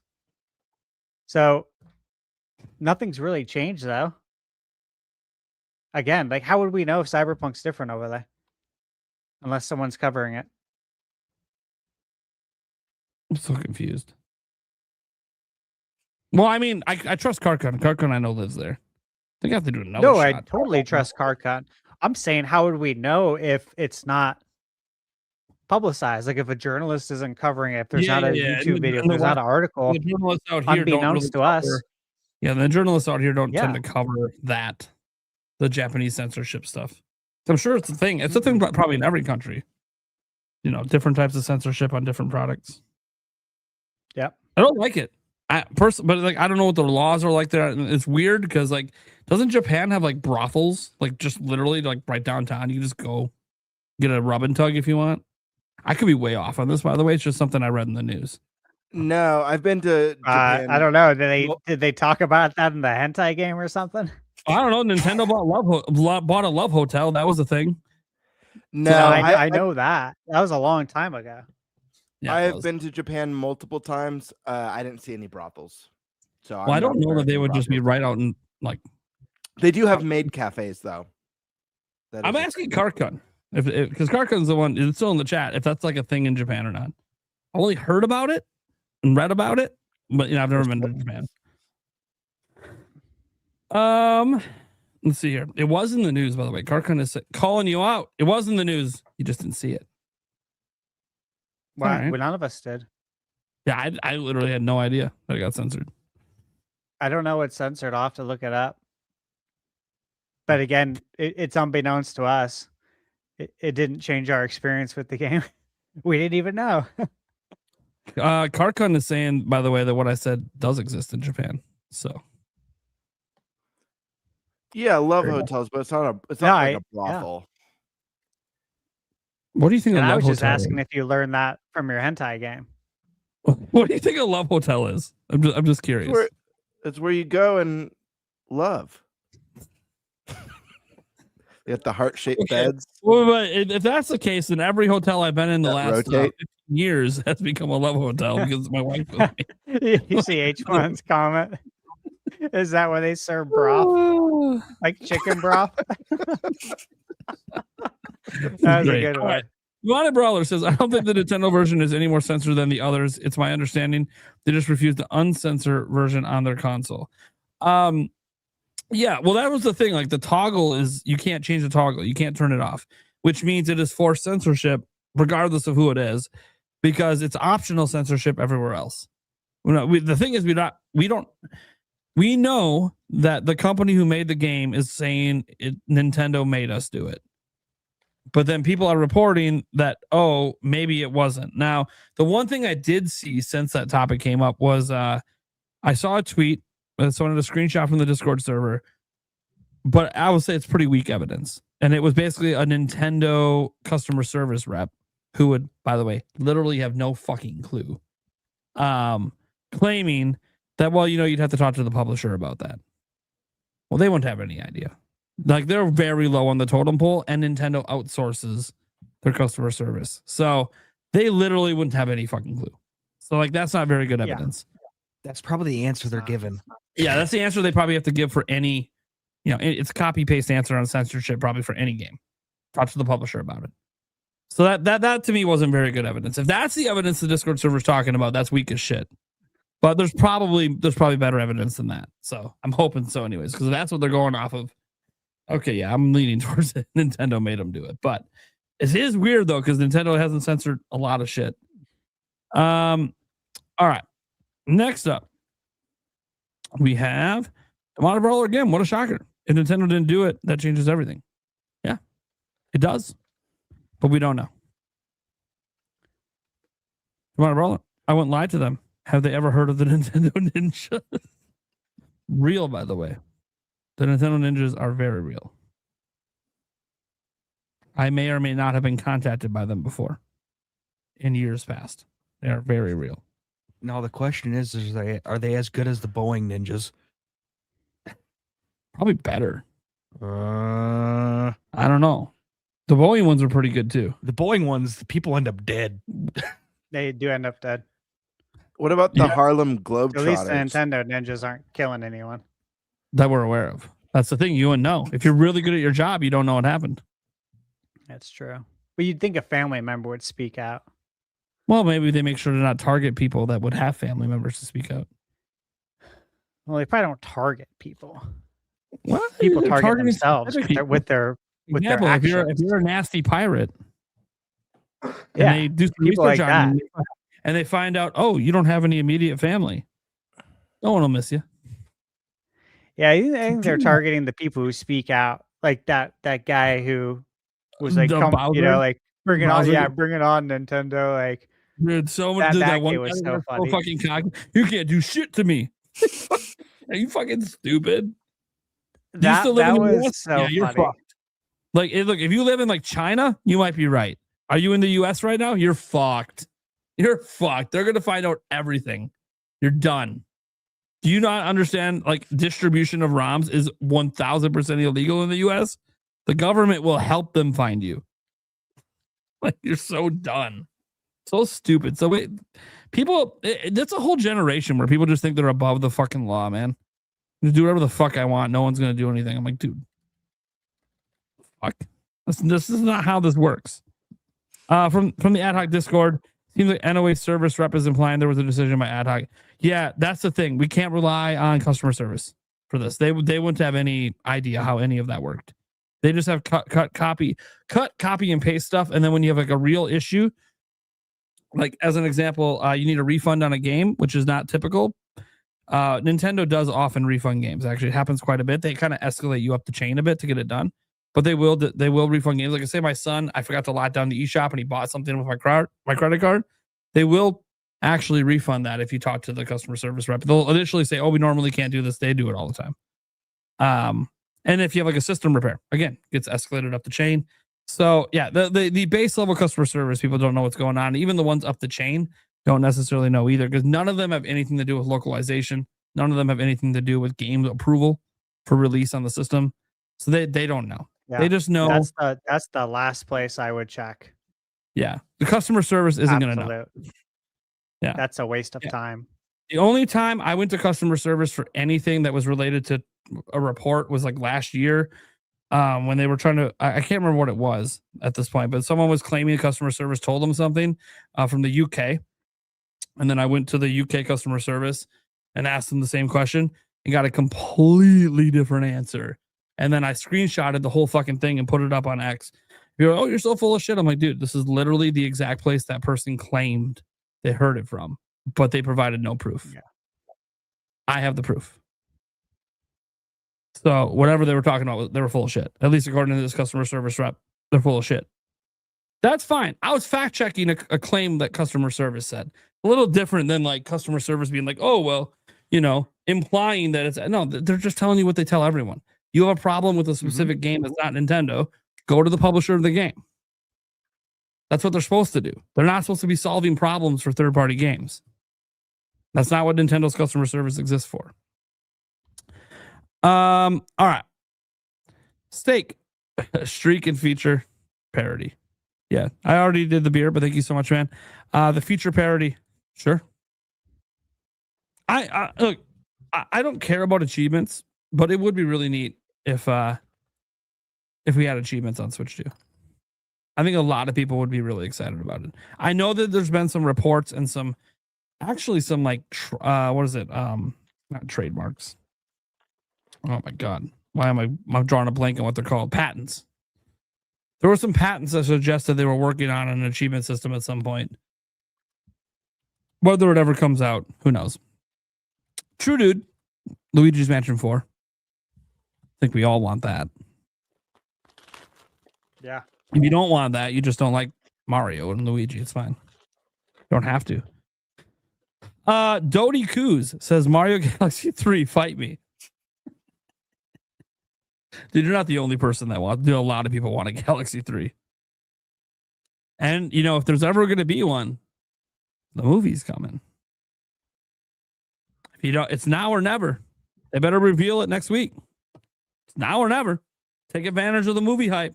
So nothing's really changed though. Again, like how would we know if Cyberpunk's different over there? Unless someone's covering it. I'm so confused. Well, I mean, I trust Carcon. Carcon I know lives there. They have to do another No, shot. I totally trust Carcon. I'm saying, how would we know if it's not publicized? Like if a journalist isn't covering it, if there's not a YouTube video, if there's not an article, the journalists out here don't really unbeknownst to us. Yeah, the journalists out here don't tend Yeah. to cover the Japanese censorship stuff. I'm sure it's a thing. It's a thing probably in every country. You know, different types of censorship on different products. Yep. I don't like it. But like I don't know what the laws are like there. It's weird because like doesn't Japan have like brothels like just literally like right downtown? You can just go get a rub and tug if you want. I could be way off on this, by the way. It's just something I read in the news. No, I've been to Japan. I don't know. Did they talk about that in the hentai game or something? I don't know. Nintendo bought a love hotel. That was a thing. No, I know that. That was a long time ago. Yeah, I have been to Japan multiple times. I didn't see any brothels. So Well, I don't know that they would just be right out in like. They do have maid cafes though. I'm asking Karkun if because Karkun's the one. It's still in the chat. If that's like a thing in Japan or not. I only heard about it and read about it, but you know I've never been to Japan. Let's see here. It was in the news, by the way. Karkun is calling you out. It was in the news. You just didn't see it. Well, Right. none of us did. Yeah, I literally had no idea that it got censored. I don't know what's censored. I'll have to look it up. But again, it's unbeknownst to us. It didn't change our experience with the game. We didn't even know. Karkun is saying, by the way, that what I said does exist in Japan. So Yeah, love hotels, but it's not like a brothel. what do you think And a I love was just hotel asking if you learned that from your hentai game. is? What do you think a love hotel is? I'm just curious. It's where you go and love. You have the heart-shaped beds. Well, but if that's the case, then every hotel I've been in the That last 15 years has become a love hotel because my wife with me. You see H1's comment? Is that where they serve broth? Like chicken broth? That was a Great. good All one. right. Wanted Brawler says, I don't think the Nintendo version is any more censored than the others. It's my understanding they just refused the uncensor version on their console. Yeah, well, that was the thing. Like the toggle is you can't change the toggle, you can't turn it off, which means it is forced censorship, regardless of who it is, because it's optional censorship everywhere else. The thing is, we know that the company who made the game is saying Nintendo made us do it. But then people are reporting that, oh, maybe it wasn't. Now, the one thing I did see since that topic came up was I saw a tweet. Someone had a screenshot from the Discord server, but I would say it's pretty weak evidence. And it was basically a Nintendo customer service rep who would, by the way, literally have no fucking clue, claiming that, well, you'd have to talk to the publisher about that. Well, they wouldn't have any idea. Like they're very low on the totem pole, and Nintendo outsources their customer service. So they literally wouldn't have any fucking clue. So like that's not very good evidence. That's probably the answer they're given. Yeah, that's the answer they probably have to give for any, it's a copy paste answer on censorship probably for any game. Talk to the publisher about it. So that to me wasn't very good evidence. If that's the evidence the Discord server's talking about, that's weak as shit. But there's probably better evidence than that. So I'm hoping so anyways, because that's what they're going off of. Okay, yeah, I'm leaning towards it. Nintendo made them do it. But it is weird though, because Nintendo hasn't censored a lot of shit. All right. Next up, we have Demonic Brawler again. What a shocker. If Nintendo didn't do it, that changes everything. Yeah, it does. But we don't know. Demonic Brawler, I wouldn't lie to them. Have they ever heard of the Nintendo Ninja? Real, by the way. The Nintendo Ninjas are very real. I may or may not have been contacted by them before in years past. They are very real. Now the question is are they as good as the Boeing ninjas? Probably better. I don't know. The Boeing ones are pretty good too. The Boeing ones, the people end up dead. They do end up dead. What about the Harlem Globetrotters? At least the Nintendo ninjas aren't killing anyone. That we're aware of. That's the thing. You wouldn't know. If you're really good at your job, you don't know what happened. That's true. But you'd think a family member would speak out. Well, maybe they make sure to not target people that would have family members to speak out. Well, they probably don't target people. What? People They're target targeting themselves specific people. with their Example, if actions. you're a nasty pirate, and Yeah, they do some people research like on that. you, and they find out, oh, you don't have any immediate family. No one will miss you. Yeah, I think they're targeting the people who speak out, like that guy who was like, The "Come, Bowser? like bring it on, Bowser? yeah, bring it on, Nintendo." Like, Dude, someone did that one kid guy was that so was funny. fucking cocky. You can't do shit to me. Are you fucking stupid? Do you still live in the was US? so Yeah, you're funny. fucked. Like, look, if you live in like China, you might be right. Are you in the US right now? You're fucked. You're fucked. They're gonna find out everything. You're done. Do you not understand? Like, distribution of ROMs is 1000% illegal in the US. The government will help them find you. Like, you're so done. So stupid. So wait, people, that's a whole generation where people just think they're above the fucking law, man. I do whatever the fuck I want. No one's gonna do anything. I'm like, dude, fuck. This is not how this works. From the ad hoc Discord, seems like NOA service rep is implying there was a decision by ad hoc. Yeah, that's the thing. We can't rely on customer service for this. They wouldn't have any idea how any of that worked. They just have cut, copy, and paste stuff. And then when you have like a real issue, like as an example, you need a refund on a game, which is not typical. Nintendo does often refund games. Actually, it happens quite a bit. They kind of escalate you up the chain a bit to get it done, but they will refund games. Like I say, my son, I forgot to lock down the eShop and he bought something with my credit card. They will actually refund that if you talk to the customer service rep. They'll initially say, "Oh, we normally can't do this." They do it all the time. And if you have like a system repair, again, gets escalated up the chain. So yeah, the base level customer service, people don't know what's going on. Even the ones up the chain don't necessarily know either, because none of them have anything to do with localization. None of them have anything to do with game approval for release on the system. So they don't know. Yeah, they just know that's the last place I would check. Yeah, the customer service isn't going to know. Yeah, that's a waste of time. The only time I went to customer service for anything that was related to a report was like last year, when they were trying to, I can't remember what it was at this point, but someone was claiming customer service told them something from the UK. And then I went to the UK customer service and asked them the same question and got a completely different answer. And then I screenshotted the whole fucking thing and put it up on X. You're like, "Oh, you're so full of shit." I'm like, dude, this is literally the exact place that person claimed they heard it from, but they provided no proof. Yeah. I have the proof. So whatever they were talking about, they were full of shit. At least according to this customer service rep, they're full of shit. That's fine. I was fact checking a claim that customer service said. A little different than like customer service being like, "Oh, well, implying that it's," no, they're just telling you what they tell everyone. You have a problem with a specific game that's not Nintendo, go to the publisher of the game. That's what they're supposed to do. They're not supposed to be solving problems for third-party games. That's not what Nintendo's customer service exists for. All right. Steak, streak and feature parody. Yeah, I already did the beer, but thank you so much, man. The feature parody, sure. I look, I don't care about achievements, but it would be really neat if we had achievements on Switch 2. I think a lot of people would be really excited about it. I know that there's been some reports and some like what is it? Not trademarks. Oh my god, why am I'm drawing a blank on what they're called? Patents. There were some patents that suggested they were working on an achievement system at some point. Whether it ever comes out, who knows? True, dude. Luigi's Mansion 4. I think we all want that. Yeah. If you don't want that, you just don't like Mario and Luigi. It's fine. You don't have to. Dodie Coos says Mario Galaxy 3, fight me. Dude, you're not the only person that wants. A lot of people want a Galaxy 3. And, if there's ever going to be one, the movie's coming. If you don't, it's now or never. They better reveal it next week. It's now or never. Take advantage of the movie hype.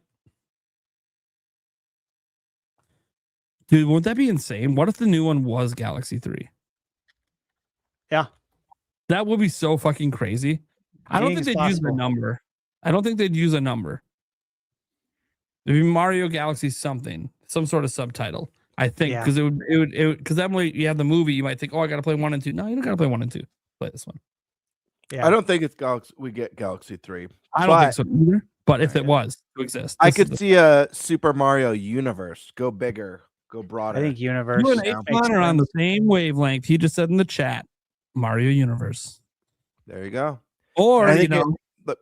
Dude, wouldn't that be insane? What if the new one was Galaxy 3? Yeah. That would be so fucking crazy. I don't think they'd use a number. I don't think they'd use a number. It'd be Mario Galaxy something, some sort of subtitle. I think because it would because that way you have the movie, you might think, "Oh, I got to play 1 and 2." No, you don't got to play 1 and 2. Play this one. Yeah. I don't think it's Galaxy. We get Galaxy 3. I don't think so either. But if it was to exist, I could see a Super Mario universe. Go bigger, go broader. I think universe. You and makes H1 are on the sense. same wavelength. He just said in the chat, Mario Universe. There you go. Or, And I you think know,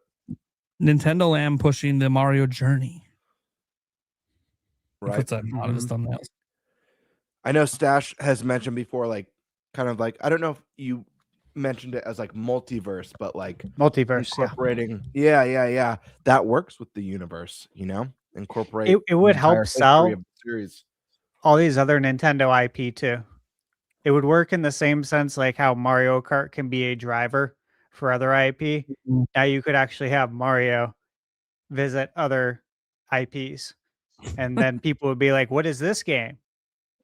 Nintendo Land pushing the Mario Journey. Right. Puts that a lot of his thumbnails. I know Stash has mentioned before, like, kind of like, I don't know if you mentioned it as like multiverse, but like Multiverse, yeah. incorporating. Yeah. That works with the universe, you know, incorporate. It would the help entire sell history of the series. all these other Nintendo IP too. It would work in the same sense like how Mario Kart can be a driver for other IP. Now you could actually have Mario visit other IPs, and then people would be like, "What is this game?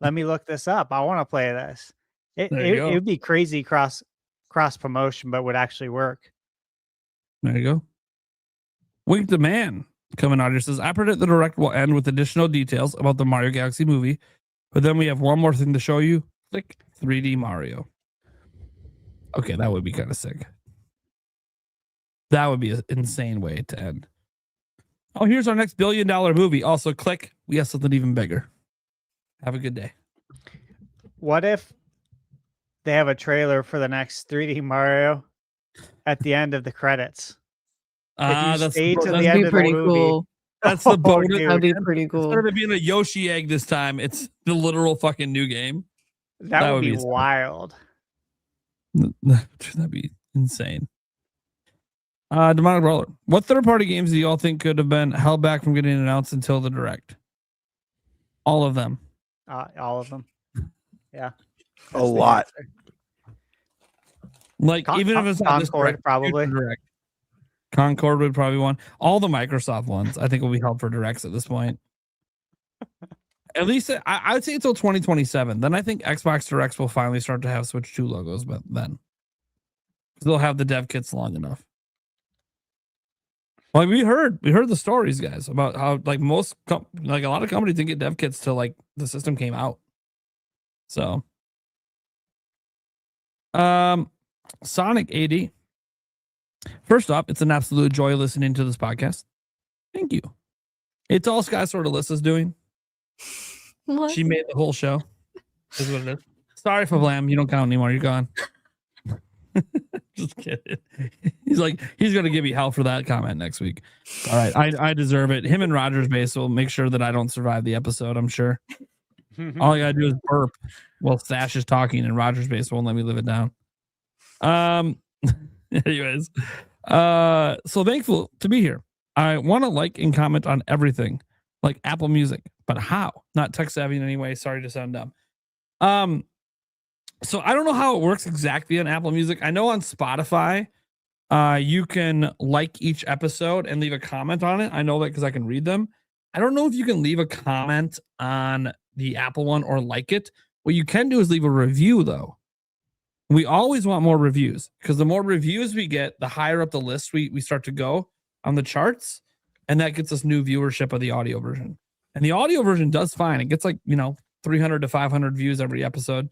Let me look this up. I want to play this." It There you go. would be crazy cross promotion, but would actually work. There you go. Wink the Man coming out here says, I predict the direct will end with additional details about the Mario Galaxy movie, but then we have one more thing to show you. Click 3D Mario. Okay, that would be kind of sick. That would be an insane way to end. Oh, here's our next $1 billion movie. Also, click. We have something even bigger. Have a good day. What if they have a trailer for the next 3D Mario at the end of the credits? That's stay to the That'd end be of the pretty movie. cool. That's the bonus. dude. That'd be pretty cool. Instead of it being a Yoshi egg this time, it's the literal fucking new game. That would be wild. That'd be insane. Demonic Brawler. What third-party games do y'all think could have been held back from getting announced until the direct? All of them. All of them. Yeah. A lot. Like even if it's not this Concord, direct, probably. direct. Concord would probably one. All the Microsoft ones, I think, will be held for directs at this point. At least I would say until 2027. Then I think Xbox Directs will finally start to have Switch 2 logos, but then they'll have the dev kits long enough. Like we heard the stories, guys, about how like like a lot of companies didn't get dev kits till like the system came out. So, Sonic 80. First off, it's an absolute joy listening to this podcast. Thank you. It's all Sky Sword Alyssa's doing. What? She made the whole show. Is what it is. Sorry for Blam. You don't count anymore. You're gone. Just kidding. He's going to give me hell for that comment next week. All right. I deserve it. Him and Rogers Base will make sure that I don't survive the episode, I'm sure. All I got to do is burp while Stash is talking and Rogers Base won't let me live it down. Anyways. So thankful to be here. I want to like and comment on everything, like Apple Music, but how? Not tech savvy in any way. Sorry to sound dumb. So I don't know how it works exactly on Apple Music. I know on Spotify, you can like each episode and leave a comment on it. I know that because I can read them. I don't know if you can leave a comment on the Apple one or like it. What you can do is leave a review, though. We always want more reviews because the more reviews we get, the higher up the list we start to go on the charts. And that gets us new viewership of the audio version. And the audio version does fine. It gets 300 to 500 views every episode.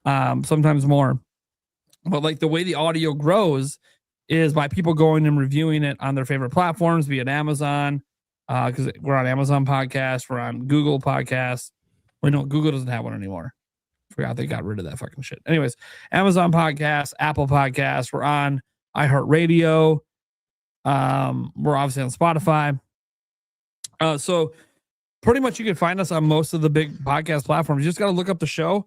Sometimes more, but like the way the audio grows is by people going and reviewing it on their favorite platforms, be it Amazon, because we're on Amazon Podcast, we're on Google Podcast. Wait, no, Google doesn't have one anymore. Forgot they got rid of that fucking shit. Anyways, Amazon Podcast, Apple Podcast, we're on iHeartRadio. We're obviously on Spotify. So pretty much you can find us on most of the big podcast platforms. You just got to look up the show.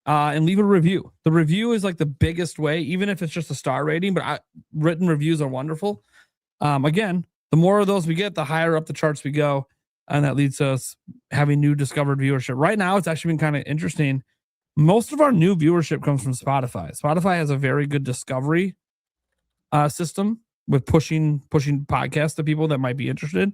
And leave a review. The review is like the biggest way, even if it's just a star rating, but written reviews are wonderful. Again, the more of those we get, the higher up the charts we go. And that leads to us having new discovered viewership. Right now, it's actually been kind of interesting. Most of our new viewership comes from Spotify. Spotify has a very good discovery system with pushing podcasts to people that might be interested.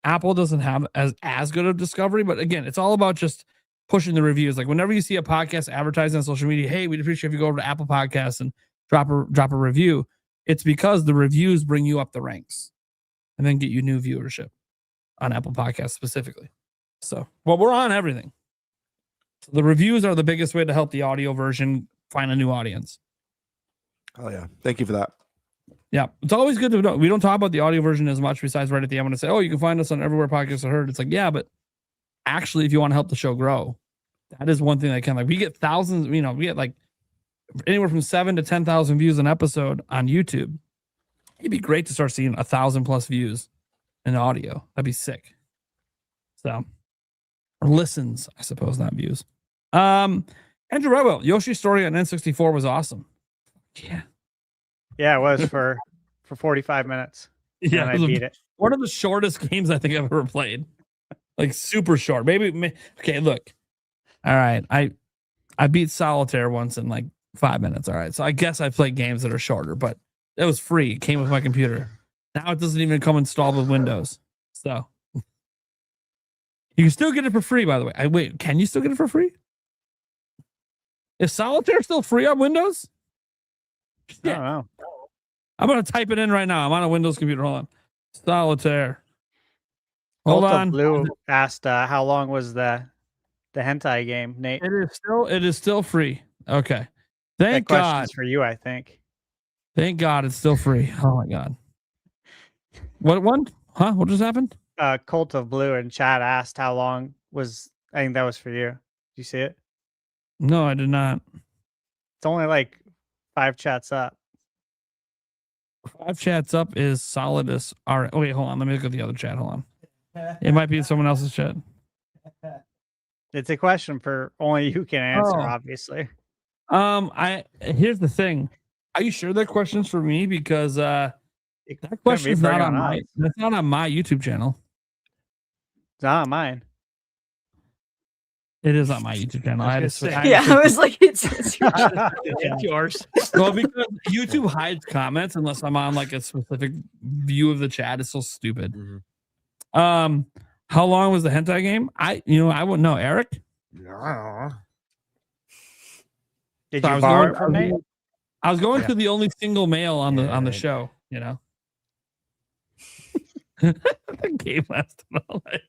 Apple doesn't have as good of discovery, but again, it's all about just pushing the reviews. Like whenever you see a podcast advertised on social media, hey, we'd appreciate if you go over to Apple Podcasts and drop a review. It's because the reviews bring you up the ranks and then get you new viewership on Apple Podcasts specifically. So, well, we're on everything. So the reviews are the biggest way to help the audio version find a new audience. Oh yeah. Thank you for that. Yeah, it's always good to know. We don't talk about the audio version as much besides right at the end when I say, oh, you can find us on everywhere podcasts are heard. It's like, yeah, but actually, if you want to help the show grow, that is one thing that can, like, we get thousands, we get like anywhere from 7,000 to 10,000 views an episode on YouTube. It'd be great to start seeing 1,000+ views in audio. That'd be sick. So, or listens, I suppose, not views. Andrew Redwell, Yoshi's story on N64 was awesome. Yeah. Yeah, it was for 45 minutes. Yeah, and I beat it. One of the shortest games I think I've ever played. Like super short. Maybe okay, look. All right. I beat Solitaire once in like 5 minutes. All right. So I guess I played games that are shorter, but it was free. It came with my computer. Now it doesn't even come installed with Windows. So you can still get it for free, by the way. Wait, can you still get it for free? Is Solitaire still free on Windows? I don't know. I'm gonna type it in right now. I'm on a Windows computer. Hold on. Solitaire. Hold on. Blue asked how long was the hentai game, Nate? It is still free. Okay. Thank that God. question's for you, I think. Thank God it's still free. Oh my God. What one? Huh? What just happened? Cult of Blue in chat asked how long was, I think that was for you. Did you see it? No, I did not. It's only like 5 chats up. 5 chats up is Solidus. All right. Wait, hold on. Let me look at the other chat. Hold on. It might be someone else's chat. It's a question for only you can answer, obviously. Here's the thing. Are you sure that question's for me? Because that question's not on my that's not on my YouTube channel. It's not on mine. It is on my YouTube channel. I was like, it's yours. Well, because YouTube hides comments unless I'm on like a specific view of the chat. It's so stupid. Mm-hmm. How long was the hentai game? I wouldn't know. Eric? Did you borrow it from me? I was going through the only single male on the show, The game lasted all night.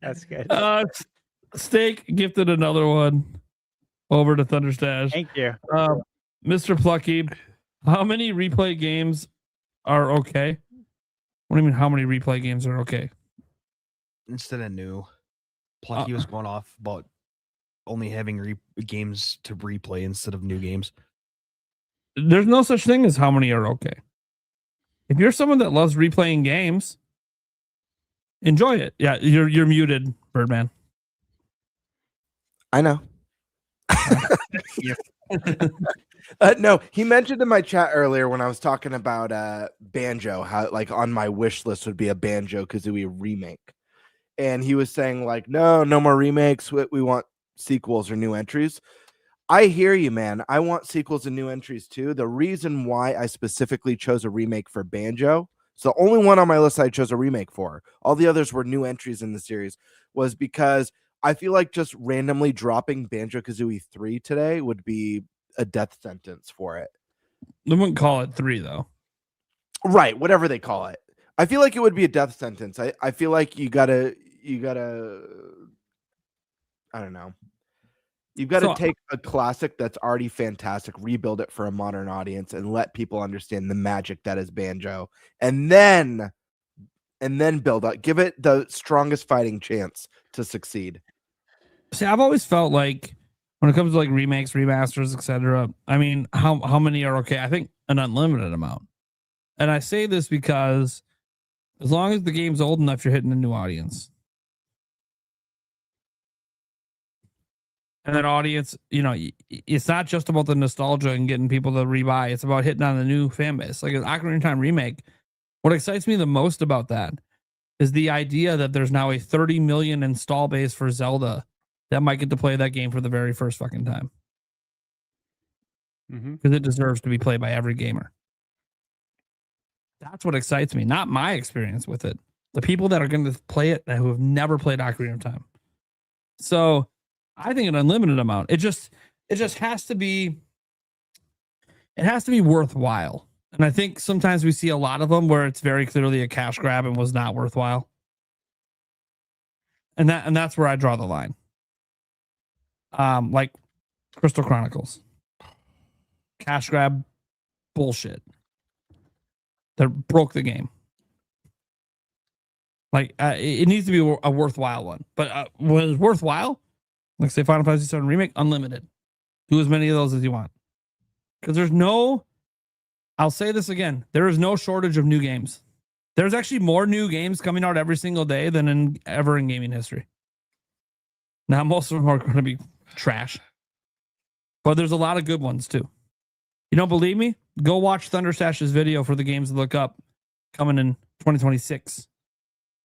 That's good. Steak gifted another one over to Thunderstash. Thank you. Mr. Plucky, how many replay games are okay? What do you mean, how many replay games are okay? Instead of new, Plucky was going off about only having games to replay instead of new games. There's no such thing as how many are okay. If you're someone that loves replaying games, enjoy it. Yeah, you're muted, Birdman. I know. No, he mentioned in my chat earlier when I was talking about Banjo, how like on my wish list would be a Banjo-Kazooie remake. And he was saying like, no more remakes. We want sequels or new entries. I hear you, man. I want sequels and new entries too. The reason why I specifically chose a remake for Banjo, so the only one on my list I chose a remake for, all the others were new entries in the series, was because I feel like just randomly dropping Banjo-Kazooie 3 today would be a death sentence for it. They wouldn't call it 3 though. Right, whatever they call it. I feel like it would be a death sentence. I feel like you gotta I don't know. You've got to take a classic that's already fantastic, rebuild it for a modern audience, and let people understand the magic that is Banjo, and then build up. Give it the strongest fighting chance to succeed. See, I've always felt like when it comes to like remakes, remasters, etc. I mean, how many are okay? I think an unlimited amount. And I say this because as long as the game's old enough, you're hitting a new audience. And that audience, it's not just about the nostalgia and getting people to rebuy. It's about hitting on the new fan base. Like an Ocarina of Time remake. What excites me the most about that is the idea that there's now a 30 million install base for Zelda that might get to play that game for the very first fucking time. Because it deserves to be played by every gamer. That's what excites me. Not my experience with it. The people that are going to play it who have never played Ocarina of Time. So I think an unlimited amount. It just has to be. It has to be worthwhile, and I think sometimes we see a lot of them where it's very clearly a cash grab and was not worthwhile. And that's where I draw the line. Like Crystal Chronicles. cash grab bullshit that broke the game. Like it needs to be a worthwhile one. But when it's worthwhile, like say Final Fantasy VII Remake, unlimited. Do as many of those as you want. Because there's no, I'll say this again, there is no shortage of new games. There's actually more new games coming out every single day than ever in gaming history. Now, most of them are going to be trash. But there's a lot of good ones too. You don't believe me? Go watch Thunderstash's video for the games to look up coming in 2026.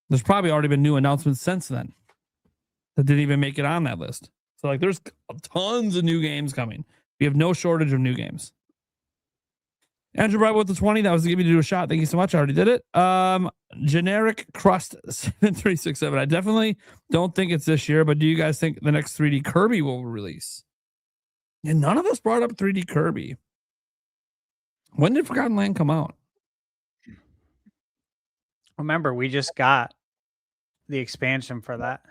There's probably already been new announcements since then that didn't even make it on that list. So like there's tons of new games coming. We have no shortage of new games. Andrew Bright with the 20. That was to give me to do a shot. Thank you so much. I already did it. Generic Crust 7367. I definitely don't think it's this year, but do you guys think the next 3D Kirby will release? And none of us brought up 3D Kirby. When did Forgotten Land come out? Remember, we just got the expansion for that.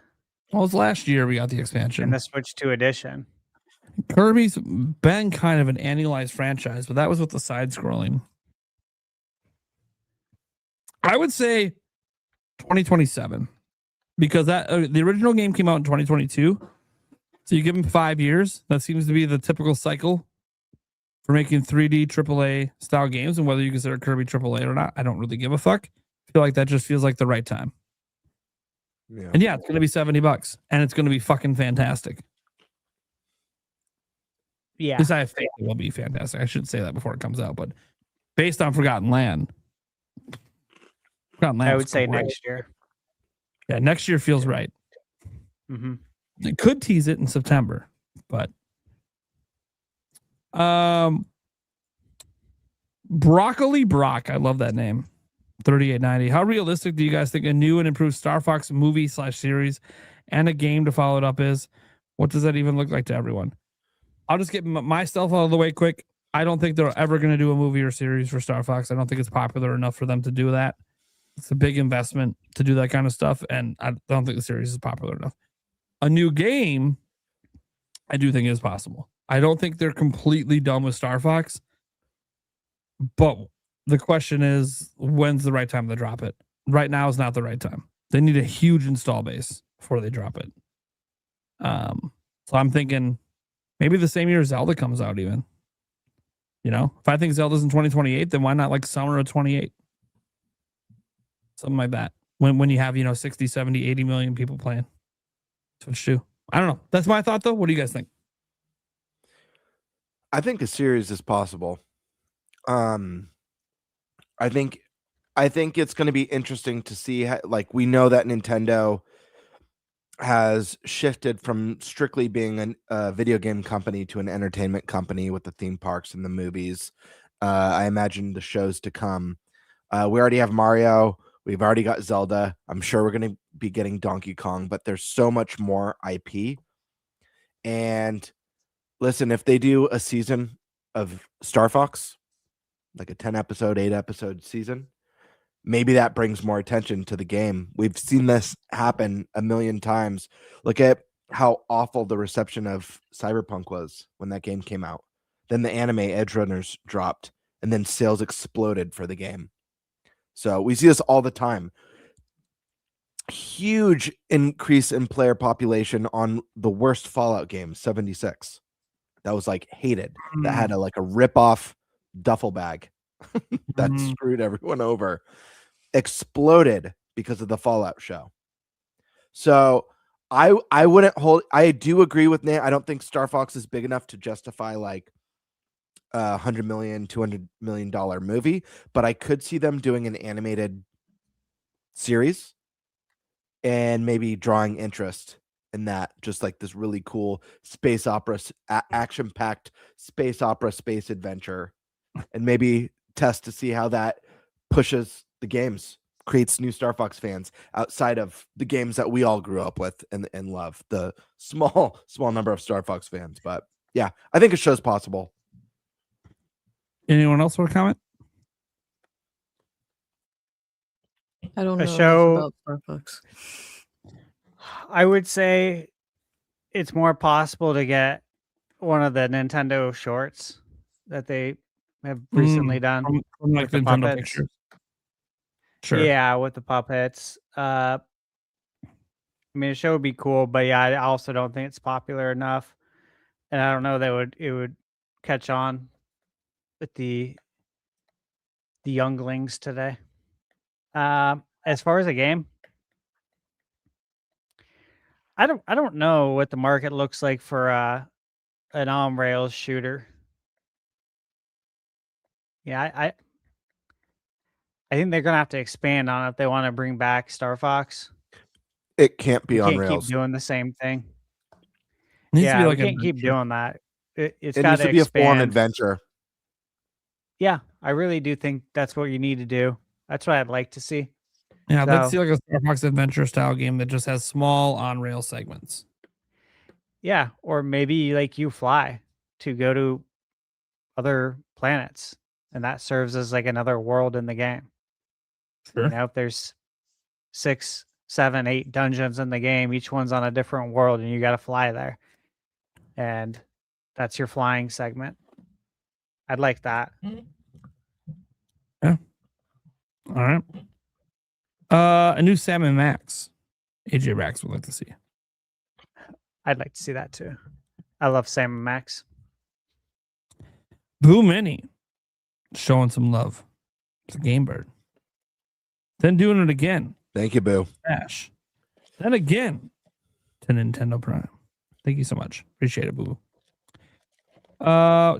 Well, it was last year we got the expansion. And the Switch 2 edition. Kirby's been kind of an annualized franchise, but that was with the side scrolling. I would say 2027 because that the original game came out in 2022. So you give them 5 years. That seems to be the typical cycle for making 3D AAA style games. And whether you consider Kirby AAA or not, I don't really give a fuck. I feel like that just feels like the right time. Yeah. And yeah, it's going to be $70 and it's going to be fucking fantastic. Yeah. At least I have faith it will be fantastic. I shouldn't say that before it comes out, but based on Forgotten Land, I would say next year. Yeah, next year feels right. Mm-hmm. It could tease it in September, but Broccoli Brock, I love that name. 3890. How realistic do you guys think a new and improved Star Fox movie/series and a game to follow it up is? What does that even look like to everyone? I'll just get myself out of the way quick. I don't think they're ever going to do a movie or series for Star Fox. I don't think it's popular enough for them to do that. It's a big investment to do that kind of stuff, and I don't think the series is popular enough. A new game, I do think is possible. I don't think they're completely done with Star Fox, but the question is, when's the right time to drop it? Right now is not the right time. They need a huge install base before they drop it. So I'm thinking maybe the same year Zelda comes out even. You know, if I think Zelda's in 2028, then why not like summer of 28? Something like that. When you have, 60, 70, 80 million people playing Switch 2. I don't know. That's my thought though. What do you guys think? I think a series is possible. I think it's going to be interesting to see how, like, we know that Nintendo has shifted from strictly being a video game company to an entertainment company with the theme parks and the movies. I imagine the shows to come. We already have Mario. We've already got Zelda. I'm sure we're going to be getting Donkey Kong, but there's so much more IP. And listen, if they do a season of Star Fox, like a 10-episode, 8-episode season, maybe that brings more attention to the game. We've seen this happen a million times. Look at how awful the reception of Cyberpunk was when that game came out. Then the anime Edgerunners dropped, and then sales exploded for the game. So we see this all the time. Huge increase in player population on the worst Fallout game, 76. That was like hated. That had a rip-off duffel bag that screwed everyone over. Exploded because of the Fallout show. So I wouldn't hold. I do agree with Nate. I don't think Star Fox is big enough to justify like a $100 million, $200 million movie, but I could see them doing an animated series and maybe drawing interest in that, just like this really cool space opera, action-packed space opera, space adventure, and maybe test to see how that pushes the games, creates new Star Fox fans outside of the games that we all grew up with and love, the small number of Star Fox fans. But yeah, I think a show's possible. Anyone else want to comment? I don't know A enough show- about Star Fox. I would say it's more possible to get one of the Nintendo shorts that they have recently done from like with the Nintendo puppets. pictures. Sure. Yeah, with the puppets. I mean, the show would be cool, but yeah, I also don't think it's popular enough, and I don't know that it would catch on with the younglings today. As far as a game, I don't know what the market looks like for an on rails shooter. Yeah, I think they're gonna have to expand on it if they want to bring back Star Fox. It can't be We on can't rails. keep doing the same thing. Needs to be Yeah, like we can't keep adventure. doing that. It's It got needs to be a full-on adventure. Yeah, I really do think that's what you need to do. That's what I'd like to see. Yeah, I'd like to So- see like a Star Fox Adventure style game that just has small on rail segments. Yeah, or maybe like you fly to go to other planets, and that serves as like another world in the game. Sure. You know, if there's 6, 7, 8 dungeons in the game, each one's on a different world, and you got to fly there, and that's your flying segment. I'd like that. Yeah. All right. A new Sam and Max. AJ Rax would like to see. I'd like to see that too. I love Sam and Max. Boo Mini showing some love to Game Bird. Then doing it again. Thank you, Boo. Ash. Then again to Nintendo Prime. Thank you so much. Appreciate it, Boo.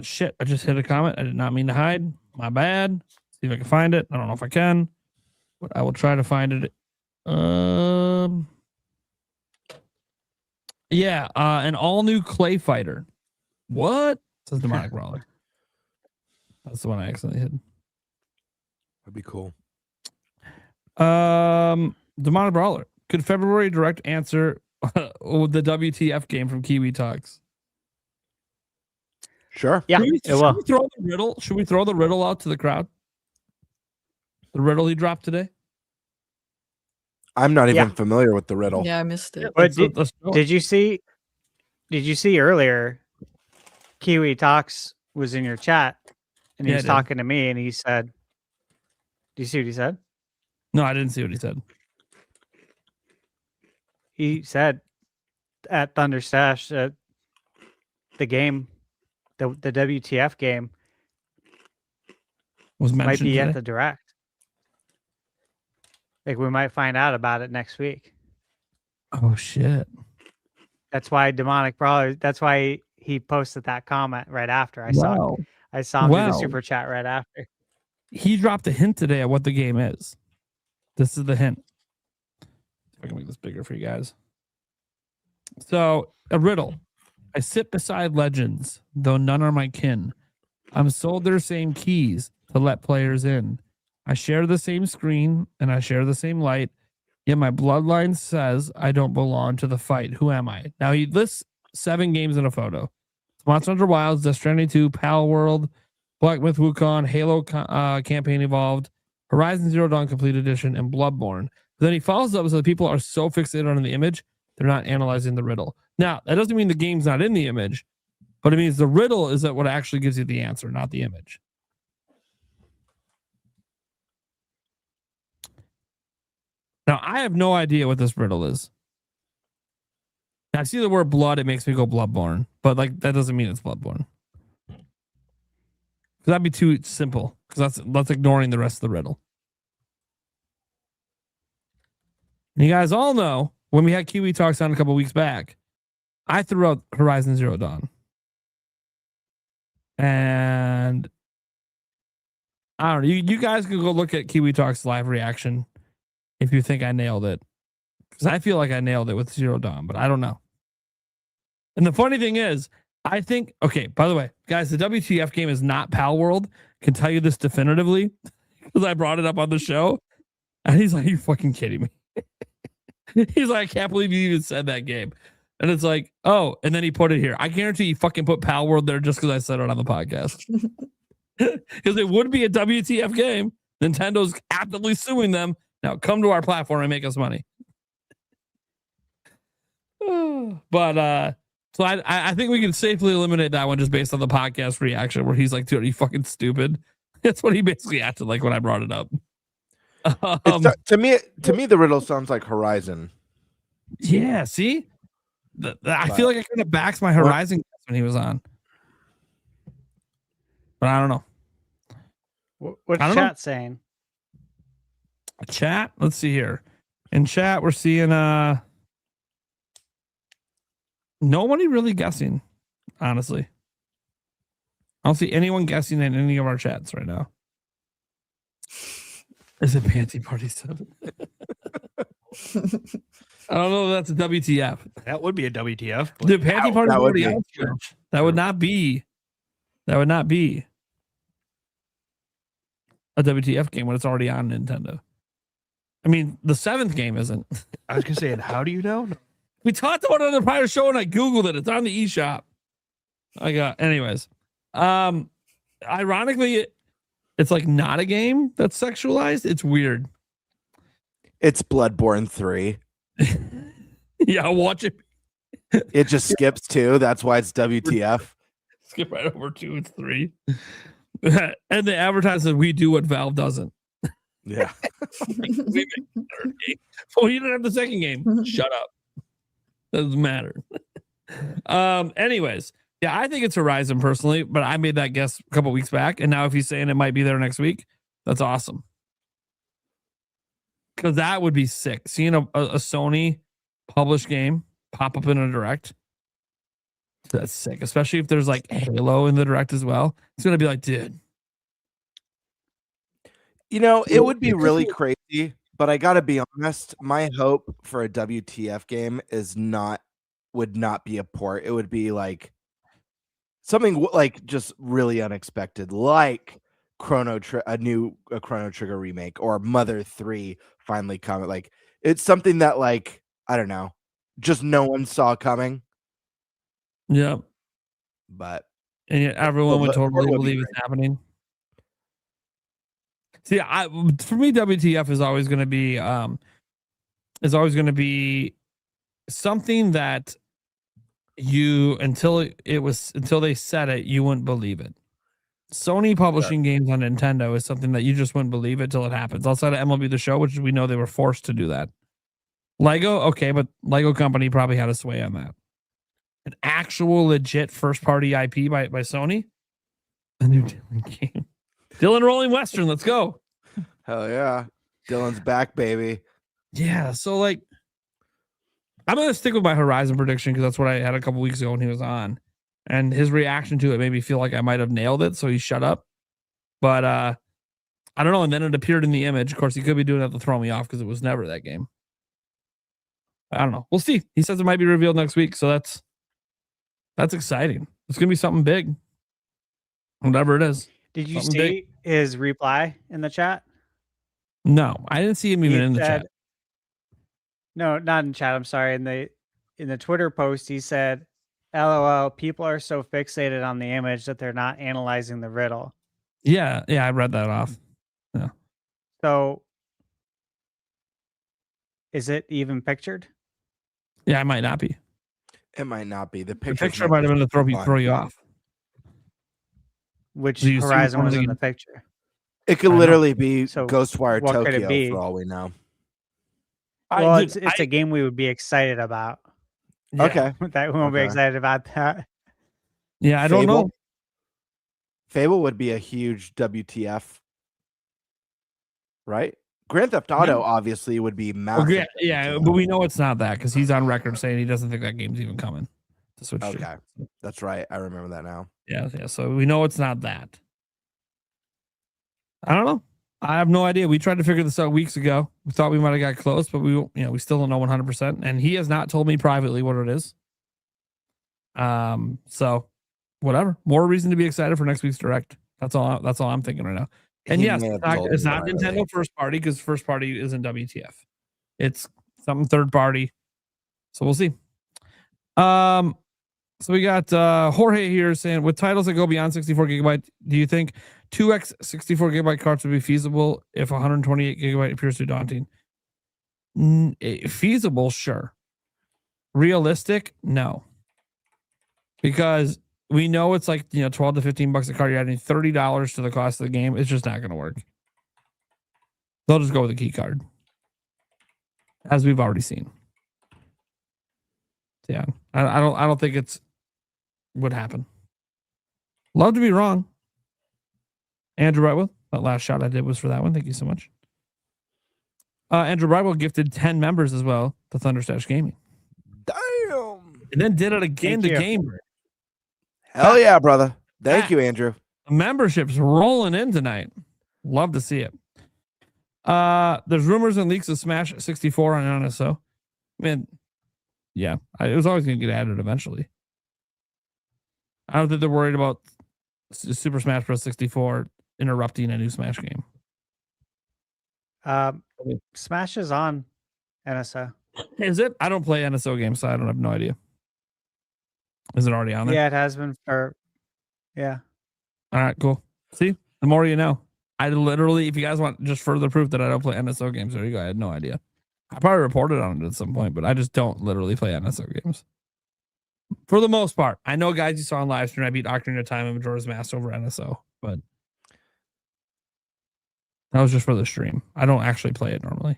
Shit. I just hit a comment. I did not mean to hide. My bad. See if I can find it. I don't know if I can, but I will try to find it. Yeah, an all new Clay Fighter. What? Says Demonic Brawler. That's the one I accidentally hid. That'd be cool. Demonic Brawler. Could February Direct answer the WTF game from Kiwi Talks? Sure. Yeah, Should we throw the riddle? Should we throw the riddle out to the crowd? The riddle he dropped today. I'm not even familiar with the riddle. Yeah, I missed it. But did you see? Did you see earlier? Kiwi Talks was in your chat, and he Yeah, I was did. talking to me, and he said, "Do you see what he said?" No, I didn't see what he said. He said at Thunder Stash that the game, the WTF game, Was might mentioned be today? at the Direct. Like we might find out about it next week. Oh shit! That's why Demonic Brawler. That's why he posted that comment right after. I saw Wow. him do the Wow. super chat right after. He dropped a hint today at what the game is. This is the hint. I can make this bigger for you guys. So, a riddle. I sit beside legends, though none are my kin. I'm sold their same keys to let players in. I share the same screen and I share the same light. Yet my bloodline says I don't belong to the fight. Who am I? Now he lists 7 games in a photo. Monster Hunter Wilds, Death Stranding 2, Pal World, Black Myth Wukong, Halo Campaign Evolved, Horizon Zero Dawn Complete Edition, and Bloodborne. But then he follows up so that people are so fixated on the image, they're not analyzing the riddle. Now, that doesn't mean the game's not in the image, but it means the riddle is that what actually gives you the answer, not the image. Now, I have no idea what this riddle is. Now, I see the word blood, it makes me go Bloodborne, but like that doesn't mean it's Bloodborne. That'd be too simple, because that's ignoring the rest of the riddle. And you guys all know when we had Kiwi Talks on a couple weeks back, I threw out Horizon Zero Dawn. And I don't know. You guys can go look at Kiwi Talks live reaction if you think I nailed it. Because I feel like I nailed it with Zero Dawn, but I don't know. And the funny thing is, I think, okay, by the way, guys, the WTF game is not Pal World. Can tell you this definitively because I brought it up on the show. And he's like, you fucking kidding me? He's like, I can't believe you even said that game. And it's like, oh, and then he put it here. I guarantee you fucking put Pal World there just because I said it on the podcast. Because it would be a WTF game. Nintendo's actively suing them. Now come to our platform and make us money. But So I think we can safely eliminate that one just based on the podcast reaction where he's like, dude, are you fucking stupid? That's what he basically acted like when I brought it up. To me, the riddle sounds like Horizon. Yeah, see? I feel like I kind of backs my Horizon guess when he was on. But I don't know. What's chat saying? Chat? Let's see here. In chat, we're seeing nobody really guessing, honestly. I don't see anyone guessing in any of our chats right now. Is it Panty Party 7? I don't know if that's a WTF. That would be a WTF. The Panty Party that would already be. out. That would not be. That would not be a WTF game when it's already on Nintendo. I mean, the 7th game isn't. I was gonna say, and how do you know? We talked about it on the prior show, and I googled it. It's on the eShop. Anyways. Ironically, it's like not a game that's sexualized. It's weird. It's Bloodborne 3. Yeah, watch it. It just skips 2. That's why it's WTF. Skip right over 2. It's 3. And the advertiser, we do what Valve doesn't. Yeah. Oh, you didn't have the second game. Shut up. Doesn't matter. Anyways, yeah, I think it's Horizon personally, but I made that guess a couple weeks back, and now if he's saying it might be there next week, that's awesome. Because that would be sick. Seeing a Sony published game pop up in a direct, that's sick. Especially if there's like Halo in the direct as well. It's gonna be like, dude. You know, it would be really crazy, but I gotta be honest. My hope for a WTF game would not be a port. It would be like something like just really unexpected, like a new Chrono Trigger remake or Mother 3 finally coming. Like it's something that, like, I don't know, just no one saw coming. Yeah. But and yet everyone would totally believe it's happening. See, for me, WTF is always going to be something that you until they said it, you wouldn't believe it. Sony publishing games on Nintendo is something that you just wouldn't believe it till it happens. Outside of MLB The Show, which we know they were forced to do that. Lego, okay, but Lego Company probably had a sway on that. An actual legit first party IP by Sony, a new Dylan game. Dylan Rolling Western, let's go. Hell yeah. Dylan's back, baby. Yeah, so like I'm going to stick with my Horizon prediction because that's what I had a couple weeks ago when he was on. And his reaction to it made me feel like I might have nailed it, so he shut up. But I don't know, and then it appeared in the image. Of course, he could be doing that to throw me off because it was never that game. I don't know. We'll see. He says it might be revealed next week, so that's exciting. It's going to be something big. Whatever it is. Did you see his reply in the chat? No, I didn't see him even in the chat. No, not in chat. I'm sorry. In the Twitter post, he said, LOL, people are so fixated on the image that they're not analyzing the riddle. Yeah, I read that off. Yeah. So is it even pictured? Yeah, it might not be. It might not be. The picture might have been to throw you off. Which Horizon was in the picture? It could literally be Ghostwire what could it Tokyo be? for all we know. Well, it's a game we would be excited about. Yeah. Okay. That we won't be excited about that. Yeah, I don't know. Fable would be a huge WTF, right? Grand Theft Auto obviously would be massive. Yeah, but we know it's not that because he's on record saying he doesn't think that game's even coming to Switch. Okay, that's right. I remember that now. Yeah. So we know it's not that. I don't know. I have no idea. We tried to figure this out weeks ago. We thought we might have got close, but we still don't know 100%. And he has not told me privately what it is. So whatever. More reason to be excited for next week's direct. That's all I'm thinking right now. And yes, it's not Nintendo first party because first party isn't WTF. It's something third party. So we'll see. So we got Jorge here saying, with titles that go beyond 64 gigabyte, do you think 2x 64 gigabyte cards would be feasible if 128 gigabyte appears too daunting? Feasible, sure. Realistic, no. because we know it's like, $12 to $15 a card. You're adding $30 to the cost of the game. It's just not going to work. They'll just go with a key card, as we've already seen. Yeah, I don't think it's would happen. Love to be wrong. Andrew Brightwell, that last shot I did was for that one. Thank you so much. Andrew Brightwell gifted 10 members as well to Thunderstash Gaming. Damn. And then did it again to Gamer. Hell yeah, brother. Thank you, Andrew. The membership's rolling in tonight. Love to see it. There's rumors and leaks of Smash 64 on NSO. Man, yeah, it was always going to get added eventually. I don't think they're worried about Super Smash Bros. 64 interrupting a new Smash game. Smash is on NSO. Is it? I don't play NSO games, so I don't have no idea. Is it already on there? Yeah, it has been for. Yeah. All right, cool. See, the more you know. I literally, if you guys want just further proof that I don't play NSO games, there you go. I had no idea. I probably reported on it at some point, but I just don't literally play NSO games. For the most part. I know guys you saw on live stream, I beat Ocarina of Time and Majora's Mask over NSO, but that was just for the stream. I don't actually play it normally.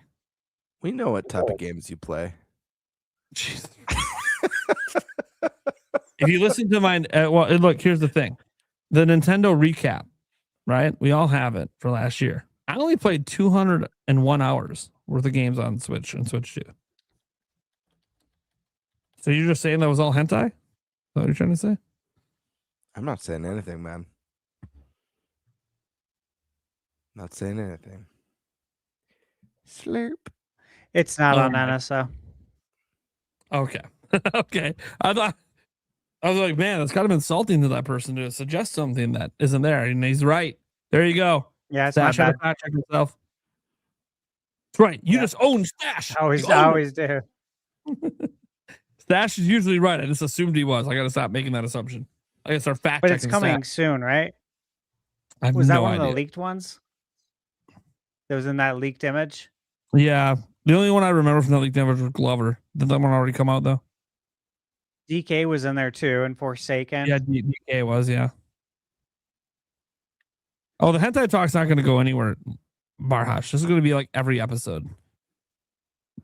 We know what type of games you play. Jesus. If you listen to my look, here's the thing. The Nintendo recap, right? We all have it for last year. I only played 201 hours worth of games on Switch and Switch 2. So you're just saying that was all hentai? Is that what you're trying to say? I'm not saying anything, man. Not saying anything. Slurp. It's not on NSO. Okay. Okay. I was like, man, that's kind of insulting to that person to suggest something that isn't there. And he's right. There you go. Yeah, it's Stash not had to fact check himself. That's right. You just own Stash. I always do. Stash is usually right. I just assumed he was. I got to stop making that assumption. I got to start fact But checking. it's coming Stash. soon, right? Was that one of the leaked ones? That was in that leaked image? Yeah. The only one I remember from that leaked image was Glover. Did that one already come out, though? DK was in there, too, and Forsaken. Yeah, DK was, yeah. Oh, the hentai talk's not going to go anywhere, Barhash. This is going to be like every episode.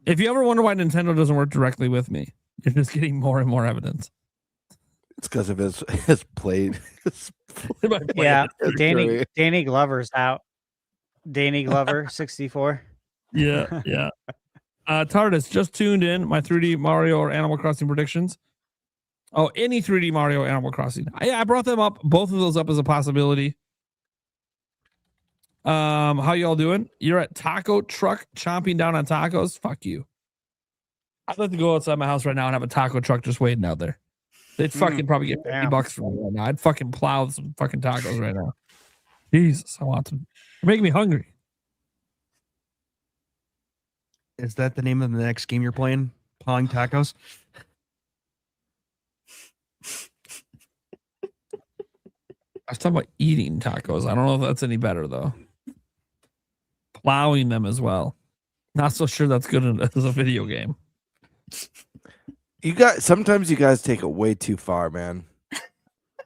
If you ever wonder why Nintendo doesn't work directly with me, you're just getting more and more evidence. It's because of his play. Yeah, Danny Glover's out. Danny Glover, 64. Yeah, yeah. TARDIS just tuned in. My 3D Mario or Animal Crossing predictions. Oh, any 3D Mario or Animal Crossing. I brought them up, both of those up as a possibility. How y'all doing? You're at Taco Truck chomping down on tacos? Fuck you. I'd like to go outside my house right now and have a taco truck just waiting out there. They'd fucking probably get $50 from me right now. I'd fucking plow some fucking tacos right now. Jesus, I want them. You're making me hungry. Is that the name of the next game you're playing? Plowing tacos? I was talking about eating tacos. I don't know if that's any better though. Plowing them as well. Not so sure that's good as a video game. Sometimes you guys take it way too far, man.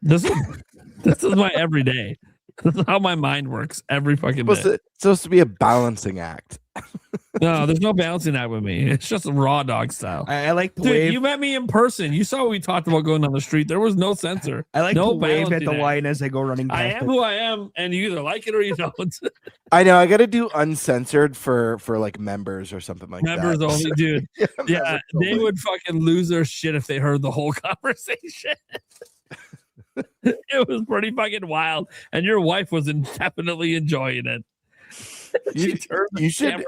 This is my everyday. This is how my mind works every fucking day. It's supposed to be a balancing act. No, there's no balancing that with me. It's just a raw dog style. I like the Dude, wave. you met me in person. You saw what we talked about going down the street. There was no censor. I like no to wave at the balancing line as I go running past I am who I am, and you either like it or you don't. I know. I got to do uncensored for like members or something like Members that. only, dude. Yeah, they only. would fucking lose their shit if they heard the whole conversation. It was pretty fucking wild, and your wife was definitely enjoying it. You should.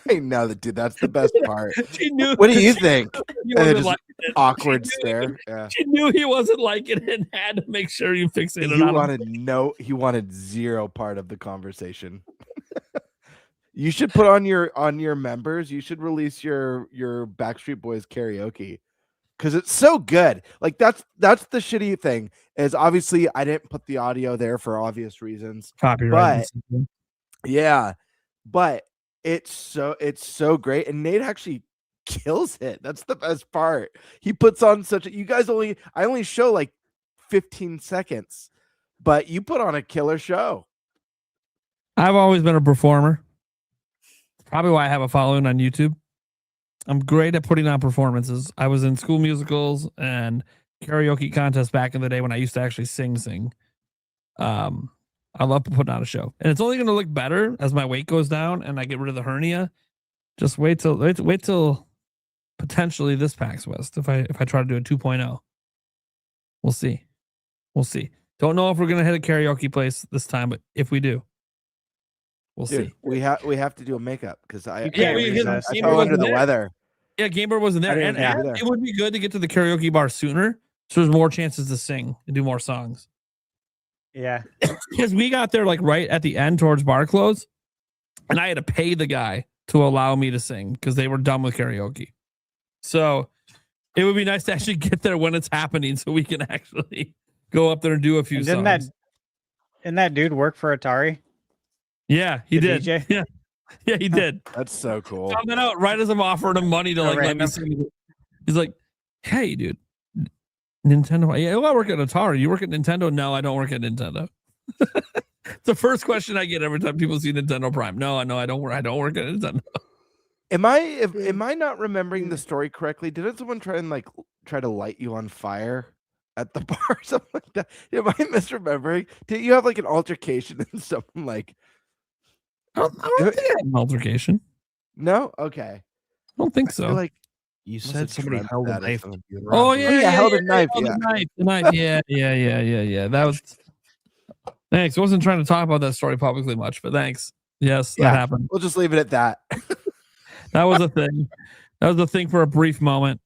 I know that, dude. That's the best part. She knew. What do you think? He And then wasn't just liking it. awkward stare. Yeah. She knew he wasn't liking it and had to make sure you fixated on him. He wanted zero part of the conversation. You should put on your members. You should release your Backstreet Boys karaoke because it's so good. Like that's the shitty thing is obviously I didn't put the audio there for obvious reasons. Copyright. Yeah, but it's so great. And Nate actually kills it. That's the best part. He puts on I only show like 15 seconds, but you put on a killer show. I've always been a performer. Probably why I have a following on YouTube. I'm great at putting on performances. I was in school musicals and karaoke contests back in the day when I used to actually sing. I love putting on a show, and it's only going to look better as my weight goes down and I get rid of the hernia. Just wait till potentially this PAX West if I try to do a 2.0. We'll see. Don't know if we're going to hit a karaoke place this time, but if we do, we'll see. We have to do a makeup because I fell under the weather. Yeah, Gamebird wasn't there, and it would be good to get to the karaoke bar sooner, so there's more chances to sing and do more songs. Yeah, because we got there like right at the end towards bar close, and I had to pay the guy to allow me to sing because they were done with karaoke. So it would be nice to actually get there when it's happening, so we can actually go up there and do a few songs. Didn't that dude work for Atari? Yeah, he did. DJ? Yeah, he did. That's so cool. Found that out right as I'm offering him money to let me sing. He's like, "Hey, dude, Nintendo. Yeah, I work at Atari. You work at Nintendo? No, I don't work at Nintendo." It's the first question I get every time people see Nintendo Prime. No, I don't work. I don't work at Nintendo. Am I not remembering the story correctly? Didn't someone try to light you on fire at the bar or something like that? Am I misremembering? Did you have like an altercation and someone like? I don't think I had an altercation. No, okay. I don't think so. Like you said somebody held a knife. Oh yeah, held a knife. The knife. Yeah. That was. Thanks. I wasn't trying to talk about that story publicly much, but thanks. Yes, that happened. We'll just leave it at that. That was a thing. That was a thing for a brief moment.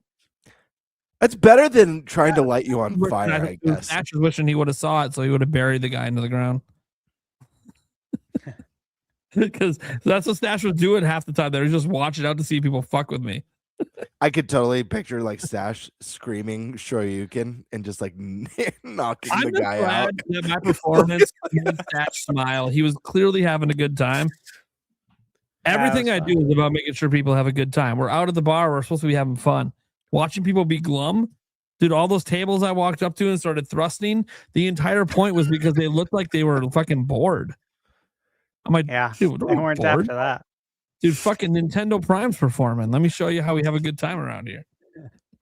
That's better than trying to light you on fire, I guess. Ash was wishing he would have saw it, so he would have buried the guy into the ground. Because that's what Stash was doing half the time. They were just watching out to see people fuck with me. I could totally picture like Stash screaming Shoryuken and just like knocking the guy out. That my performance made Stash smile. He was clearly having a good time. Everything I do is about making sure people have a good time. We're out at the bar. We're supposed to be having fun. Watching people be glum. Dude, all those tables I walked up to and started thrusting, the entire point was because they looked like they were fucking bored. I'm like, dude, they weren't bored. after that. Dude, fucking Nintendo Prime's performing. Let me show you how we have a good time around here.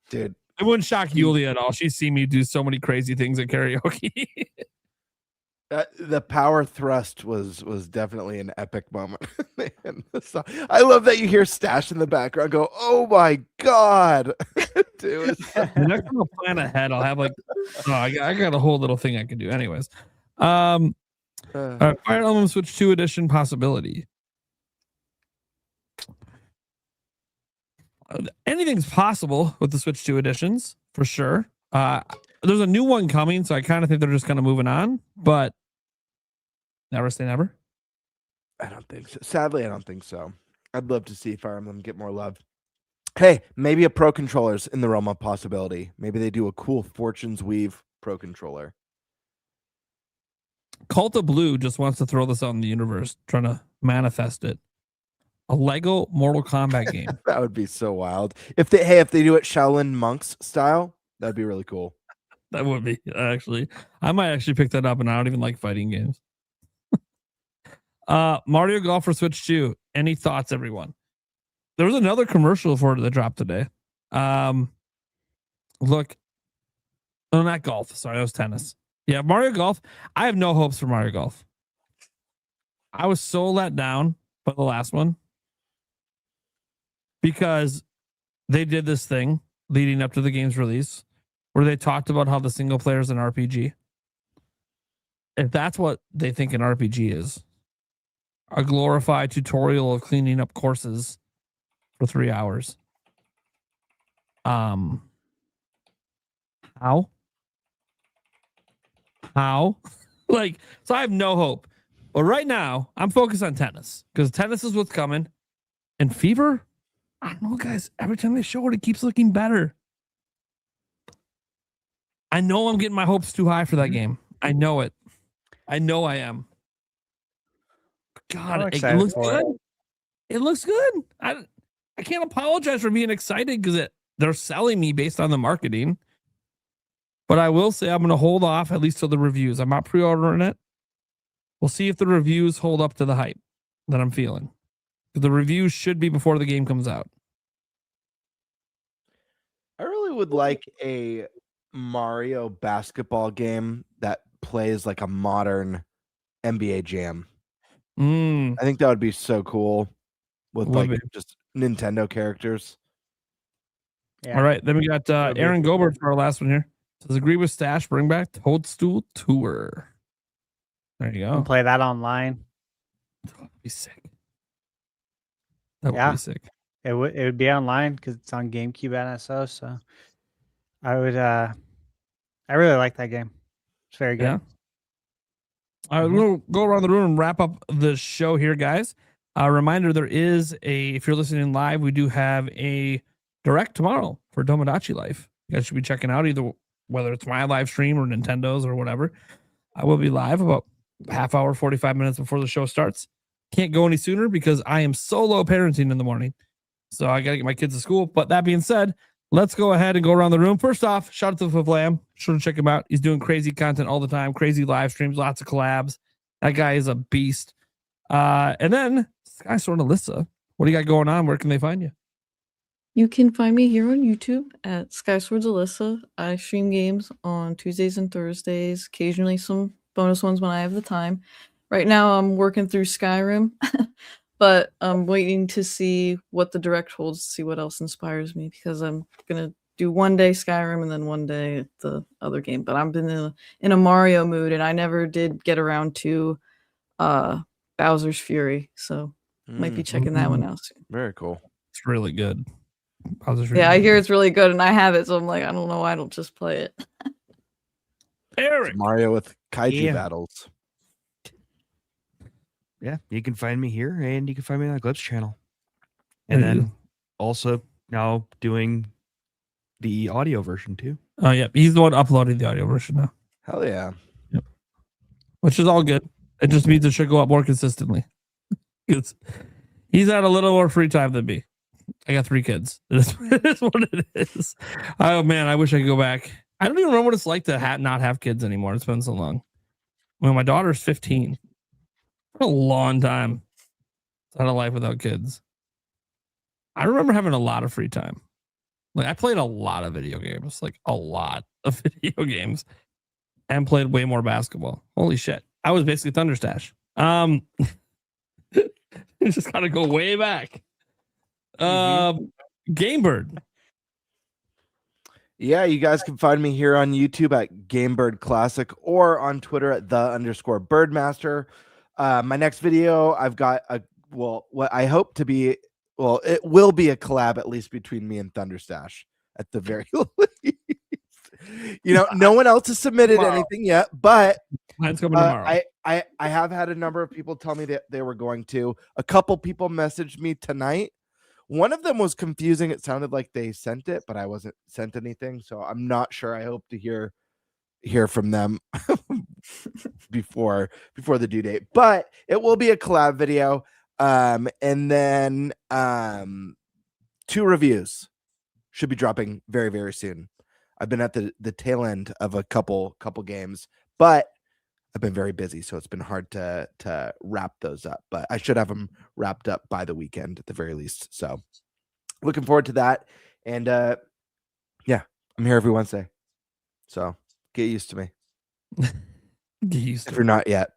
Dude. It wouldn't shock Yulia at all. She's seen me do so many crazy things at karaoke. The power thrust was definitely an epic moment. I love that you hear Stash in the background go, "Oh my god." Dude. The next time I'll plan ahead, I'll have like I got a whole little thing I can do. Anyways. Fire Emblem Switch 2 edition possibility. Anything's possible with the Switch 2 editions for sure. There's a new one coming, so I kind of think they're just kind of moving on, but never say never. I don't think so. Sadly, I don't think so. I'd love to see Fire Emblem get more love. Hey, maybe a Pro Controller's in the realm of possibility. Maybe they do a cool Fortune's Weave Pro Controller. Cult of Blue just wants to throw this out in the universe, trying to manifest it. A Lego Mortal Kombat game. That would be so wild. If they do it Shaolin Monks style, that'd be really cool. That would be actually. I might actually pick that up, and I don't even like fighting games. Mario Golf for Switch 2. Any thoughts, everyone? There was another commercial for it that dropped today. Look, no, not golf. Sorry, that was tennis. Yeah, Mario Golf. I have no hopes for Mario Golf. I was so let down by the last one because they did this thing leading up to the game's release where they talked about how the single player is an RPG. If that's what they think an RPG is, a glorified tutorial of cleaning up courses for 3 hours. How? Like, so I have no hope. But right now, I'm focused on tennis because tennis is what's coming. And Fever, I don't know, guys. Every time they show it, it keeps looking better. I know I'm getting my hopes too high for that game. I know it. I know I am. God, it looks good. It looks good. I can't apologize for being excited because they're selling me based on the marketing. But I will say I'm going to hold off at least till the reviews. I'm not pre-ordering it. We'll see if the reviews hold up to the hype that I'm feeling. The reviews should be before the game comes out. I really would like a Mario basketball game that plays like a modern NBA Jam. I think that would be so cool with like just Nintendo characters. Yeah. All right, then we got Aaron Gobert for our last one here. Does agree with Stash? Bring back Toadstool Tour. There you go. And play that online. That'd be sick. That would be sick. It would be online because it's on GameCube NSO. So I would. I really like that game. It's very good. Yeah. All right, we'll go around the room and wrap up the show here, guys. Reminder: there is if you're listening live, we do have a direct tomorrow for Tomodachi Life. You guys should be checking out either whether it's my live stream or Nintendo's or whatever. I will be live about half hour, 45 minutes before the show starts. Can't go any sooner because I am solo parenting in the morning. So I got to get my kids to school. But that being said, let's go ahead and go around the room. First off, shout out to Flavlam. Sure to check him out. He's doing crazy content all the time, crazy live streams, lots of collabs. That guy is a beast. And then Sky Sword Alyssa. What do you got going on? Where can they find you? You can find me here on YouTube at Skyswords Alyssa. I stream games on Tuesdays and Thursdays, occasionally some bonus ones when I have the time. Right now I'm working through Skyrim, but I'm waiting to see what the direct holds, to see what else inspires me, because I'm going to do one day Skyrim and then one day the other game. But I've been in a Mario mood, and I never did get around to Bowser's Fury, so might be checking that one out soon. Very cool. It's really good. Yeah, I hear it's really good, and I have it, so I'm like, I don't know why I don't just play it. Eric, it's Mario with kaiju battles. Yeah, you can find me here, and you can find me on the Glips channel. And then also now doing the audio version too. Oh yeah, he's the one uploading the audio version now. Hell yeah. Yep. Which is all good. It just means it should go up more consistently. He's had a little more free time than me. I got 3 kids. It is what it is. Oh man, I wish I could go back. I don't even remember what it's like to not have kids anymore. It's been so long. When my daughter's 15. A long time. It's not a life without kids. I remember having a lot of free time. Like I played a lot of video games, like a lot of video games, and played way more basketball. Holy shit. I was basically Thunderstash. You just gotta go way back. Gamebird. Yeah, you guys can find me here on YouTube at Gamebird Classic or on Twitter at _Birdmaster. My next video, I've got what I hope to be, it will be a collab at least between me and Thunderstash at the very least. No one else has submitted anything yet, but mine's coming tomorrow. I have had a number of people tell me that they were going to. A couple people messaged me tonight. One of them was confusing. It sounded like they sent it, but I wasn't sent anything, so I'm not sure. I hope to hear from them before the due date. But it will be a collab video, and then 2 reviews should be dropping very, very soon. I've been at the tail end of a couple games, but I've been very busy, so it's been hard to wrap those up. But I should have them wrapped up by the weekend at the very least. So looking forward to that. And yeah, I'm here every Wednesday. So get used to me. Get used to if you're not yet.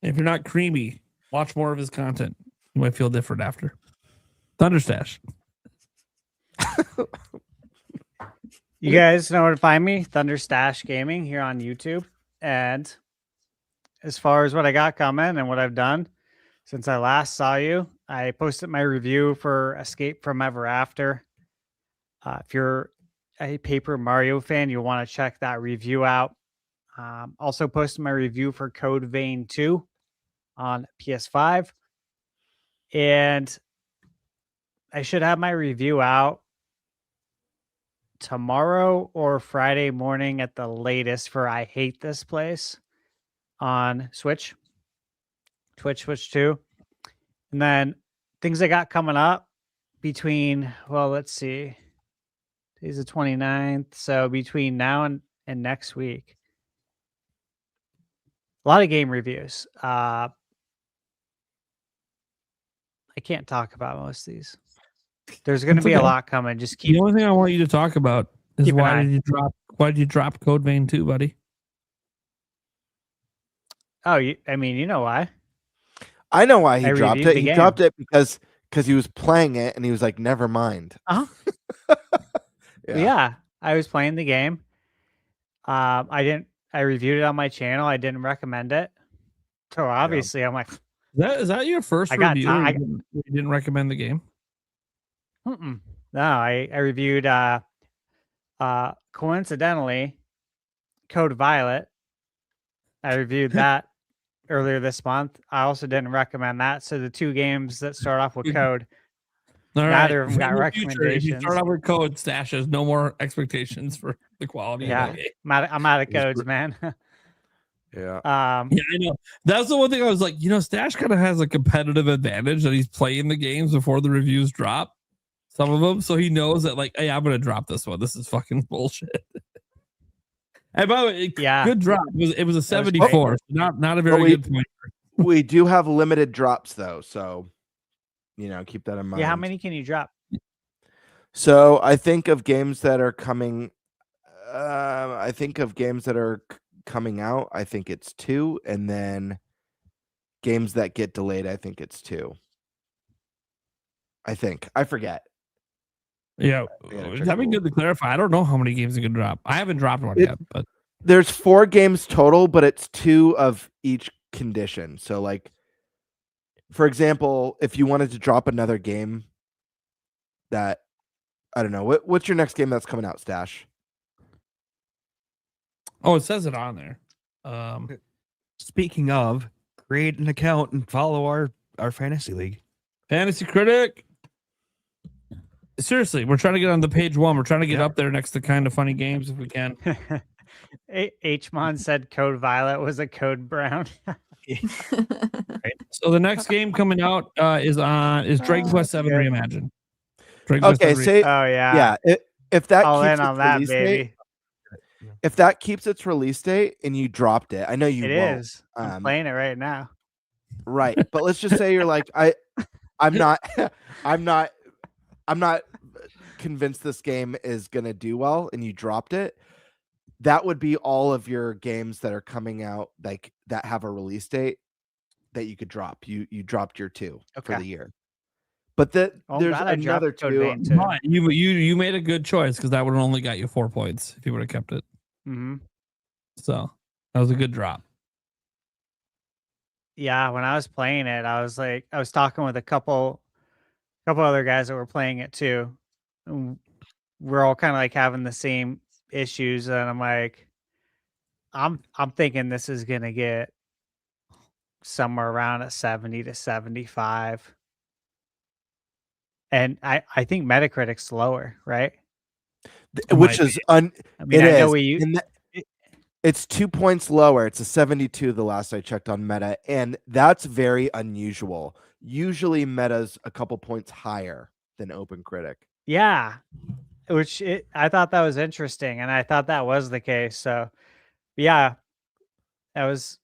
If you're not creamy, watch more of his content. You might feel different after. Thunderstash. You guys know where to find me, Thunderstash Gaming here on YouTube. And as far as what I got coming and what I've done since I last saw you, I posted my review for Escape from Ever After. If you're a Paper Mario fan, you'll want to check that review out. Also posted my review for Code Vein 2 on PS5. And I should have my review out tomorrow or Friday morning at the latest for I Hate This Place on Twitch 2. And then things I got coming up between, well, let's see. Today's the 29th. So between now and next week, a lot of game reviews. I can't talk about most of these. There's going to That's be a okay. lot coming. Just keep. The only thing I want you to talk about is keep an why eye. did you drop Code Vein 2, buddy? Oh, I mean, you know why? I know why he I dropped reviewed it. the He game. dropped it because he was playing it and he was like, never mind. Yeah, I was playing the game. I reviewed it on my channel. I didn't recommend it. So obviously, I'm like, Is that your first I got review? Or you didn't recommend the game? no, I reviewed coincidentally Code Violet. I reviewed that earlier this month. I also didn't recommend that. So the two games that start off with Code, All right. neither of them got In the future, if you recommendations. start out with Code, Stash has no more expectations for the quality of Yeah, that game. I'm out of codes, man. Yeah. Yeah, I know. That's the one thing I was like, Stash kind of has a competitive advantage that he's playing the games before the reviews drop. Some of them, so he knows that, like, hey, I'm gonna drop this one. This is fucking bullshit. And by the way, good drop. It was a 74, so not a very good point. We do have limited drops though, so keep that in mind. Yeah, how many can you drop? So I think of games that are coming. I think of games that are coming out. I think it's 2, and then games that get delayed. I think it's 2. I forget. Yeah, that'd be good to clarify. I don't know how many games you can drop. I haven't dropped one yet, but there's 4 games total, but it's 2 of each condition. So, like, for example, if you wanted to drop another game that, I don't know, what's your next game that's coming out, Stash? Oh, it says it on there. Speaking of, create an account and follow our fantasy league. Fantasy Critic. Seriously, we're trying to get on the page 1. We're trying to get up there next to Kind of Funny Games if we can. Hmon said Code Violet was a Code Brown. Right. So the next game coming out is Dragon Quest 7 Reimagined. Okay, say yeah. If that All keeps in on its that, release baby. date, if that keeps its release date and you dropped it, I know you It won't. is. I'm playing it right now. Right, but let's just say you're like I'm not convinced this game is gonna do well, and you dropped it. That would be all of your games that are coming out like that have a release date that you could drop. You dropped your 2 for the year, but there's another 2. You made a good choice because that would have only got you 4 points if you would have kept it. Mm-hmm. So that was a good drop. Yeah, when I was playing it, I was talking with a couple other guys that were playing it too. And we're all kind of like having the same issues, and I'm like, I'm thinking this is gonna get somewhere around a 70 to 75. And I think Metacritic's lower, right? Which is it's 2 points lower. It's a 72 the last I checked on Meta, and that's very unusual. Usually Meta's a couple points higher than OpenCritic. Yeah, I thought that was interesting, and I thought that was the case. So yeah, that was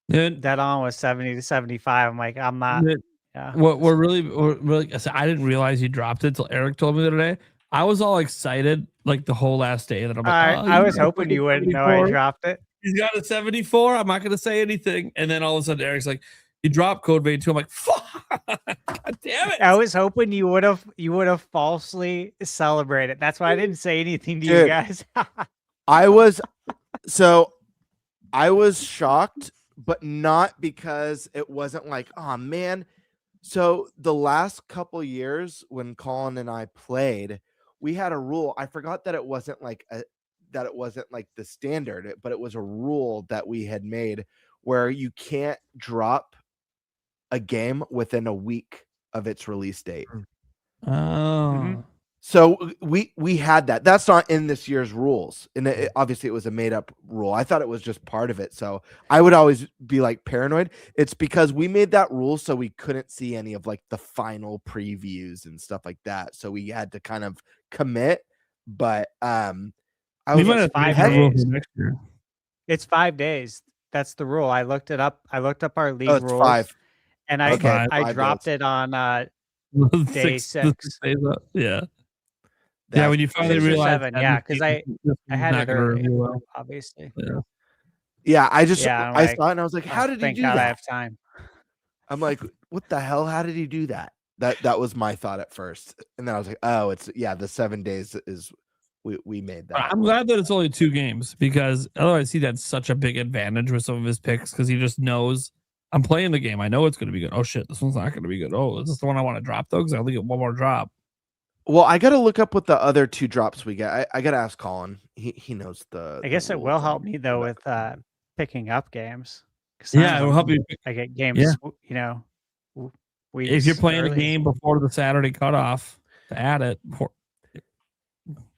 dead on with 70 to 75. I'm like, I'm not. Yeah. We're really I didn't realize you dropped it till Eric told me the other day. I was all excited like the whole last day that I'm like, I was hoping you wouldn't know I dropped it. He's got a 74. I'm not going to say anything. And then all of a sudden Eric's like, you dropped Code Vein 2. I'm like, fuck. God damn it. I was hoping you would have falsely celebrated. That's why I didn't say anything to you guys. I was shocked, but not because it wasn't like, oh man. So the last couple years when Colin and I played, we had a rule. I forgot that it wasn't like the standard, but it was a rule that we had made where you can't drop a game within a week of its release date. Oh. So we had that. That's not in this year's rules, and obviously it was a made up rule. I thought it was just part of it. So I would always be like paranoid. It's because we made that rule so we couldn't see any of like the final previews and stuff like that. So we had to kind of commit. But I was like, 5 days. It's 5 days. That's the rule. I looked it up. I looked up our league it's rules, 5. and I Okay, I 5 dropped days. it on day 6. Yeah. Yeah, when you finally 6 or realized 7, yeah, because I had it early, obviously. Yeah, I just Yeah, I'm I like, saw it and I was like, how oh, did he thank do God I that? have time. I'm like, what the hell? How did he do that? That was my thought at first. And then I was like, oh, it's the 7 days is we made that. I'm glad that it's only 2 games because otherwise he had such a big advantage with some of his picks because he just knows I'm playing the game. I know it's going to be good. Oh shit, this one's not going to be good. Oh, is this the one I want to drop though? Because I only get one more drop. Well, I got to look up what the other 2 drops we get. I got to ask Colin. He knows the. I guess it will help me though with picking up games. Yeah, it will help you. I get games. Yeah. Weeks If you're playing early. a game before the Saturday cutoff to add it.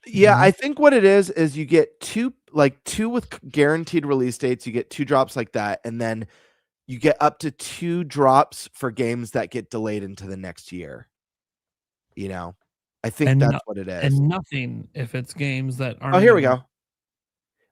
Yeah, I think what it is you get 2 with guaranteed release dates. You get 2 drops like that, and then you get up to 2 drops for games that get delayed into the next year. I think that's what it is. And nothing if it's games that aren't. Oh, here we go.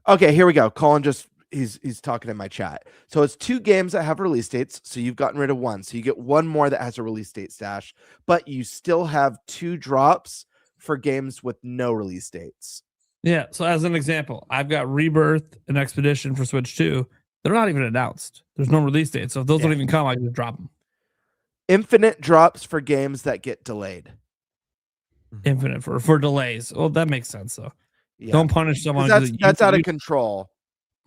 Okay, here we go. Colin he's talking in my chat. So it's 2 games that have release dates. So you've gotten rid of 1. So you get 1 more that has a release date stash, but you still have 2 drops for games with no release dates. Yeah. So as an example, I've got Rebirth and Expedition for Switch 2. They're not even announced. There's no release date. So if those don't even come, I just drop them. Infinite drops for games that get delayed. Infinite for delays. Well, that makes sense though. Yeah. Don't punish someone. That's out of control.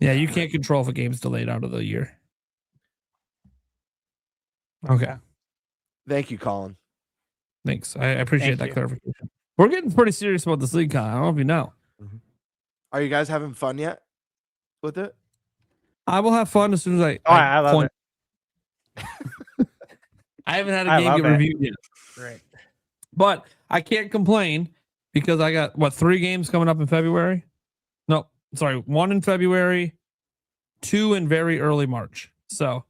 Yeah, you can't control if a game's delayed out of the year. Okay. Thank you, Colin. Thanks. I appreciate that clarification. We're getting pretty serious about this league, Colin. I don't know if you know. Are you guys having fun yet with it? I will have fun as soon as I love it. I haven't had a game get reviewed yet. Right. But I can't complain because I got 3 games coming up in February? No, sorry, 1 in February, 2 in very early March. So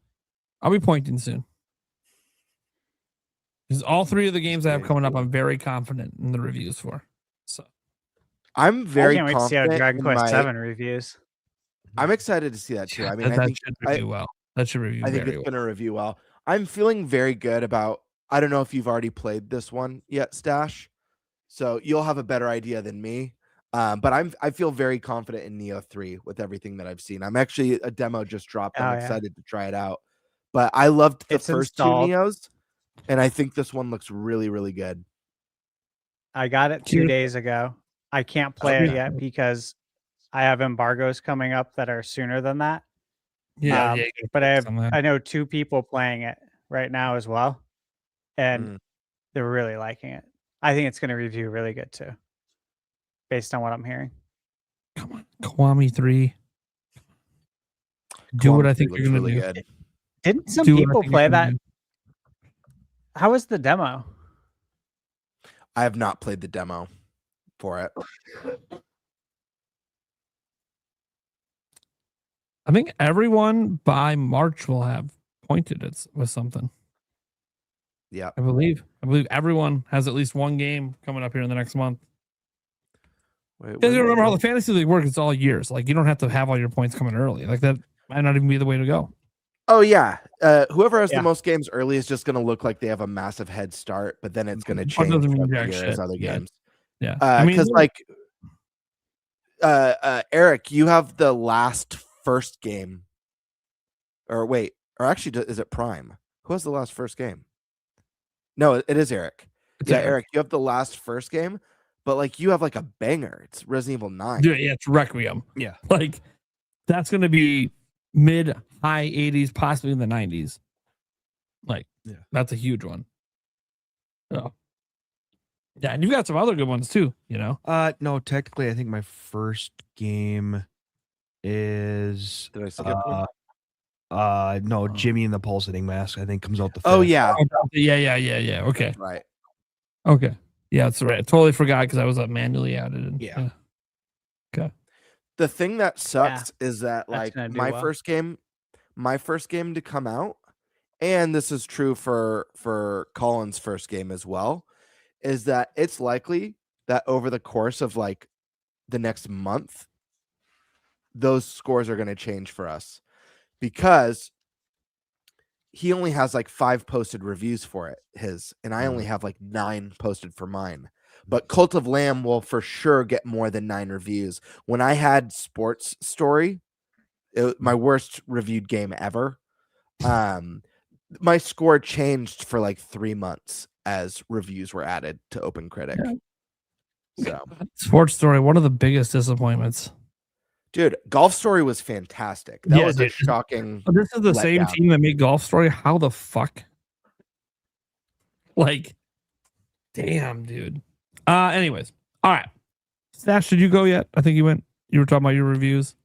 I'll be pointing soon. Because all 3 of the games I have coming up, I'm very confident in the reviews for. So I'm very I can't wait to see how confident Dragon in Quest my- 7 reviews. I'm excited to see that too. I mean, that I think should review well. That should review I think very it's well. going to review well. I'm feeling very good about. I don't know if you've already played this one yet, Stash. So you'll have a better idea than me. But I feel very confident in Neo 3 with everything that I've seen. I'm actually a demo just dropped. I'm excited to try it out. But I loved the first 2 Neos, and I think this one looks really, really good. I got it 2 days ago. I can't play it yet because I have embargoes coming up that are sooner than that. Yeah, but I know 2 people playing it right now as well, and they're really liking it. I think it's going to review really good too, based on what I'm hearing. Come on, Kiwami 3. Do what I think you're going to do. Good. Didn't some people play that? How was the demo? I have not played the demo for it. I think everyone by March will have pointed it with something. Yeah. I believe everyone has at least 1 game coming up here in the next month. Because you remember how the fantasy league works, it's all years. Like you don't have to have all your points coming early. Like that might not even be the way to go. Oh yeah. Whoever has the most games early is just going to look like they have a massive head start, but then it's going to change as other games. Yeah. Because Eric, you have the last first game. Or actually, is it Prime? Who has the last first game? No, it is Eric. Eric, you have the last first game, but like you have like a banger. It's Resident Evil 9. Yeah, it's Requiem. Yeah. Like that's going to be mid-high 80s, possibly in the 90s. Like, that's a huge one. So, yeah, and you've got some other good ones too, you know? No, technically, I think my first game is. Did I skip one? No, Jimmy and the Pulsating Mask, I think, comes out the 5th. Oh, yeah. Yeah. Okay. Right. Okay. Yeah, that's right. I totally forgot because I was manually added in. Yeah. Okay. The thing that sucks is that like gonna do my well. first game to come out, and this is true for Colin's first game as well, is that it's likely that over the course of like the next month, those scores are going to change for us because he only has like 5 posted reviews for it, and I only have like 9 posted for mine. But Cult of Lamb will for sure get more than 9 reviews. When I had Sports Story, my worst reviewed game ever, my score changed for like 3 months as reviews were added to OpenCritic. So Sports Story, one of the biggest disappointments. Dude, Golf Story was fantastic. That was a shocking. This is the same letdown. team that made Golf Story. How the fuck? Like, damn, dude. Anyways, all right. Stash, did you go yet? I think you went. You were talking about your reviews.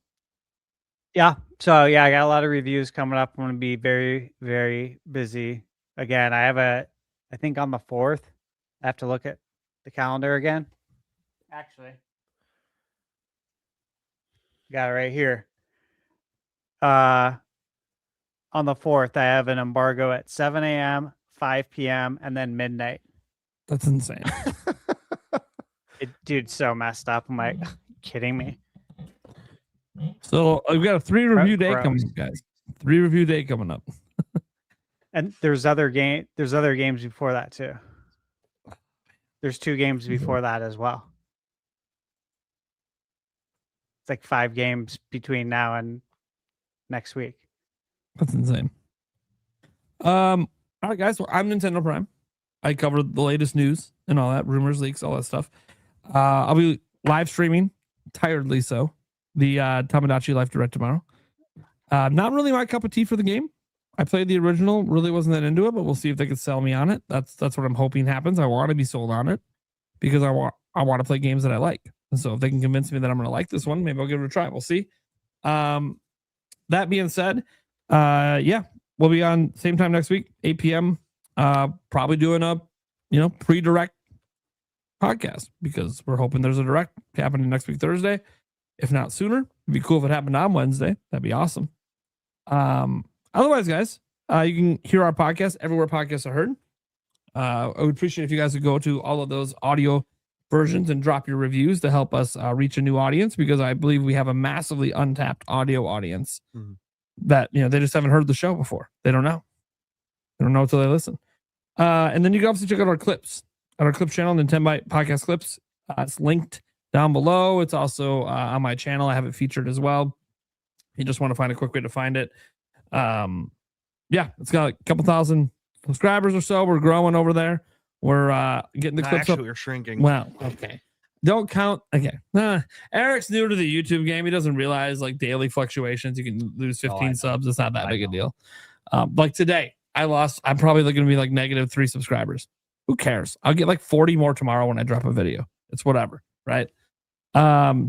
Yeah. So yeah, I got a lot of reviews coming up. I'm going to be very, very busy. Again, I think on the 4th, I have to look at the calendar again. Actually, got it right here. On the 4th, I have an embargo at 7 a.m., 5 p.m., and then midnight. That's insane. Dude's so messed up. I'm like, kidding me? So we've got a 3 review day Gross. coming up, guys. 3 review day coming up. And there's other games before that too. There's 2 games before that as well. It's like 5 games between now and next week. That's insane. All right, guys. Well, I'm Nintendo Prime. I cover the latest news and all that, rumors, leaks, all that stuff. I'll be live streaming, tiredly so, the Tamagotchi Life Direct tomorrow. Not really my cup of tea for the game. I played the original, really wasn't that into it, but we'll see if they can sell me on it. That's what I'm hoping happens. I want to be sold on it because I want to play games that I like. And so if they can convince me that I'm going to like this one, maybe I'll give it a try. We'll see. That being said, yeah, we'll be on same time next week, 8 p.m. Probably doing a pre-direct podcast because we're hoping there's a direct happening next week Thursday, if not sooner. It'd be cool if it happened on Wednesday. That'd be awesome. Otherwise, guys, you can hear our podcast everywhere podcasts are heard. I would appreciate if you guys would go to all of those audio versions and drop your reviews to help us reach a new audience, because I believe we have a massively untapped audio audience that they just haven't heard the show before. They don't know until they listen. And then you can obviously check out our clips on our clip channel, NintenByte Podcast Clips. It's linked down below. It's also on my channel. I have it featured as well. You just want to find a quick way to find it. Yeah, it's got a couple thousand subscribers or so. We're growing over there. We're getting the clips actually, up. we're shrinking. Well, okay. Don't count. Okay. Eric's new to the YouTube game. He doesn't realize like daily fluctuations. You can lose 15 subs. It's not that big a deal. Like today, I'm probably going to be like -3 subscribers. Who cares? I'll get like 40 more tomorrow when I drop a video. It's whatever, right? That's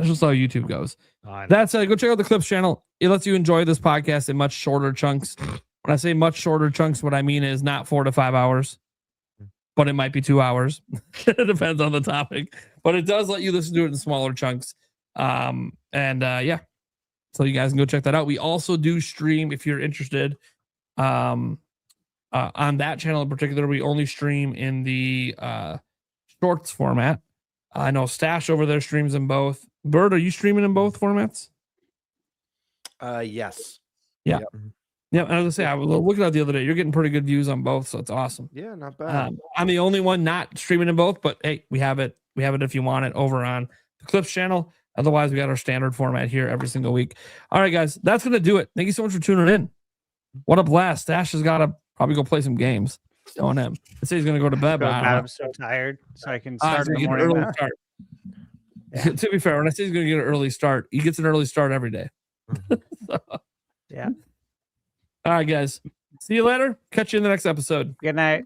just how YouTube goes. That said, go check out the Clips channel. It lets you enjoy this podcast in much shorter chunks. When I say much shorter chunks, what I mean is not 4 to 5 hours, but it might be 2 hours. It depends on the topic, but it does let you listen to it in smaller chunks. Yeah, so you guys can go check that out. We also do stream if you're interested. On that channel in particular, we only stream in the shorts format. I know Stash over there streams in both. Bird, are you streaming in both formats? Yes. Yeah. Yeah. And I was gonna say, I was looking at it the other day. You're getting pretty good views on both, so it's awesome. Yeah, not bad. I'm the only one not streaming in both, but hey, we have it. We have it if you want it over on the Clips channel. Otherwise, we got our standard format here every single week. All right, guys, that's gonna do it. Thank you so much for tuning in. What a blast! Stash has got to probably go play some games. Showing him. I say he's gonna go to bed, but I'm so tired, so I can start in the get an morning. early start. Yeah. To be fair, when I say he's gonna get an early start, he gets an early start every day. So, yeah. All right, guys. See you later. Catch you in the next episode. Good night.